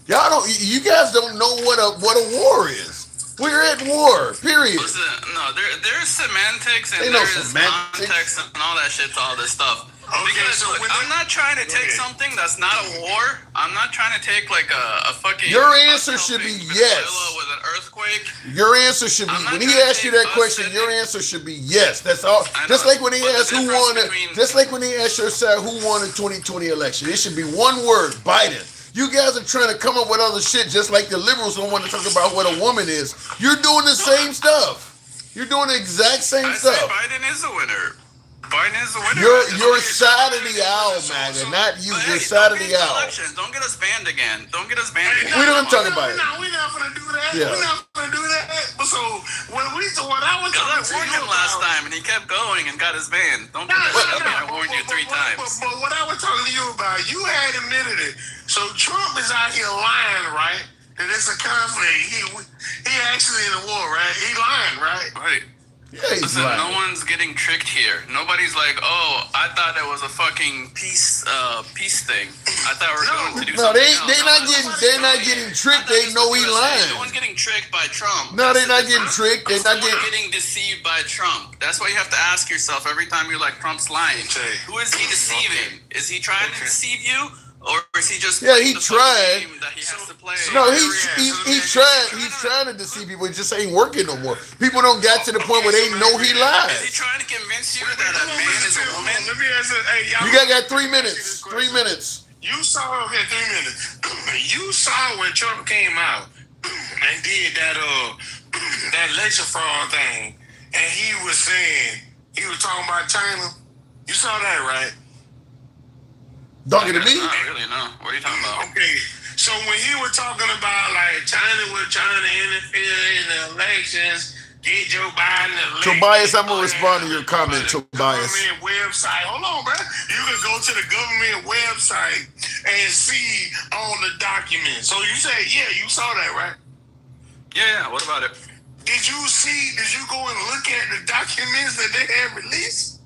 Speaker 1: Y'all don't. You guys don't know what a war is. We're at war. Period.
Speaker 9: Listen, no, there's semantics and there's context and all that shit to all this stuff. Because I'm not trying to take something that's not a war. I'm not trying to take like a fucking.
Speaker 1: Your answer should be yes.
Speaker 9: With an earthquake.
Speaker 1: Your answer should be when he asked you that question. Your answer should be yes. That's all. Just like when he asked who won it. Just like when he asked your side who won the 2020 election. It should be one word: Biden. You guys are trying to come up with other shit just like the liberals don't want to talk about what a woman is. You're doing the same stuff. You're doing the exact same stuff.
Speaker 9: Biden is a winner. Biden is the winner.
Speaker 1: You're side of the owl, MAGA, not you. You're side of the owl.
Speaker 9: Don't get us banned again. Don't get us banned again.
Speaker 1: We don't talk about it.
Speaker 13: No, we're not gonna do that.
Speaker 1: Yeah.
Speaker 13: We're not gonna do that. But so when I was
Speaker 9: I warned him last time, and he kept going and got his ban. Don't put that shit up. I warned you 3 times.
Speaker 13: But what I was talking to you about, you had admitted it. So Trump is out here lying, right? That it's a conflict. He actually in a war, right? He lying, right?
Speaker 9: Right.
Speaker 1: Yeah, he's
Speaker 9: Listen,
Speaker 1: lying.
Speaker 9: no one's getting tricked here. Nobody's like, oh, I thought that was a fucking peace thing. I thought we were going to do something else.
Speaker 1: They're not getting tricked. They know he lying.
Speaker 9: No one's getting tricked by Trump.
Speaker 1: No, they're not getting tricked. They're not
Speaker 9: getting deceived by Trump. That's why you have to ask yourself every time you're like, Trump's lying. Who is he deceiving? Is he trying to deceive you? Or is he just
Speaker 1: he tried.
Speaker 9: That he has to play?
Speaker 1: No, he's trying. He's trying to deceive people. It just ain't working no more. People don't get to the point where they know he lies.
Speaker 9: Is he trying to convince you that a man is a woman?
Speaker 13: Let me answer. Hey,
Speaker 1: you got 3 minutes. 3 minutes.
Speaker 13: You saw 3 minutes. You saw when Trump came out and did that election fraud thing, and he was talking about China. You saw that, right?
Speaker 1: Talking to me?
Speaker 9: Not really, no. What are you talking about?
Speaker 13: Okay, so So when he was talking about like China was trying to interfere in the elections, get Joe Biden elected.
Speaker 1: Tobias, I'm gonna respond to your comment, Tobias.
Speaker 13: Government website. Hold on, bro. You can go to the government website and see all the documents. So you say, yeah, you saw that, right?
Speaker 9: Yeah. What about it?
Speaker 13: Did you go and look at the documents that they had released?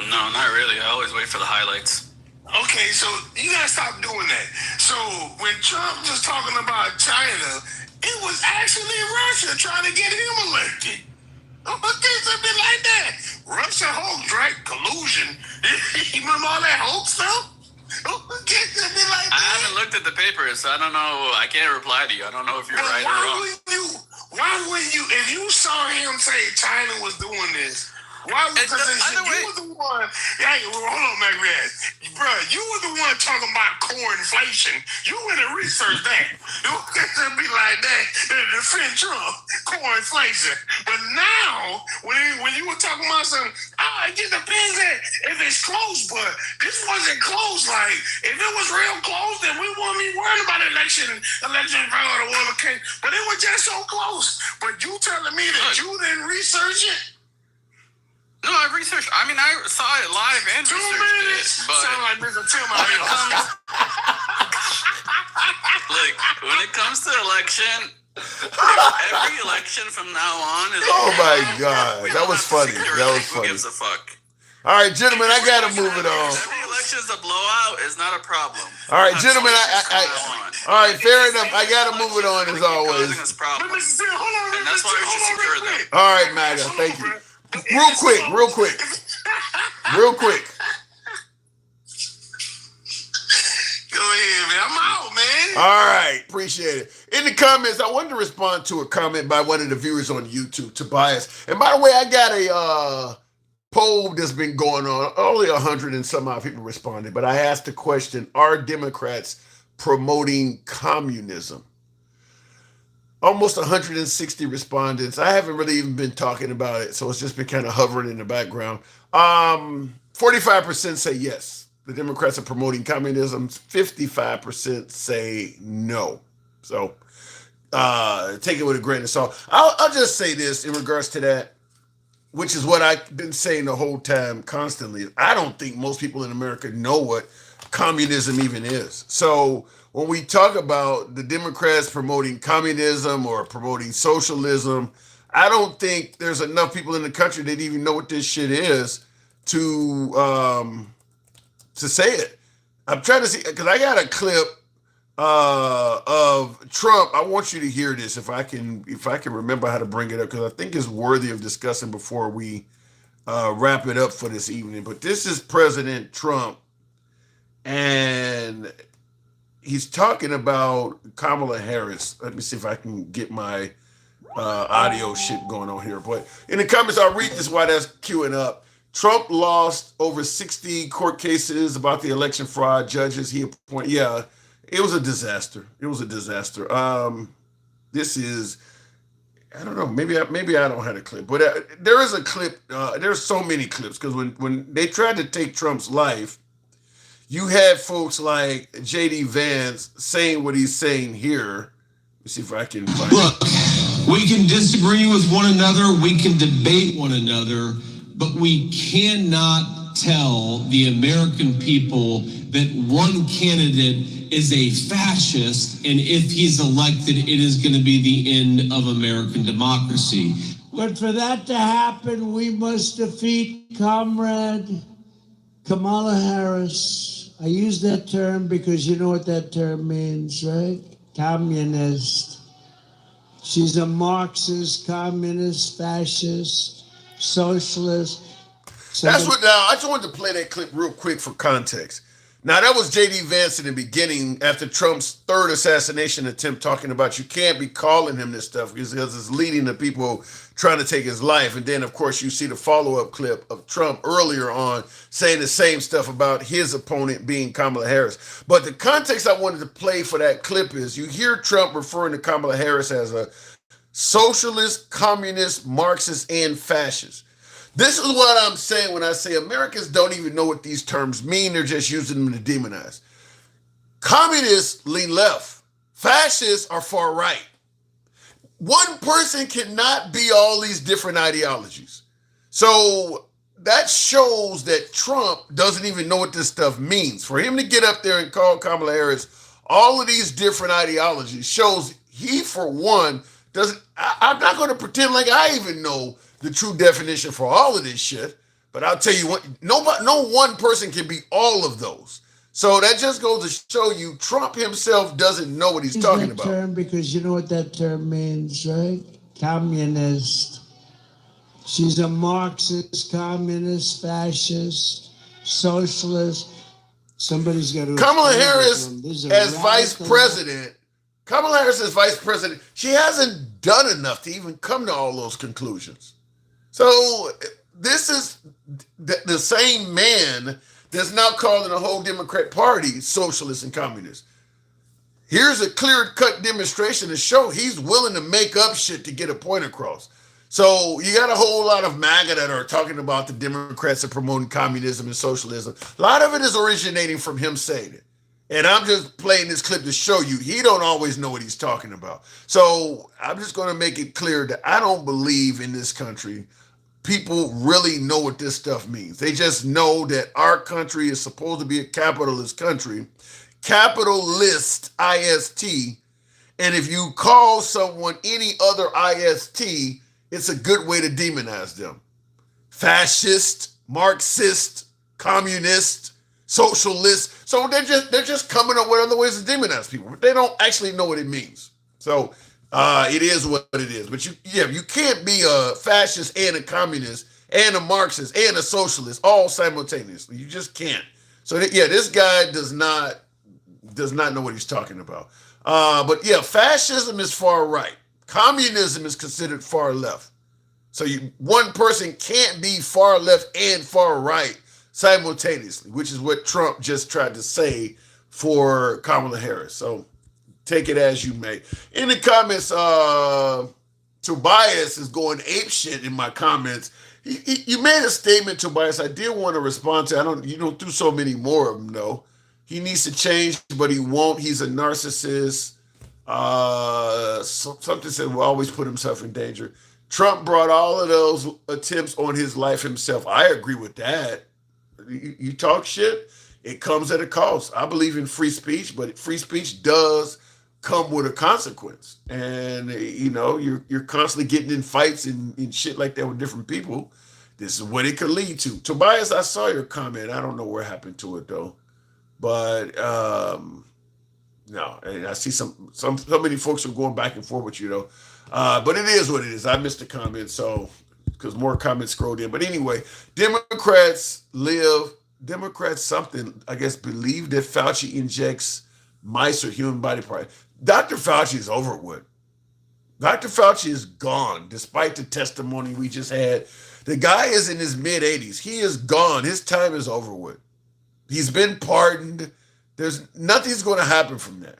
Speaker 9: No, not really. I always wait for the highlights.
Speaker 13: Okay, so you gotta stop doing that. So when Trump was talking about China, it was actually Russia trying to get him elected. Okay, something like that. Russia hoax, right? Collusion. You remember all that hoax stuff? Okay, something like that.
Speaker 9: I haven't looked at the papers, so I don't know. I can't reply to you. I don't know if you're right or wrong.
Speaker 13: Why would you, if you saw him say China was doing this, why would you was the one, hey, hold on, Macbeth. Bro, you were the one talking about core inflation. You went and researched that. You could be like that to defend Trump, core inflation. But now, when you were talking about something, it just depends if it's close, but this wasn't close. Like, if it was real close, then we wouldn't be worried about election fraud or whatever case. But it was just so close. But you telling me that you didn't research it?
Speaker 9: No, I researched. I mean, I saw it live and
Speaker 13: 2
Speaker 9: minutes.
Speaker 13: minutes.
Speaker 9: But
Speaker 13: Sound like Mr. Tim
Speaker 9: when it comes to election, every election from now on is.
Speaker 1: Oh my God, that was funny. That was funny.
Speaker 9: Who gives a fuck?
Speaker 1: All right, gentlemen, I gotta move it on.
Speaker 9: Every election's a blowout. Is not a problem.
Speaker 1: All right, gentlemen, all right, fair enough. I gotta move it on as always.
Speaker 9: And that's why we should secure them.
Speaker 1: All right, Maga, thank you. Real quick.
Speaker 13: Go ahead, man. I'm out, man.
Speaker 1: All right, appreciate it. In the comments, I wanted to respond to a comment by one of the viewers on YouTube, Tobias. And by the way, I got a poll that's been going on. Only 100 and some odd people responded, but I asked the question, are Democrats promoting communism? Almost 160 respondents. I haven't really even been talking about it, so it's just been kind of hovering in the background. 45% say yes, the Democrats are promoting communism. 55% say no. So take it with a grain of salt. I'll just say this in regards to that, which is what I've been saying the whole time constantly. I don't think most people in America know what communism even is. So when we talk about the Democrats promoting communism or promoting socialism, I don't think there's enough people in the country that even know what this shit is to say it. I'm trying to see, because I got a clip of Trump. I want you to hear this if I can remember how to bring it up, because I think it's worthy of discussing before we wrap it up for this evening. But this is President Trump, and he's talking about Kamala Harris. Let me see if I can get my audio shit going on here. But in the comments, I'll read this while that's queuing up. Trump lost over 60 court cases about the election fraud. Judges he appointed. Yeah, it was a disaster. This is, I don't know. Maybe I don't have a clip, but there is a clip. There's so many clips, because when they tried to take Trump's life, you had folks like J.D. Vance saying what he's saying here. Let me see if I can find
Speaker 14: Look, we can disagree with one another, we can debate one another, but we cannot tell the American people that one candidate is a fascist, and if he's elected, it is going to be the end of American democracy.
Speaker 15: But for that to happen, we must defeat Comrade Kamala Harris. I use that term because you know what that term means, right? Communist. She's a Marxist, communist, fascist, socialist.
Speaker 1: That's what. Now, I just wanted to play that clip real quick for context. Now, that was J.D. Vance in the beginning after Trump's third assassination attempt, talking about you can't be calling him this stuff because it's leading to people trying to take his life. And then, of course, you see the follow-up clip of Trump earlier on saying the same stuff about his opponent being Kamala Harris. But the context I wanted to play for that clip is you hear Trump referring to Kamala Harris as a socialist, communist, Marxist, and fascist. This is what I'm saying when I say Americans don't even know what these terms mean. They're just using them to demonize. Communists lean left. Fascists are far right. One person cannot be all these different ideologies. So that shows that Trump doesn't even know what this stuff means. For him to get up there and call Kamala Harris all of these different ideologies shows he, for one, doesn't. I'm not going to pretend like I even know the true definition for all of this shit. But I'll tell you what, no one person can be all of those. So that just goes to show you Trump himself doesn't know what he's talking
Speaker 15: that
Speaker 1: about.
Speaker 15: Term because you know what that term means, right? Communist. She's a Marxist, communist, fascist, socialist. Somebody's got to.
Speaker 1: Kamala Harris as vice president. Kamala Harris as vice president. She hasn't done enough to even come to all those conclusions. So this is the same man that's now calling the whole Democrat Party socialist and communist. Here's a clear-cut demonstration to show he's willing to make up shit to get a point across. So you got a whole lot of MAGA that are talking about the Democrats are promoting communism and socialism. A lot of it is originating from him saying it. And I'm just playing this clip to show you he don't always know what he's talking about. So I'm just going to make it clear that I don't believe in this country people really know what this stuff means. They just know that our country is supposed to be a capitalist country, capitalist, IST, and if you call someone any other IST, it's a good way to demonize them. Fascist, Marxist, communist, socialist. So they're just coming up with other ways to demonize people, but they don't actually know what it means. So it is what it is. But you can't be a fascist and a communist and a Marxist and a socialist all simultaneously. You just can't. So this guy does not know what he's talking about. But fascism is far right. Communism is considered far left. So one person can't be far left and far right simultaneously, which is what Trump just tried to say for Kamala Harris. So take it as you may. In the comments, Tobias is going apeshit in my comments. You made a statement, Tobias. I did want to respond to. You don't do so many more of them, though. He needs to change, but he won't. He's a narcissist. Something said will always put himself in danger. Trump brought all of those attempts on his life himself. I agree with that. You talk shit, it comes at a cost. I believe in free speech, but free speech does come with a consequence. And you're constantly getting in fights and shit like that with different people. This is what it could lead to. Tobias, I saw your comment. I don't know what happened to it though. But no, and I see so many folks are going back and forth with you though. But it is what it is. I missed the comment, so because more comments scrolled in. But anyway, Democrats something, I guess, believe that Fauci injects mice or human body parts. Dr. Fauci is over with. Dr. Fauci is gone, despite the testimony we just had. The guy is in his mid-80s. He is gone. His time is over with. He's been pardoned. There's nothing's going to happen from that.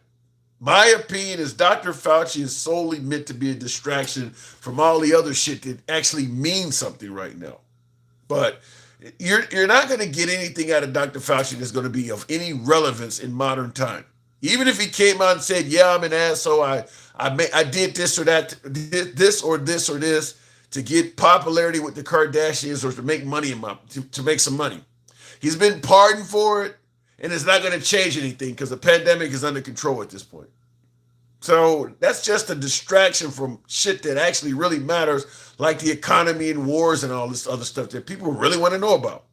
Speaker 1: My opinion is Dr. Fauci is solely meant to be a distraction from all the other shit that actually means something right now. But you're not going to get anything out of Dr. Fauci that's going to be of any relevance in modern time. Even if he came out and said, yeah, I'm an asshole, I did this or that, this or this or this to get popularity with the Kardashians or to make money, to make some money. He's been pardoned for it, and it's not going to change anything because the pandemic is under control at this point. So that's just a distraction from shit that actually really matters, like the economy and wars and all this other stuff that people really want to know about.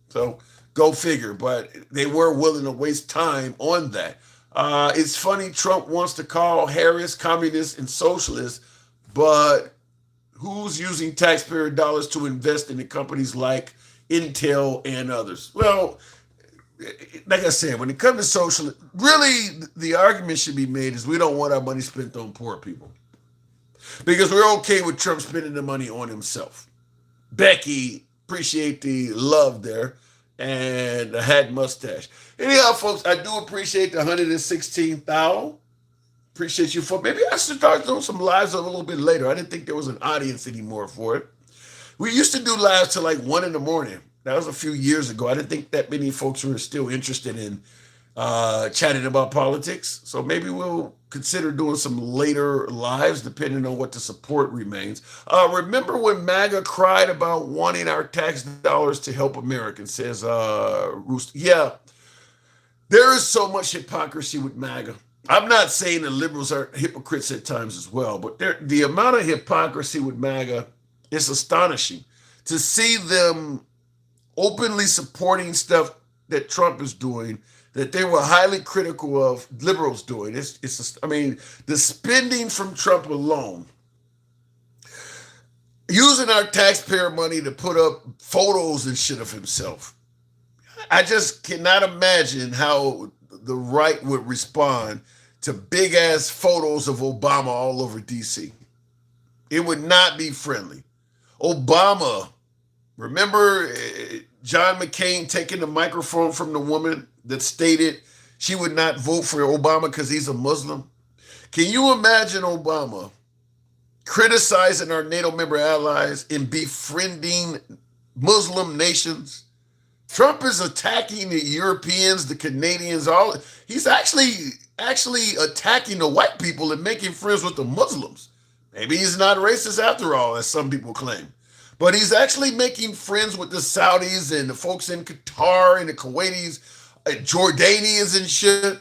Speaker 1: So go figure, but they were willing to waste time on that. It's funny, Trump wants to call Harris communist and socialist, but who's using taxpayer dollars to invest in the companies like Intel and others? Well, like I said, when it comes to social, really the argument should be made is we don't want our money spent on poor people because we're okay with Trump spending the money on himself. Becky, appreciate the love there, and a hat mustache. Anyhow, folks, I do appreciate the 116,000. Appreciate you for. Maybe I should start doing some lives a little bit later. I didn't think there was an audience anymore for it. We used to do lives till like 1 a.m. That was a few years ago. I didn't think that many folks were still interested in chatting about politics. So maybe we'll consider doing some later lives, depending on what the support remains. Remember when MAGA cried about wanting our tax dollars to help Americans? Says Rooster. Yeah, there is so much hypocrisy with MAGA. I'm not saying the liberals are hypocrites at times as well, but the amount of hypocrisy with MAGA is astonishing. To see them openly supporting stuff that Trump is doing, that they were highly critical of liberals doing. I mean, the spending from Trump alone, using our taxpayer money to put up photos and shit of himself. I just cannot imagine how the right would respond to big ass photos of Obama all over DC. It would not be friendly. Obama, remember John McCain taking the microphone from the woman that stated she would not vote for Obama because he's a Muslim? Can you imagine Obama criticizing our NATO member allies and befriending Muslim nations? Trump is attacking the Europeans, the Canadians, all. He's actually attacking the white people and making friends with the Muslims. Maybe he's not racist after all, as some people claim. But he's actually making friends with the Saudis and the folks in Qatar and the Kuwaitis, Jordanians and shit.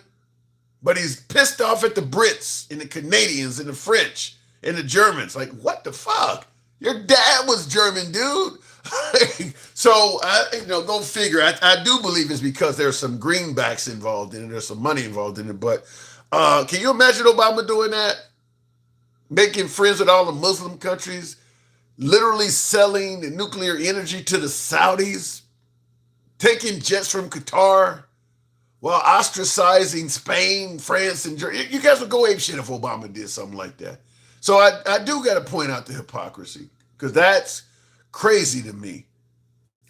Speaker 1: But he's pissed off at the Brits and the Canadians and the French and the Germans. Like, what the fuck? Your dad was German, dude. So, go figure. I do believe it's because there's some greenbacks involved in it. There's some money involved in it. But can you imagine Obama doing that? Making friends with all the Muslim countries, literally selling the nuclear energy to the Saudis, taking jets from Qatar, while ostracizing Spain, France, and Germany. You guys would go ape shit if Obama did something like that. So I do got to point out the hypocrisy, because that's crazy to me.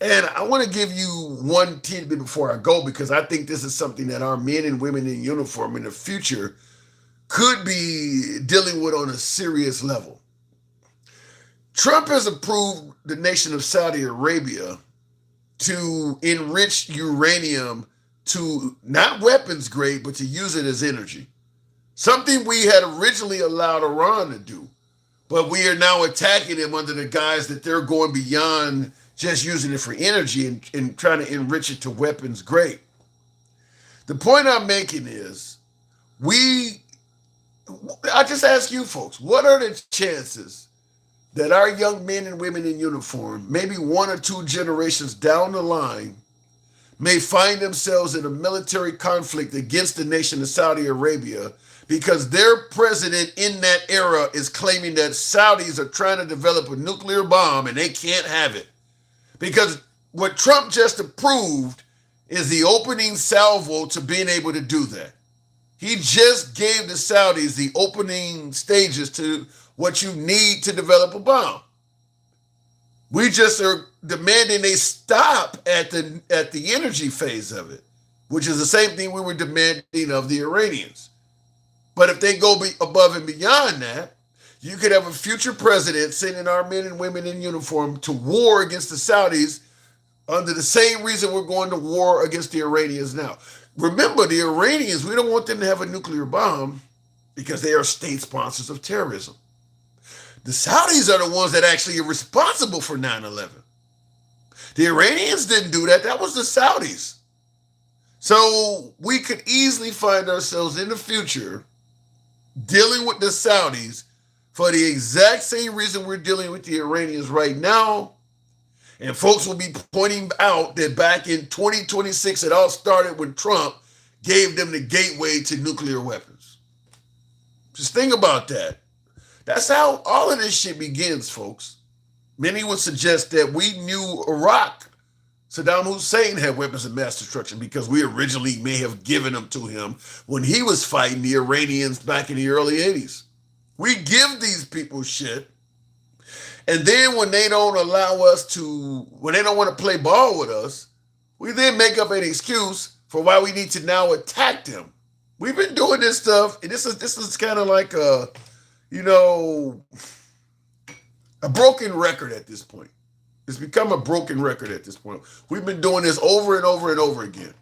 Speaker 1: And I want to give you one tidbit before I go, because I think this is something that our men and women in uniform in the future could be dealing with on a serious level. Trump has approved the nation of Saudi Arabia to enrich uranium to not weapons grade, but to use it as energy. Something we had originally allowed Iran to do, but we are now attacking them under the guise that they're going beyond just using it for energy and trying to enrich it to weapons grade. The point I'm making is, I just ask you folks, what are the chances that our young men and women in uniform, maybe one or two generations down the line, may find themselves in a military conflict against the nation of Saudi Arabia because their president in that era is claiming that Saudis are trying to develop a nuclear bomb and they can't have it? Because what Trump just approved is the opening salvo to being able to do that. He just gave the Saudis the opening stages to what you need to develop a bomb. We just are demanding they stop at the energy phase of it, which is the same thing we were demanding of the Iranians. But if they go above and beyond that, you could have a future president sending our men and women in uniform to war against the Saudis under the same reason we're going to war against the Iranians now. Remember, the Iranians, we don't want them to have a nuclear bomb because they are state sponsors of terrorism. The Saudis are the ones that actually are responsible for 9/11. The Iranians didn't do that. That was the Saudis. So we could easily find ourselves in the future dealing with the Saudis for the exact same reason we're dealing with the Iranians right now. And folks will be pointing out that back in 2026, it all started when Trump gave them the gateway to nuclear weapons. Just think about that. That's how all of this shit begins, folks. Many would suggest that we knew Iraq, Saddam Hussein had weapons of mass destruction because we originally may have given them to him when he was fighting the Iranians back in the early 80s. We give these people shit. And then when they don't allow us to, when they don't want to play ball with us, we then make up an excuse for why we need to now attack them. We've been doing this stuff, and this is kind of like a broken record at this point. It's become a broken record at this point. We've been doing this over and over and over again.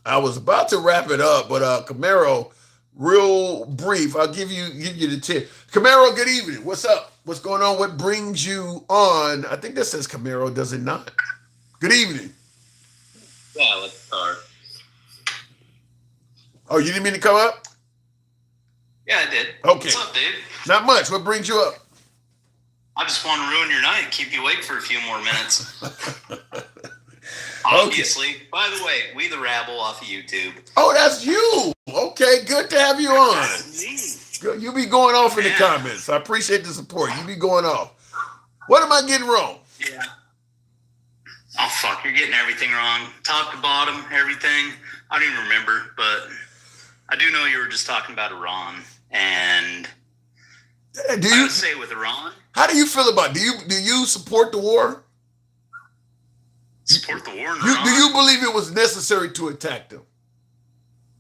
Speaker 1: I was about to wrap it up, but Camaro, real brief. I'll give you the tip. Camaro, good evening. What's up? What's going on? What brings you on? I think that says Camaro, does it not? Good evening.
Speaker 16: Yeah, let's start.
Speaker 1: Oh, you didn't mean to come up?
Speaker 16: Yeah, I did.
Speaker 1: Okay.
Speaker 16: What's up, dude?
Speaker 1: Not much. What brings you up?
Speaker 16: I just want to ruin your night, keep you awake for a few more minutes. Obviously. Okay. By the way, We the Rabble off of YouTube.
Speaker 1: Oh, that's you. Okay, good to have you on.
Speaker 16: That's me.
Speaker 1: You be going off in the comments. I appreciate the support. You be going off. What am I getting wrong?
Speaker 16: Yeah. Oh, fuck. You're getting everything wrong. Top to bottom, everything. I don't even remember, but I do know you were just talking about Iran. And I would say with Iran.
Speaker 1: How do you feel about it? Do you support the war?
Speaker 16: Support the war in Iran?
Speaker 1: Do you believe it was necessary to attack them?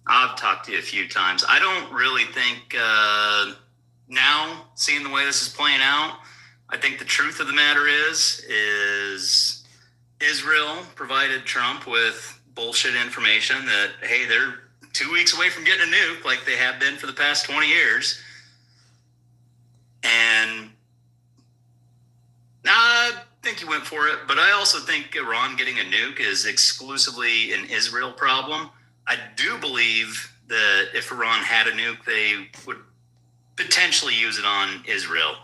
Speaker 16: I've talked to you a few times. I don't really think now, seeing the way this is playing out, I think the truth of the matter is Israel provided Trump with bullshit information that, hey, they're 2 weeks away from getting a nuke like they have been for the past 20 years. And I think he went for it, but I also think Iran getting a nuke is exclusively an Israel problem. I do believe that if Iran had a nuke, they would potentially use it on Israel.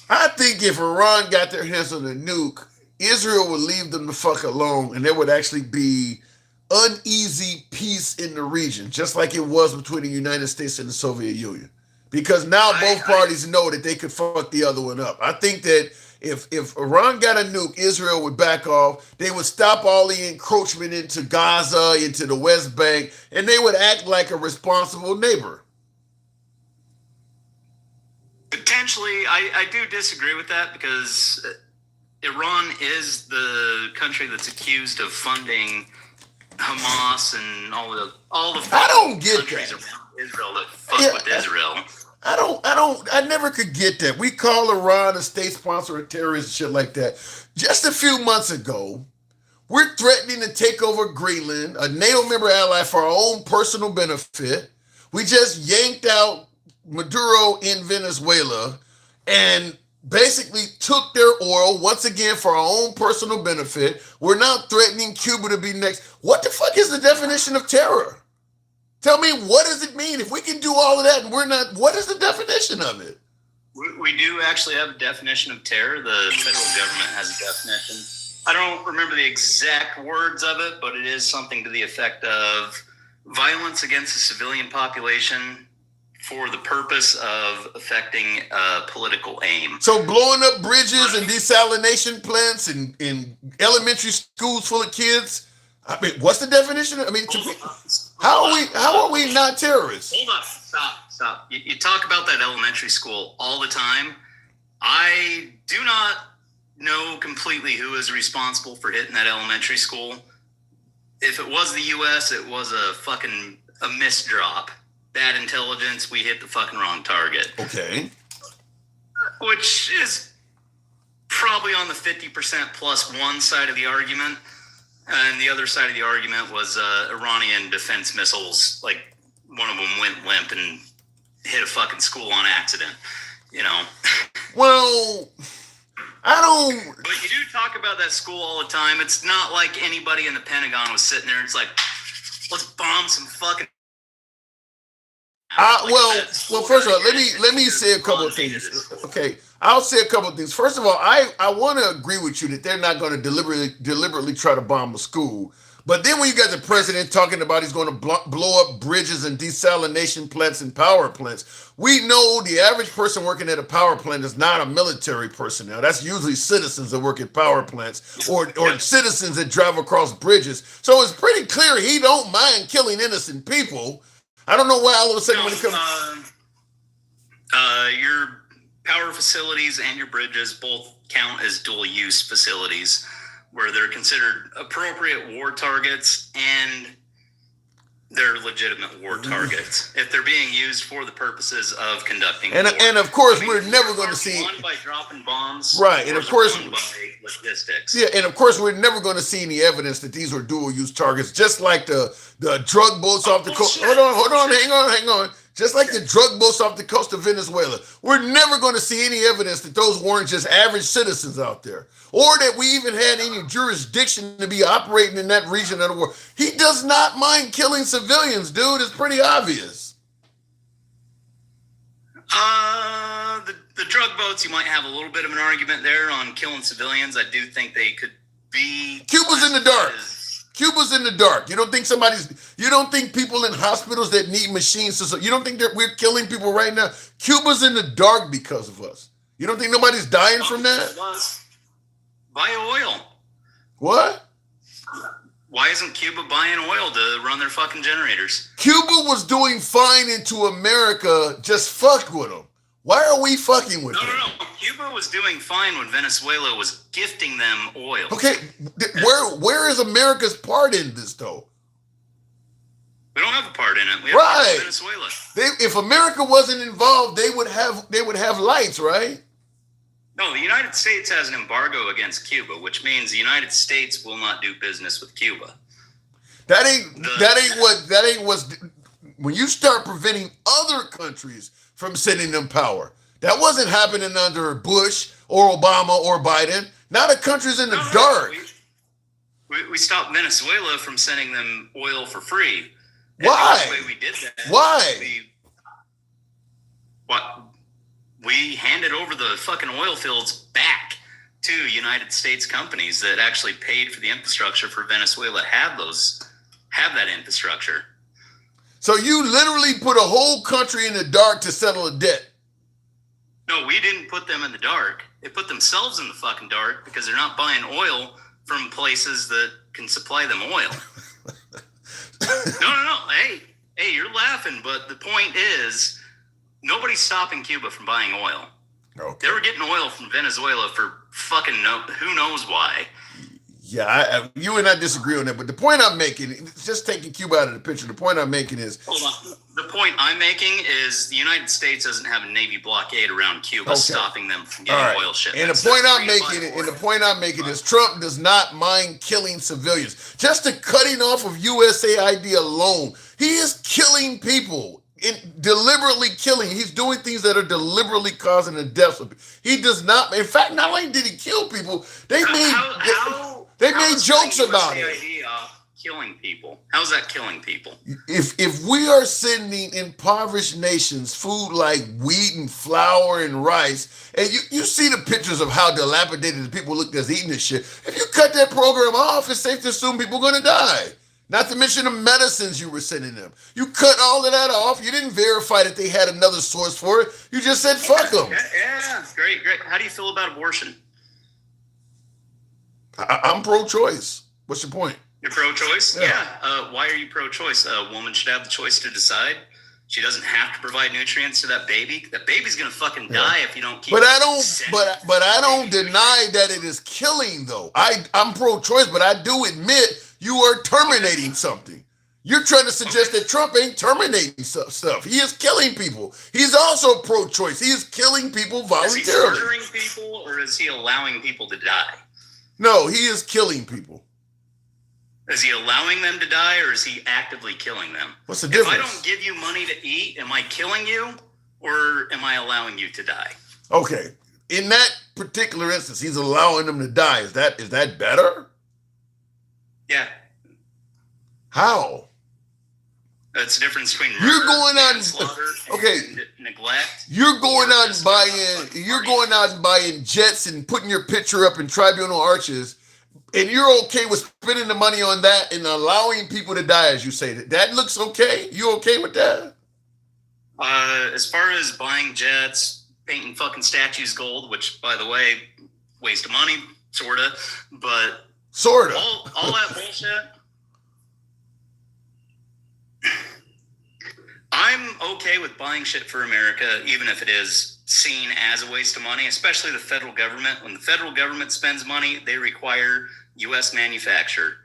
Speaker 1: I think if Iran got their hands on a nuke, Israel would leave them the fuck alone, and there would actually be uneasy peace in the region, just like it was between the United States and the Soviet Union. Because now both parties know that they could fuck the other one up. I think that if Iran got a nuke, Israel would back off. They would stop all the encroachment into Gaza, into the West Bank, and they would act like a responsible neighbor.
Speaker 16: Potentially, I do disagree with that because Iran is the country that's accused of funding Hamas and all the
Speaker 1: I don't get
Speaker 16: countries
Speaker 1: that.
Speaker 16: around Israel that fuck with Israel.
Speaker 1: I never could get that. We call Iran a state sponsor of terrorists and shit like that. Just a few months ago, we're threatening to take over Greenland, a NATO member ally, for our own personal benefit. We just yanked out Maduro in Venezuela and basically took their oil once again for our own personal benefit. We're now threatening Cuba to be next. What the fuck is the definition of terror? Tell me, what does it mean? If we can do all of that and we're not, what is the definition of it?
Speaker 16: We do actually have a definition of terror. The federal government has a definition. I don't remember the exact words of it, but it is something to the effect of violence against the civilian population for the purpose of affecting a political aim.
Speaker 1: So blowing up bridges and desalination plants and in elementary schools full of kids. I mean, what's the definition? I mean, how are we not terrorists?
Speaker 16: Hold up, stop. You talk about that elementary school all the time. I do not know completely who is responsible for hitting that elementary school. If it was the U.S., it was a misdrop. Bad intelligence, we hit the fucking wrong target.
Speaker 1: Okay.
Speaker 16: Which is probably on the 50% plus one side of the argument. And the other side of the argument was Iranian defense missiles. Like, one of them went limp and hit a fucking school on accident, you know?
Speaker 1: Well, I don't...
Speaker 16: But you do talk about that school all the time. It's not like anybody in the Pentagon was sitting there and it's like, let's bomb some fucking...
Speaker 1: Well, first of all, let me say a couple of things. Okay, I'll say a couple of things. First of all, I want to agree with you that they're not going to deliberately try to bomb a school. But then when you got the president talking about he's going to blow up bridges and desalination plants and power plants, we know the average person working at a power plant is not a military personnel. That's usually citizens that work at power plants or citizens that drive across bridges. So it's pretty clear he don't mind killing innocent people. I don't know why all of a sudden when it comes...
Speaker 16: your power facilities and your bridges both count as dual-use facilities where they're considered appropriate war targets, and they're legitimate war targets if they're being used for the purposes of conducting war.
Speaker 1: And of course, we're never going to see
Speaker 16: one by dropping bombs,
Speaker 1: right, and of course
Speaker 16: by logistics.
Speaker 1: Yeah, and of course, we're never going to see any evidence that these were dual-use targets. Just like the drug boats off the coast. Hold on, hang on. Just like the drug boats off the coast of Venezuela, we're never going to see any evidence that those weren't just average citizens out there, or that we even had any jurisdiction to be operating in that region of the world. He does not mind killing civilians, dude. It's pretty obvious.
Speaker 16: The drug boats, you might have a little bit of an argument there on killing civilians. I do think they could be.
Speaker 1: Cuba's in the dark. Cuba's in the dark. You don't think people in hospitals that need machines you don't think that we're killing people right now? Cuba's in the dark because of us. You don't think nobody's dying from that?
Speaker 16: Buy oil.
Speaker 1: What?
Speaker 16: Why isn't Cuba buying oil to run their fucking generators?
Speaker 1: Cuba was doing fine into America. Just fuck with them. Why are we fucking with them?
Speaker 16: No. Cuba was doing fine when Venezuela was gifting them oil.
Speaker 1: Okay, where is America's part in this, though?
Speaker 16: We don't have a part in it. We have Venezuela.
Speaker 1: If America wasn't involved, they would have lights, right?
Speaker 16: No, the United States has an embargo against Cuba, which means the United States will not do business with Cuba.
Speaker 1: That ain't what's when you start preventing other countries from sending them power. That wasn't happening under Bush or Obama or Biden. Now the country's in the dark.
Speaker 16: We stopped Venezuela from sending them oil for free.
Speaker 1: Why?
Speaker 16: The way we did that.
Speaker 1: Why?
Speaker 16: We handed over the fucking oil fields back to United States companies that actually paid for the infrastructure for Venezuela to have that infrastructure.
Speaker 1: So you literally put a whole country in the dark to settle a debt.
Speaker 16: No, we didn't put them in the dark. They put themselves in the fucking dark because they're not buying oil from places that can supply them oil. No. Hey, you're laughing, but the point is, nobody's stopping Cuba from buying oil.
Speaker 1: Okay.
Speaker 16: They were getting oil from Venezuela for fucking who knows why.
Speaker 1: Yeah, you and I disagree on that, but the point I'm making, just taking Cuba out of the picture, the point I'm making is...
Speaker 16: Hold on. The point I'm making is the United States doesn't have a Navy blockade around Cuba stopping them from getting oil shipments.
Speaker 1: And the point I'm making is Trump does not mind killing civilians. Just the cutting off of USAID alone, he is killing people. Deliberately killing. He's doing things that are deliberately causing the deaths of people. He does not... In fact, not only did he kill people, they made jokes about it.
Speaker 16: Killing people. How's that killing people?
Speaker 1: If we are sending impoverished nations food like wheat and flour and rice, and you see the pictures of how dilapidated the people look that's eating this shit, if you cut that program off, it's safe to assume people are going to die. Not to mention the medicines you were sending them. You cut all of that off. You didn't verify that they had another source for it. You just said, fuck them.
Speaker 16: Yeah, great. How do you feel about abortion?
Speaker 1: I'm pro-choice. What's your point?
Speaker 16: You're pro-choice? Yeah. Why are you pro-choice? A woman should have the choice to decide. She doesn't have to provide nutrients to that baby. That baby's gonna fucking die if you don't keep.
Speaker 1: But I don't deny that it is killing though. I'm pro-choice, but I do admit you are terminating something. You're trying to suggest that Trump ain't terminating stuff. He is killing people. He's also pro-choice. He is killing people voluntarily.
Speaker 16: Is he murdering people or is he allowing people to die?
Speaker 1: No, he is killing people.
Speaker 16: Is he allowing them to die or is he actively killing them?
Speaker 1: What's the difference?
Speaker 16: If I don't give you money to eat, am I killing you or am I allowing you to die?
Speaker 1: Okay. In that particular instance, he's allowing them to die. Is that better?
Speaker 16: Yeah.
Speaker 1: How?
Speaker 16: That's the difference between murder,
Speaker 1: you're going out
Speaker 16: and neglect.
Speaker 1: You're going out and buying jets and putting your picture up in tribunal arches, and you're okay with spending the money on that and allowing people to die, as you say. That looks okay? You okay with that?
Speaker 16: As far as buying jets, painting fucking statues gold, which, by the way, waste of money, sorta, but
Speaker 1: sorta.
Speaker 16: All that bullshit. I'm okay with buying shit for America, even if it is seen as a waste of money, especially the federal government. When the federal government spends money, they require U.S. manufacture.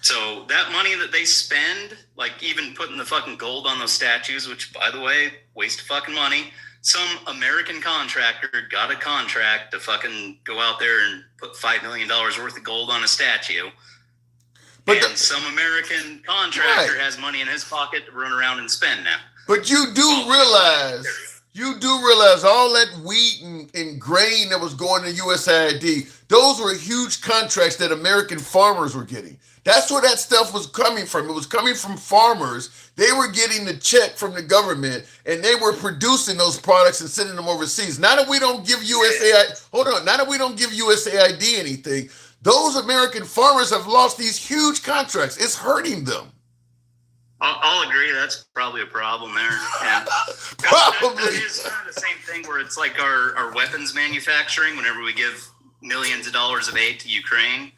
Speaker 16: So that money that they spend, like even putting the fucking gold on those statues, which, by the way, waste of fucking money. Some American contractor got a contract to fucking go out there and put $5 million worth of gold on a statue. But some American contractor has money in his pocket to run around and spend now.
Speaker 1: But you do realize all that wheat and grain that was going to USAID, those were huge contracts that American farmers were getting. That's where that stuff was coming from. It was coming from farmers. They were getting the check from the government, and they were producing those products and sending them overseas. Now that we don't give USAID anything, those American farmers have lost these huge contracts. It's hurting them.
Speaker 16: I'll agree. That's probably a problem there. Yeah.
Speaker 1: Probably.
Speaker 16: That is kind of the same thing where it's like our weapons manufacturing. Whenever we give millions of dollars of aid to Ukraine,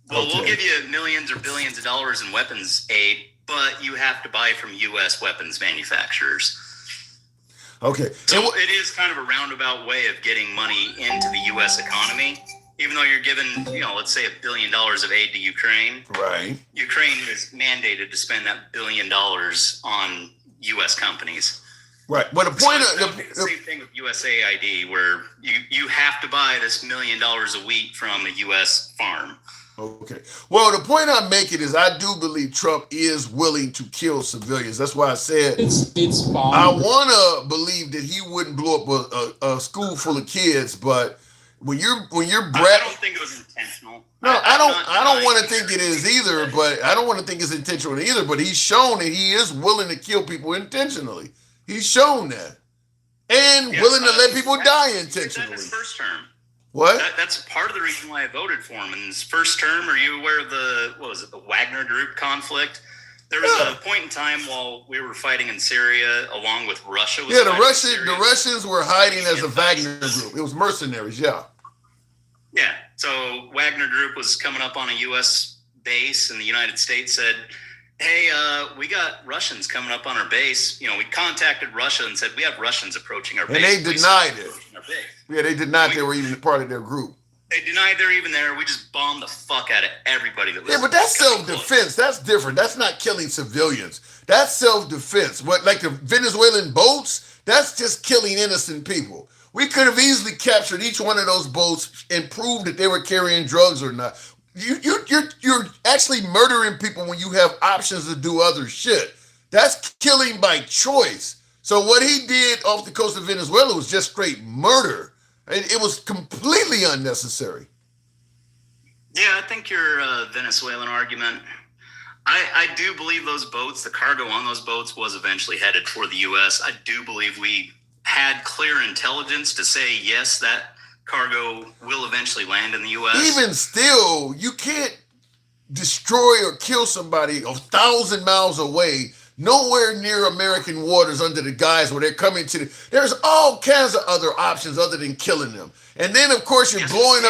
Speaker 16: well, we'll give you millions or billions of dollars in weapons aid, but you have to buy from U.S. weapons manufacturers.
Speaker 1: Okay.
Speaker 16: So it is kind of a roundabout way of getting money into the U.S. economy. Even though you're given, let's say $1 billion of aid to Ukraine,
Speaker 1: right? Ukraine
Speaker 16: is mandated to spend that $1 billion on U.S. companies.
Speaker 1: Right. But the point of
Speaker 16: the same thing with USAID, where you have to buy this $1 million of wheat from a U.S. farm.
Speaker 1: Okay. Well, the point I'm making is I do believe Trump is willing to kill civilians. That's why I said
Speaker 17: it's fine.
Speaker 1: I want to believe that he wouldn't blow up a school full of kids, but when you're
Speaker 16: I don't think it was intentional.
Speaker 1: No, I don't want to think it is either, but I don't want to think it's intentional either, but he's shown that he is willing to kill people intentionally. He's shown that. And willing to let people die intentionally.
Speaker 16: That in his first term.
Speaker 1: What?
Speaker 16: That's part of the reason why I voted for him. In his first term, are you aware of the Wagner Group conflict? There was a point in time while we were fighting in Syria, along with Russia.
Speaker 1: The Russians were hiding as a Wagner Group. It was mercenaries, yeah.
Speaker 16: Yeah, so Wagner Group was coming up on a U.S. base, and the United States said, hey, we got Russians coming up on our base. We contacted Russia and said, we have Russians approaching our base.
Speaker 1: And they denied it. Yeah, they denied they were even part of their group.
Speaker 16: They denied they're even there. We just bombed the fuck out of everybody that was.
Speaker 1: Yeah, but that's self-defense. That's different. That's not killing civilians. That's self-defense. What, like the Venezuelan boats? That's just killing innocent people. We could have easily captured each one of those boats and proved that they were carrying drugs or not. You're actually murdering people when you have options to do other shit. That's killing by choice. So what he did off the coast of Venezuela was just straight murder. It was completely unnecessary.
Speaker 16: Yeah, I think your Venezuelan argument, I do believe those boats, the cargo on those boats was eventually headed for the U.S. I do believe we had clear intelligence to say, yes, that cargo will eventually land in the U.S.
Speaker 1: Even still, you can't destroy or kill somebody 1,000 miles away, nowhere near American waters under the guise where they're coming to. There's all kinds of other options other than killing them. And then, of course, you're blowing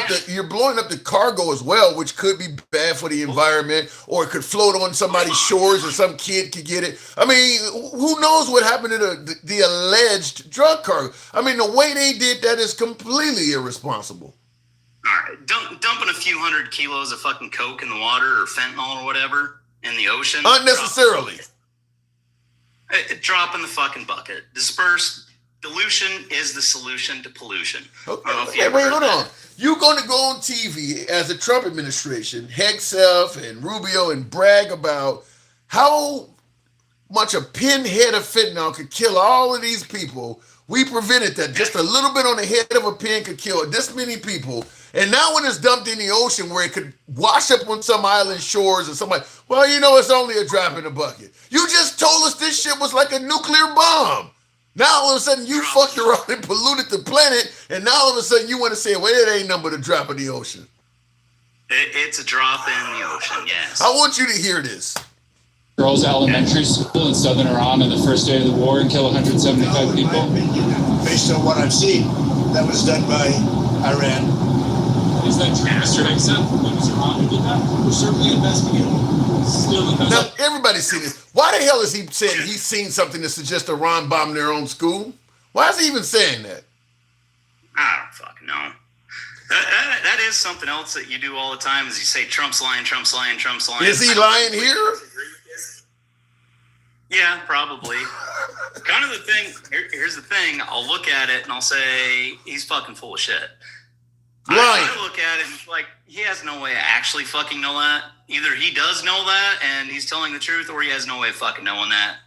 Speaker 1: up the cargo as well, which could be bad for the environment, or it could float on somebody's shores, and some kid could get it. I mean, who knows what happened to the alleged drug cargo? I mean, the way they did that is completely irresponsible.
Speaker 16: All right, dumping a few hundred kilos of fucking coke in the water or fentanyl or whatever in the ocean
Speaker 1: unnecessarily.
Speaker 16: Drop in the fucking bucket. Disperse. Dilution is the solution to pollution.
Speaker 1: Okay, wait, hold on. You're going to go on TV as the Trump administration, Hegseth and Rubio, and brag about how much a pinhead of fentanyl could kill all of these people. We prevented that. Just a little bit on the head of a pin could kill this many people. And now when it's dumped in the ocean where it could wash up on some island shores or somebody, well, it's only a drop in the bucket. You just told us this shit was like a nuclear bomb. Now all of a sudden you fucked around and polluted the planet, and now all of a sudden you want to say, well, it ain't nothing but a drop in the ocean.
Speaker 16: It's a drop in the ocean, yes.
Speaker 1: I want you to hear this.
Speaker 17: Girls Elementary School in southern Iran on the first day of the war and kill 175 people?
Speaker 18: Based on what I've seen, that was done by Iran.
Speaker 17: Is that true, Mr. Hegseth? It was Iran who did that? We're certainly investigating.
Speaker 1: Now, everybody's seen this. Why the hell is he saying he's seen something that suggests Iran bombed their own school? Why is he even saying that?
Speaker 16: I don't fucking know. That is something else that you do all the time is you say Trump's lying, Trump's lying, Trump's lying.
Speaker 1: Is he lying here?
Speaker 16: Yeah, probably. Kind of the thing, here's the thing, I'll look at it and I'll say, he's fucking full of shit. I look at it and it's like, he has no way to actually fucking know that. Either he does know that and he's telling the truth, or he has no way of fucking knowing that.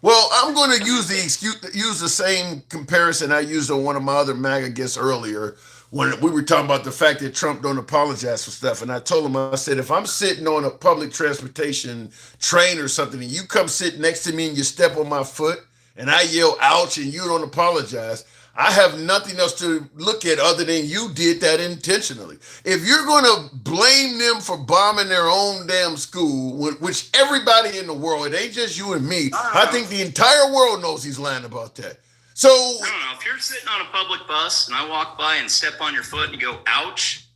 Speaker 1: Well, I'm going to use the same comparison I used on one of my other MAGA guests earlier when we were talking about the fact that Trump don't apologize for stuff. And I told him, I said, if I'm sitting on a public transportation train or something and you come sit next to me and you step on my foot and I yell, ouch, and you don't apologize, I have nothing else to look at other than you did that intentionally. If you're going to blame them for bombing their own damn school, which everybody in the world, it ain't just you and me, I think the entire world knows he's lying about that. So
Speaker 16: I don't know, if you're sitting on a public bus and I walk by and step on your foot and you go, ouch,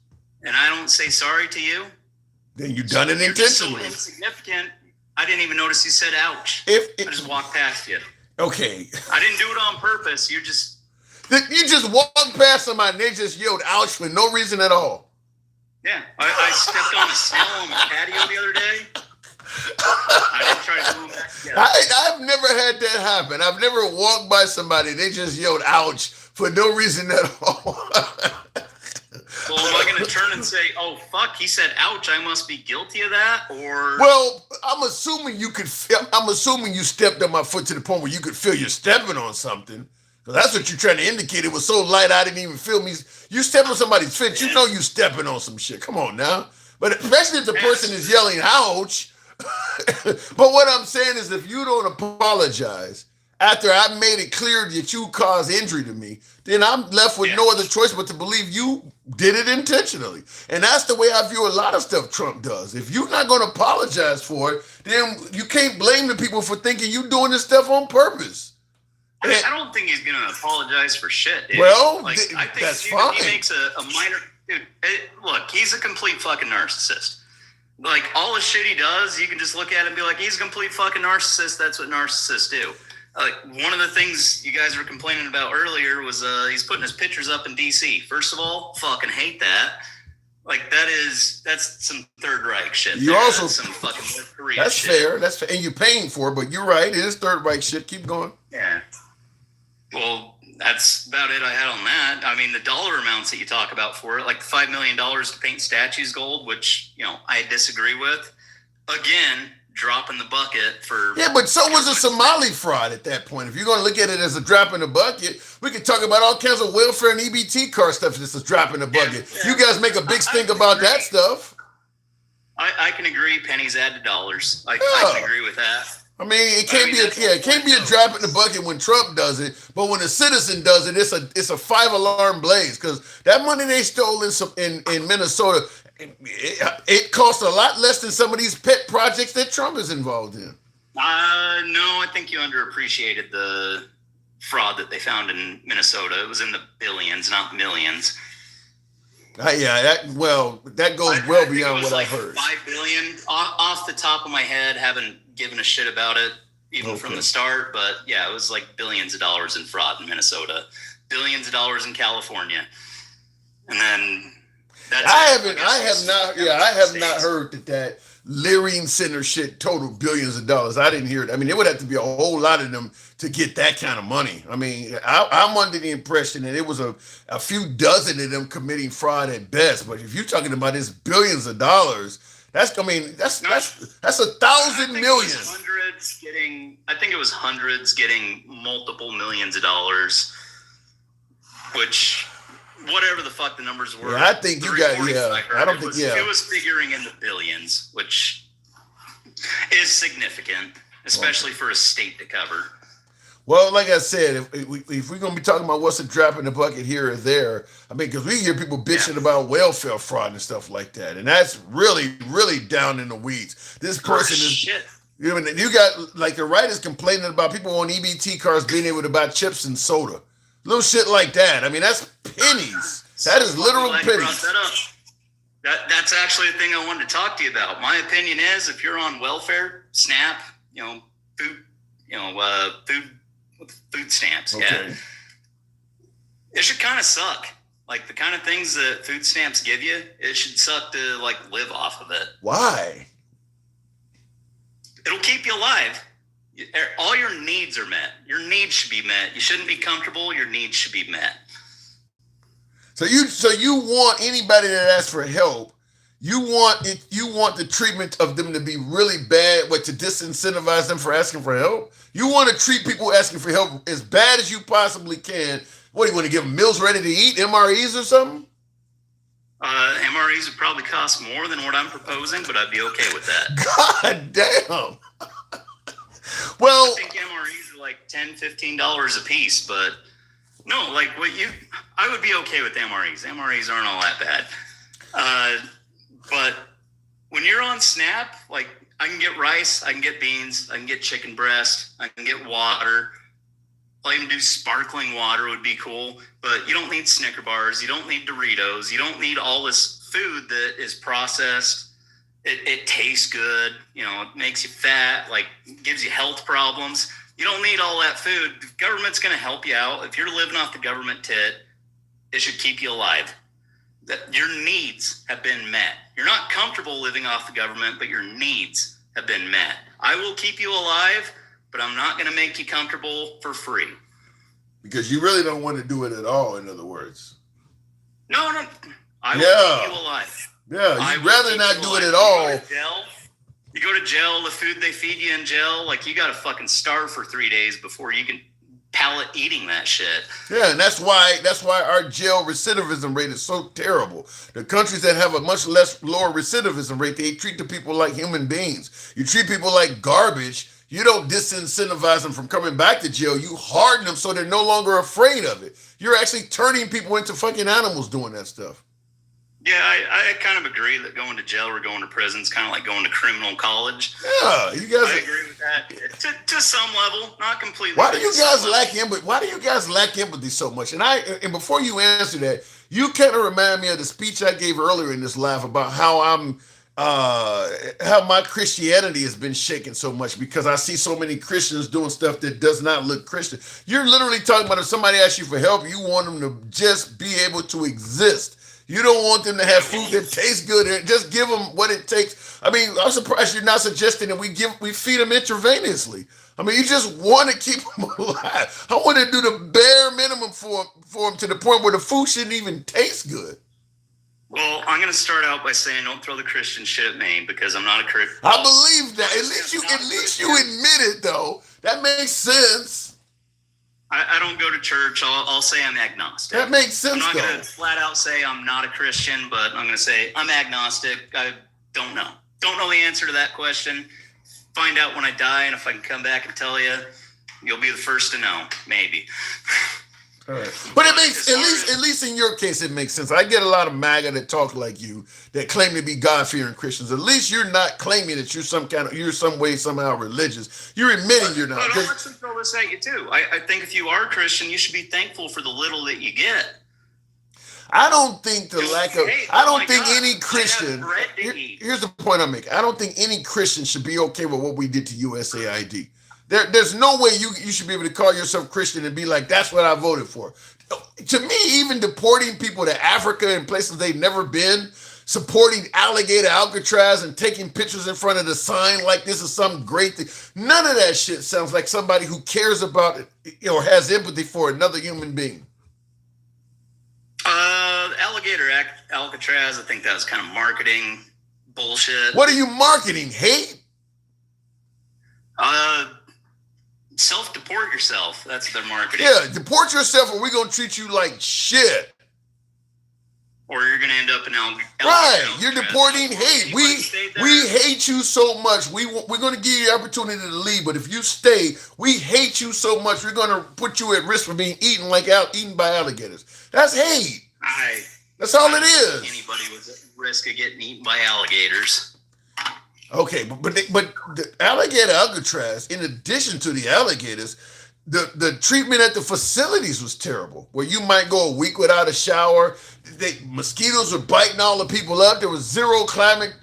Speaker 16: and I don't say sorry to you,
Speaker 1: then you done it intentionally.
Speaker 16: You're so insignificant, I didn't even notice you said ouch. I just walked past you.
Speaker 1: Okay.
Speaker 16: I didn't do it on purpose. You just
Speaker 1: walked past somebody and they just yelled ouch for no reason at all.
Speaker 16: Yeah. I stepped on a snail on the patio the other day. I didn't try to move back together.
Speaker 1: I've never had that happen. I've never walked by somebody, they just yelled ouch for no reason at all.
Speaker 16: Well, am I going to turn and say, oh, fuck, he said ouch, I must be guilty of that? Or
Speaker 1: well, I'm assuming you stepped on my foot to the point where you could feel you're stepping on something. So that's what you're trying to indicate. It was so light I didn't even feel me. You step on somebody's foot, you know you stepping on some shit. Come on now. But especially if the person is yelling ouch. But what I'm saying is if you don't apologize after I made it clear that you caused injury to me, then I'm left with no other choice but to believe you did it intentionally. And that's the way I view a lot of stuff Trump does. If you're not going to apologize for it, then you can't blame the people for thinking you doing this stuff on purpose.
Speaker 16: I don't think he's going to apologize for shit, dude.
Speaker 1: Well,
Speaker 16: I think
Speaker 1: that's
Speaker 16: he
Speaker 1: fine.
Speaker 16: makes a minor... Dude, look, he's a complete fucking narcissist. Like, all the shit he does, you can just look at it and be like, he's a complete fucking narcissist. That's what narcissists do. Like, one of the things you guys were complaining about earlier was he's putting his pictures up in D.C. First of all, fucking hate that. Like, that's some Third Reich shit.
Speaker 1: You also...
Speaker 16: That's some fucking North Korea
Speaker 1: that's
Speaker 16: shit.
Speaker 1: fair. That's fair. And you're paying for it, but you're right. It is Third Reich shit. Keep going.
Speaker 16: Yeah. Well, that's about it I had on that. I mean, the dollar amounts that you talk about for it, like the $5 million to paint statues gold, which, I disagree with. Again, dropping the bucket for...
Speaker 1: Yeah, but so was a Somali fraud at that point. If you're going to look at it as a drop in the bucket, we could talk about all kinds of welfare and EBT card stuff that's a drop in the bucket. Yeah. You guys make a big stink about that stuff.
Speaker 16: I can agree. Pennies add to dollars. I can agree with that.
Speaker 1: I mean, it can't be a drop in the bucket when Trump does it, but when a citizen does it, it's a 5-alarm blaze because that money they stole in Minnesota, it costs a lot less than some of these pet projects that Trump is involved in.
Speaker 16: No, I think you underappreciated the fraud that they found in Minnesota. It was in the billions, not millions.
Speaker 1: That goes well beyond what
Speaker 16: like
Speaker 1: I heard.
Speaker 16: $5 billion off the top of my head. Haven't given a shit about it even from the start, but yeah, it was like billions of dollars in fraud in Minnesota, billions of dollars in California, and then
Speaker 1: I have not heard that Leering Center shit totaled billions of dollars. I didn't hear it. I mean, it would have to be a whole lot of them to get that kind of money. I mean, I'm under the impression that it was a few dozen of them committing fraud at best. But if you're talking about this billions of dollars, that's 1,000 million.
Speaker 16: I think it was hundreds getting multiple millions of dollars, which whatever the fuck the numbers were.
Speaker 1: Yeah, I think you got
Speaker 16: It was figuring in the billions, which is significant, especially for a state to cover.
Speaker 1: Well, like I said, if we're going to be talking about what's a drop in the bucket here or there, I mean, because we hear people bitching about welfare fraud and stuff like that, and that's really, really down in the weeds. This person is
Speaker 16: shit.
Speaker 1: You got, like, the right is complaining about people on EBT cards being able to buy chips and soda. Little shit like that. I mean, that's pennies. That is literal pennies.
Speaker 16: That's actually the thing I wanted to talk to you about. My opinion is if you're on welfare, SNAP, food stamps,
Speaker 1: okay.
Speaker 16: yeah. It should kind of suck. Like the kind of things that food stamps give you, it should suck to like live off of it.
Speaker 1: Why?
Speaker 16: It'll keep you alive. All your needs are met. Your needs should be met. You shouldn't be comfortable. Your needs should be met.
Speaker 1: So you want anybody that asks for help, you want the treatment of them to be really bad, to disincentivize them for asking for help? You want to treat people asking for help as bad as you possibly can. What, do you want to give them meals ready to eat, MREs or something?
Speaker 16: MREs would probably cost more than what I'm proposing, but I'd be okay with that.
Speaker 1: God damn. Well,
Speaker 16: I think MREs are like $10, $15 a piece, but no, like I would be okay with MREs. MREs aren't all that bad. But when you're on SNAP, like I can get rice, I can get beans, I can get chicken breast, I can get water. I'll even do sparkling water would be cool, but you don't need Snicker bars. You don't need Doritos. You don't need all this food that is processed. It tastes good. You know, it makes you fat, like gives you health problems. You don't need all that food. The government's going to help you out. If you're living off the government tit, it should keep you alive. That your needs have been met. You're not comfortable living off the government, but your needs have been met. I will keep you alive, but I'm not going to make you comfortable for free.
Speaker 1: Because you really don't want to do it at all, in other words.
Speaker 16: No. I will keep you alive.
Speaker 1: Yeah, you'd rather not do it at all.
Speaker 16: You go to jail, the food they feed you in jail, like you got to fucking starve for 3 days before you can palate eating that shit.
Speaker 1: Yeah, and that's why our jail recidivism rate is so terrible. The countries that have a much lower recidivism rate, they treat the people like human beings. You treat people like garbage. You don't disincentivize them from coming back to jail. You harden them so they're no longer afraid of it. You're actually turning people into fucking animals doing that stuff.
Speaker 16: Yeah, I kind of agree that going to jail or going to prison is kind of like going to criminal college.
Speaker 1: Yeah, you guys.
Speaker 16: I agree with that to some level, not completely.
Speaker 1: Why do you guys lack empathy? Why do you guys lack empathy so much? And before you answer that, you kind of remind me of the speech I gave earlier in this live about how how my Christianity has been shaken so much because I see so many Christians doing stuff that does not look Christian. You're literally talking about if somebody asks you for help, you want them to just be able to exist. You don't want them to have food that tastes good. Just give them what it takes. I mean, I'm surprised you're not suggesting that we feed them intravenously. I mean, you just want to keep them alive. I want to do the bare minimum for them to the point where the food shouldn't even taste good.
Speaker 16: Well, I'm going to start out by saying don't throw the Christian shit at me because I'm not a Christian.
Speaker 1: I believe that. At least you admit it, though. That makes sense.
Speaker 16: I don't go to church. I'll say I'm agnostic.
Speaker 1: That makes sense,
Speaker 16: I'm not
Speaker 1: though.
Speaker 16: going to flat out say I'm not a Christian, but I'm going to say I'm agnostic. I don't know. Don't know the answer to that question. Find out when I die, and if I can come back and tell you, you'll be the first to know. Maybe.
Speaker 1: All right. But it makes at least in your case it makes sense. I get a lot of MAGA that talk like you that claim to be God-fearing Christians. At least you're not claiming that you're some way somehow religious. You're admitting you're not.
Speaker 16: But I'll let them throw this at you too. I think if you are a Christian, you should be thankful for the little that you get.
Speaker 1: I don't think any Christian. Here's the point I'm making. I don't think any Christian should be okay with what we did to USAID. There's no way you should be able to call yourself Christian and be like, that's what I voted for. To me, even deporting people to Africa and places they've never been, supporting alligator Alcatraz and taking pictures in front of the sign like this is some great thing. None of that shit sounds like somebody who cares about it or has empathy for another human being.
Speaker 16: Alligator Alcatraz, I think that was kind of marketing bullshit.
Speaker 1: What are you marketing? Hate?
Speaker 16: Self-deport yourself. That's their marketing.
Speaker 1: Yeah, deport yourself or we're going to treat you like shit.
Speaker 16: Or you're going to end up in alligator.
Speaker 1: Right, you're deporting hate. We hate you so much. We're going to give you the opportunity to leave, but if you stay, we hate you so much, we're going to put you at risk for being eaten by alligators. That's hate. That's all it is.
Speaker 16: Anybody was at risk of getting eaten by alligators.
Speaker 1: Okay, but the alligator Alcatraz, in addition to the alligators, the treatment at the facilities was terrible. Where you might go a week without a shower, mosquitoes were biting all the people up. There was zero climate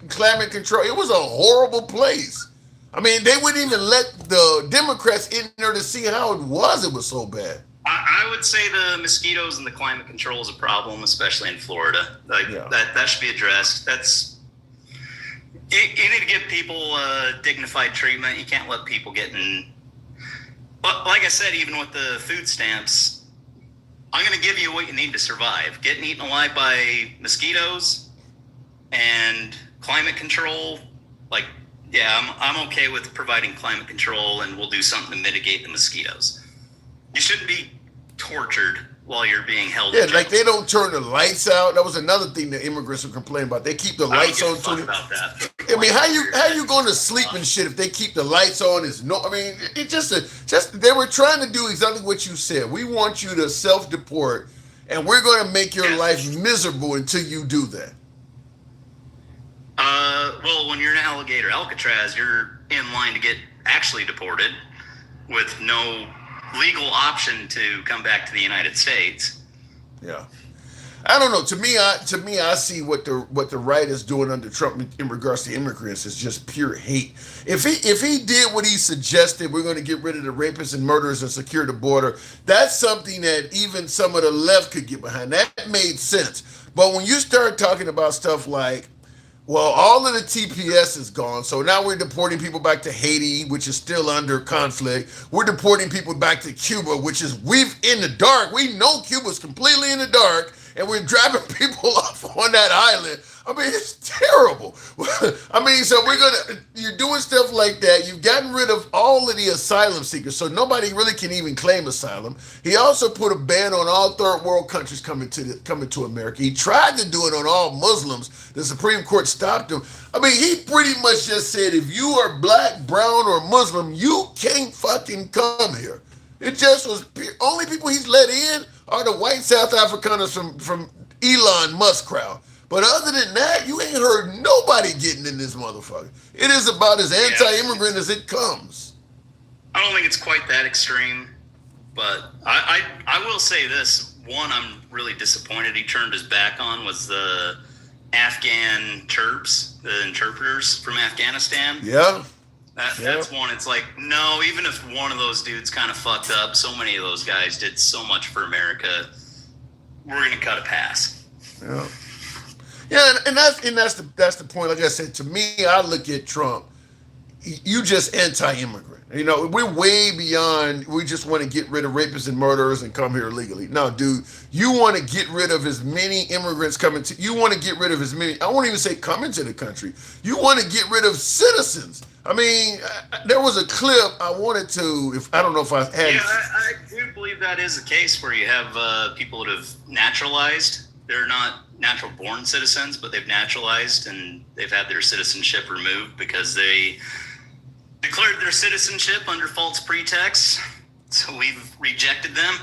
Speaker 1: control. It was a horrible place. I mean, they wouldn't even let the Democrats in there to see how it was. It was so bad.
Speaker 16: I would say the mosquitoes and the climate control is a problem, especially in Florida. That should be addressed. You need to give people dignified treatment. You can't let people get in. But like I said, even with the food stamps, I'm going to give you what you need to survive. Getting eaten alive by mosquitoes and climate control, I'm okay with providing climate control, and we'll do something to mitigate the mosquitoes. You shouldn't be tortured while you're being held.
Speaker 1: Yeah, like they don't turn the lights out. That was another thing that immigrants would complain about. They keep the lights on.
Speaker 16: About that.
Speaker 1: I mean, how you going to sleep and shit if they keep the lights on? It just they were trying to do exactly what you said. We want you to self-deport, and we're going to make your life miserable until you do that.
Speaker 16: Well, when you're in Alcatraz, you're in line to get actually deported with no legal option to come back to the United States.
Speaker 1: Yeah. I don't know. To me, I see what the right is doing under Trump in regards to immigrants is just pure hate. If he did what he suggested, we're going to get rid of the rapists and murderers and secure the border. That's something that even some of the left could get behind. That made sense. But when you start talking about stuff like, well, all of the TPS is gone, so now we're deporting people back to Haiti, which is still under conflict. We're deporting people back to Cuba, which is in the dark. We know Cuba's completely in the dark, and we're dropping people off on that island. I mean, it's terrible. So you're doing stuff like that. You've gotten rid of all of the asylum seekers, so nobody really can even claim asylum. He also put a ban on all third world countries coming to America. He tried to do it on all Muslims. The Supreme Court stopped him. I mean, he pretty much just said, if you are black, brown, or Muslim, you can't fucking come here. It just was only people he's let in are the white South Afrikaners from Elon Musk crowd. But other than that, you ain't heard nobody getting in this motherfucker. It is about as anti-immigrant as it comes.
Speaker 16: I don't think it's quite that extreme, but I will say this. One, I'm really disappointed he turned his back on was the Afghan Terps, the interpreters from Afghanistan.
Speaker 1: Yeah.
Speaker 16: That's one. It's like, no, even if one of those dudes kind of fucked up, so many of those guys did so much for America, we're going to cut a pass.
Speaker 1: Yeah. Yeah, and that's the point. Like I said, to me, I look at Trump. You just anti-immigrant. We're way beyond. We just want to get rid of rapists and murderers and come here illegally. No, dude, you want to get rid of as many immigrants coming to. You want to get rid of as many. I won't even say come into the country. You want to get rid of citizens. I mean, there was a clip I wanted to. I don't know if I had.
Speaker 16: Yeah, I do believe that is the case where you have people that have naturalized. They're not natural born citizens, but they've naturalized and they've had their citizenship removed because they declared their citizenship under false pretexts. So we've rejected them.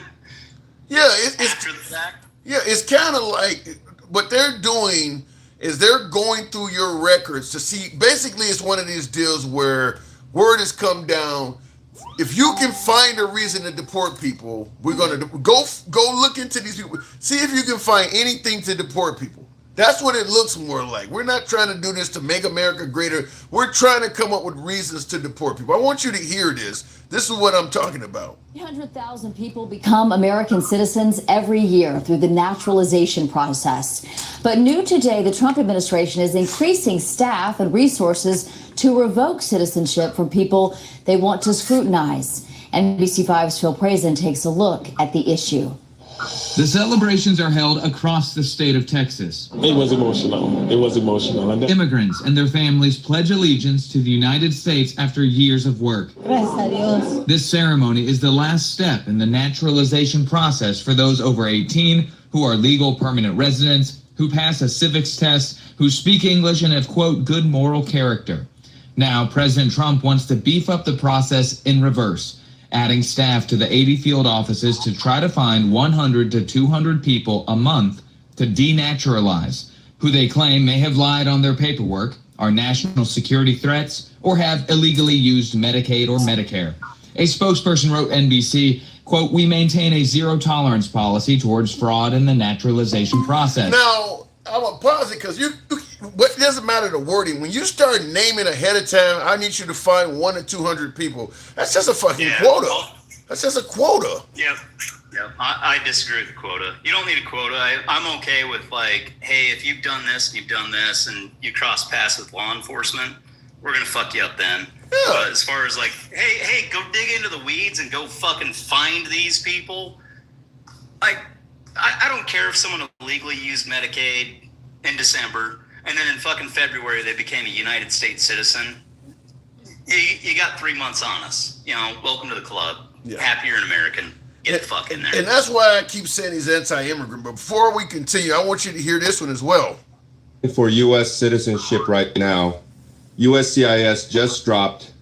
Speaker 1: Yeah,
Speaker 16: after the fact.
Speaker 1: Yeah, it's kind of like what they're doing is they're going through your records to see. Basically, it's one of these deals where word has come down. If you can find a reason to deport people, we're going to go look into these people. See if you can find anything to deport people. That's what it looks more like. We're not trying to do this to make America greater. We're trying to come up with reasons to deport people. I want you to hear this. This is what I'm talking about.
Speaker 19: 300,000 people become American citizens every year through the naturalization process. But new today, the Trump administration is increasing staff and resources to revoke citizenship from people they want to scrutinize. NBC5's Phil Prazen takes a look at the issue.
Speaker 20: The celebrations are held across the state of Texas.
Speaker 21: It was emotional. It was emotional.
Speaker 20: Immigrants and their families pledge allegiance to the United States after years of work. This ceremony is the last step in the naturalization process for those over 18 who are legal permanent residents, who pass a civics test, who speak English and have, quote, good moral character. Now, President Trump wants to beef up the process in reverse, adding staff to the 80 field offices to try to find 100 to 200 people a month to denaturalize, who they claim may have lied on their paperwork, are national security threats, or have illegally used Medicaid or Medicare. A spokesperson wrote NBC, quote, we maintain a zero tolerance policy towards fraud in the naturalization process.
Speaker 1: Now, I'm going to pause it because it doesn't matter the wording. When you start naming ahead of time, I need you to find 100 to 200 people. That's just a fucking quota. That's just a quota.
Speaker 16: Yeah. Yeah, I disagree with the quota. You don't need a quota. I'm okay with like, hey, if you've done this and you cross paths with law enforcement, we're gonna fuck you up then.
Speaker 1: Yeah.
Speaker 16: But as far as like, hey, go dig into the weeds and go fucking find these people. Like, I don't care if someone illegally used Medicaid in December and then in fucking February they became a United States citizen. You got 3 months on us. You know, welcome to the club.
Speaker 1: Yeah.
Speaker 16: Happy you're an American. Get the fuck in there.
Speaker 1: And that's why I keep saying he's anti-immigrant. But before we continue, I want you to hear this one as well.
Speaker 5: For U.S. citizenship right now, USCIS just dropped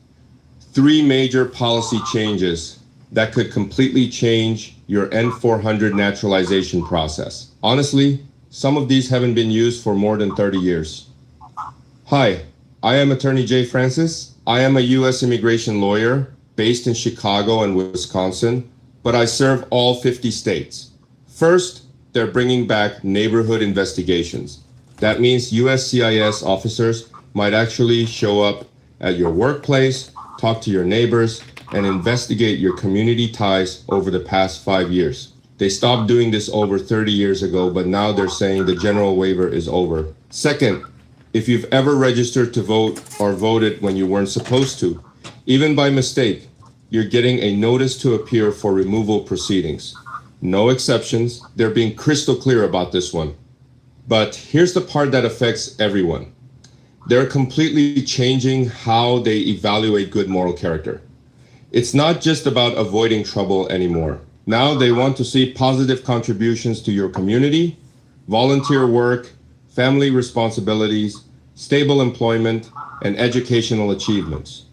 Speaker 5: 3 major policy changes that could completely change your N400 naturalization process. Honestly, some of these haven't been used for more than 30 years. Hi, I am Attorney Jay Francis. I am a U.S. immigration lawyer based in Chicago and Wisconsin, but I serve all 50 states. First, they're bringing back neighborhood investigations. That means USCIS officers might actually show up at your workplace, talk to your neighbors, and investigate your community ties over the past 5 years. They stopped doing this over 30 years ago, but now they're saying the general waiver is over. Second, if you've ever registered to vote or voted when you weren't supposed to, even by mistake, you're getting a notice to appear for removal proceedings. No exceptions. They're being crystal clear about this one. But here's the part that affects everyone. They're completely changing how they evaluate good moral character. It's not just about avoiding trouble anymore. Now they want to see positive contributions to your community, volunteer work, family responsibilities, stable employment, and educational achievements.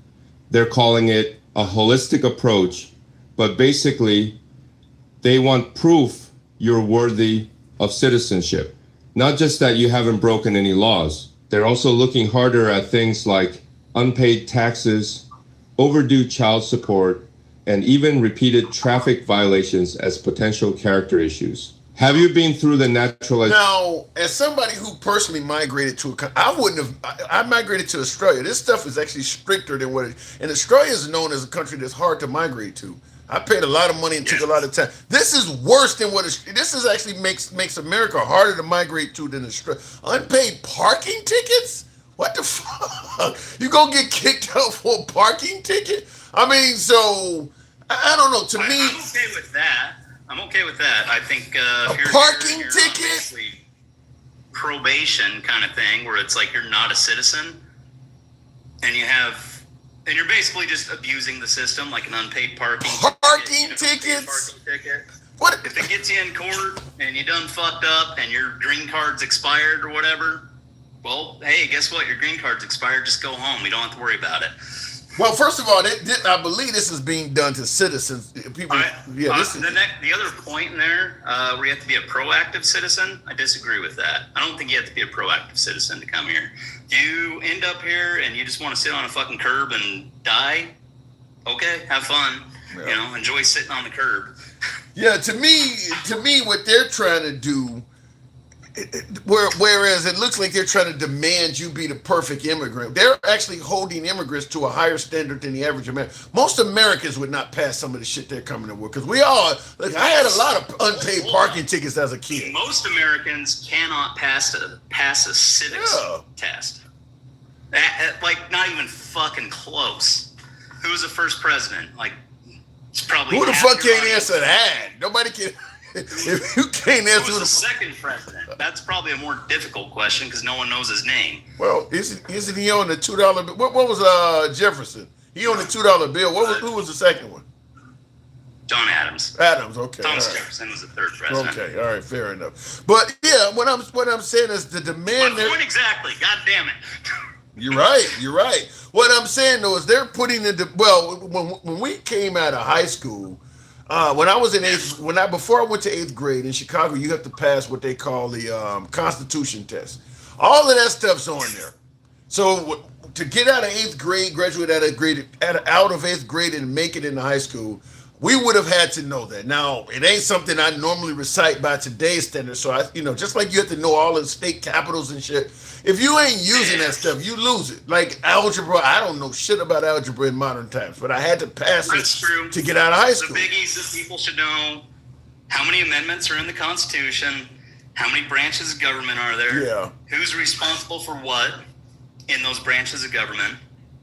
Speaker 5: They're calling it a holistic approach, but basically, they want proof you're worthy of citizenship. Not just that you haven't broken any laws. They're also looking harder at things like unpaid taxes, overdue child support, and even repeated traffic violations as potential character issues. Have you been through the naturalization?
Speaker 1: Now, as somebody who personally migrated to I migrated to Australia. This stuff is actually stricter than what and Australia is known as a country that's hard to migrate to. I paid a lot of money and took a lot of time. This is worse than this is actually makes America harder to migrate to than Australia. Unpaid parking tickets? What the fuck? You gonna get kicked out for a parking ticket? I mean, so I don't know. To me,
Speaker 16: I'm okay with that. I think
Speaker 1: a parking ticket,
Speaker 16: probation kind of thing, where it's like you're not a citizen, and you're basically just abusing the system, like an unpaid parking
Speaker 1: tickets.
Speaker 16: What if it gets you in court and you done fucked up and your green card's expired or whatever? Well, hey, guess what? Your green card's expired. Just go home. We don't have to worry about it.
Speaker 1: Well, first of all, I believe this is being done to citizens. People,
Speaker 16: the other point in there, where you have to be a proactive citizen, I disagree with that. I don't think you have to be a proactive citizen to come here. You end up here and you just want to sit on a fucking curb and die. Okay, have fun. Yeah. You know, enjoy sitting on the curb.
Speaker 1: Yeah, to me, what they're trying to do. Whereas it looks like they're trying to demand you be the perfect immigrant. They're actually holding immigrants to a higher standard than the average American. Most Americans would not pass some of the shit they're coming to work. Because I had a lot of unpaid parking tickets as a kid.
Speaker 16: Most Americans cannot pass a civics test. Like, not even fucking close. Who was the first president? Like, it's probably
Speaker 1: who the fuck can't answer that? Nobody can. If you can't answer
Speaker 16: who was the second president? That's probably a more difficult question because no one knows his name.
Speaker 1: Well, isn't he on the $2 bill? What was Jefferson? He on the $2 bill. Who was the second one?
Speaker 16: John Adams.
Speaker 1: Adams, okay.
Speaker 16: Thomas Jefferson was the third president.
Speaker 1: Okay, all right, fair enough. But yeah, what I'm saying is the demand.
Speaker 16: What exactly? God damn it.
Speaker 1: You're right. What I'm saying though is they're putting when we came out of high school. When I was in before I went to 8th grade in Chicago, you have to pass what they call the Constitution test. All of that stuff's on there. So to get out of 8th grade, graduate out of 8th grade, and make it into high school, we would have had to know that. Now, it ain't something I normally recite by today's standards. So just like you have to know all the state capitals and shit. If you ain't using that stuff, you lose it. Like algebra, I don't know shit about algebra in modern times, but I had to pass it to get out of high school.
Speaker 16: The biggies that people should know: How many amendments are in the Constitution? How many branches of government are there?
Speaker 1: Yeah.
Speaker 16: Who's responsible for what in those branches of government?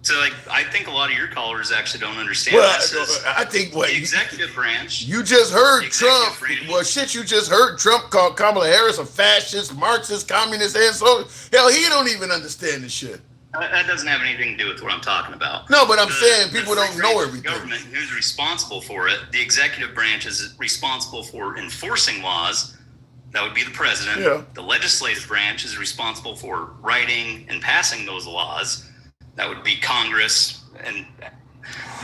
Speaker 16: So, like, I think a lot of your callers actually don't understand this.
Speaker 1: I think
Speaker 16: the executive branch.
Speaker 1: You just heard Trump. Well, shit, you just heard Trump call Kamala Harris a fascist, Marxist, communist, and so. Hell, he don't even understand this shit.
Speaker 16: That doesn't have anything to do with what I'm talking about.
Speaker 1: No, but I'm saying people don't know everything.
Speaker 16: Government, who's responsible for it? The executive branch is responsible for enforcing laws. That would be the president.
Speaker 1: Yeah.
Speaker 16: The legislative branch is responsible for writing and passing those laws. That would be Congress and the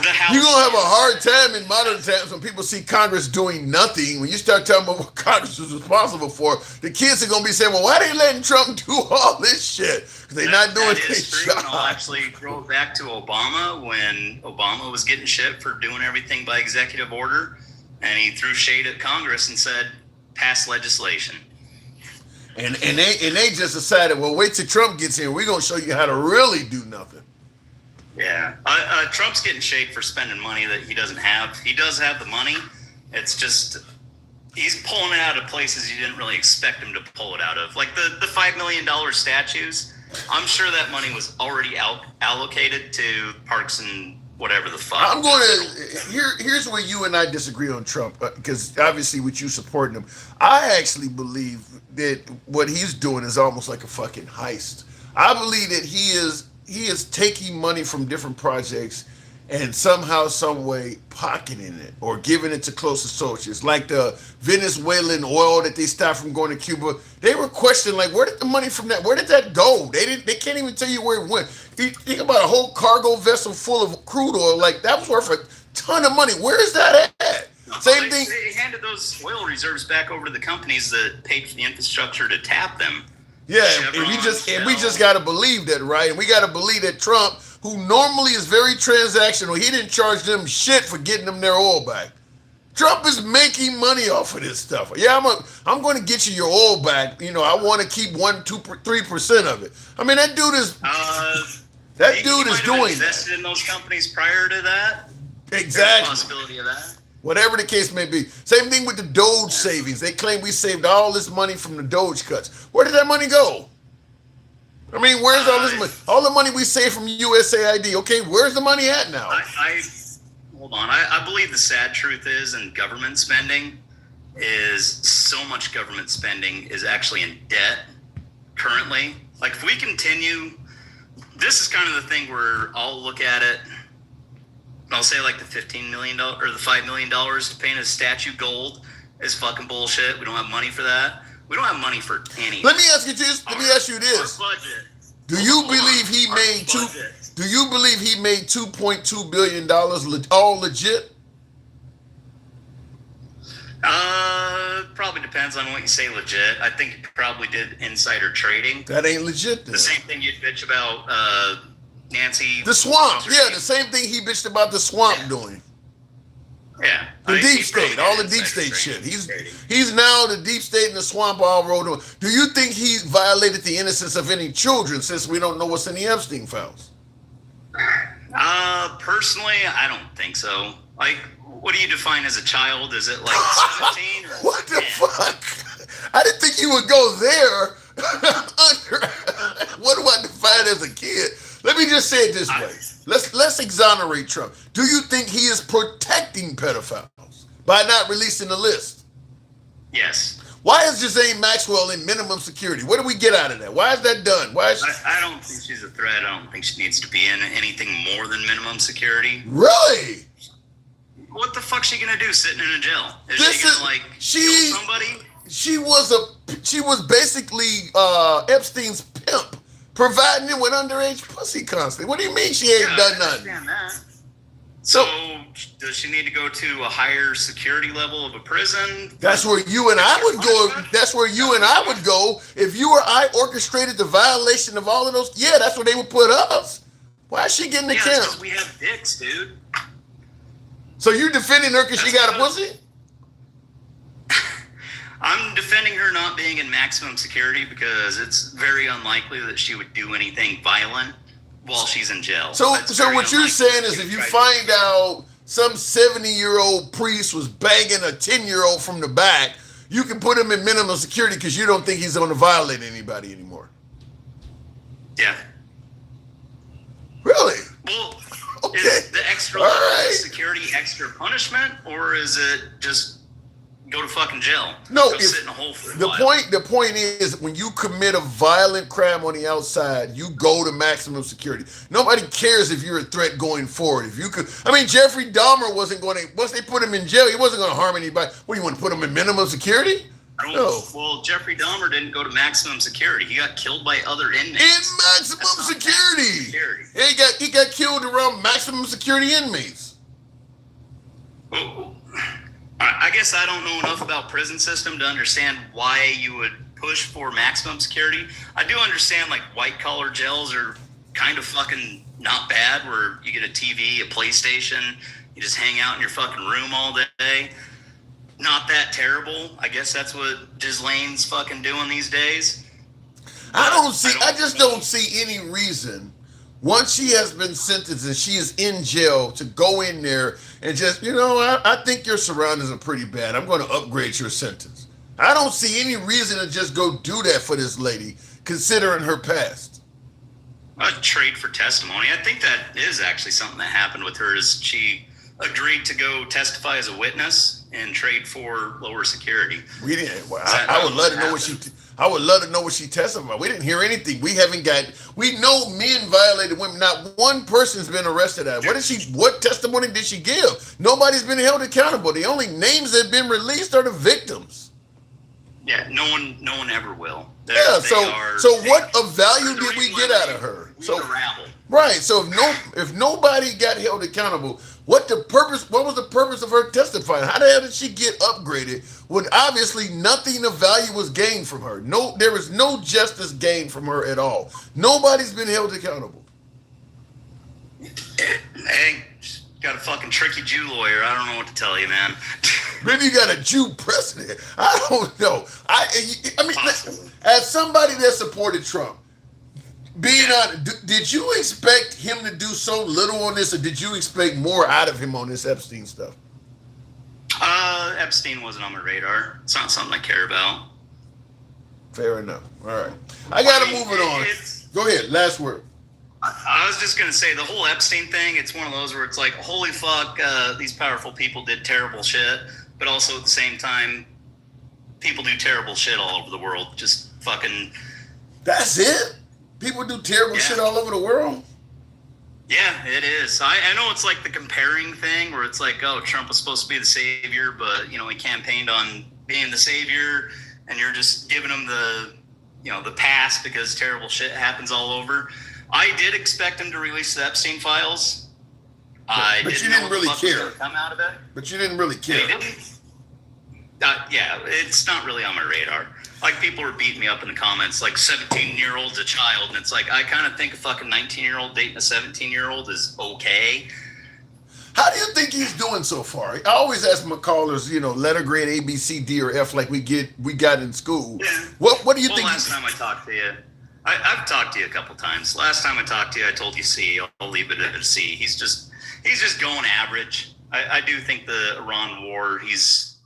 Speaker 16: House.
Speaker 1: You're going to have a hard time in modern times when people see Congress doing nothing. When you start talking about what Congress is responsible for, the kids are going to be saying, well, why are they letting Trump do all this shit? Because they're not doing their job.
Speaker 16: I'll actually throw it back to Obama when Obama was getting shit for doing everything by executive order. And he threw shade at Congress and said, pass legislation.
Speaker 1: And they just decided, well, wait till Trump gets here. We're going to show you how to really do nothing.
Speaker 16: Yeah. Trump's getting shade for spending money that he doesn't have. He does have the money. It's just he's pulling it out of places you didn't really expect him to pull it out of. Like the $5 million statues. I'm sure that money was already allocated to parks and whatever the fuck.
Speaker 1: I'm going to here's where you and I disagree on Trump, because obviously with you supporting him, I actually believe that what he's doing is almost like a fucking heist. I believe that he is taking money from different projects and somehow, some way pocketing it or giving it to close associates, like the Venezuelan oil that they stopped from going to Cuba. They were questioning, like, where did the money from that? Where did that go? They can't even tell you where it went. You think about a whole cargo vessel full of crude oil, like that was worth a ton of money. Where is that at? Same thing.
Speaker 16: They handed those oil reserves back over to the companies that paid for the infrastructure to tap them.
Speaker 1: Yeah, and we just got to believe that, right? And we got to believe that Trump, who normally is very transactional, he didn't charge them shit for getting them their oil back. Trump is making money off of this stuff. Yeah, I'm going to get you your oil back. You know, I want to keep 1%, 2%, 3% of it. I mean, that dude is doing
Speaker 16: invested in those companies prior to that.
Speaker 1: Exactly.
Speaker 16: There's a possibility of that.
Speaker 1: Whatever the case may be. Same thing with the Doge savings. They claim we saved all this money from the Doge cuts. Where did that money go? I mean, where's all this money? All the money we saved from USAID. Okay, where's the money at now?
Speaker 16: Hold on. I believe the sad truth is, in government spending, is so much government spending is actually in debt currently. Like, if we continue, this is kind of the thing where I'll look at it. I'll say like the $15 million or the $5 million to paint a statue gold is fucking bullshit. We don't have money for that. We don't have money for anything.
Speaker 1: Let me ask you this. Do you believe he made $2.2 billion all legit?
Speaker 16: Probably depends on what you say legit. I think he probably did insider trading.
Speaker 1: That ain't legit then.
Speaker 16: The same thing you'd bitch about Nancy.
Speaker 1: The swamp. Yeah, the same thing he bitched about the swamp doing.
Speaker 16: Yeah.
Speaker 1: The deep state, all the deep state shit. He's now the deep state and the swamp all rolled on. Do you think he violated the innocence of any children, since we don't know what's in the Epstein files?
Speaker 16: Personally, I don't think so. Like, what do you define as a child? Is it like 17? Or
Speaker 1: what the fuck? I didn't think you would go there. What do I define as a kid? Let me just say it this way. Let's exonerate Trump. Do you think he is protecting pedophiles by not releasing the list?
Speaker 16: Yes.
Speaker 1: Why is Ghislaine Maxwell in minimum security? What do we get out of that? Why is that done?
Speaker 16: I don't think she's a threat. I don't think she needs to be in anything more than minimum security.
Speaker 1: Really?
Speaker 16: What the fuck's she gonna do sitting in a jail? Is she gonna kill somebody?
Speaker 1: She was basically Epstein's pimp, providing him with underage pussy constantly. What do you mean she ain't done nothing?
Speaker 16: That. So does she need to go to a higher security level of a prison?
Speaker 1: That's where you and I would go. That's where you and I would go if you or I orchestrated the violation of all of those. Yeah, that's where they would put us. Why is she getting the camp?
Speaker 16: Because we have dicks, dude.
Speaker 1: So you're defending her because she got a pussy?
Speaker 16: I'm defending her not being in maximum security because it's very unlikely that she would do anything violent while she's in jail.
Speaker 1: So what you're saying is if you find out some 70-year-old priest was banging a 10-year-old from the back, you can put him in minimum security because you don't think he's going to violate anybody anymore.
Speaker 16: Yeah.
Speaker 1: Really?
Speaker 16: Well,
Speaker 1: Okay.
Speaker 16: is the extra level of security extra punishment, or is it just go to fucking jail?
Speaker 1: No,
Speaker 16: go sit in a hole for a
Speaker 1: the
Speaker 16: while.
Speaker 1: point is when you commit a violent crime on the outside, you go to maximum security. Nobody cares if you're a threat going forward. If you could, I mean, Jeffrey Dahmer wasn't going to. Once they put him in jail, he wasn't going to harm anybody. What do you want to put him in minimum security? No.
Speaker 16: Well, Jeffrey Dahmer didn't go to maximum security. He got killed by other inmates.
Speaker 1: In maximum security. Yeah, he got killed around maximum security inmates.
Speaker 16: Well, I guess I don't know enough about prison system to understand why you would push for maximum security. I do understand like white collar jails are kind of fucking not bad, where you get a TV, a PlayStation, you just hang out in your fucking room all day. Not that terrible. I guess that's what Ghislaine's fucking doing these days.
Speaker 1: I just don't see any reason, once she has been sentenced and she is in jail, to go in there and just, I think your surroundings are pretty bad. I'm going to upgrade your sentence. I don't see any reason to just go do that for this lady, considering her past.
Speaker 16: A trade for testimony. I think that is actually something that happened with her, is she agreed to go testify as a witness and trade for lower security.
Speaker 1: We didn't. Well, I would love to know what she. I would love to know what she testified. We didn't hear anything. We know men violated women. Not one person's been arrested. What testimony did she give? Nobody's been held accountable. The only names that have been released are the victims.
Speaker 16: Yeah, no one ever will.
Speaker 1: So what of value did we get out of her? Right. So if nobody got held accountable, what was the purpose of her testifying? How the hell did she get upgraded when obviously nothing of value was gained from her? No, there was no justice gained from her at all. Nobody's been held accountable.
Speaker 16: Hey, got a fucking tricky Jew lawyer. I don't know what to tell you, man.
Speaker 1: Maybe you got a Jew president. I don't know. I mean, as somebody that supported Trump, being honest, did you expect him to do so little on this, or did you expect more out of him on this Epstein stuff?
Speaker 16: Epstein wasn't on my radar. It's not something I care about.
Speaker 1: Fair enough. All right. I got to move it on. Go ahead. Last word.
Speaker 16: I was just going to say, the whole Epstein thing, it's one of those where it's like, holy fuck, these powerful people did terrible shit, but also at the same time, people do terrible shit all over the world. Just fucking...
Speaker 1: That's it? People do terrible shit all over the world?
Speaker 16: Yeah, it is. I know it's like the comparing thing where it's like, oh, Trump was supposed to be the savior, but, he campaigned on being the savior, and you're just giving him the pass because terrible shit happens all over. I did expect him to release the Epstein files.
Speaker 1: But you didn't really care.
Speaker 16: Come out of it.
Speaker 1: But you didn't really care.
Speaker 16: Yeah, it's not really on my radar. Like, people were beating me up in the comments, like, 17-year-old's a child. And it's like, I kind of think a fucking 19-year-old dating a 17-year-old is okay.
Speaker 1: How do you think he's doing so far? I always ask my callers, letter grade A, B, C, D, or F like we got in school. Yeah. What do you think?
Speaker 16: Last time I talked to you, I've talked to you a couple times. Last time I talked to you, I told you C. I'll leave it at a C. He's just going average. I do think the Iran war, he's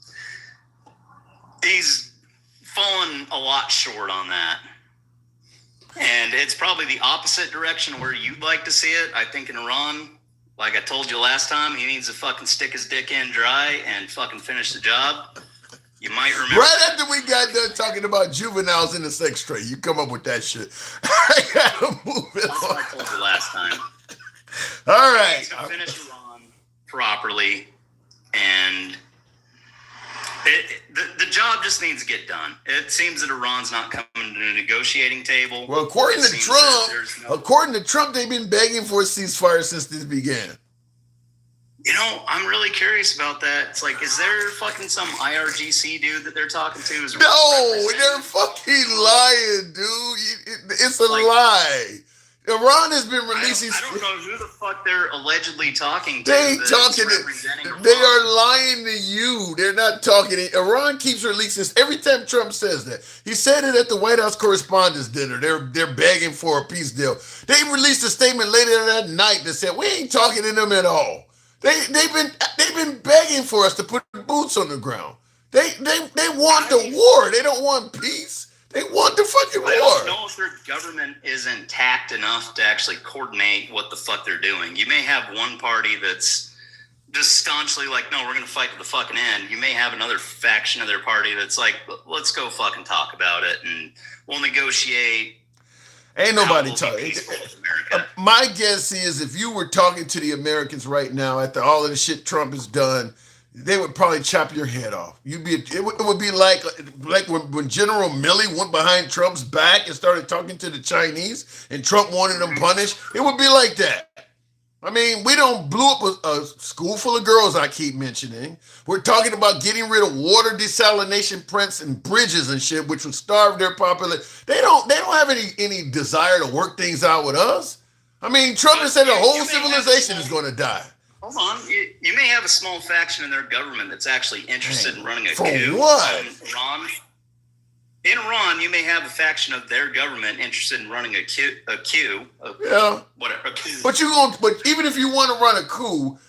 Speaker 16: fallen a lot short on that. And it's probably the opposite direction where you'd like to see it. I think in Iran, like I told you last time, he needs to fucking stick his dick in dry and fucking finish the job. You might remember.
Speaker 1: Right after we got done talking about juveniles in the sex trade, you come up with that shit. I gotta move it on.
Speaker 16: That's what I told you last time.
Speaker 1: All right.
Speaker 16: He needs to finish Iran properly, and the job just needs to get done. It seems that Iran's not coming to the negotiating table.
Speaker 1: Well, according to Trump, they've been begging for a ceasefire since this began.
Speaker 16: I'm really curious about that. It's like, is there fucking some IRGC dude that they're talking to?
Speaker 1: No, they're fucking lying, dude. It's a lie. Iran has been releasing.
Speaker 16: I don't know who the fuck they're allegedly talking to.
Speaker 1: They ain't talking. They are lying to you. They're not talking. Iran keeps releasing. Every time Trump says that, he said it at the White House Correspondents' Dinner. They're begging for a peace deal. They released a statement later that night that said we ain't talking to them at all. They've been begging for us to put boots on the ground. They want the war. They don't want peace. They want the fucking war.
Speaker 16: I don't know if their government is intact enough to actually coordinate what the fuck they're doing. You may have one party that's just staunchly like, no, we're going to fight to the fucking end. You may have another faction of their party that's like, let's go fucking talk about it and we'll negotiate.
Speaker 1: Ain't nobody talking. My guess is if you were talking to the Americans right now after all of the shit Trump has done, they would probably chop your head off. It would be like when General Milley went behind Trump's back and started talking to the Chinese and Trump wanted them punished. It would be like that. I mean, we don't blew up a school full of girls I keep mentioning. We're talking about getting rid of water desalination plants and bridges and shit, which would starve their population. They don't have any desire to work things out with us. I mean, Trump has said the whole civilization is going to die.
Speaker 16: Hold on. You may have a small faction in their government that's actually interested in running a
Speaker 1: For
Speaker 16: coup.
Speaker 1: what?
Speaker 16: In Iran, you may have a faction of their government interested in running a coup.
Speaker 1: Yeah.
Speaker 16: Whatever. A coup.
Speaker 1: But even if you want to run a coup,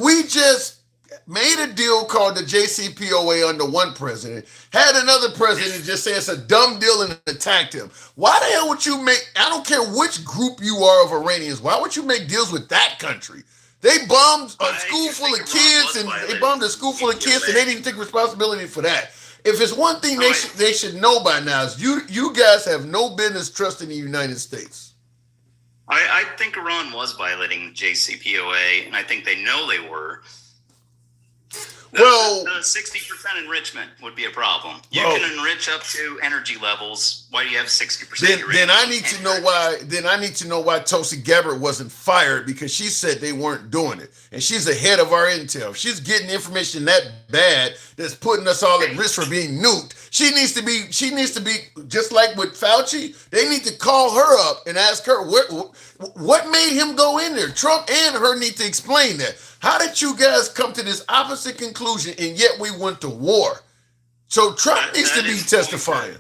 Speaker 1: we just made a deal called the JCPOA under one president, had another president just say it's a dumb deal and attacked him. Why the hell would you make, I don't care which group you are of Iranians, why would you make deals with that country? They bombed a school full of kids and they didn't even take responsibility for that. If it's one thing they should know by now is you guys have no business trusting the United States.
Speaker 16: I think Iran was violating JCPOA, and I think they know they were. The 60% enrichment would be a problem. You can enrich up to energy levels. Why do you have 60%?
Speaker 1: Then I need to know why. Then I need to know why Tulsi Gabbard wasn't fired, because she said they weren't doing it, and she's the head of our intel. If she's getting information that bad that's putting us all at risk for being nuked, she needs to be just like with Fauci. They need to call her up and ask her what made him go in there. Trump and her need to explain that. How did you guys come to this opposite conclusion and yet we went to war? So Trump needs to be testifying.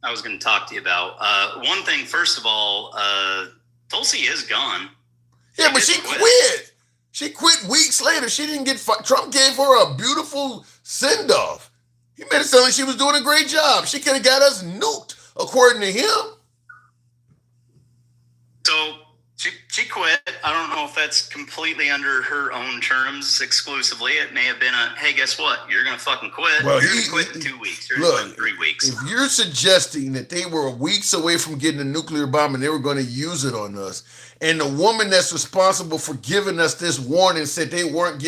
Speaker 16: I was going to talk to you about one thing. First of all, Tulsi is gone.
Speaker 1: Yeah, but she quit. She quit weeks later. She didn't get fired. Trump gave her a beautiful send-off. He made it sound like she was doing a great job. She could have got us nuked, according to him.
Speaker 16: So she quit. I don't know if that's completely under her own terms exclusively. It may have been hey, guess what? You're going to fucking quit. Well, you're going to quit in 2 weeks. You're going to quit in 3 weeks.
Speaker 1: If you're suggesting that they were weeks away from getting a nuclear bomb and they were going to use it on us, and the woman that's responsible for giving us this warning said they weren't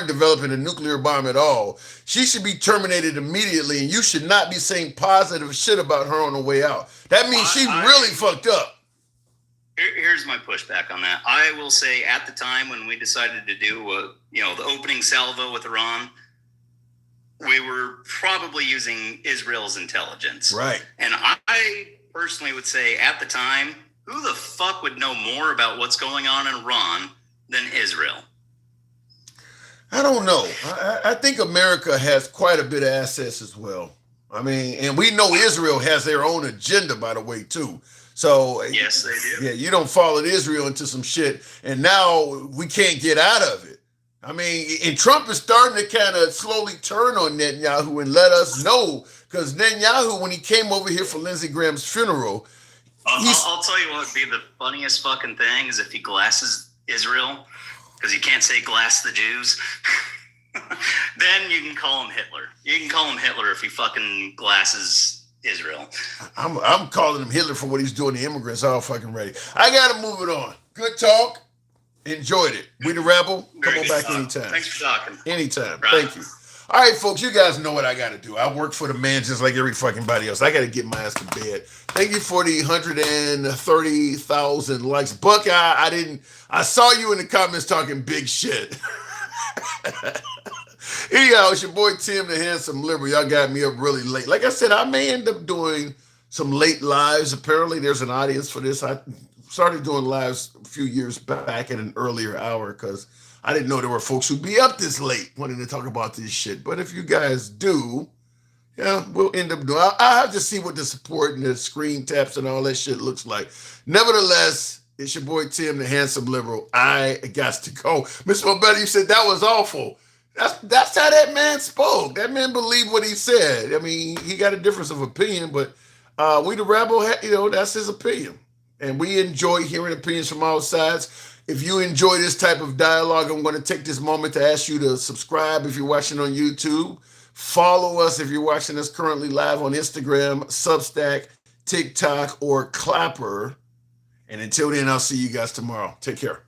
Speaker 1: developing a nuclear bomb at all, she should be terminated immediately, and you should not be saying positive shit about her on the way out. That means she really fucked up.
Speaker 16: Here's my pushback on that. I will say at the time when we decided to do the opening salvo with Iran, we were probably using Israel's intelligence.
Speaker 1: Right.
Speaker 16: And I personally would say at the time, who the fuck would know more about what's going on in Iran than Israel?
Speaker 1: I don't know. I think America has quite a bit of assets as well. I mean, and we know Israel has their own agenda, by the way, too. So
Speaker 16: yes, they do.
Speaker 1: Yeah, you don't follow Israel into some shit, and now we can't get out of it. I mean, and Trump is starting to kind of slowly turn on Netanyahu and let us know, because Netanyahu, when he came over here for Lindsey Graham's funeral,
Speaker 16: I'll tell you what would be the funniest fucking thing is if he glasses Israel, because you can't say glass the Jews. Then you can call him Hitler. You can call him Hitler if he fucking glasses Israel.
Speaker 1: I'm calling him Hitler for what he's doing to immigrants. All fucking ready. I gotta move it on. Good talk. Enjoyed it. We the Rebel. Come on back anytime.
Speaker 16: Thanks for talking.
Speaker 1: Anytime. Right. Thank you. All right, folks. You guys know what I gotta do. I work for the man just like every fucking body else. I gotta get my ass to bed. Thank you for the 130,000 likes. Buckeye, I saw you in the comments talking big shit. Anyhow, it's your boy Tim, the Handsome Liberal. Y'all got me up really late. Like I said, I may end up doing some late lives. Apparently, there's an audience for this. I started doing lives a few years back at an earlier hour because I didn't know there were folks who'd be up this late wanting to talk about this shit. But if you guys do, yeah, we'll end up doing. I'll have to see what the support and the screen taps and all that shit looks like. Nevertheless, It's your boy Tim, the handsome liberal. I got to go. Mr. Mobetti, you said that was awful. That's how that man spoke. That man believed what he said. I mean, he got a difference of opinion, but we the rebel, that's his opinion. And we enjoy hearing opinions from all sides. If you enjoy this type of dialogue, I'm going to take this moment to ask you to subscribe if you're watching on YouTube. Follow us if you're watching us currently live on Instagram, Substack, TikTok, or Clapper. And until then, I'll see you guys tomorrow. Take care.